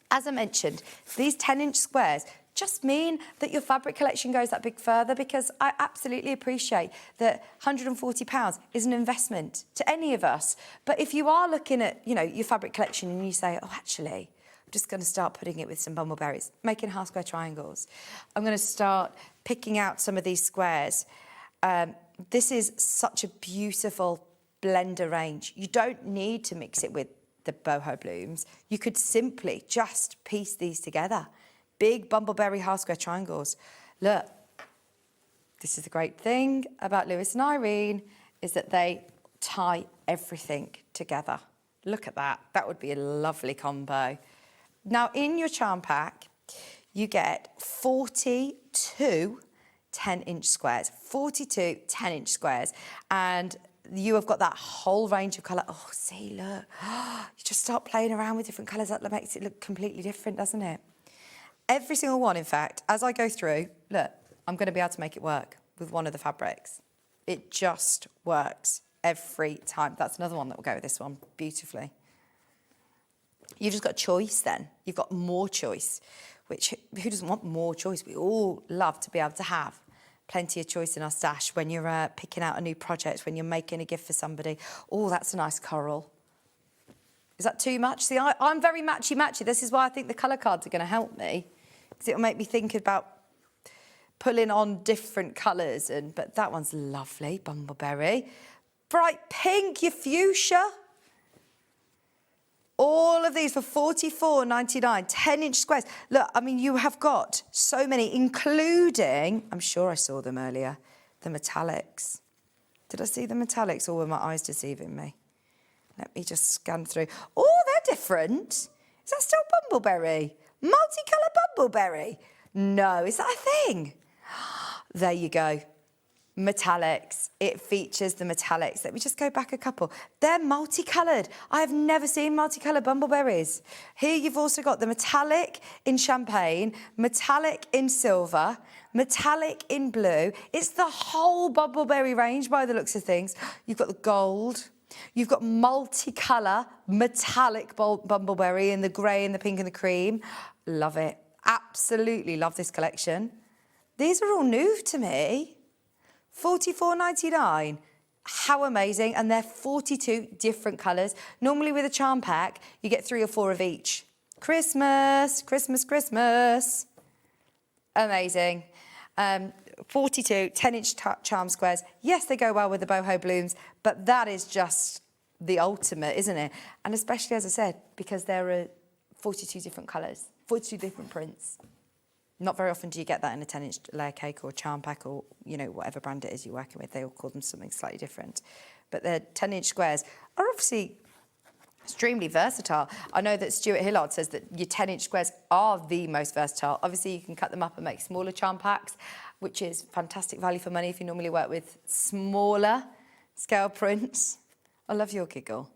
as I mentioned, these 10-inch squares just mean that your fabric collection goes that big further, because I absolutely appreciate that £140 is an investment to any of us. But if you are looking at, you know, your fabric collection and you say, oh, actually, I'm just going to start putting it with some bumbleberries, making half square triangles. I'm going to start picking out some of these squares. This is such a beautiful blender range. You don't need to mix it with the boho blooms. You could simply just piece these together. Big bumbleberry half square triangles. Look, this is the great thing about Lewis and Irene, is that they tie everything together. Look at that. That would be a lovely combo. Now, in your charm pack, you get 42 10-inch squares. 42 10-inch squares. And you have got that whole range of colour. Oh, see, look. You just start playing around with different colours. That makes it look completely different, doesn't it? Every single one, in fact, as I go through, look, I'm going to be able to make it work with one of the fabrics. It just works every time. That's another one that will go with this one beautifully. You've just got choice then. You've got more choice, which, who doesn't want more choice? We all love to be able to have plenty of choice in our stash when you're picking out a new project, when you're making a gift for somebody. Oh, that's a nice coral. Is that too much? See, I'm very matchy-matchy. This is why I think the colour cards are going to help me, because it'll make me think about pulling on different colours. But that one's lovely, bumbleberry. Bright pink, your fuchsia. All of these for $44.99, 10-inch squares. Look, I mean, you have got so many, including, I'm sure I saw them earlier, the metallics. Did I see the metallics, or were my eyes deceiving me? Let me just scan through. Oh, they're different. Is that still bumbleberry? Multicolour bumbleberry? No, is that a thing? There you go. Metallics. It features the metallics. Let me just go back a couple. They're multicoloured. I have never seen multicoloured bumbleberries. Here you've also got the metallic in champagne, metallic in silver, metallic in blue. It's the whole bumbleberry range by the looks of things. You've got the gold. You've got multicolour metallic bumbleberry in the grey and the pink and the cream. Love it. Absolutely love this collection. These are all new to me. $44.99. How amazing. And they're 42 different colours. Normally with a charm pack, you get 3 or 4 of each. Christmas, Christmas, Christmas. Amazing. 42 10-inch charm squares. Yes, they go well with the boho blooms, but that is just the ultimate, isn't it? And especially, as I said, because there are 42 different colours, 42 different prints. Not very often do you get that in a 10-inch layer cake or charm pack or, you know, whatever brand it is you're working with. They all call them something slightly different. But the 10-inch squares are obviously extremely versatile. I know that Stuart Hillard says that your 10-inch squares are the most versatile. Obviously, you can cut them up and make smaller charm packs, which is fantastic value for money if you normally work with smaller scale prints. I love your giggle.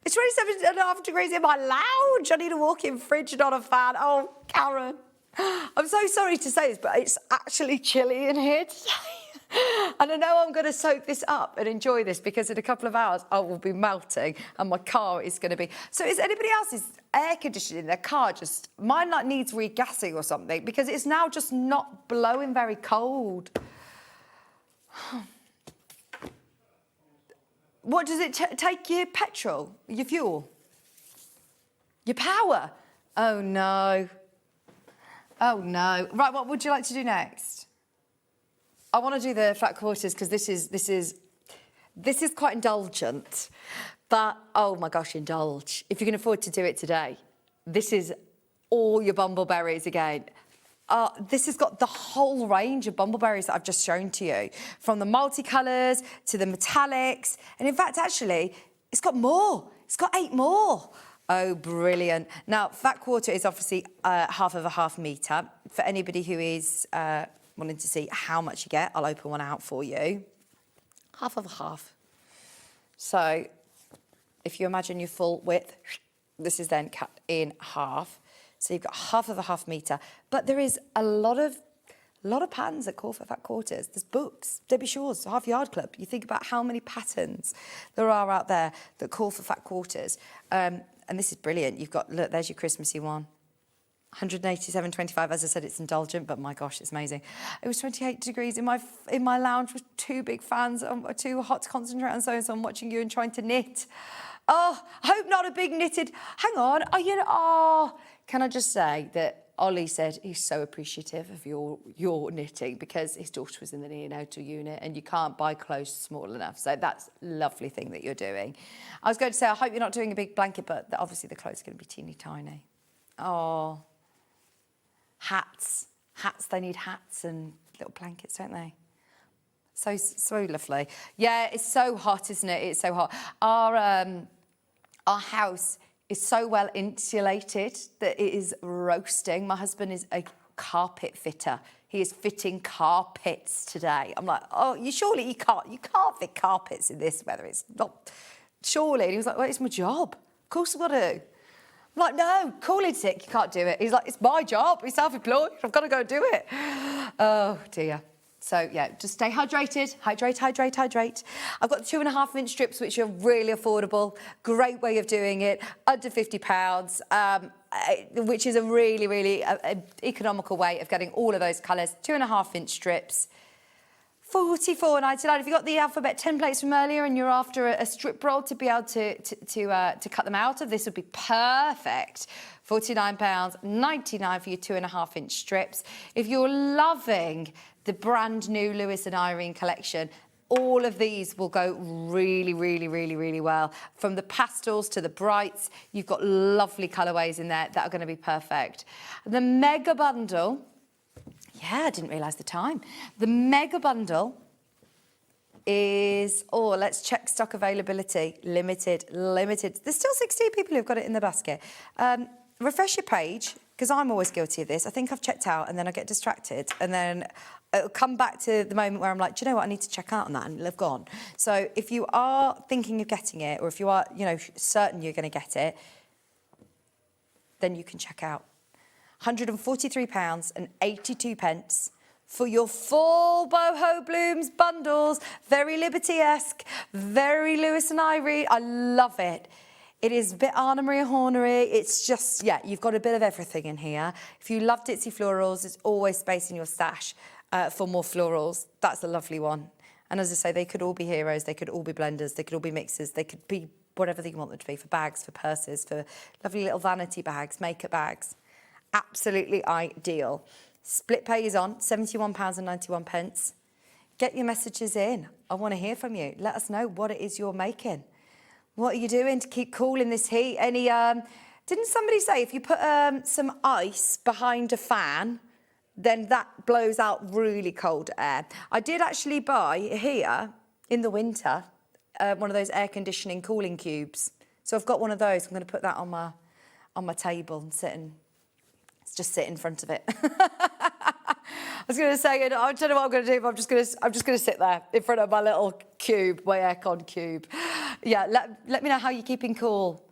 It's 27.5 degrees in my lounge. I need a walk-in fridge, not a fan. Oh, Karen. I'm so sorry to say this, but it's actually chilly in here today. And I know I'm going to soak this up and enjoy this because in a couple of hours I will be melting and my car is going to be... So is anybody else's air conditioning in their car just... Mine like needs regassing or something because it's now just not blowing very cold. What does it take your petrol, your fuel? Your power? Oh, no. Oh, no. Right, what would you like to do next? I want to do the flat quarters because this is quite indulgent. But, oh, my gosh, indulge. If you can afford to do it today, this is all your bumbleberries again. This has got the whole range of bumbleberries that I've just shown to you, from the multicolours to the metallics. And in fact, actually, it's got more. It's got 8 more. Oh, brilliant. Now, fat quarter is obviously half of a half metre. For anybody who is wanting to see how much you get, I'll open one out for you. Half of a half. So if you imagine your full width, this is then cut in half. So you've got half of a half metre. But there is a lot of patterns that call for fat quarters. There's books, Debbie Shaw's Half Yard Club. You think about how many patterns there are out there that call for fat quarters. And this is brilliant. You've got, look, there's your Christmassy one. 187.25. As I said, it's indulgent, but my gosh, it's amazing. It was 28 degrees in my lounge with 2 big fans, too hot to concentrate on sewing, so I'm watching you and trying to knit. Oh, I hope not a big knitted. Hang on. Can I just say that Ollie said he's so appreciative of your knitting because his daughter was in the neonatal unit and you can't buy clothes small enough. So that's a lovely thing that you're doing. I was going to say, I hope you're not doing a big blanket, but obviously the clothes are going to be teeny tiny. Oh, hats. Hats, they need hats and little blankets, don't they? So lovely. Yeah, it's so hot, isn't it? It's so hot. Our house is so well insulated that it is roasting. My husband is a carpet fitter. He is fitting carpets today. I'm like, oh, you can't fit carpets in this weather. It's not, surely. And he was like, well, it's my job. Of course I've got to. I'm like, no, calling sick, you can't do it. He's like, it's my job. He's self-employed. I've got to go do it. Oh, dear. So, yeah, just stay hydrated. Hydrate. I've got 2.5-inch strips, which are really affordable. Great way of doing it. Under £50, which is a really, really economical way of getting all of those colours. 2.5-inch strips. $44.99. If you've got the alphabet templates from earlier and you're after a strip roll to be able to cut them out of, this would be perfect. £49.99 for your 2.5-inch strips. If you're loving the brand new Lewis and Irene collection, all of these will go really, really, really, really well. From the pastels to the brights, you've got lovely colourways in there that are going to be perfect. The mega bundle, yeah, I didn't realise the time. The mega bundle is, oh, let's check stock availability. Limited. There's still 16 people who've got it in the basket. Refresh your page, because I'm always guilty of this. I think I've checked out and then I get distracted and then it'll come back to the moment where I'm like, do you know what, I need to check out on that, and it'll have gone. So if you are thinking of getting it, or if you are, you know, certain you're going to get it, then you can check out. £143.82 for your full boho blooms bundles. Very Liberty-esque, very Lewis and Irene. I love it. It is a bit Anna Maria Hornery. It's just, yeah, you've got a bit of everything in here. If you love ditzy florals, there's always space in your stash for more florals. That's a lovely one. And as I say, they could all be heroes. They could all be blenders. They could all be mixers. They could be whatever you want them to be, for bags, for purses, for lovely little vanity bags, makeup bags. Absolutely ideal. Split pay is on, £71.91. Get your messages in. I want to hear from you. Let us know what it is you're making. What are you doing to keep cool in this heat? Any, didn't somebody say if you put some ice behind a fan, then that blows out really cold air? I did actually buy here in the winter one of those air conditioning cooling cubes. So I've got one of those. I'm going to put that on my table and just sit in front of it. I was going to say, I don't know what I'm going to do, but I'm just going to sit there in front of my little cube, my aircon cube. Yeah, let me know how you're keeping cool.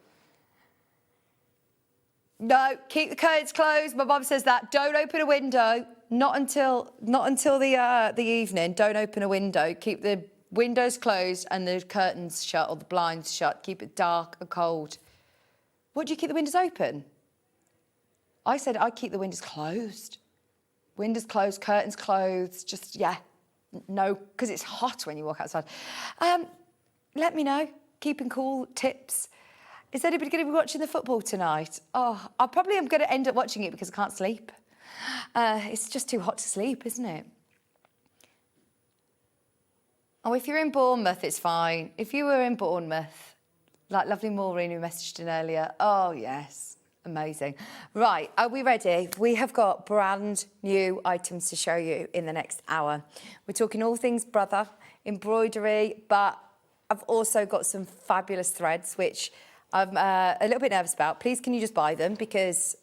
No, keep the curtains closed. My mum says that. Don't open a window. Not until the evening. Don't open a window. Keep the windows closed and the curtains shut, or the blinds shut. Keep it dark and cold. What do you keep the windows open? I said I keep the windows closed. Windows closed, curtains closed. Just, yeah, no, because it's hot when you walk outside. Let me know. Keeping cool tips. Is anybody going to be watching the football tonight? Oh, I probably am going to end up watching it because I can't sleep. It's just too hot to sleep, isn't it? Oh, if you're in Bournemouth, it's fine. If you were in Bournemouth, like lovely Maureen who messaged in earlier, oh, yes, amazing. Right, are we ready? We have got brand new items to show you in the next hour. We're talking all things brother, embroidery, but I've also got some fabulous threads, which I'm a little bit nervous about. Please, can you just buy them? Because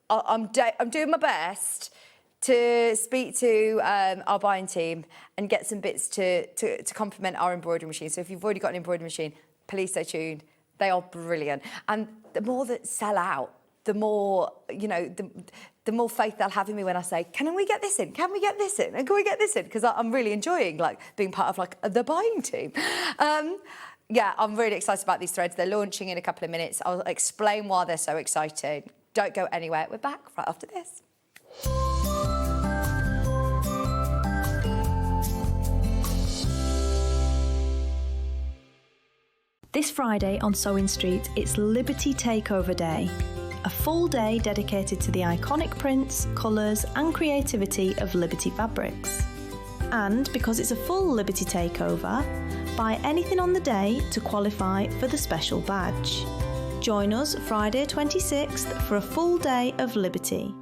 I'm doing my best to speak to our buying team and get some bits to complement our embroidery machine. So if you've already got an embroidery machine, please stay tuned. They are brilliant. And the more that sell out, the more, you know, the more faith they'll have in me when I say, can we get this in? Can we get this in? And can we get this in? Because I'm really enjoying, like, being part of, like, the buying team. Yeah, I'm really excited about these threads. They're launching in a couple of minutes. I'll explain why they're so exciting. Don't go anywhere. We're back right after this. This Friday on SewingStreet, it's Liberty Takeover Day. A full day dedicated to the iconic prints, colours and creativity of Liberty fabrics. And because it's a full Liberty Takeover, buy anything on the day to qualify for the special badge. Join us Friday 26th for a full day of Liberty.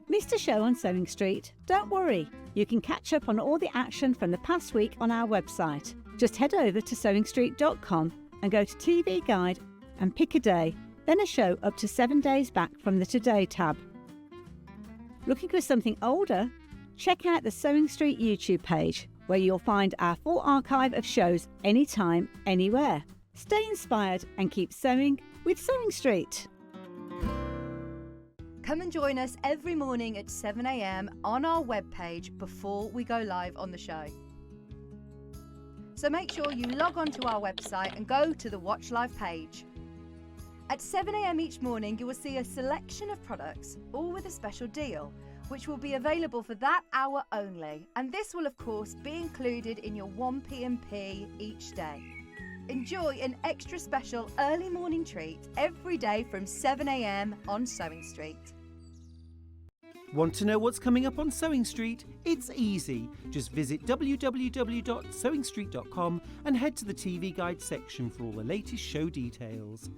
Missed a show on Sewing Street? Don't worry, you can catch up on all the action from the past week on our website. Just head over to SewingStreet.com and go to TV Guide and pick a day, then a show up to 7 days back from the Today tab. Looking for something older? Check out the Sewing Street YouTube page, where you'll find our full archive of shows anytime, anywhere. Stay inspired and keep sewing with Sewing Street. Come and join us every morning at 7 a.m. on our webpage before we go live on the show. So make sure you log on to our website and go to the Watch Live page. At 7 a.m. each morning, you will see a selection of products, all with a special deal, which will be available for that hour only. And this will, of course, be included in your 1 p.m. each day. Enjoy an extra special early morning treat every day from 7 a.m. on Sewing Street. Want to know what's coming up on Sewing Street? It's easy. Just visit www.sewingstreet.com and head to the TV Guide section for all the latest show details.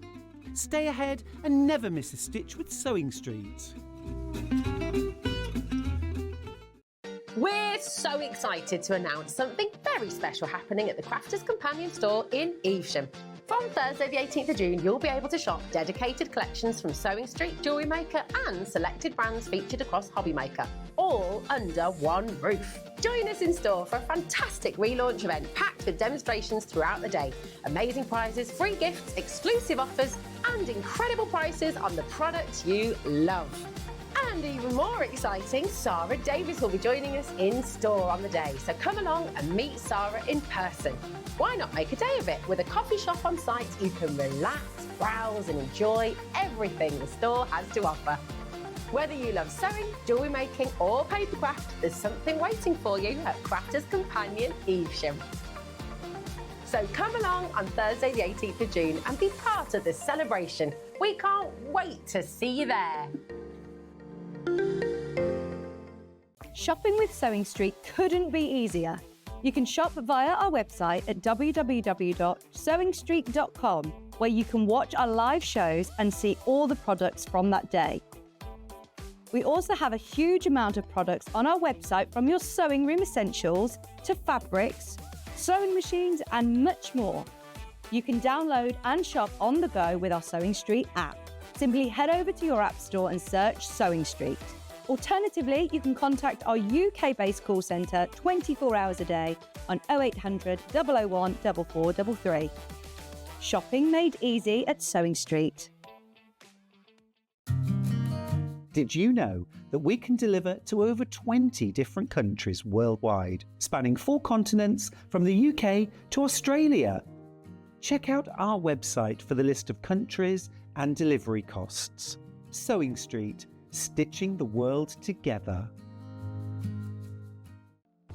Stay ahead and never miss a stitch with Sewing Street. We're so excited to announce something very special happening at the Crafters Companion store in Evesham. From Thursday the 18th of June, you'll be able to shop dedicated collections from SewingStreet, Jewellery Maker and selected brands featured across Hobby Maker, all under one roof. Join us in store for a fantastic relaunch event packed with demonstrations throughout the day, amazing prizes, free gifts, exclusive offers and incredible prices on the products you love. And even more exciting, Sarah Davis will be joining us in store on the day. So come along and meet Sarah in person. Why not make a day of it? With a coffee shop on site, you can relax, browse and enjoy everything the store has to offer. Whether you love sewing, jewellery making or papercraft, there's something waiting for you at Crafters Companion Evesham. So come along on Thursday the 18th of June and be part of this celebration. We can't wait to see you there. Shopping with Sewing Street couldn't be easier. You can shop via our website at www.sewingstreet.com, where you can watch our live shows and see all the products from that day. We also have a huge amount of products on our website, from your sewing room essentials to fabrics, sewing machines and much more. You can download and shop on the go with our Sewing Street app. Simply head over to your app store and search Sewing Street. Alternatively, you can contact our UK-based call centre 24 hours a day on 0800 001 4433. Shopping made easy at Sewing Street. Did you know that we can deliver to over 20 different countries worldwide, spanning 4 continents from the UK to Australia? Check out our website for the list of countries and delivery costs. Sewing Street, stitching the world together.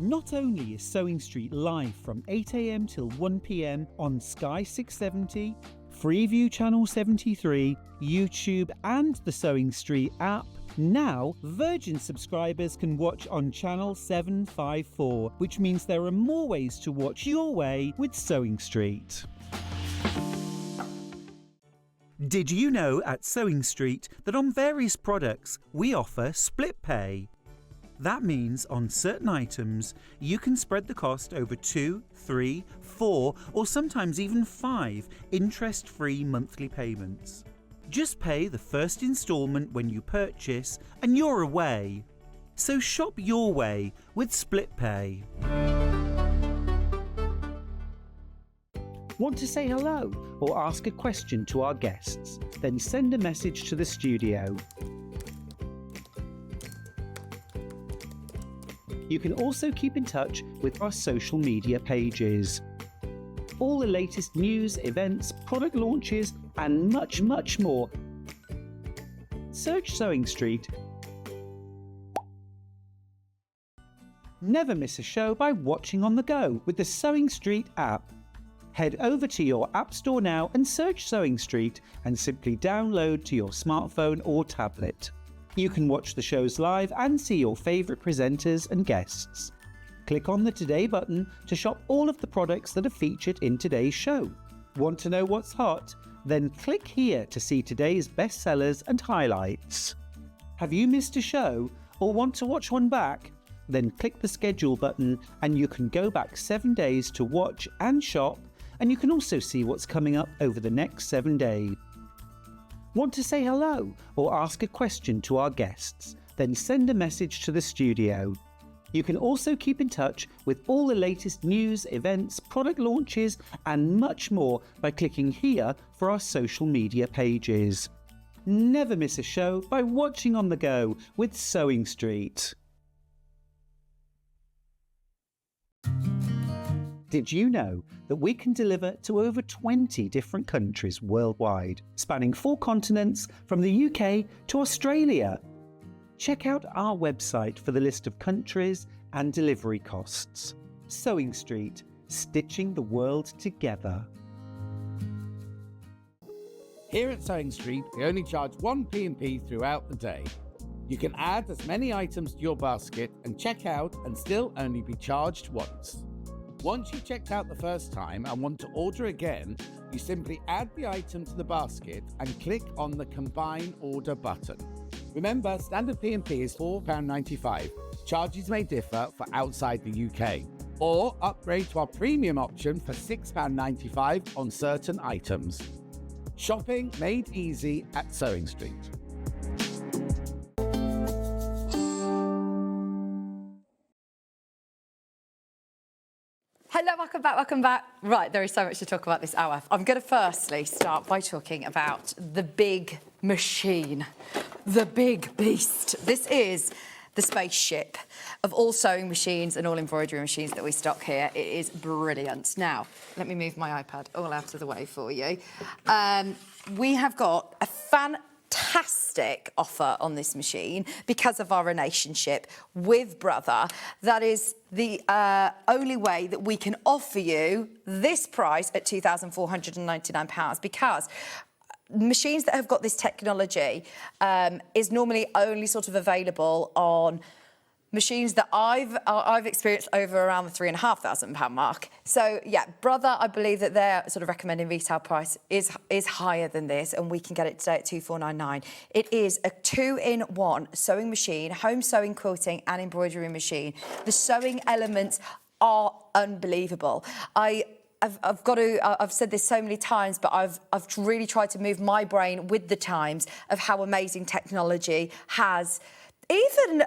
Not only is Sewing Street live from 8 a.m. till 1 p.m. on Sky 670, Freeview Channel 73, YouTube and the Sewing Street app, now Virgin subscribers can watch on Channel 754, which means there are more ways to watch your way with Sewing Street. Did you know at Sewing Street that on various products we offer split pay? That means on certain items you can spread the cost over 2, 3, 4 or sometimes even 5 interest-free monthly payments. Just pay the first instalment when you purchase and you're away. So shop your way with split pay. Want to say hello or ask a question to our guests? Then send a message to the studio. You can also keep in touch with our social media pages. All the latest news, events, product launches and much, much more. Search Sewing Street. Never miss a show by watching on the go with the Sewing Street app. Head over to your app store now and search Sewing Street and simply download to your smartphone or tablet. You can watch the shows live and see your favourite presenters and guests. Click on the Today button to shop all of the products that are featured in today's show. Want to know what's hot? Then click here to see today's bestsellers and highlights. Have you missed a show or want to watch one back? Then click the schedule button and you can go back 7 days to watch and shop, and you can also see what's coming up over the next 7 days. Want to say hello or ask a question to our guests? Then send a message to the studio. You can also keep in touch with all the latest news, events, product launches and much more by clicking here for our social media pages. Never miss a show by watching on the go with Sewing Street. Did you know that we can deliver to over 20 different countries worldwide, spanning 4 continents from the UK to Australia? Check out our website for the list of countries and delivery costs. Sewing Street, stitching the world together. Here at Sewing Street, we only charge 1 P&P throughout the day. You can add as many items to your basket and check out and still only be charged once. Once you've checked out the first time and want to order again, you simply add the item to the basket and click on the Combine Order button. Remember, standard P&P is £4.95. Charges may differ for outside the UK. Or upgrade to our premium option for £6.95 on certain items. Shopping made easy at Sewing Street. Hello, welcome back. Right, there is so much to talk about this hour. I'm going to firstly start by talking about the big machine, the big beast. This is the spaceship of all sewing machines and all embroidery machines that we stock here. It is brilliant. Now, let me move my iPad all out of the way for you. We have got a fantastic offer on this machine because of our relationship with Brother. That is the only way that we can offer you this price at £2,499 because machines that have got this technology is normally only sort of available on machines that I've experienced over around the £3,500 mark. So yeah, Brother, I believe that their sort of recommended retail price is higher than this, and we can get it today at £2,499. It is a 2-in-1 sewing machine, home sewing, quilting, and embroidery machine. The sewing elements are unbelievable. I've said this so many times, but I've really tried to move my brain with the times of how amazing technology has even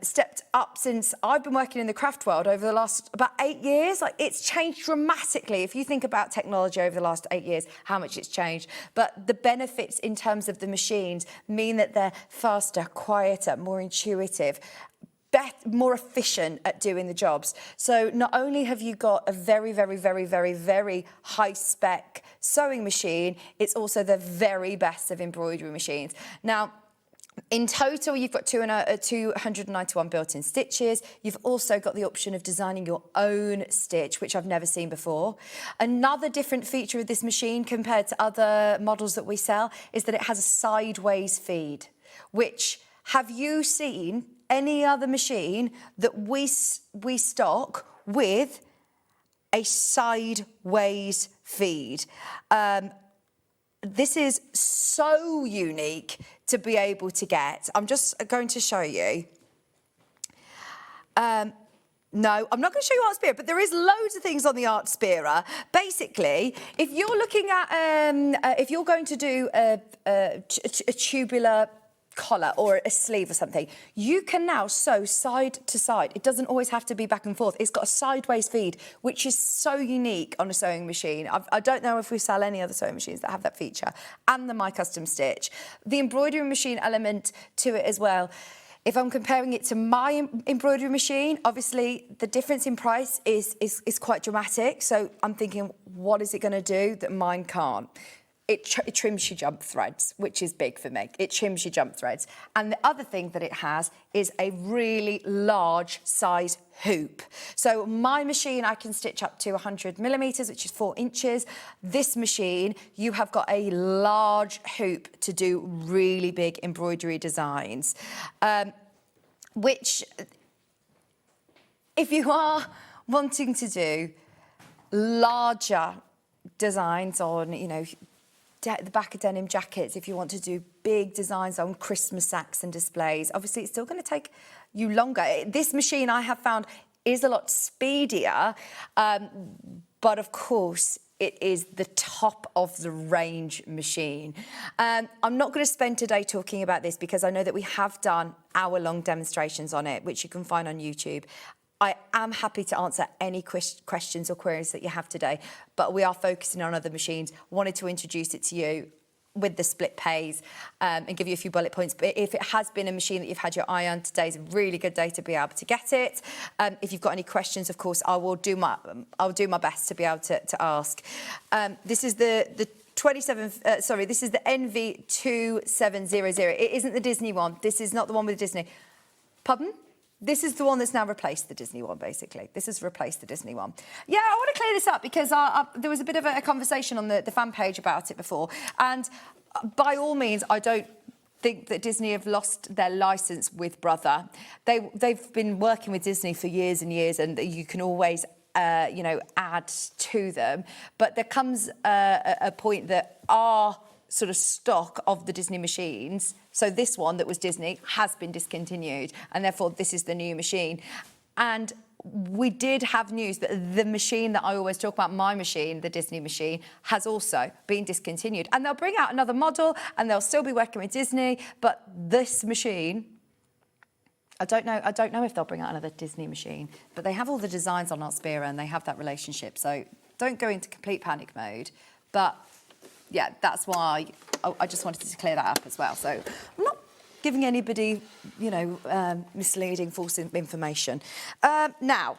stepped up since I've been working in the craft world over the last about 8 years. Like, it's changed dramatically. If you think about technology over the last 8 years, how much it's changed. But the benefits in terms of the machines mean that they're faster, quieter, more intuitive, more efficient at doing the jobs. So not only have you got a very, very, very, very, very high spec sewing machine, it's also the very best of embroidery machines. Now, in total, you've got 291 built-in stitches. You've also got the option of designing your own stitch, which I've never seen before. Another different feature of this machine compared to other models that we sell is that it has a sideways feed, which, have you seen any other machine that we stock with a sideways feed? This is so unique to be able to get. I'm just going to show you. No, I'm not going to show you Art Spira, but there is loads of things on the Art Spira. Basically, if you're looking at, if you're going to do a tubular collar or a sleeve or something, you can now sew side to side. It doesn't always have to be back and forth. It's got a sideways feed, which is so unique on a sewing machine. I don't know if we sell any other sewing machines that have that feature. And the My Custom Stitch. The embroidery machine element to it as well. If I'm comparing it to my embroidery machine, obviously the difference in price is quite dramatic. So I'm thinking, what is it going to do that mine can't? It trims your jump threads, which is big for me. It trims your jump threads. And the other thing that it has is a really large size hoop. So my machine, I can stitch up to 100 millimetres, which is 4 inches. This machine, you have got a large hoop to do really big embroidery designs, which, if you are wanting to do larger designs on, you know, the back of denim jackets, if you want to do big designs on Christmas sacks and displays, obviously it's still going to take you longer. This machine, I have found, is a lot speedier, but of course it is the top of the range machine. I'm not going to spend today talking about this because I know that we have done hour-long demonstrations on it, which you can find on YouTube. I am happy to answer any questions or queries that you have today, but we are focusing on other machines. Wanted to introduce it to you with the split pays and give you a few bullet points. But if it has been a machine that you've had your eye on, today's a really good day to be able to get it. If you've got any questions, of course, I'll do my best to be able to ask. This is the 27. This is the NV2700. It isn't the Disney one. This is not the one with Disney. Pardon? This is the one that's now replaced the Disney one, basically. This has replaced the Disney one. Yeah, I want to clear this up because there was a bit of a conversation on the fan page about it before. And by all means, I don't think that Disney have lost their licence with Brother. They've been working with Disney for years and years, and you can always, add to them. But there comes a point that our sort of stock of the Disney machines, so this one that was Disney, has been discontinued, and therefore this is the new machine. And we did have news that the machine that I always talk about, my machine, the Disney machine, has also been discontinued. And they'll bring out another model and they'll still be working with Disney, but this machine, I don't know if they'll bring out another Disney machine, but they have all the designs on Artspira and they have that relationship. So don't go into complete panic mode. But yeah, that's why I just wanted to clear that up as well. So I'm not giving anybody, misleading, false information. Now,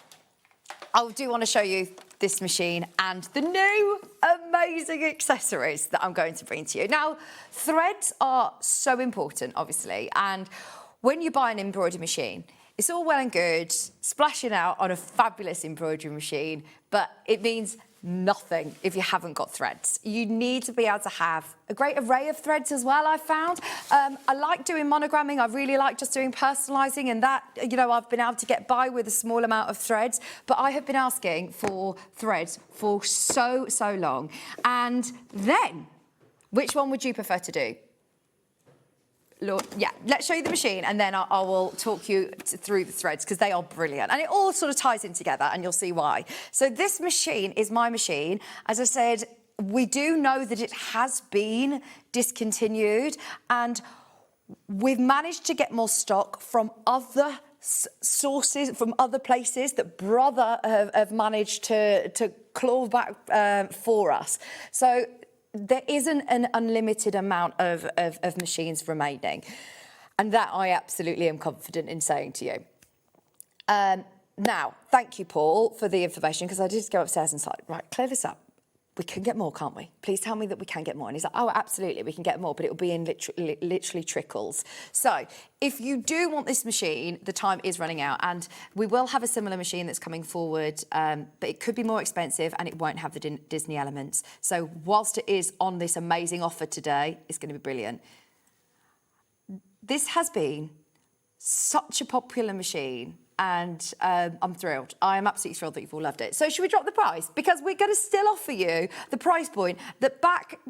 I do want to show you this machine and the new amazing accessories that I'm going to bring to you. Now, threads are so important, obviously, and when you buy an embroidery machine, it's all well and good splashing out on a fabulous embroidery machine, but it means nothing if you haven't got threads. You need to be able to have a great array of threads as well, I've found. I like doing monogramming. I really like just doing personalising, and that, I've been able to get by with a small amount of threads, but I have been asking for threads for so long. And then, which one would you prefer to do? Lord, yeah, let's show you the machine and then I will talk you through the threads because they are brilliant. And it all sort of ties in together and you'll see why. So this machine is my machine. As I said, we do know that it has been discontinued and we've managed to get more stock from other sources, from other places that Brother have managed to claw back for us. So there isn't an unlimited amount of machines remaining. And that I absolutely am confident in saying to you. Now, thank you, Paul, for the information, because I did go upstairs and say, right, clear this up. We can get more, can't we? Please tell me that we can get more. And he's like, oh, absolutely, we can get more, but it will be in literally trickles. So if you do want this machine, the time is running out. And we will have a similar machine that's coming forward, but it could be more expensive and it won't have the Disney elements. So whilst it is on this amazing offer today, it's going to be brilliant. This has been such a popular machine. And I'm thrilled. I am absolutely thrilled that you've all loved it. So should we drop the price? Because we're going to still offer you the price point that back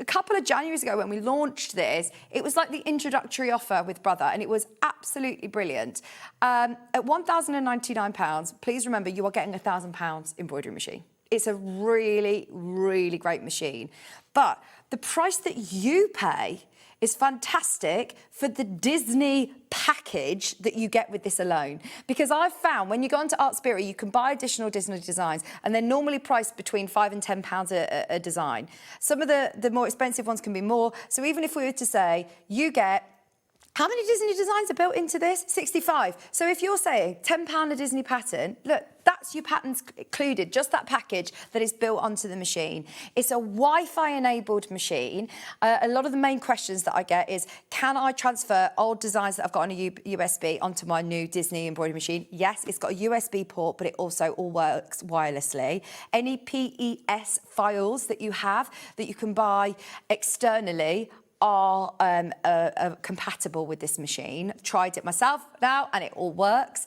a couple of Januaries ago when we launched this, it was like the introductory offer with Brother, and it was absolutely brilliant. At £1,099, please remember you are getting a £1,000 embroidery machine. It's a really, really great machine. But the price that you pay is fantastic for the Disney package that you get with this alone. Because I've found when you go onto Artspira, you can buy additional Disney designs and they're normally priced between £5 and £10 a design. Some of the more expensive ones can be more. So even if we were to say, you get, how many Disney designs are built into this? 65. So if you're saying £10 a Disney pattern, look, that's your patterns included, just that package that is built onto the machine. It's a Wi-Fi enabled machine. A lot of the main questions that I get is, can I transfer old designs that I've got on a USB onto my new Disney embroidery machine? Yes, it's got a USB port, but it also all works wirelessly. Any PES files that you have that you can buy externally are compatible with this machine. Tried it myself now and it all works.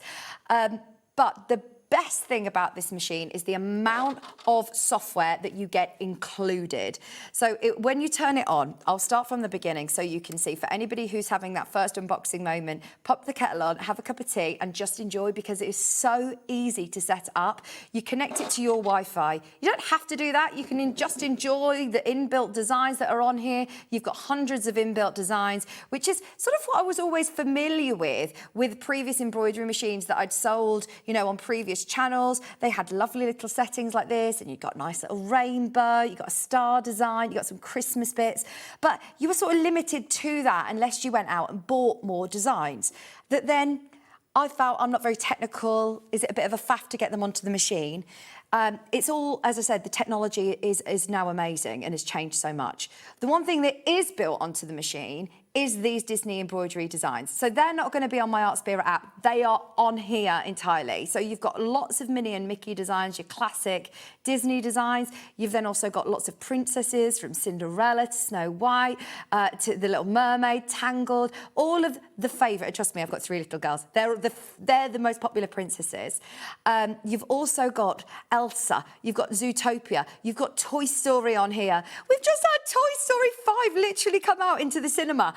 But the best thing about this machine is the amount of software that you get included. So when you turn it on, I'll start from the beginning so you can see. For anybody who's having that first unboxing moment, pop the kettle on, have a cup of tea and just enjoy, because it is so easy to set up. You connect it to your Wi-Fi. You don't have to do that. You can just enjoy the inbuilt designs that are on here. You've got hundreds of inbuilt designs, which is sort of what I was always familiar with previous embroidery machines that I'd sold, on previous channels. They had lovely little settings like this, and you got a nice little rainbow, you got a star design, you got some Christmas bits, but you were sort of limited to that unless you went out and bought more designs. That then I felt I'm not very technical. Is it a bit of a faff to get them onto the machine? It's all, as I said, the technology is now amazing and has changed so much. The one thing that is built onto the machine is these Disney embroidery designs. So they're not going to be on my Art Spirit app. They are on here entirely. So you've got lots of Minnie and Mickey designs, your classic Disney designs. You've then also got lots of princesses, from Cinderella to Snow White, to The Little Mermaid, Tangled, all of the favourite. Trust me, I've got 3 little girls. They're the most popular princesses. You've also got Elsa. You've got Zootopia. You've got Toy Story on here. We've just had Toy Story 5 literally come out into the cinema.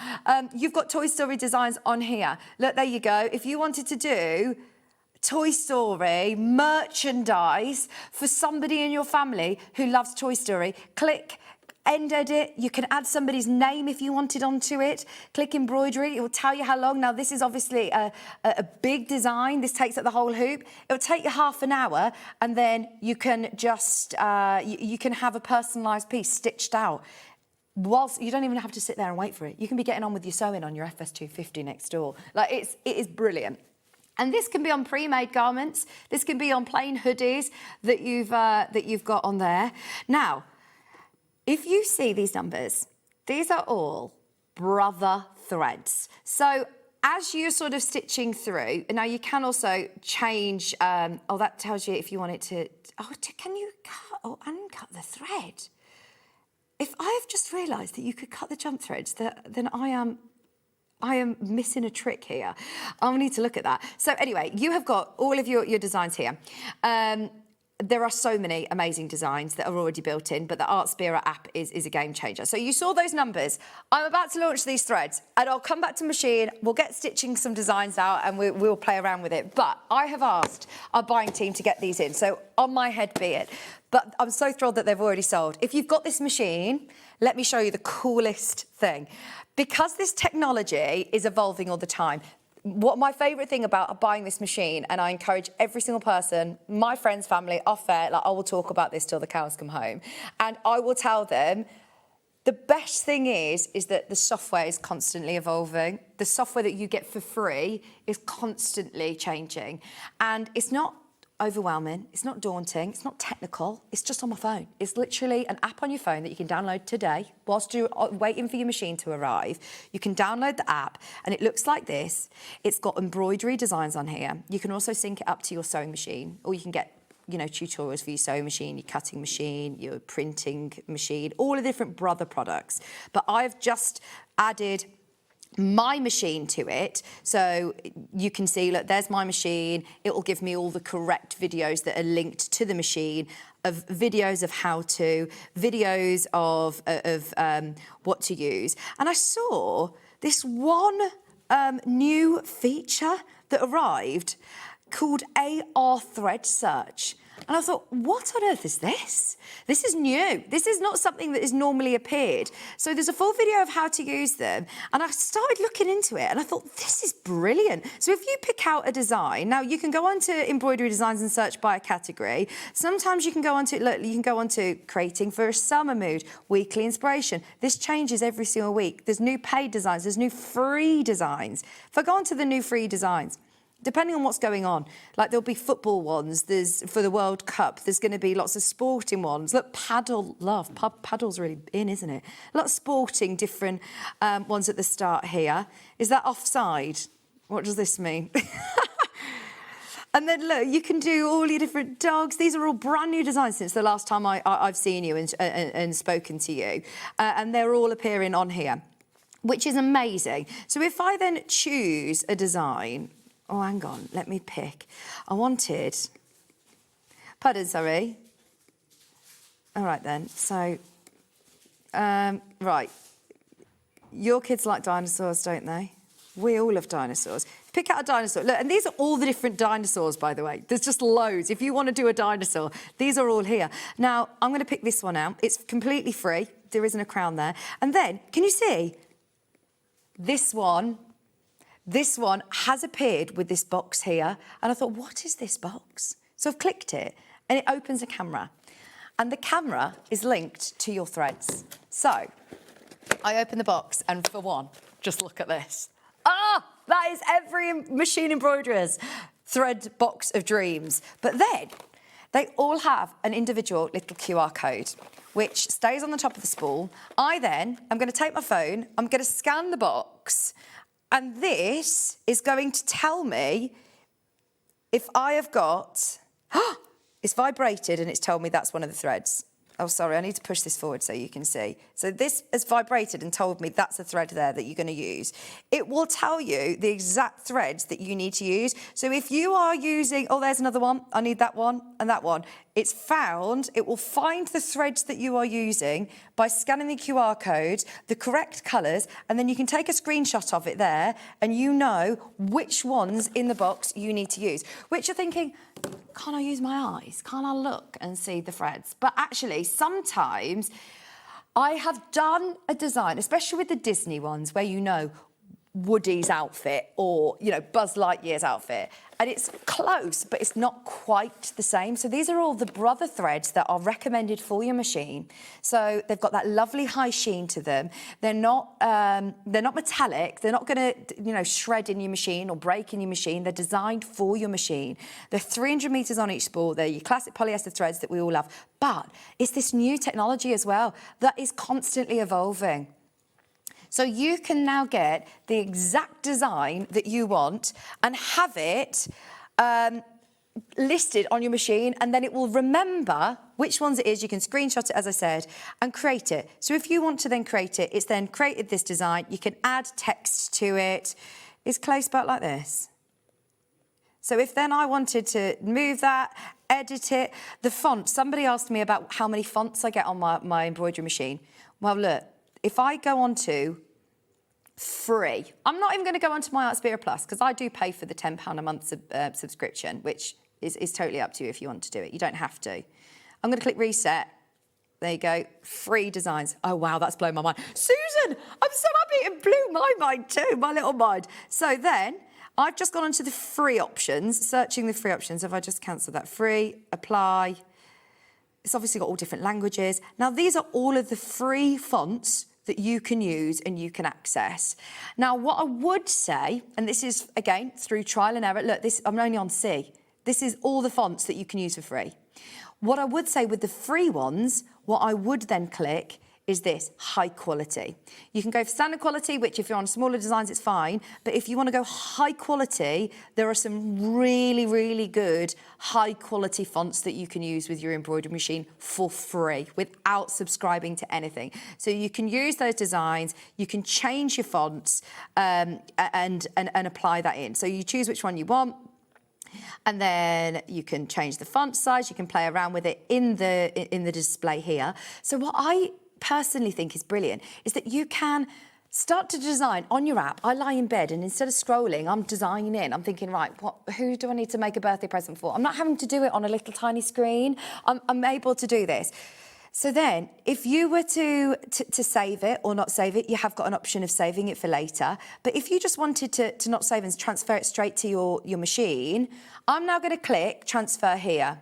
You've got Toy Story designs on here. Look, there you go. If you wanted to do Toy Story merchandise for somebody in your family who loves Toy Story, click end edit. You can add somebody's name if you wanted onto it. Click embroidery. It will tell you how long. Now, this is obviously a big design. This takes up the whole hoop. It will take you half an hour, and then you can just you can have a personalised piece stitched out. Whilst you don't even have to sit there and wait for it. You can be getting on with your sewing on your FS250 next door. Like, it is brilliant. And this can be on pre-made garments. This can be on plain hoodies that you've got on there. Now, if you see these numbers, these are all brother threads. So as you're sort of stitching through, now you can also change, oh, that tells you if you want it to, oh, can you cut or uncut the thread? If I have just realised that you could cut the jump threads, then I am missing a trick here. I'll need to look at that. So anyway, you have got all of your designs here. There are so many amazing designs that are already built in, but the Art Spirit app is a game changer. So you saw those numbers. I'm about to launch these threads, and I'll come back to machine. We'll get stitching some designs out, and we'll play around with it. But I have asked our buying team to get these in, so on my head be it. But I'm so thrilled that they've already sold. If you've got this machine, let me show you the coolest thing. Because this technology is evolving all the time, what my favourite thing about buying this machine, and I encourage every single person, my friends, family, off air, like I will talk about this till the cows come home, and I will tell them the best thing is that the software is constantly evolving. The software that you get for free is constantly changing, and it's not overwhelming, it's not daunting, it's not technical, it's just on my phone. It's literally an app on your phone that you can download today whilst you're waiting for your machine to arrive. You can download the app, and it looks like this. It's got embroidery designs on here. You can also sync it up to your sewing machine, or you can get, you know, tutorials for your sewing machine, your cutting machine, your printing machine, all the different brother products. But I've just added my machine to it, so you can see, look, there's my machine. It will give me all the correct videos that are linked to the machine, of videos of how to, videos of what to use. And I saw this one new feature that arrived called AR Thread Search. And I thought, what on earth is this? This is new. This is not something that has normally appeared. So there's a full video of how to use them. And I started looking into it, and I thought, this is brilliant. So if you pick out a design, now you can go onto embroidery designs and search by a category. Sometimes you can go onto, look, you can go onto creating for a summer mood, weekly inspiration. This changes every single week. There's new paid designs, there's new free designs. If I go onto the new free designs, depending on what's going on, like there'll be football ones, there's for the World Cup, there's going to be lots of sporting ones. Look, paddle, love, paddle's really in, isn't it? A lot of sporting different ones at the start here. Is that offside? What does this mean? And then look, you can do all your different dogs. These are all brand new designs since the last time I've seen you and spoken to you. And they're all appearing on here, which is amazing. So if I then choose a design, oh, hang on, let me pick. I wanted, pardon, sorry. All right then, so, right. Your kids like dinosaurs, don't they? We all love dinosaurs. Pick out a dinosaur. Look, and these are all the different dinosaurs, by the way. There's just loads. If you want to do a dinosaur, these are all here. Now, I'm going to pick this one out. It's completely free. There isn't a crown there. And then, can you see? This one has appeared with this box here. And I thought, what is this box? So I've clicked it, and it opens a camera. And the camera is linked to your threads. So I open the box, and for one, just look at this. Ah, that is every machine embroiderer's thread box of dreams. But then They all have an individual little QR code, which stays on the top of the spool. I then am going to take my phone, I'm going to scan the box, and this is going to tell me if I have got... it's vibrated and it's told me that's one of the threads. Oh, sorry, I need to push this forward so you can see. So this has vibrated and told me that's a thread there that you're going to use. It will tell you the exact threads that you need to use. So if you are using, oh, there's another one, I need that one and that one. It will find the threads that you are using by scanning the QR code, the correct colours, and then you can take a screenshot of it there and you know which ones in the box you need to use. Which you're thinking, can't I use my eyes? Can't I look and see the threads? But actually, sometimes I have done a design, especially with the Disney ones, where you know Woody's outfit or, you know, Buzz Lightyear's outfit, and it's close, but it's not quite the same. So these are all the brother threads that are recommended for your machine. So they've got that lovely high sheen to them. They're not metallic. They're not going to, you know, shred in your machine or break in your machine. They're designed for your machine. They're 300 meters on each spool. They're your classic polyester threads that we all love. But it's this new technology as well that is constantly evolving. So you can now get the exact design that you want and have it listed on your machine, and then it will remember which ones it is. You can screenshot it, as I said, and create it. So if you want to then create it, it's then created this design. You can add text to it. It's close back like this. So if then I wanted to move that, edit it, the font, somebody asked me about how many fonts I get on my embroidery machine. Well, look, if I go on to free, I'm not even going to go onto my Artsperia Plus because I do pay for the £10 a month subscription, which is totally up to you if you want to do it. You don't have to. I'm going to click reset. There you go. Free designs. Oh, wow, that's blown my mind. Susan, I'm so happy it blew my mind too, my little mind. So then I've just gone onto the free options, searching the free options. If I just cancel that, free, apply. It's obviously got all different languages. Now, these are all of the free fonts that you can use and you can access. Now, what I would say, and this is, again, through trial and error, look, I'm only on C. This is all the fonts that you can use for free. What I would say with the free ones, what I would then click is this, high quality. You can go for standard quality, which if you're on smaller designs, it's fine. But if you want to go high quality, there are some really, really good high quality fonts that you can use with your embroidery machine for free without subscribing to anything. So you can use those designs, you can change your fonts and apply that in. So you choose which one you want. And then you can change the font size, you can play around with it in the display here. So what I personally think is brilliant is that you can start to design on your app. I lie in bed and instead of scrolling, I'm designing in. I'm thinking, right, who do I need to make a birthday present for? I'm not having to do it on a little tiny screen. I'm able to do this. So then, if you were to save it or not save it, you have got an option of saving it for later. But if you just wanted to not save and transfer it straight to your machine, I'm now going to click transfer here.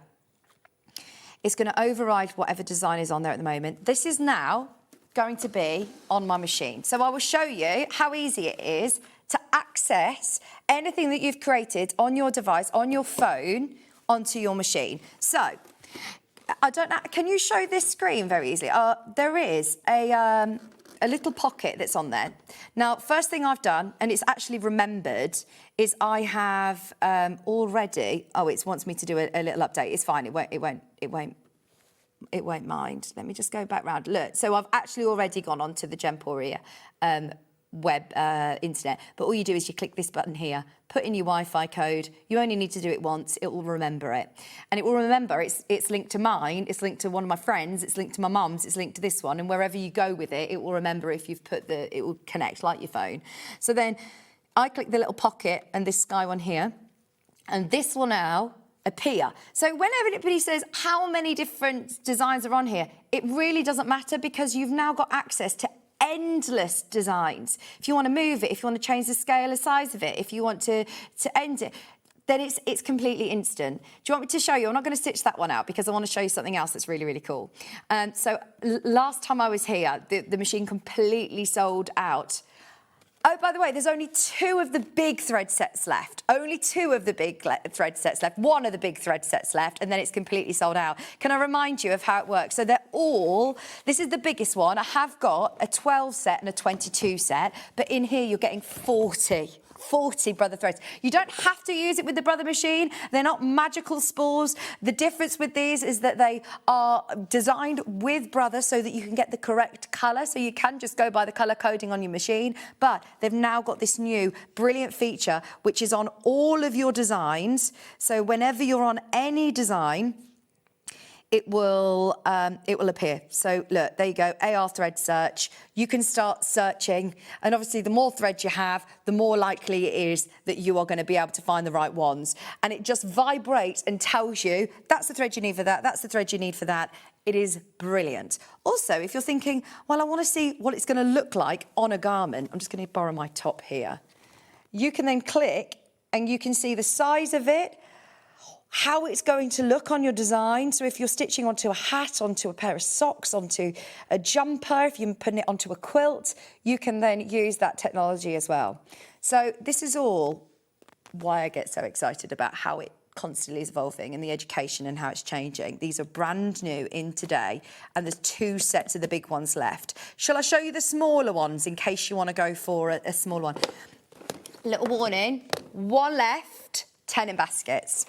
It's going to override whatever design is on there at the moment. This is now going to be on my machine. So I will show you how easy it is to access anything that you've created on your device, on your phone, onto your machine. So, I don't know, can you show this screen very easily? There is a little pocket that's on there. Now, first thing I've done, and it's actually remembered, is I have already... Oh, it wants me to do a little update. It's fine. It won't mind. Let me just go back round. Look, so I've actually already gone onto the Embroidery web internet. But all you do is you click this button here, put in your Wi-Fi code. You only need to do it once. It will remember it. And it will remember it's linked to mine, it's linked to one of my friends, it's linked to my mum's, it's linked to this one. And wherever you go with it, it will remember if you've put it will connect like your phone. So then I click the little pocket and this sky one here, and this will now appear. So whenever anybody says how many different designs are on here, it really doesn't matter because you've now got access to endless designs. If you want to move it, if you want to change the scale or size of it, if you want to end it, then it's completely instant. Do you want me to show you? I'm not going to stitch that one out because I want to show you something else that's really, really cool. So last time I was here, the machine completely sold out. Oh, by the way, there's only 2 of the big thread sets left. Only 2 of the big thread sets left. 1 of the big thread sets left, and then it's completely sold out. Can I remind you of how it works? So they're all, this is the biggest one. I have got a 12 set and a 22 set, but in here you're getting 40 brother threads. You don't have to use it with the brother machine. They're not magical spools. The difference with these is that they are designed with brother so that you can get the correct colour. So you can just go by the colour coding on your machine. But they've now got this new brilliant feature, which is on all of your designs. So whenever you're on any design, it will appear. So look, there you go, AR thread search. You can start searching, and obviously the more threads you have, the more likely it is that you are going to be able to find the right ones. And it just vibrates and tells you, that's the thread you need for that, that's the thread you need for that. It is brilliant. Also, if you're thinking, well, I want to see what it's going to look like on a garment, I'm just going to borrow my top here. You can then click and you can see the size of it, how it's going to look on your design. So if you're stitching onto a hat, onto a pair of socks, onto a jumper, if you're putting it onto a quilt, you can then use that technology as well. So this is all why I get so excited about how it constantly is evolving and the education and how it's changing. These are brand new in today, and there's 2 sets of the big ones left. Shall I show you the smaller ones in case you want to go for a small one? Little warning, 1 left. 10 in baskets.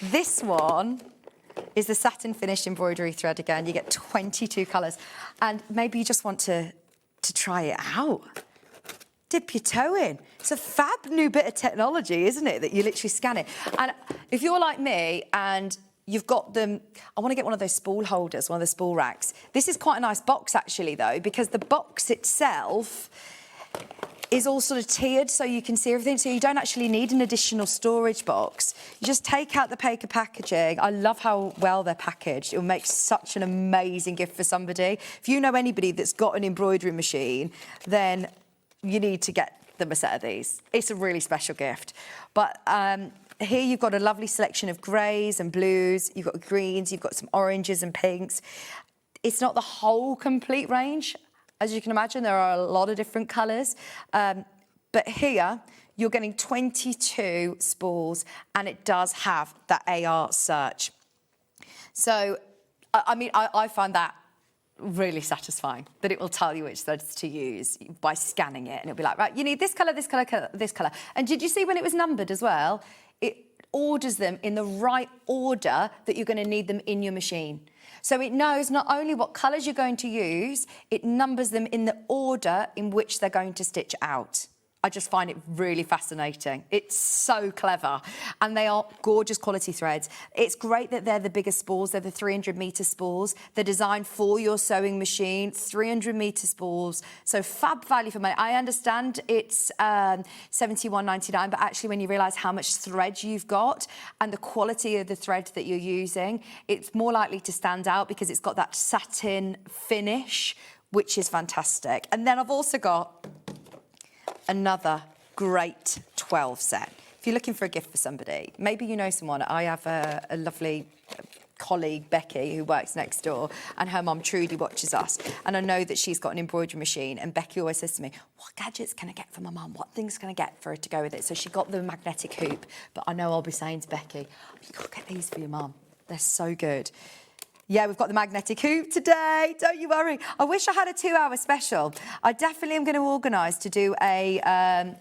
This one is the satin finished embroidery thread again. You get 22 colours. And maybe you just want to try it out. Dip your toe in. It's a fab new bit of technology, isn't it, that you literally scan it. And if you're like me and you've got them, I want to get one of those spool holders, one of the spool racks. This is quite a nice box actually though, because the box itself is all sort of tiered so you can see everything, so you don't actually need an additional storage box. You just take out the paper packaging. I love how well they're packaged. It will make such an amazing gift for somebody. If you know anybody that's got an embroidery machine, then you need to get them a set of these. It's a really special gift. But here you've got a lovely selection of greys and blues, you've got greens, you've got some oranges and pinks. It's not the whole complete range. As you can imagine, there are a lot of different colours. But here, you're getting 22 spools, and it does have that AR search. So, I mean, I find that really satisfying, that it will tell you which threads to use by scanning it. And it'll be like, right, you need this colour, this colour, this colour. And did you see when it was numbered as well? It orders them in the right order that you're going to need them in your machine. So it knows not only what colours you're going to use, it numbers them in the order in which they're going to stitch out. I just find it really fascinating. It's so clever. And they are gorgeous quality threads. It's great that they're the biggest spools. They're the 300-metre spools. They're designed for your sewing machine, 300-metre spools. So fab value for money. I understand it's $71.99, but actually when you realise how much thread you've got and the quality of the thread that you're using, it's more likely to stand out because it's got that satin finish, which is fantastic. And then I've also got another great 12 set. If you're looking for a gift for somebody, maybe you know someone. I have a lovely colleague, Becky, who works next door, and her mum Trudy watches us. And I know that she's got an embroidery machine, and Becky always says to me, what gadgets can I get for my mum? What things can I get for her to go with it? So she got the magnetic hoop, but I know I'll be saying to Becky, you've got to get these for your mum. They're so good. Yeah, we've got the magnetic hoop today. Don't you worry. I wish I had a 2-hour special. I definitely am going to organise to do a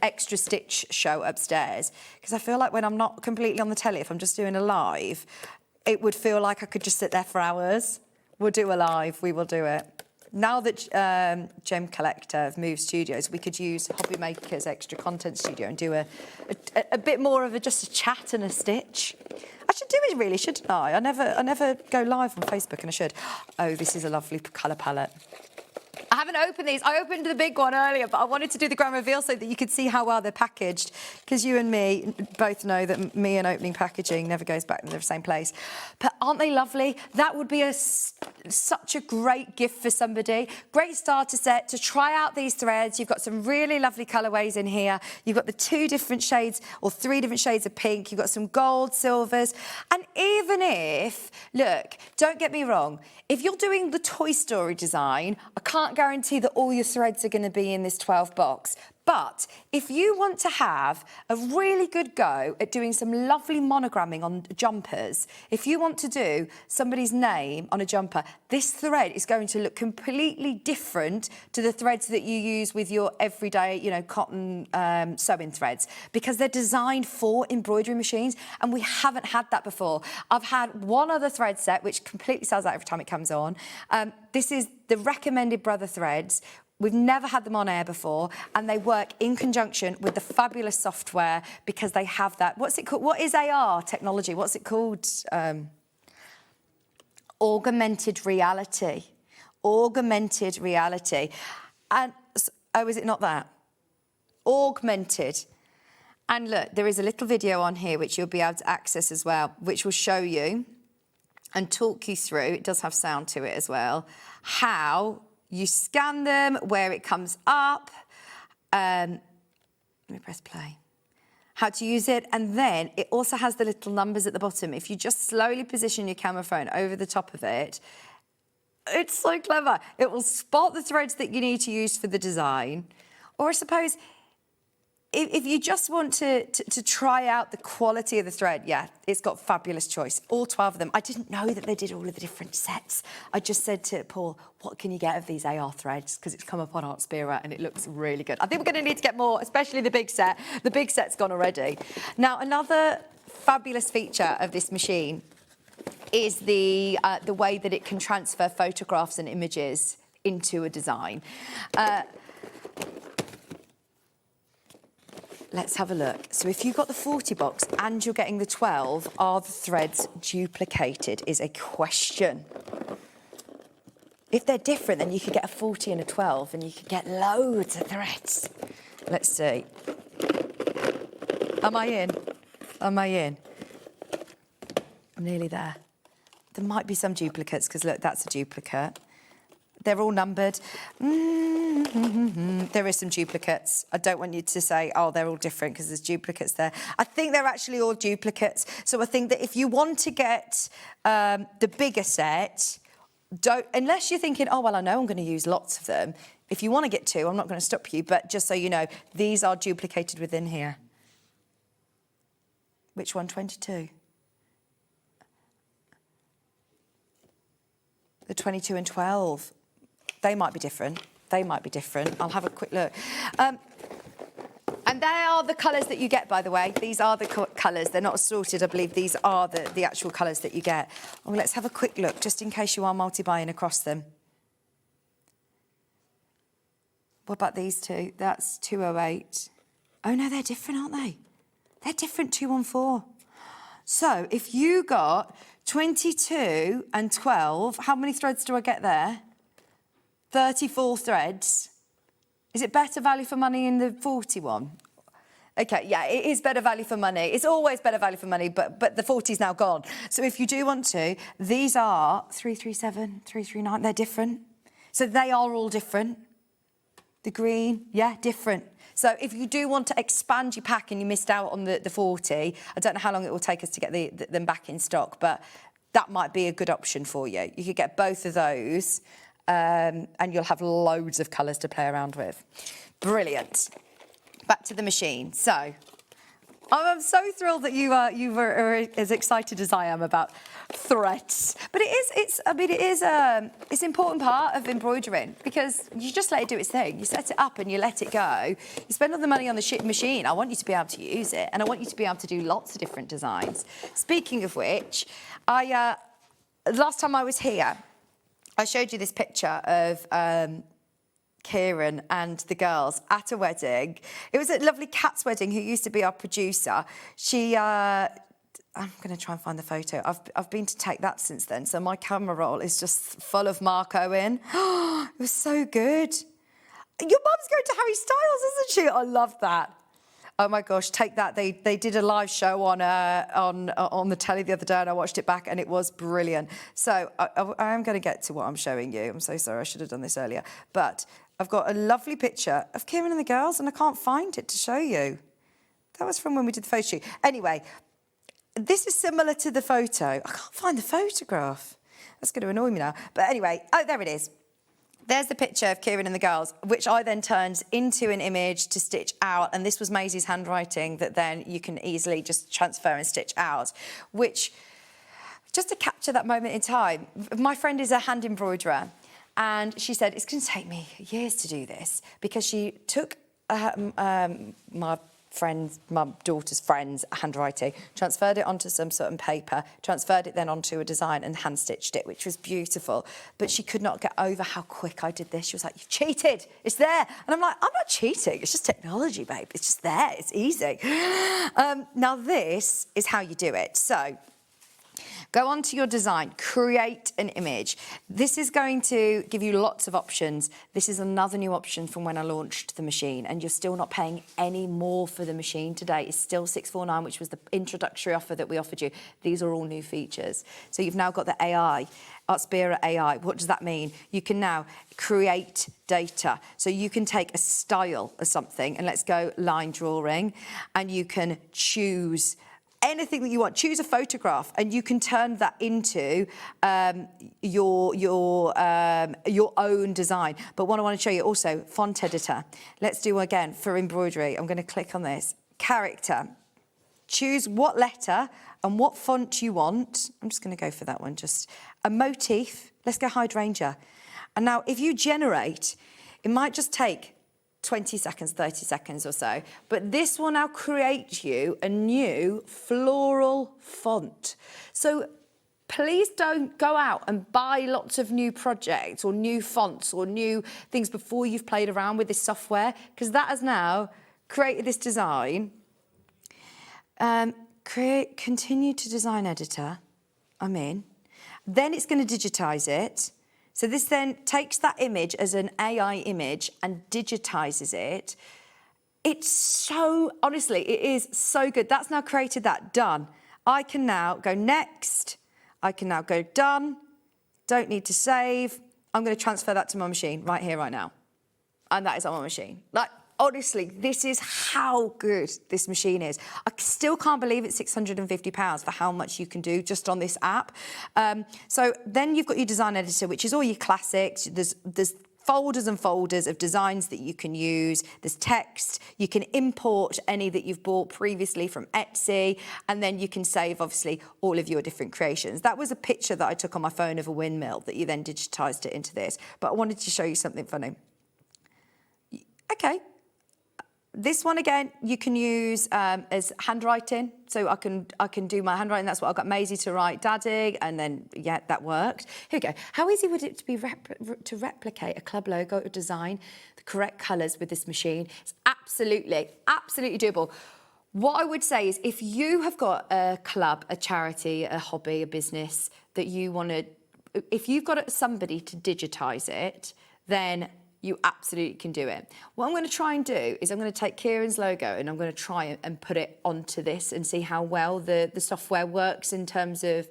extra stitch show upstairs, because I feel like when I'm not completely on the telly, if I'm just doing a live, it would feel like I could just sit there for hours. We'll do a live. We will do it. Now that Gem Collector have moved studios, we could use Hobby Maker's extra content studio and do a bit more of just a chat and a stitch. I should do it really, shouldn't I? I never go live on Facebook, and I should. Oh, this is a lovely colour palette. I haven't opened these. I opened the big one earlier, but I wanted to do the grand reveal so that you could see how well they're packaged, because you and me both know that me and opening packaging never goes back in the same place. But aren't they lovely? That would be such a great gift for somebody. Great starter set to try out these threads. You've got some really lovely colourways in here. You've got the 2 different shades or 3 different shades of pink. You've got some gold, silvers. And even if, look, don't get me wrong, if you're doing the Toy Story design, I can't guarantee that all your threads are going to be in this 12 box. But if you want to have a really good go at doing some lovely monogramming on jumpers, if you want to do somebody's name on a jumper, this thread is going to look completely different to the threads that you use with your everyday, you know, cotton sewing threads, because they're designed for embroidery machines, and we haven't had that before. I've had one other thread set, which completely sells out every time it comes on. This is the recommended Brother threads. We've never had them on air before, and they work in conjunction with the fabulous software because they have that. What's it called? What is AR technology? What's it called? Augmented reality. Augmented reality. And, oh, is it not that? Augmented. And look, there is a little video on here which you'll be able to access as well, which will show you and talk you through, it does have sound to it as well, how you scan them, where it comes up. Let me press play. How to use it, and then it also has the little numbers at the bottom. If you just slowly position your camera phone over the top of it, it's so clever. It will spot the threads that you need to use for the design. Or I suppose, if you just want to try out the quality of the thread, yeah, it's got fabulous choice. All 12 of them. I didn't know that they did all of the different sets. I just said to Paul, what can you get of these AR threads? Because it's come up on Artspira and it looks really good. I think we're going to need to get more, especially the big set. The big set's gone already. Now, another fabulous feature of this machine is the way that it can transfer photographs and images into a design. Let's have a look. So if you've got the 40 box and you're getting the 12, are the threads duplicated is a question. If they're different, then you could get a 40 and a 12 and you could get loads of threads. Let's see. Am I in? Am I in? I'm nearly there. There might be some duplicates because, look, that's a duplicate. They're all numbered. There is some duplicates. I don't want you to say, oh, they're all different because there's duplicates there. I think they're actually all duplicates. So I think that if you want to get the bigger set, unless you're thinking, oh, well, I know I'm going to use lots of them. If you want to get two, I'm not going to stop you. But just so you know, these are duplicated within here. Which one? 22? The 22 and 12. They might be different. They might be different. I'll have a quick look. And they are the colours that you get, by the way. These are the colours. They're not assorted, I believe. These are the actual colours that you get. Oh, let's have a quick look, just in case you are multi-buying across them. What about these two? That's 208. Oh, no, they're different, aren't they? They're different, 214. So if you got 22 and 12, how many threads do I get there? 34 threads. Is it better value for money in the 41? Okay, yeah, it is better value for money. It's always better value for money, but the 40's now gone. So if you do want to, these are 337, 339. They're different. So they are all different. The green, yeah, different. So if you do want to expand your pack and you missed out on the 40, I don't know how long it will take us to get them back in stock, but that might be a good option for you. You could get both of those. And you'll have loads of colours to play around with. Brilliant. Back to the machine. So, I'm so thrilled that you were as excited as I am about threads. But it's an important part of embroidering because you just let it do its thing. You set it up and you let it go. You spend all the money on the machine. I want you to be able to use it, and I want you to be able to do lots of different designs. Speaking of which, last time I was here, I showed you this picture of Kieran and the girls at a wedding. It was a lovely Kat's wedding, who used to be our producer. I'm going to try and find the photo. I've been to take that since then, so my camera roll is just full of Mark Owen. It was so good. Your mum's going to Harry Styles, isn't she? I love that. Oh my gosh, take that. They did a live show on the telly the other day and I watched it back and it was brilliant. So I am going to get to what I'm showing you. I'm so sorry, I should have done this earlier. But I've got a lovely picture of Kieran and the girls and I can't find it to show you. That was from when we did the photo shoot. Anyway, this is similar to the photo. I can't find the photograph. That's going to annoy me now. But anyway, oh, there it is. There's the picture of Kieran and the girls, which I then turned into an image to stitch out. And this was Maisie's handwriting that then you can easily just transfer and stitch out, which, just to capture that moment in time, my friend is a hand embroiderer. And she said, it's going to take me years to do this, because she took my daughter's friend's handwriting, transferred it onto some certain paper, transferred it then onto a design and hand stitched it, which was beautiful. But she could not get over how quick I did this. She was like, you've cheated, it's there. And I'm like, I'm not cheating, it's just technology, babe. It's just there, it's easy. Now this is how you do it. So, go on to your design, create an image. This is going to give you lots of options. This is another new option from when I launched the machine, and you're still not paying any more for the machine today. It's still $649, which was the introductory offer that we offered you. These are all new features. So you've now got the AI, Artspira AI. What does that mean? You can now create data. So you can take a style of something, and let's go line drawing, and you can choose anything that you want. Choose a photograph, and you can turn that into your own design. But what I want to show you also, font editor. Let's do again for embroidery. I'm going to click on this. Character. Choose what letter and what font you want. I'm just going to go for that one. Just a motif. Let's go hydrangea. And now, if you generate, it might just take 20 seconds, 30 seconds or so. But this will now create you a new floral font. So please don't go out and buy lots of new projects or new fonts or new things before you've played around with this software, because that has now created this design. Continue to design editor. I'm in. Then it's going to digitize it. So this then takes that image as an AI image and digitizes it. It's so, honestly, it is so good. That's now created that, done. I can now go next. I can now go done. Don't need to save. I'm going to transfer that to my machine right here, right now. And that is on my machine. Like, honestly, this is how good this machine is. I still can't believe it's £650 for how much you can do just on this app. So then you've got your design editor, which is all your classics. There's folders and folders of designs that you can use. There's text. You can import any that you've bought previously from Etsy, and then you can save, obviously, all of your different creations. That was a picture that I took on my phone of a windmill that you then digitized it into this. But I wanted to show you something funny. Okay. This one, again, you can use as handwriting. So I can do my handwriting. That's what I got Maisie to write Daddy, and then, yeah, that worked. Here we go. How easy would it be to replicate a club logo or design the correct colours with this machine? It's absolutely, absolutely doable. What I would say is, if you have got a club, a charity, a hobby, a business that you want to, if you've got somebody to digitise it, then you absolutely can do it. What I'm going to try and do is I'm going to take Kieran's logo and I'm going to try and put it onto this and see how well the software works in terms of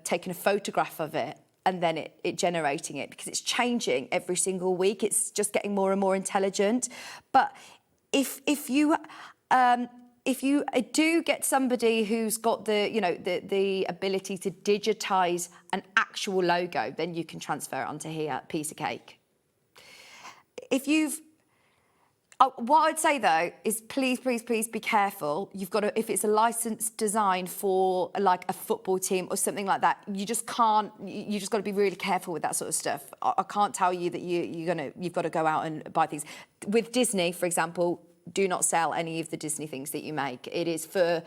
taking a photograph of it and then it generating it, because it's changing every single week. It's just getting more and more intelligent. But if you do get somebody who's got the ability to digitise an actual logo, then you can transfer it onto here, piece of cake. If you've, what I'd say though is please, please, please be careful. You've got to, if it's a licensed design for like a football team or something like that, you just can't. You just got to be really careful with that sort of stuff. I can't tell you that you've got to go out and buy things. With Disney, for example, do not sell any of the Disney things that you make. It is for.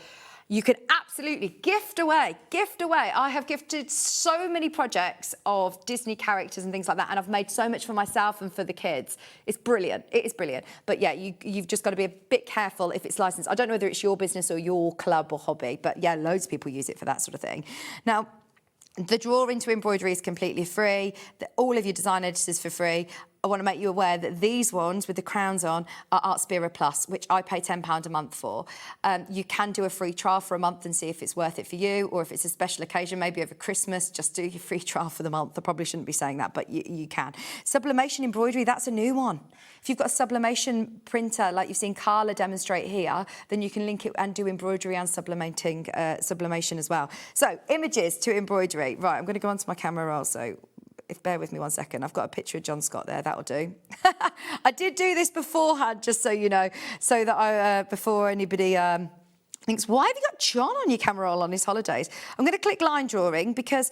You can absolutely gift away. I have gifted so many projects of Disney characters and things like that, and I've made so much for myself and for the kids. It's brilliant. It is brilliant. But yeah, you've just got to be a bit careful if it's licensed. I don't know whether it's your business or your club or hobby, but yeah, loads of people use it for that sort of thing. Now, the draw into embroidery is completely free. All of your design editors for free. I want to make you aware that these ones with the crowns on are Artspira Plus, which I pay £10 a month for. You can do a free trial for a month and see if it's worth it for you, or if it's a special occasion, maybe over Christmas, just do your free trial for the month. I probably shouldn't be saying that, but you can. Sublimation embroidery, that's a new one. If you've got a sublimation printer, like you've seen Carla demonstrate here, then you can link it and do embroidery and sublimation as well. So images to embroidery. Right, I'm going to go onto my camera roll, so if bear with me 1 second, I've got a picture of John Scott there, that'll do. I did do this beforehand, just so you know, so that I, before anybody thinks, why have you got John on your camera roll on his holidays? I'm going to click line drawing because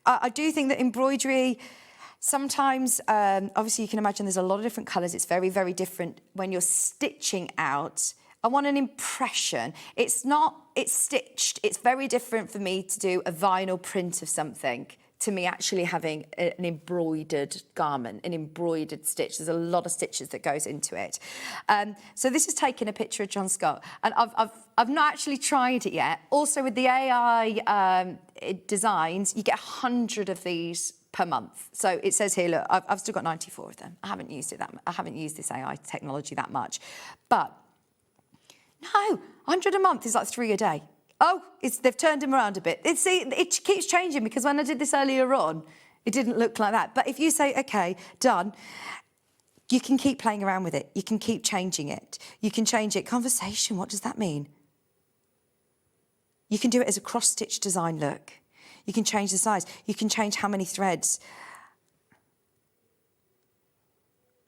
I do think that embroidery, sometimes, obviously you can imagine there's a lot of different colours. It's very, very different when you're stitching out. I want an impression. It's stitched. It's very different for me to do a vinyl print of something to me actually having an embroidered garment, an embroidered stitch. There's a lot of stitches that goes into it. So this is taking a picture of John Scott, and I've not actually tried it yet. Also with the AI designs, you get 100 of these per month. So it says here, look, I've still got 94 of them. I haven't used it I haven't used this AI technology that much, but no, 100 a month is like 3 a day. Oh, they've turned him around a bit. It keeps changing because when I did this earlier on, it didn't look like that. But if you say, OK, done, you can keep playing around with it. You can keep changing it. You can change it. Conversation, what does that mean? You can do it as a cross-stitch design look. You can change the size. You can change how many threads.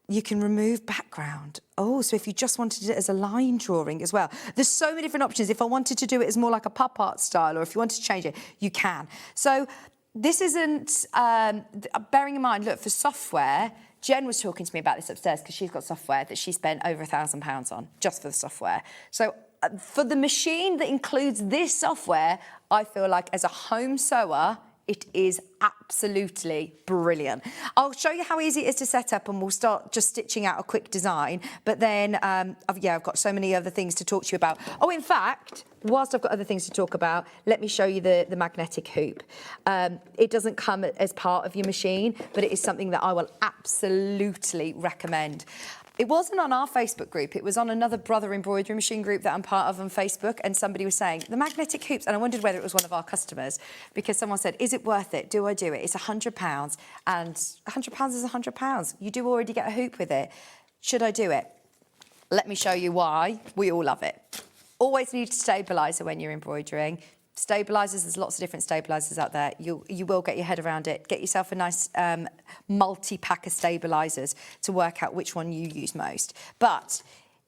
You can remove background. Oh, so if you just wanted it as a line drawing as well. There's so many different options. If I wanted to do it as more like a pop art style, or if you wanted to change it, you can. So this isn't, bearing in mind, look, for software, Jen was talking to me about this upstairs because she's got software that she spent over £1,000 on, just for the software. So for the machine that includes this software, I feel like as a home sewer, it is absolutely brilliant. I'll show you how easy it is to set up and we'll start just stitching out a quick design. But then, I've got so many other things to talk to you about. Oh, in fact, whilst I've got other things to talk about, let me show you the magnetic hoop. It doesn't come as part of your machine, but it is something that I will absolutely recommend. It wasn't on our Facebook group, it was on another brother embroidery machine group that I'm part of on Facebook, and somebody was saying, the magnetic hoops, and I wondered whether it was one of our customers, because someone said, is it worth it? Do I do it? It's £100, and £100 is £100. You do already get a hoop with it. Should I do it? Let me show you why. We all love it. Always need a stabiliser when you're embroidering. Stabilisers, there's lots of different stabilisers out there. You will get your head around it. Get yourself a nice multi-pack of stabilisers to work out which one you use most. But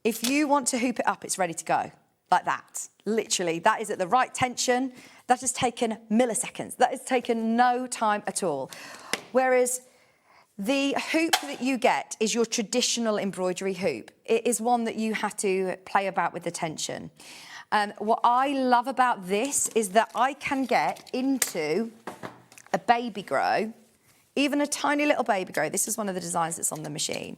if you want to hoop it up, it's ready to go, like that. Literally, that is at the right tension. That has taken milliseconds. That has taken no time at all. Whereas the hoop that you get is your traditional embroidery hoop. It is one that you have to play about with the tension. What I love about this is that I can get into a baby grow, even a tiny little baby grow. This is one of the designs that's on the machine.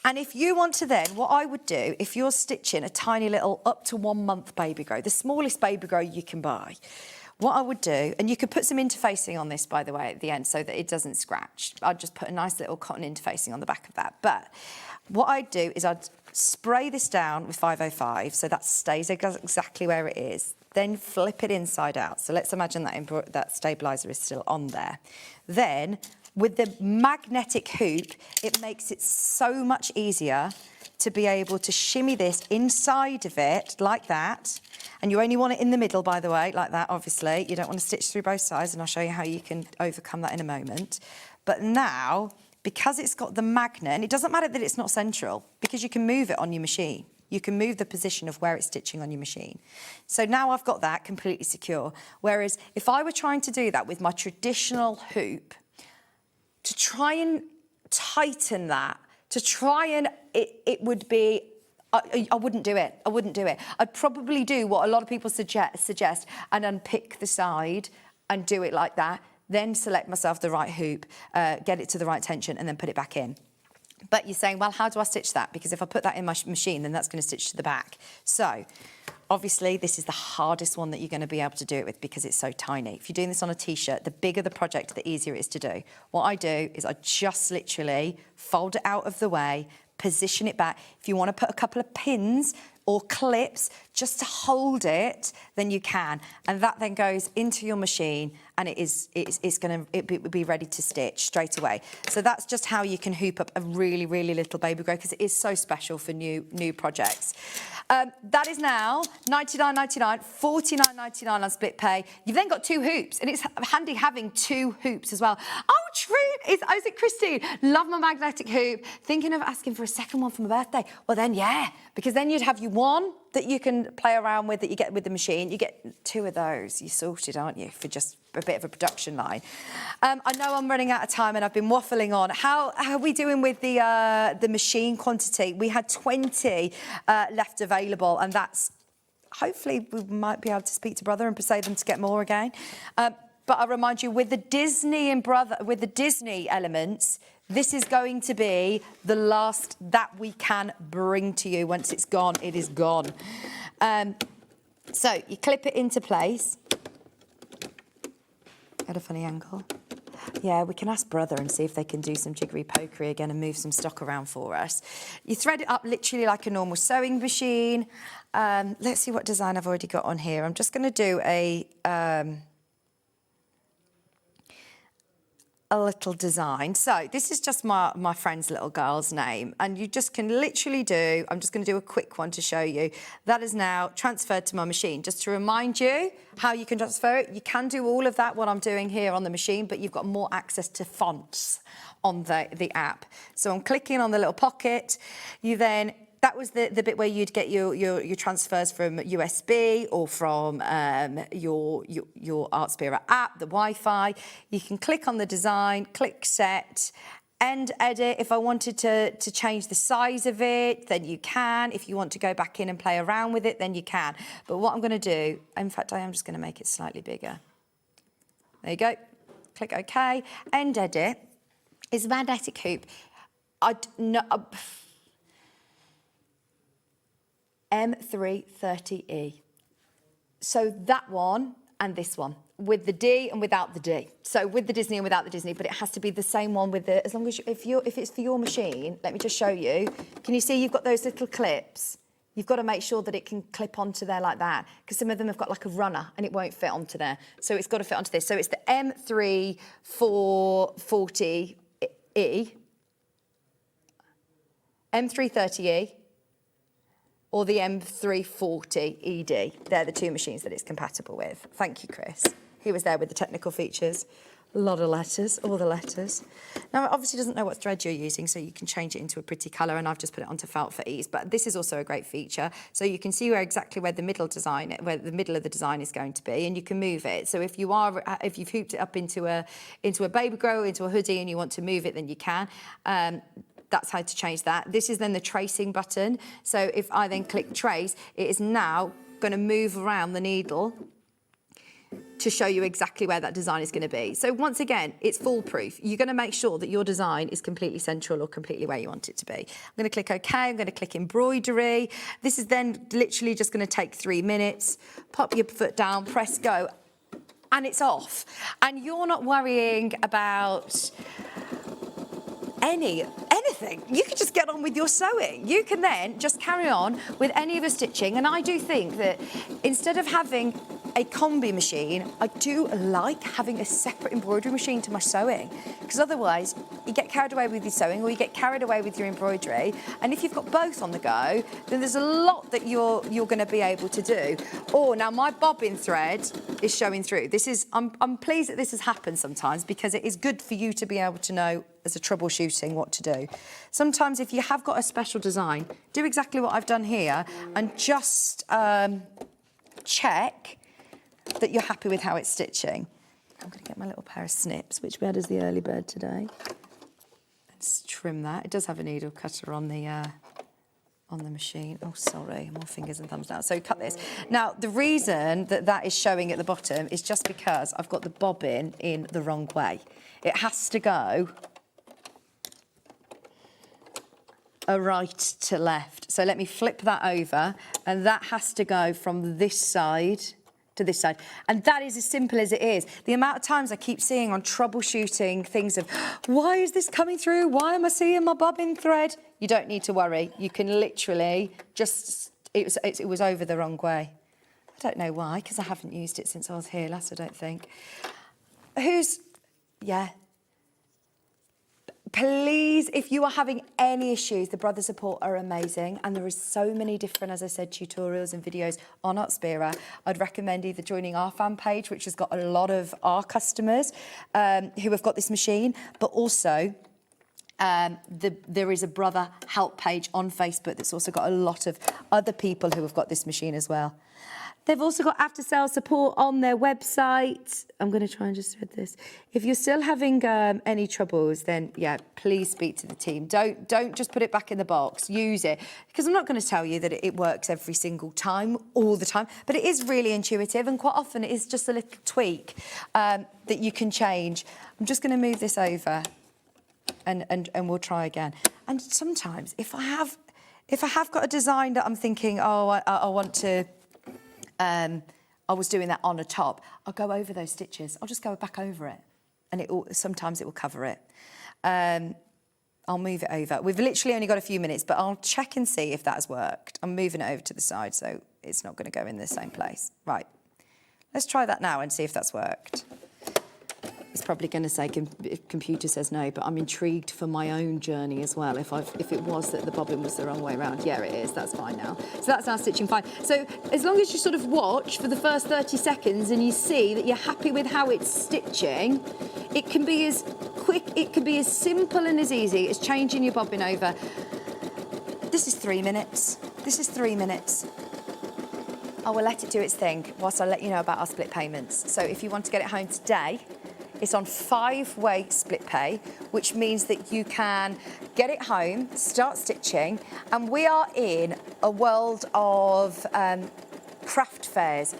And if you want to then, what I would do, if you're stitching a tiny little up to 1 month baby grow, the smallest baby grow you can buy, what I would do, and you could put some interfacing on this, by the way, at the end so that it doesn't scratch. I'd just put a nice little cotton interfacing on the back of that. But what I'd do is I'd spray this down with 505 so that stays exactly where it is. Then flip it inside out. So let's imagine that that stabiliser is still on there. Then with the magnetic hoop, it makes it so much easier to be able to shimmy this inside of it like that. And you only want it in the middle, by the way, like that, obviously. You don't want to stitch through both sides, and I'll show you how you can overcome that in a moment. But now, because it's got the magnet, and it doesn't matter that it's not central, because you can move it on your machine. You can move the position of where it's stitching on your machine. So now I've got that completely secure. Whereas if I were trying to do that with my traditional hoop, to try and tighten that, to try and, it would be, I wouldn't do it. I wouldn't do it. I'd probably do what a lot of people suggest and unpick the side and do it like that, then select myself the right hoop, get it to the right tension, and then put it back in. But you're saying, well, how do I stitch that? Because if I put that in my machine, then that's going to stitch to the back. So obviously, this is the hardest one that you're going to be able to do it with because it's so tiny. If you're doing this on a T-shirt, the bigger the project, the easier it is to do. What I do is I just literally fold it out of the way, position it back. If you want to put a couple of pins or clips just to hold it, then you can. And that then goes into your machine and it's going to be ready to stitch straight away. So that's just how you can hoop up a really, really little baby grow, because it is so special for new projects. That is now $99.99, $49.99 on split pay. You've then got 2 hoops, and it's handy having 2 hoops as well. Oh, true. Is it Christine? Love my magnetic hoop. Thinking of asking for a second one for my birthday. Well, then, yeah, because then you'd have you one that you can play around with that you get with the machine. You get 2 of those. You're sorted, aren't you, for just a bit of a production line. I know I'm running out of time and I've been waffling on. How are we doing with the machine quantity? We had 20 left available, and that's hopefully we might be able to speak to Brother and persuade them to get more again. But I remind you, with the Disney elements, this is going to be the last that we can bring to you. Once it's gone, it is gone. So you clip it into place. At a funny angle. Yeah, we can ask Brother and see if they can do some jiggery pokery again and move some stock around for us. You thread it up literally like a normal sewing machine. Let's see what design I've already got on here. I'm just going to do a little design. So this is just my friend's little girl's name, and you just can literally do, I'm just going to do a quick one to show you. That is now transferred to my machine. Just to remind you how you can transfer it, you can do all of that what I'm doing here on the machine, but you've got more access to fonts on the app. So I'm clicking on the little pocket. You then, that was the bit where you'd get your transfers from USB or from your Artspira app, the Wi-Fi. You can click on the design, click set, end edit. If I wanted to change the size of it, then you can. If you want to go back in and play around with it, then you can. But what I'm going to do, in fact, I am just going to make it slightly bigger. There you go. Click OK. End edit is a magnetic hoop. M330E. So that one and this one, with the D and without the D. So with the Disney and without the Disney, but it has to be the same one with the, as long as if it's for your machine, let me just show you. Can you see you've got those little clips? You've got to make sure that it can clip onto there like that, because some of them have got like a runner and it won't fit onto there. So it's got to fit onto this. So it's the M340E, M330E, or the M340 ED. They're the 2 machines that it's compatible with. Thank you, Chris. He was there with the technical features. A lot of letters, all the letters. Now, it obviously doesn't know what thread you're using, so you can change it into a pretty colour, and I've just put it onto felt for ease. But this is also a great feature. So you can see exactly where the middle of the design is going to be, and you can move it. So if you've hooped it up into a baby grow, into a hoodie, and you want to move it, then you can. That's how to change that. This is then the tracing button. So if I then click trace, it is now going to move around the needle to show you exactly where that design is going to be. So once again, it's foolproof. You're going to make sure that your design is completely central or completely where you want it to be. I'm going to click OK. I'm going to click embroidery. This is then literally just going to take 3 minutes. Pop your foot down, press go, and it's off. And you're not worrying about anything. You can just get on with your sewing. You can then just carry on with any of your stitching. And I do think that instead of having a combi machine, I do like having a separate embroidery machine to my sewing, because otherwise you get carried away with your sewing or you get carried away with your embroidery. And if you've got both on the go, then there's a lot that you're going to be able to do. Now my bobbin thread is showing through. I'm pleased that this has happened sometimes, because it is good for you to be able to know as a troubleshooting what to do. Sometimes if you have got a special design, do exactly what I've done here and just check that you're happy with how it's stitching. I'm going to get my little pair of snips, which we had as the early bird today. Let's trim that. It does have a needle cutter on the machine. Oh, sorry, more fingers and thumbs down. So cut this. Now, the reason that is showing at the bottom is just because I've got the bobbin in the wrong way. It has to go a right to left. So let me flip that over, and that has to go from this side to this side. And that is as simple as it is. The amount of times I keep seeing on troubleshooting things of, why is this coming through? Why am I seeing my bobbin thread? You don't need to worry. You can literally just it was over the wrong way. I don't know why, because I haven't used it since I was here last, I don't think. Yeah. Please, if you are having any issues, the brother support are amazing. And there is so many different, as I said, tutorials and videos on Artspira. I'd recommend either joining our fan page, which has got a lot of our customers who have got this machine, but also there is a brother help page on Facebook that's also got a lot of other people who have got this machine as well. They've also got after-sales support on their website. I'm going to try and just read this. If you're still having any troubles, then, yeah, please speak to the team. Don't just put it back in the box. Use it. Because I'm not going to tell you that it works every single time, all the time, but it is really intuitive, and quite often it is just a little tweak that you can change. I'm just going to move this over and we'll try again. And sometimes, if I have got a design that I'm thinking, oh, I want to... I was doing that on a top. I'll go over those stitches. I'll just go back over it, and sometimes it will cover it. I'll move it over. We've literally only got a few minutes, but I'll check and see if that has worked. I'm moving it over to the side, so it's not going to go in the same place. Right. Let's try that now and see if that's worked. It's probably going to say computer says no, but I'm intrigued for my own journey as well. If it was that the bobbin was the wrong way around, yeah, it is. That's fine now. So that's now stitching fine. So as long as you sort of watch for the first 30 seconds and you see that you're happy with how it's stitching, it can be as quick, it can be as simple and as easy as changing your bobbin over. This is 3 minutes. This is 3 minutes. I will let it do its thing whilst I let you know about our split payments. So if you want to get it home today, it's on 5-way split pay, which means that you can get it home, start stitching, and we are in a world of craft fairs.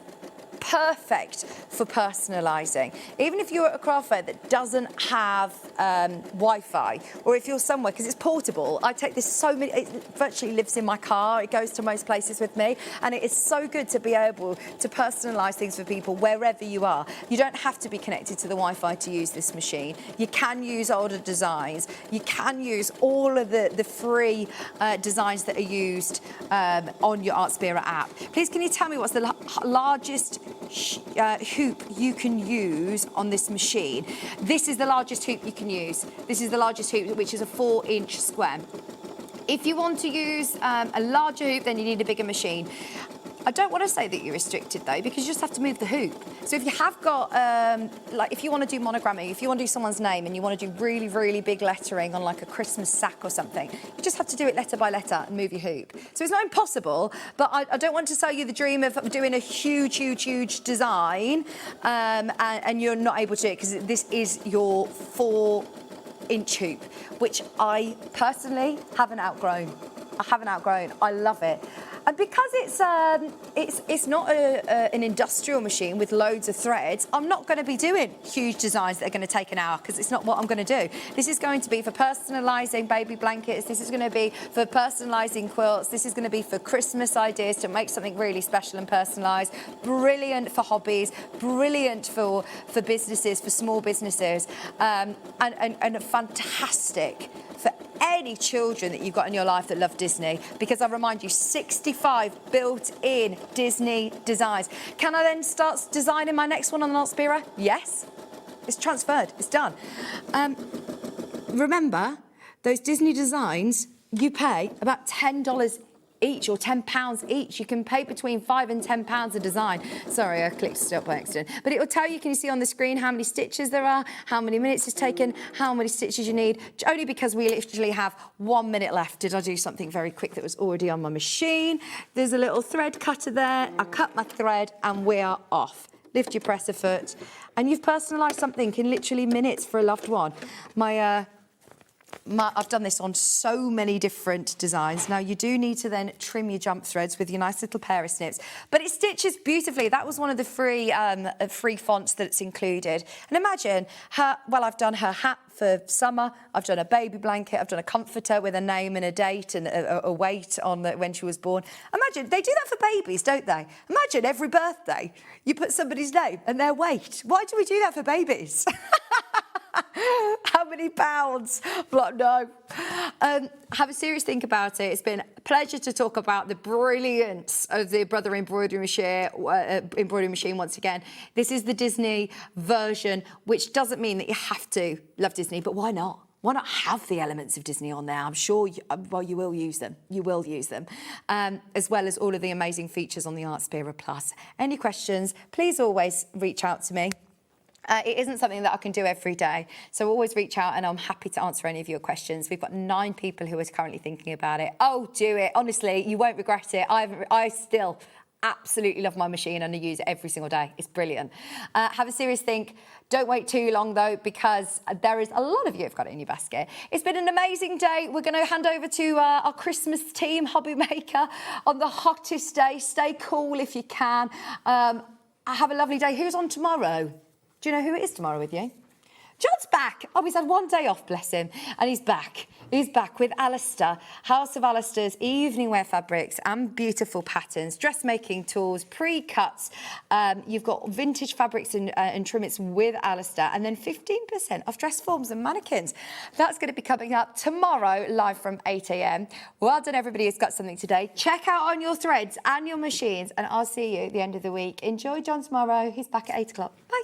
Perfect for personalising. Even if you're at a craft fair that doesn't have Wi-Fi, or if you're somewhere, because it's portable, I take this it virtually lives in my car, it goes to most places with me, and it is so good to be able to personalise things for people wherever you are. You don't have to be connected to the Wi-Fi to use this machine. You can use older designs. You can use all of the free designs that are used on your Artspira app. Please, can you tell me what's the largest hoop you can use on this machine? This is the largest hoop you can use. This is the largest hoop, which is a 4-inch square. If you want to use a larger hoop, then you need a bigger machine. I don't want to say that you're restricted though, because you just have to move the hoop. So if you have got, like if you want to do monogramming, if you want to do someone's name and you want to do really, really big lettering on like a Christmas sack or something, you just have to do it letter by letter and move your hoop. So it's not impossible, but I don't want to sell you the dream of doing a huge, huge, huge design and you're not able to do it, because this is your 4-inch hoop, which I personally haven't outgrown. I love it. And because it's not an industrial machine with loads of threads, I'm not going to be doing huge designs that are going to take an hour, because it's not what I'm going to do. This is going to be for personalising baby blankets. This is going to be for personalising quilts. This is going to be for Christmas ideas to make something really special and personalised. Brilliant for hobbies. Brilliant for businesses, for small businesses. And fantastic for any children that you've got in your life that love Disney, because I remind you, 65 built-in Disney designs. Can I then start designing my next one on the Artspira? Yes. It's transferred. It's done. Remember, those Disney designs, you pay about $10 each or £10 each. You can pay between £5 and £10 a design. Sorry, I clicked stop by accident. But it will tell you, can you see on the screen how many stitches there are, how many minutes it's taken, how many stitches you need, only because we literally have 1 minute left. Did I do something very quick that was already on my machine? There's a little thread cutter there. I cut my thread and we are off. Lift your presser foot. And you've personalised something in literally minutes for a loved one. I've done this on so many different designs. Now, you do need to then trim your jump threads with your nice little pair of snips, but it stitches beautifully. That was one of the free fonts that's included. And imagine I've done her hat for summer. I've done a baby blanket. I've done a comforter with a name and a date and a weight on when she was born. Imagine, they do that for babies, don't they? Imagine every birthday you put somebody's name and their weight. Why do we do that for babies? many pounds. I'm like, no. Have a serious think about it. It's been a pleasure to talk about the brilliance of the Brother embroidery machine once again. This is the Disney version, which doesn't mean that you have to love Disney, but why not? Why not have the elements of Disney on there? I'm sure, you will use them. You will use them, as well as all of the amazing features on the Artspira Plus. Any questions, please always reach out to me. It isn't something that I can do every day, so always reach out and I'm happy to answer any of your questions. We've got 9 people who are currently thinking about it. Oh, do it. Honestly, you won't regret it. I still absolutely love my machine and I use it every single day. It's brilliant. Have a serious think. Don't wait too long though, because there is a lot of you who've got it in your basket. It's been an amazing day. We're going to hand over to our Christmas team, Hobby Maker, on the hottest day. Stay cool if you can. Have a lovely day. Who's on tomorrow? Do you know who it is tomorrow with you? John's back. Oh, he's had one day off, bless him. And he's back. He's back with Alistair, House of Alistair's evening wear fabrics and beautiful patterns, dressmaking tools, pre-cuts. You've got vintage fabrics and trimmets with Alistair, and then 15% off dress forms and mannequins. That's going to be coming up tomorrow, live from 8 a.m. Well done, everybody who's got something today. Check out on your threads and your machines, and I'll see you at the end of the week. Enjoy John tomorrow. He's back at 8 o'clock. Bye.